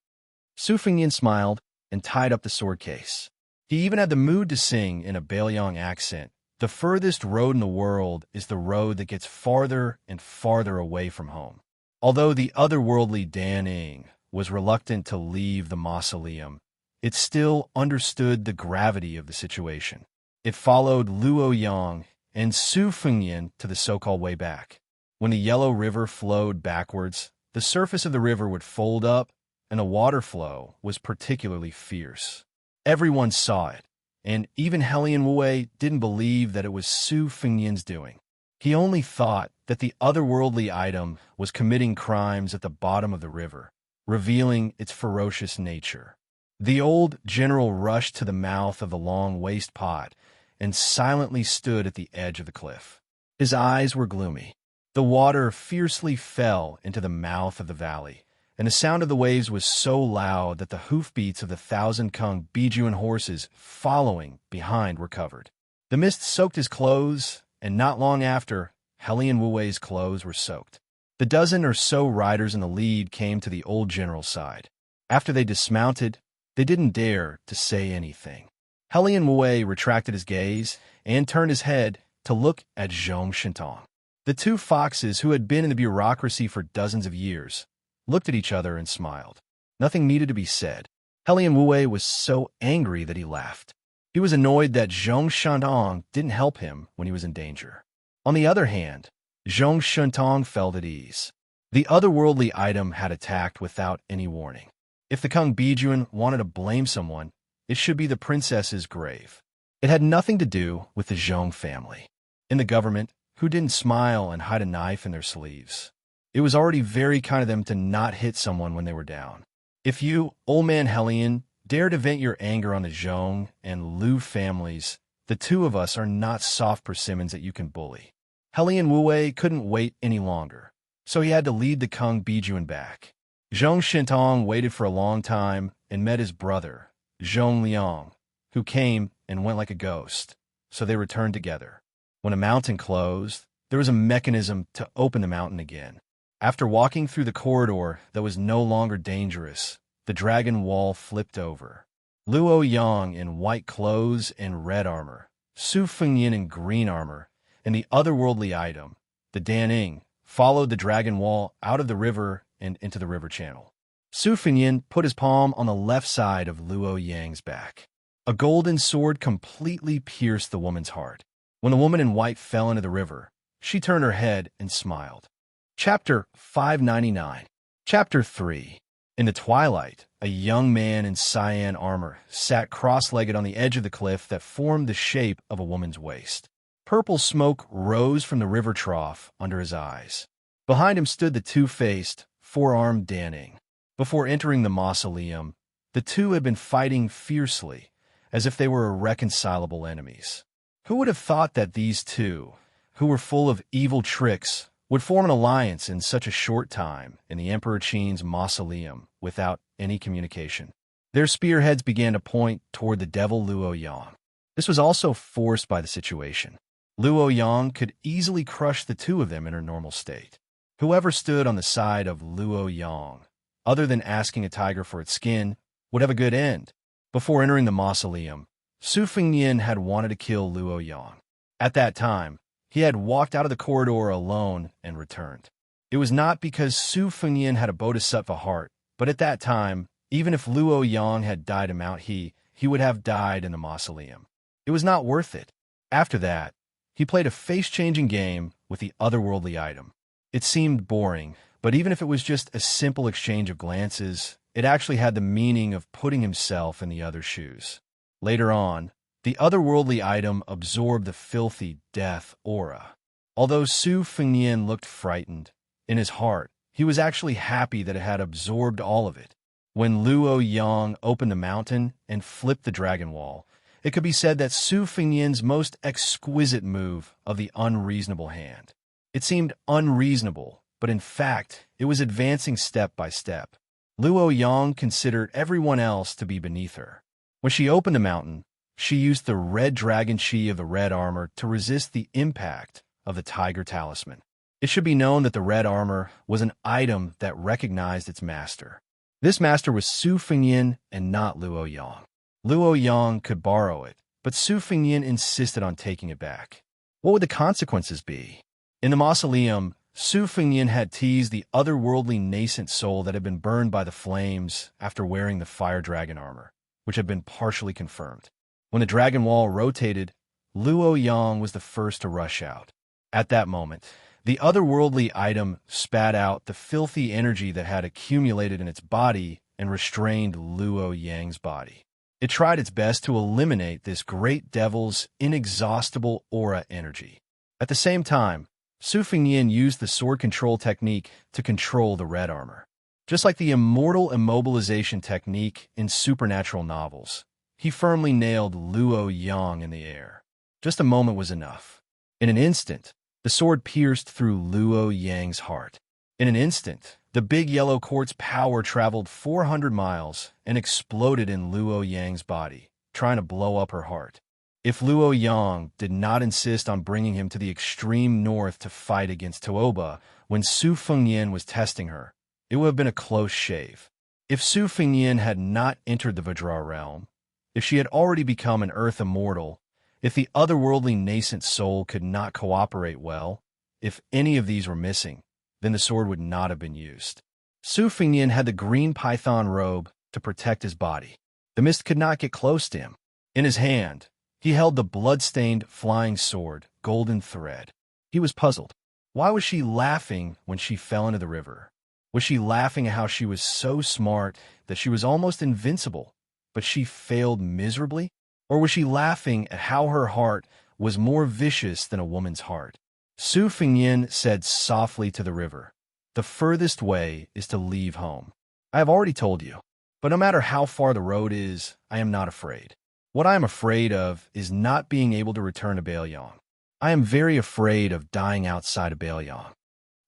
Su Fingyin smiled and tied up the sword case. He even had the mood to sing in a Bailiang accent. The furthest road in the world is the road that gets farther and farther away from home. Although the otherworldly Dan Ing was reluctant to leave the mausoleum, it still understood the gravity of the situation. It followed Luo Yang and Su Fingyin to the so-called way back. When the yellow river flowed backwards, the surface of the river would fold up, and the water flow was particularly fierce. Everyone saw it, and even Helian Wu didn't believe that it was Su Fingyin's doing. He only thought that the otherworldly item was committing crimes at the bottom of the river, revealing its ferocious nature. The old general rushed to the mouth of the long waste pot and silently stood at the edge of the cliff. His eyes were gloomy. The water fiercely fell into the mouth of the valley, and the sound of the waves was so loud that the hoofbeats of the 1,000 Kung Bijuan horses following behind were covered. The mist soaked his clothes, and not long after, Helian Wu's clothes were soaked. The dozen or so riders in the lead came to the old general's side. After they dismounted, they didn't dare to say anything. Helian Wu retracted his gaze and turned his head to look at Zhong Shintong. The 2 foxes who had been in the bureaucracy for dozens of years looked at each other and smiled. Nothing needed to be said. Helian Wu was so angry that he laughed. He was annoyed that Zhong Shintong didn't help him when he was in danger. On the other hand, Zhong Shintong felt at ease. The otherworldly item had attacked without any warning. If the Kung Bijuan wanted to blame someone, it should be the princess's grave. It had nothing to do with the Zhong family. In the government, who didn't smile and hide a knife in their sleeves. It was already very kind of them to not hit someone when they were down. If you, old man Helian, dare to vent your anger on the Zhong and Lu families, the 2 of us are not soft persimmons that you can bully. Helian Wu couldn't wait any longer, so he had to lead the Kung Bijuan back. Zhong Shintong waited for a long time and met his brother, Zhong Liang, who came and went like a ghost, so they returned together. When a mountain closed, there was a mechanism to open the mountain again. After walking through the corridor that was no longer dangerous, the dragon wall flipped over. Luo Yang in white clothes and red armor, Su Fingyin in green armor, and the otherworldly item, the Dan Ing, followed the dragon wall out of the river and into the river channel. Su Fingyin put his palm on the left side of Luo Yang's back. A golden sword completely pierced the woman's heart. When the woman in white fell into the river, she turned her head and smiled. Chapter 599. Chapter 3. In the twilight, a young man in cyan armor sat cross-legged on the edge of the cliff that formed the shape of a woman's waist. Purple smoke rose from the river trough under his eyes. Behind him stood the two-faced, four-armed Danning. Before entering the mausoleum, the two had been fighting fiercely, as if they were irreconcilable enemies. Who would have thought that these two, who were full of evil tricks, would form an alliance in such a short time in the Emperor Qin's mausoleum without any communication? Their spearheads began to point toward the devil Luo Yang. This was also forced by the situation. Luo Yang could easily crush the two of them in her normal state. Whoever stood on the side of Luo Yang, other than asking a tiger for its skin, would have a good end. Before entering the mausoleum, Su Fengnian had wanted to kill Luo Yang. At that time, he had walked out of the corridor alone and returned. It was not because Su Fengnian had a bodhisattva heart, but at that time, even if Luo Yang had died in Mount He would have died in the mausoleum. It was not worth it. After that, he played a face-changing game with the otherworldly item. It seemed boring, but even if it was just a simple exchange of glances, it actually had the meaning of putting himself in the other's shoes. Later on, the otherworldly item absorbed the filthy death aura. Although Su Fengnian looked frightened, in his heart, he was actually happy that it had absorbed all of it. When Luo Yang opened the mountain and flipped the dragon wall, it could be said that Su Fengnian's most exquisite move of the unreasonable hand. It seemed unreasonable, but in fact, it was advancing step by step. Luo Yang considered everyone else to be beneath her. When she opened the mountain, she used the red dragon chi of the red armor to resist the impact of the tiger talisman. It should be known that the red armor was an item that recognized its master. This master was Su Fengnian and not Luo Yang. Luo Yang could borrow it, but Su Fengnian insisted on taking it back. What would the consequences be? In the mausoleum, Su Fengnian had teased the otherworldly nascent soul that had been burned by the flames after wearing the fire dragon armor, which had been partially confirmed. When the dragon wall rotated, Luo Yang was the first to rush out. At that moment, the otherworldly item spat out the filthy energy that had accumulated in its body and restrained Luo Yang's body. It tried its best to eliminate this great devil's inexhaustible aura energy. At the same time, Su Fengnian used the sword control technique to control the red armor. Just like the immortal immobilization technique in supernatural novels, he firmly nailed Luo Yang in the air. Just a moment was enough. In an instant, the sword pierced through Luo Yang's heart. In an instant, the big yellow quartz power traveled 400 miles and exploded in Luo Yang's body, trying to blow up her heart. If Luo Yang did not insist on bringing him to the extreme north to fight against Tuoba when Su Fengnian was testing her, it would have been a close shave. If Su Fengnian had not entered the Vajra realm, if she had already become an earth immortal, if the otherworldly nascent soul could not cooperate well, if any of these were missing, then the sword would not have been used. Su Fengnian had the green python robe to protect his body. The mist could not get close to him. In his hand, he held the blood-stained flying sword, Golden Thread. He was puzzled. Why was she laughing when she fell into the river? Was she laughing at how she was so smart that she was almost invincible, but she failed miserably? Or was she laughing at how her heart was more vicious than a woman's heart? Su Fengnian said softly to the river, "The furthest way is to leave home. I have already told you, but no matter how far the road is, I am not afraid. What I am afraid of is not being able to return to Baoyang. I am very afraid of dying outside of Baoyang."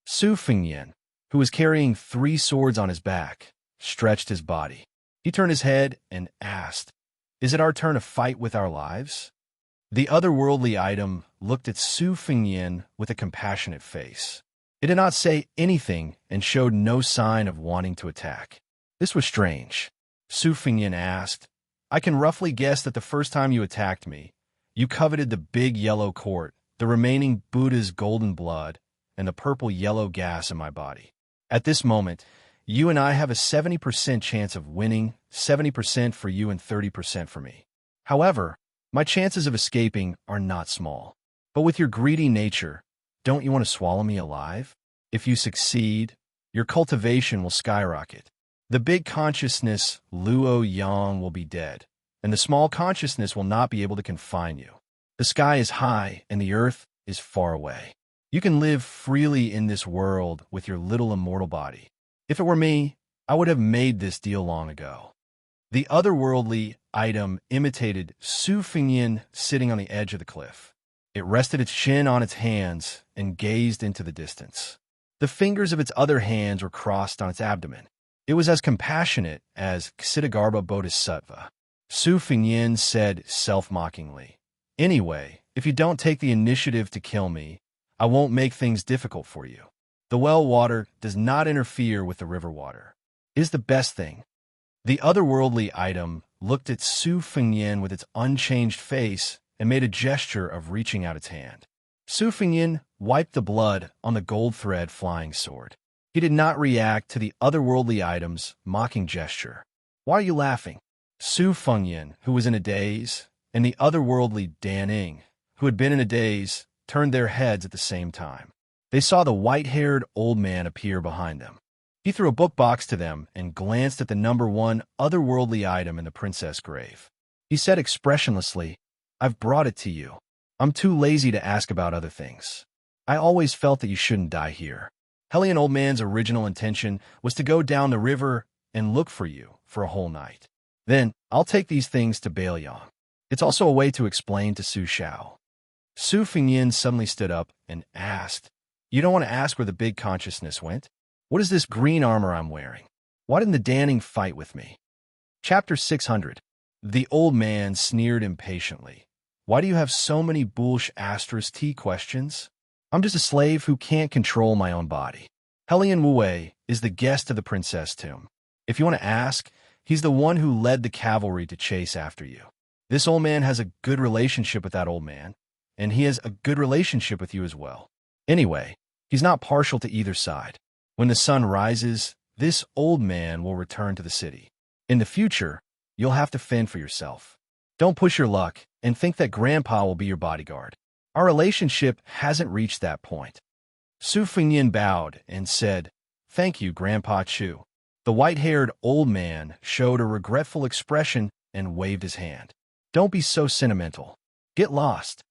Su Fengnian, who was carrying 3 swords on his back, stretched his body. He turned his head and asked, "Is it our turn to fight with our lives?" The otherworldly item looked at Su Fengnian with a compassionate face. It did not say anything and showed no sign of wanting to attack. This was strange. Su Fengnian asked, "I can roughly guess that the first time you attacked me, you coveted the big yellow quart, the remaining Buddha's golden blood, and the purple-yellow gas in my body. At this moment, you and I have a 70% chance of winning, 70% for you and 30% for me. However, my chances of escaping are not small. But with your greedy nature, don't you want to swallow me alive? If you succeed, your cultivation will skyrocket. The big consciousness, Luo Yang, will be dead, and the small consciousness will not be able to confine you. The sky is high and the earth is far away. You can live freely in this world with your little immortal body. If it were me, I would have made this deal long ago." The otherworldly item imitated Su Fingyin sitting on the edge of the cliff. It rested its chin on its hands and gazed into the distance. The fingers of its other hands were crossed on its abdomen. It was as compassionate as Ksitigarbha Bodhisattva. Su Fingyin said self-mockingly, "Anyway, if you don't take the initiative to kill me, I won't make things difficult for you. The well water does not interfere with the river water. It is the best thing." The otherworldly item looked at Su Fingyin with its unchanged face and made a gesture of reaching out its hand. Su Fingyin wiped the blood on the gold thread flying sword. He did not react to the otherworldly item's mocking gesture. "Why are you laughing?" Su Fengyin, who was in a daze, and the otherworldly Dan Ing, who had been in a daze, turned their heads at the same time. They saw the white-haired old man appear behind them. He threw a book box to them and glanced at the number 1 otherworldly item in the princess grave. He said expressionlessly, "I've brought it to you. I'm too lazy to ask about other things. I always felt that you shouldn't die here." Hellion Old Man's original intention was to go down the river and look for you for a whole night. "Then I'll take these things to Bailiang." It's also a way to explain to Su Shao. Su Fingyin suddenly stood up and asked, "You don't want to ask where the big consciousness went? What is this green armor I'm wearing? Why didn't the Danning fight with me?" Chapter 600. The old man sneered impatiently. "Why do you have so many bullsh asterisk T questions? I'm just a slave who can't control my own body. Hellion Wu is the guest of the princess tomb. If you want to ask, he's the one who led the cavalry to chase after you. This old man has a good relationship with that old man, and he has a good relationship with you as well. Anyway, he's not partial to either side. When the sun rises, this old man will return to the city. In the future, you'll have to fend for yourself. Don't push your luck and think that Grandpa will be your bodyguard. Our relationship hasn't reached that point." Su Fingyin bowed and said, "Thank you, Grandpa Chu." The white-haired old man showed a regretful expression and waved his hand. "Don't be so sentimental. Get lost."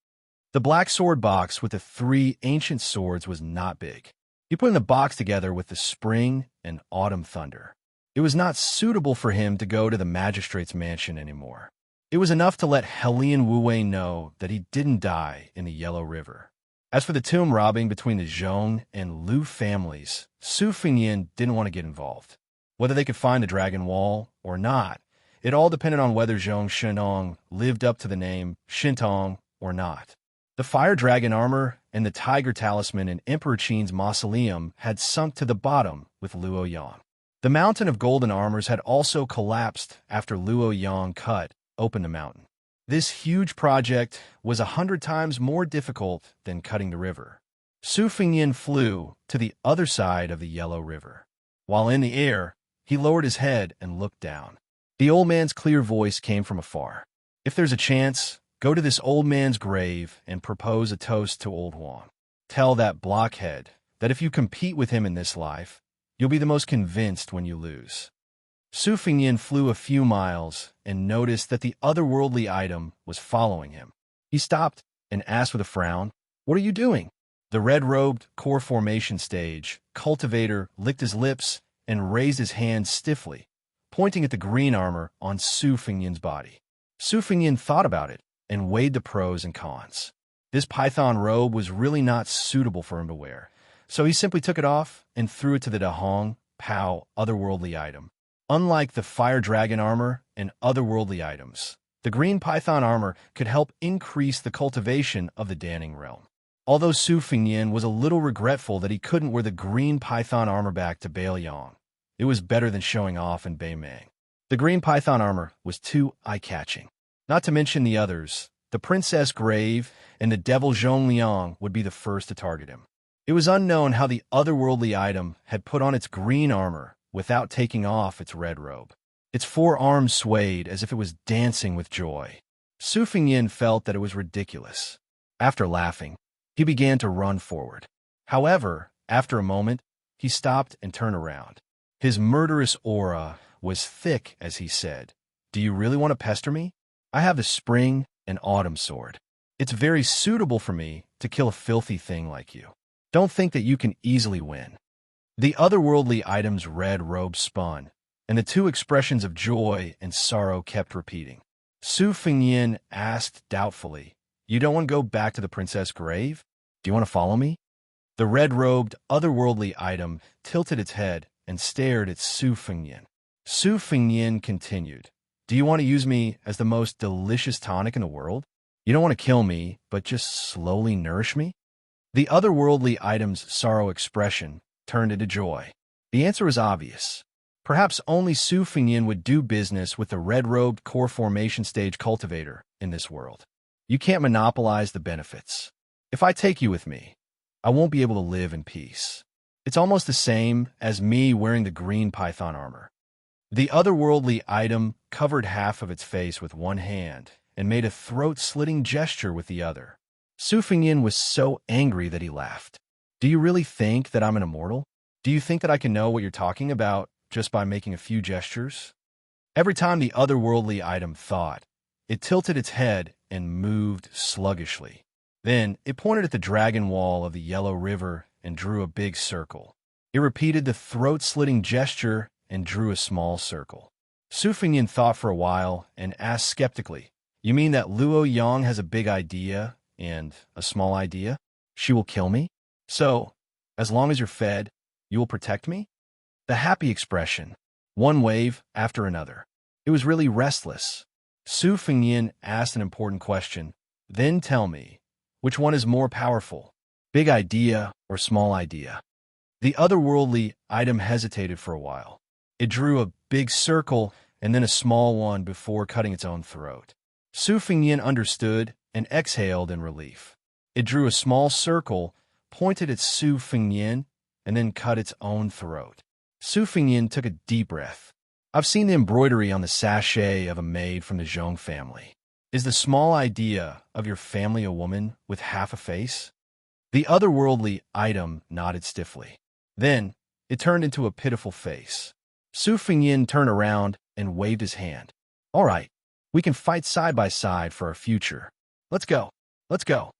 The black sword box with the 3 ancient swords was not big. He put in the box together with the spring and autumn thunder. It was not suitable for him to go to the magistrate's mansion anymore. It was enough to let Hellion Wu know that he didn't die in the Yellow River. As for the tomb robbing between the Zhong and Lu families, Su Fingyin didn't want to get involved. Whether they could find the Dragon Wall or not, it all depended on whether Zhong Shentong lived up to the name Shentong or not. The fire dragon armor and the tiger talisman in Emperor Qin's mausoleum had sunk to the bottom with Luo Yang. The mountain of golden armors had also collapsed after Luo Yang cut open the mountain. This huge project was 100 times more difficult than cutting the river. Su Fingyin flew to the other side of the Yellow River. While in the air, he lowered his head and looked down. The old man's clear voice came from afar. "If there's a chance, go to this old man's grave and propose a toast to Old Huang. Tell that blockhead that if you compete with him in this life, you'll be the most convinced when you lose." Su Fingyin flew a few miles and noticed that the otherworldly item was following him. He stopped and asked with a frown, "What are you doing?" The red-robed core formation stage cultivator licked his lips and raised his hand stiffly, pointing at the green armor on Su Fingyin's body. Su Fingyin thought about it and weighed the pros and cons. This python robe was really not suitable for him to wear, so he simply took it off and threw it to the Dahong Pao otherworldly item. Unlike the fire dragon armor and otherworldly items, the green python armor could help increase the cultivation of the Danning realm. Although Su Fingyin was a little regretful that he couldn't wear the green python armor back to Bailiang, it was better than showing off in Beimang. The green python armor was too eye-catching. Not to mention the others, the Princess Grave and the Devil Zhongliang would be the first to target him. It was unknown how the otherworldly item had put on its green armor without taking off its red robe. Its 4 arms swayed as if it was dancing with joy. Su Fingyin felt that it was ridiculous. After laughing, he began to run forward. However, after a moment, he stopped and turned around. His murderous aura was thick as he said, "Do you really want to pester me? I have the spring and autumn sword. It's very suitable for me to kill a filthy thing like you." Don't think that you can easily win. The otherworldly item's red robe spun, and the two expressions of joy and sorrow kept repeating. Su Fingyin asked doubtfully, "You don't want to go back to the princess' grave? Do you want to follow me?" The red-robed, otherworldly item tilted its head and stared at Su Fingyin. Su Fingyin continued, "Do you want to use me as the most delicious tonic in the world? You don't want to kill me, but just slowly nourish me?" The otherworldly item's sorrow expression turned into joy. The answer is obvious. Perhaps only Su Fingyin would do business with the red-robed core formation stage cultivator in this world. You can't monopolize the benefits. If I take you with me, I won't be able to live in peace. It's almost the same as me wearing the green python armor. The otherworldly item covered half of its face with one hand and made a throat-slitting gesture with the other. Su Fingyin was so angry that he laughed. "Do you really think that I'm an immortal? Do you think that I can know what you're talking about just by making a few gestures?" Every time the otherworldly item thought, it tilted its head and moved sluggishly. Then it pointed at the dragon wall of the Yellow River and drew a big circle. It repeated the throat-slitting gesture and drew a small circle. Su Fingyin thought for a while and asked skeptically, "You mean that Luo Yang has a big idea and a small idea? She will kill me? So, as long as you're fed, you will protect me?" The happy expression, one wave after another. It was really restless. Su Fingyin asked an important question. "Then tell me, which one is more powerful, big idea or small idea?" The otherworldly item hesitated for a while. It drew a big circle and then a small one before cutting its own throat. Su Fingyin understood and exhaled in relief. It drew a small circle, pointed at Su Fingyin, and then cut its own throat. Su Fingyin took a deep breath. "I've seen the embroidery on the sachet of a maid from the Zhong family. Is the small idea of your family a woman with half a face?" The otherworldly item nodded stiffly. Then it turned into a pitiful face. Su Fingyin turned around and waved his hand. "All right, we can fight side by side for our future. Let's go, let's go."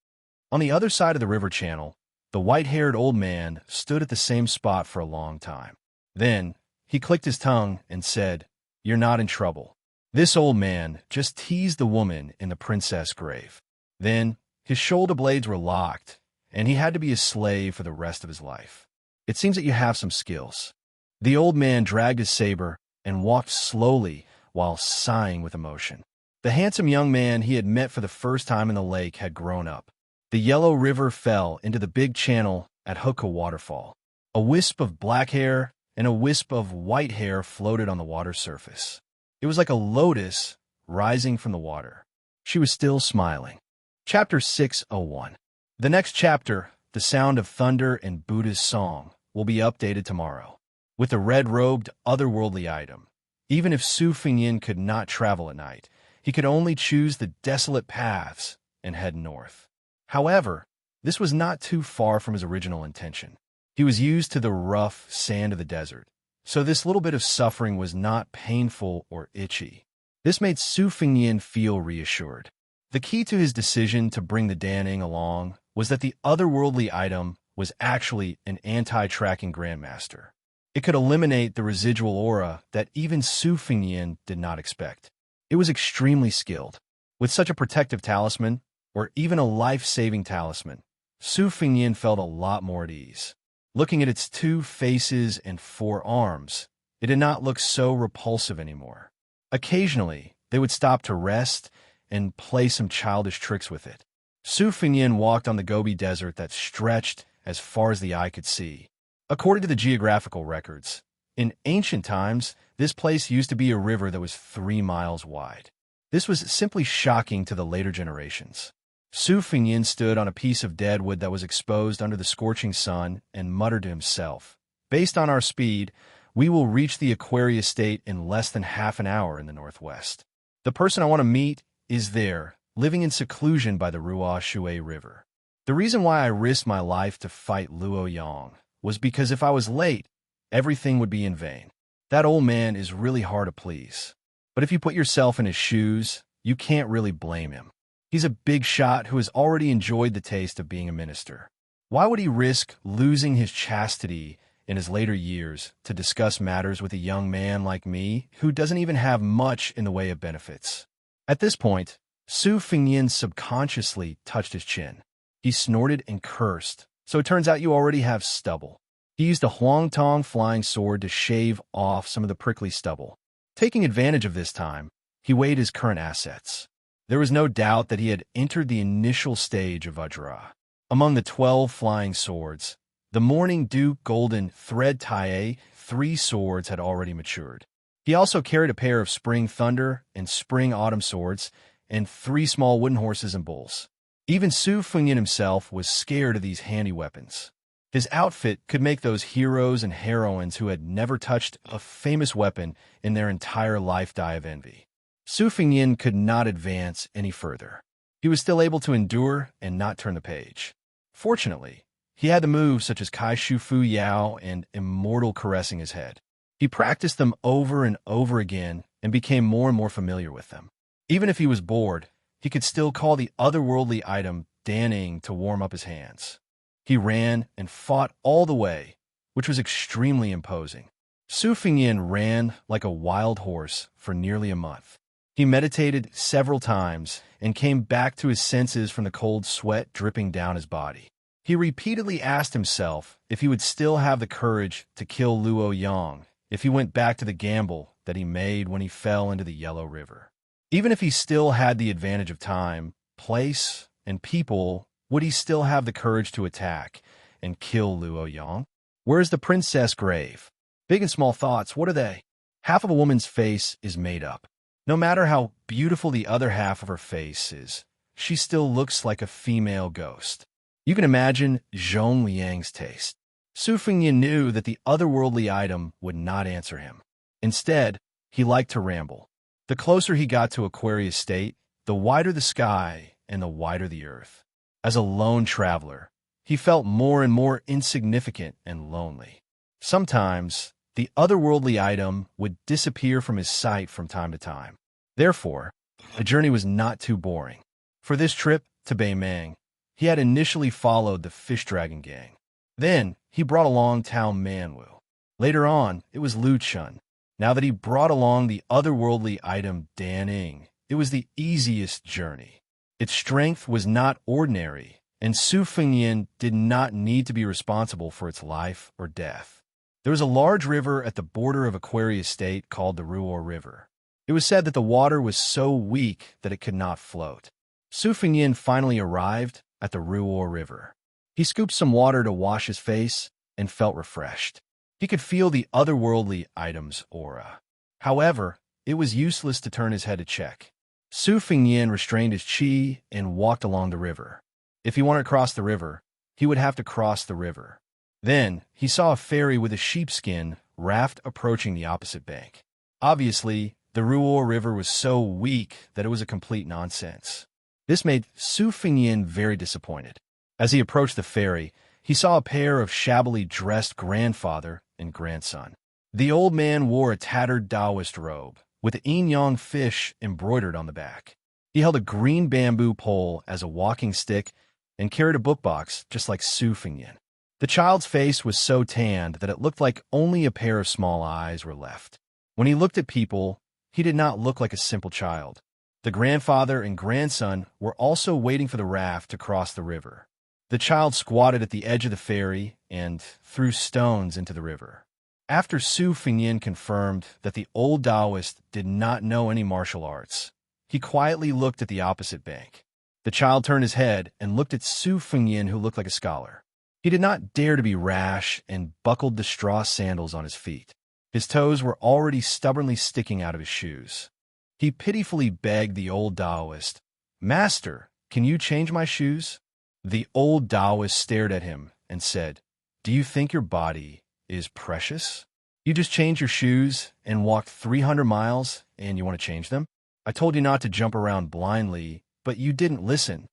On the other side of the river channel, the white-haired old man stood at the same spot for a long time. Then he clicked his tongue and said, "You're not in trouble." This old man just teased the woman in the princess' grave. Then his shoulder blades were locked, and he had to be a slave for the rest of his life. "It seems that you have some skills." The old man dragged his saber and walked slowly while sighing with emotion. The handsome young man he had met for the first time in the lake had grown up. The Yellow River fell into the big channel at Hukou Waterfall. A wisp of black hair and a wisp of white hair floated on the water surface. It was like a lotus rising from the water. She was still smiling. Chapter 601. The next chapter, The Sound of Thunder and Buddha's Song, will be updated tomorrow, with the red-robed, otherworldly item. Even if Su Fingyin could not travel at night, he could only choose the desolate paths and head north. However, this was not too far from his original intention. He was used to the rough sand of the desert, so this little bit of suffering was not painful or itchy. This made Su Fingyin feel reassured. The key to his decision to bring the Daning along was that the otherworldly item was actually an anti-tracking grandmaster. It could eliminate the residual aura that even Su Fingyin did not expect. It was extremely skilled. With such a protective talisman, or even a life-saving talisman, Su Fingyin felt a lot more at ease. Looking at its 2 faces and 4 arms, it did not look so repulsive anymore. Occasionally, they would stop to rest and play some childish tricks with it. Su Fingyin walked on the Gobi Desert that stretched as far as the eye could see. According to the geographical records, in ancient times, this place used to be a river that was 3 miles wide. This was simply shocking to the later generations. Su Fingyin stood on a piece of dead wood that was exposed under the scorching sun and muttered to himself, "Based on our speed, we will reach the Aquarius state in less than half an hour in the northwest. The person I want to meet is there, living in seclusion by the Ruo Shui River. The reason why I risked my life to fight Luo Yang was because if I was late, everything would be in vain. That old man is really hard to please. But if you put yourself in his shoes, you can't really blame him. He's a big shot who has already enjoyed the taste of being a minister. Why would he risk losing his chastity in his later years to discuss matters with a young man like me who doesn't even have much in the way of benefits? At this point, Su Fingyin subconsciously touched his chin. He snorted and cursed. So it turns out you already have stubble. He used a Huangtong flying sword to shave off some of the prickly stubble. Taking advantage of this time, he weighed his current assets. There was no doubt that he had entered the initial stage of Vajra. Among the 12 flying swords, the Morning Dew Golden Thread Taie 3 swords had already matured. He also carried a pair of Spring Thunder and Spring Autumn swords and 3 small wooden horses and bulls. Even Su Fengyin himself was scared of these handy weapons. His outfit could make those heroes and heroines who had never touched a famous weapon in their entire life die of envy. Su Fengyin could not advance any further. He was still able to endure and not turn the page. Fortunately, he had the moves such as Kai Shu Fu Yao and Immortal Caressing his head. He practiced them over and over again and became more and more familiar with them. Even if he was bored, he could still call the otherworldly item Danning to warm up his hands. He ran and fought all the way, which was extremely imposing. Su Fengyin ran like a wild horse for nearly a month. He meditated several times and came back to his senses from the cold sweat dripping down his body. He repeatedly asked himself if he would still have the courage to kill Luo Yang if he went back to the gamble that he made when he fell into the Yellow River. Even if he still had the advantage of time, place, and people, would he still have the courage to attack and kill Luo Yang? Where is the princess grave? Big and small thoughts, what are they? Half of a woman's face is made up. No matter how beautiful the other half of her face is, she still looks like a female ghost. You can imagine Zhong Liang's taste. Su Fengyin knew that the otherworldly item would not answer him. Instead, he liked to ramble. The closer he got to Aquarius State, the wider the sky and the wider the earth. As a lone traveler, he felt more and more insignificant and lonely. Sometimes, the otherworldly item would disappear from his sight from time to time. Therefore, the journey was not too boring. For this trip to Beimang, he had initially followed the Fish Dragon Gang. Then, he brought along Tao Manwu. Later on, it was Lu Chun. Now that he brought along the otherworldly item Danning, it was the easiest journey. Its strength was not ordinary, and Su Fengyin did not need to be responsible for its life or death. There was a large river at the border of Aquarius State called the Ruor River. It was said that the water was so weak that it could not float. Su Fengyin finally arrived at the Ruor River. He scooped some water to wash his face and felt refreshed. He could feel the otherworldly item's aura. However, it was useless to turn his head to check. Su Fengyin restrained his qi and walked along the river. If he wanted to cross the river, he would have to cross the river. Then, he saw a ferry with a sheepskin raft approaching the opposite bank. Obviously, the Ruor River was so weak that it was a complete nonsense. This made Su Fengyin very disappointed. As he approached the ferry, he saw a pair of shabbily dressed grandfather and grandson. The old man wore a tattered Taoist robe, with the yin-yang fish embroidered on the back. He held a green bamboo pole as a walking stick and carried a book box just like Su Fengyin. The child's face was so tanned that it looked like only a pair of small eyes were left. When he looked at people, he did not look like a simple child. The grandfather and grandson were also waiting for the raft to cross the river. The child squatted at the edge of the ferry and threw stones into the river. After Su Fengyin confirmed that the old Taoist did not know any martial arts, he quietly looked at the opposite bank. The child turned his head and looked at Su Fengyin, who looked like a scholar. He did not dare to be rash and buckled the straw sandals on his feet. His toes were already stubbornly sticking out of his shoes. He pitifully begged the old Taoist, "Master, can you change my shoes?" The old Taoist stared at him and said, "Do you think your body is precious? You just changed your shoes and walked 300 miles and you want to change them? I told you not to jump around blindly, but you didn't listen."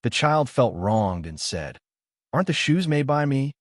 The child felt wronged and said, "Aren't the shoes made by me?"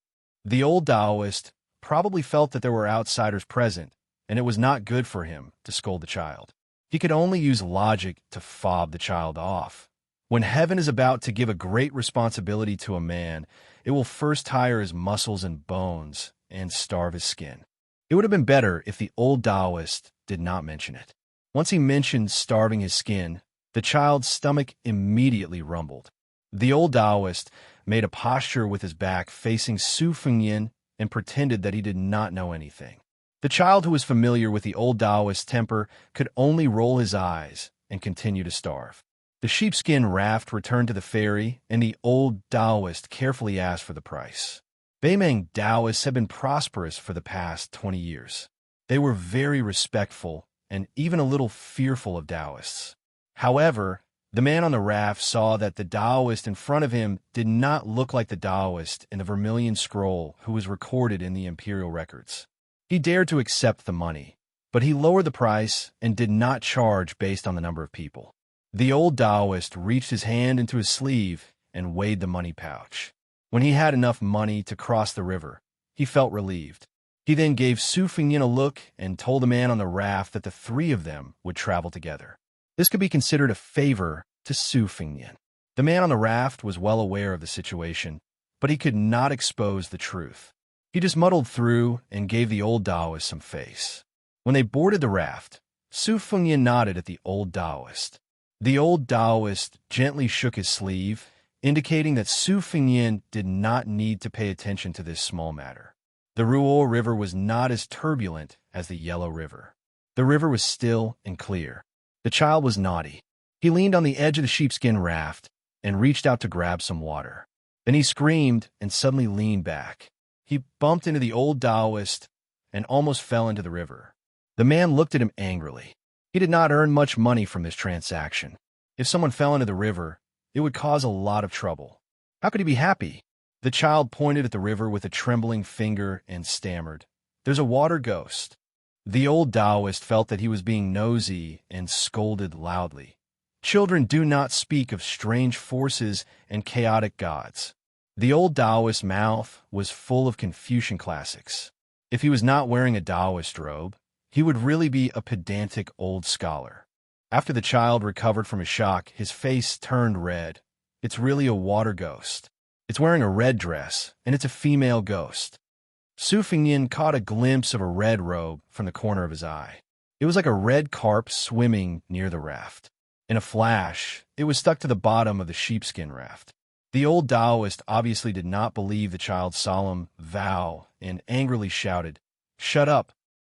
The old Taoist probably felt that there were outsiders present, and it was not good for him to scold the child. He could only use logic to fob the child off. When heaven is about to give a great responsibility to a man, it will first tire his muscles and bones and starve his skin. It would have been better if the old Taoist did not mention it. Once he mentioned starving his skin, the child's stomach immediately rumbled. The old Taoist made a posture with his back facing Su Fengyin and pretended that he did not know anything. The child, who was familiar with the old Taoist's temper, could only roll his eyes and continue to starve. The sheepskin raft returned to the ferry, and the old Taoist carefully asked for the price. Beimeng Taoists have been prosperous for the past 20 years. They were very respectful and even a little fearful of Taoists. However, the man on the raft saw that the Taoist in front of him did not look like the Taoist in the vermilion scroll who was recorded in the imperial records. He dared to accept the money, but he lowered the price and did not charge based on the number of people. The old Taoist reached his hand into his sleeve and weighed the money pouch. When he had enough money to cross the river, he felt relieved. He then gave Su Fengyin a look and told the man on the raft that the three of them would travel together. This could be considered a favor to Su Fengyin. The man on the raft was well aware of the situation, but he could not expose the truth. He just muddled through and gave the old Taoist some face. When they boarded the raft, Su Fengyin nodded at the old Taoist. The old Taoist gently shook his sleeve, indicating that Su Fengyin did not need to pay attention to this small matter. The Ruo River was not as turbulent as the Yellow River. The river was still and clear. The child was naughty. He leaned on the edge of the sheepskin raft and reached out to grab some water. Then he screamed and suddenly leaned back. He bumped into the old Taoist and almost fell into the river. The man looked at him angrily. He did not earn much money from this transaction. If someone fell into the river, it would cause a lot of trouble. How could he be happy? The child pointed at the river with a trembling finger and stammered, "There's a water ghost." The old Taoist felt that he was being nosy and scolded loudly. Children do not speak of strange forces and chaotic gods. The old Taoist's mouth was full of Confucian classics. If he was not wearing a Taoist robe, he would really be a pedantic old scholar. After the child recovered from his shock, his face turned red. It's really a water ghost. It's wearing a red dress, and it's a female ghost. Su Fengyin caught a glimpse of a red robe from the corner of his eye. It was like a red carp swimming near the raft. In a flash, it was stuck to the bottom of the sheepskin raft. The old Taoist obviously did not believe the child's solemn vow and angrily shouted, "Shut up!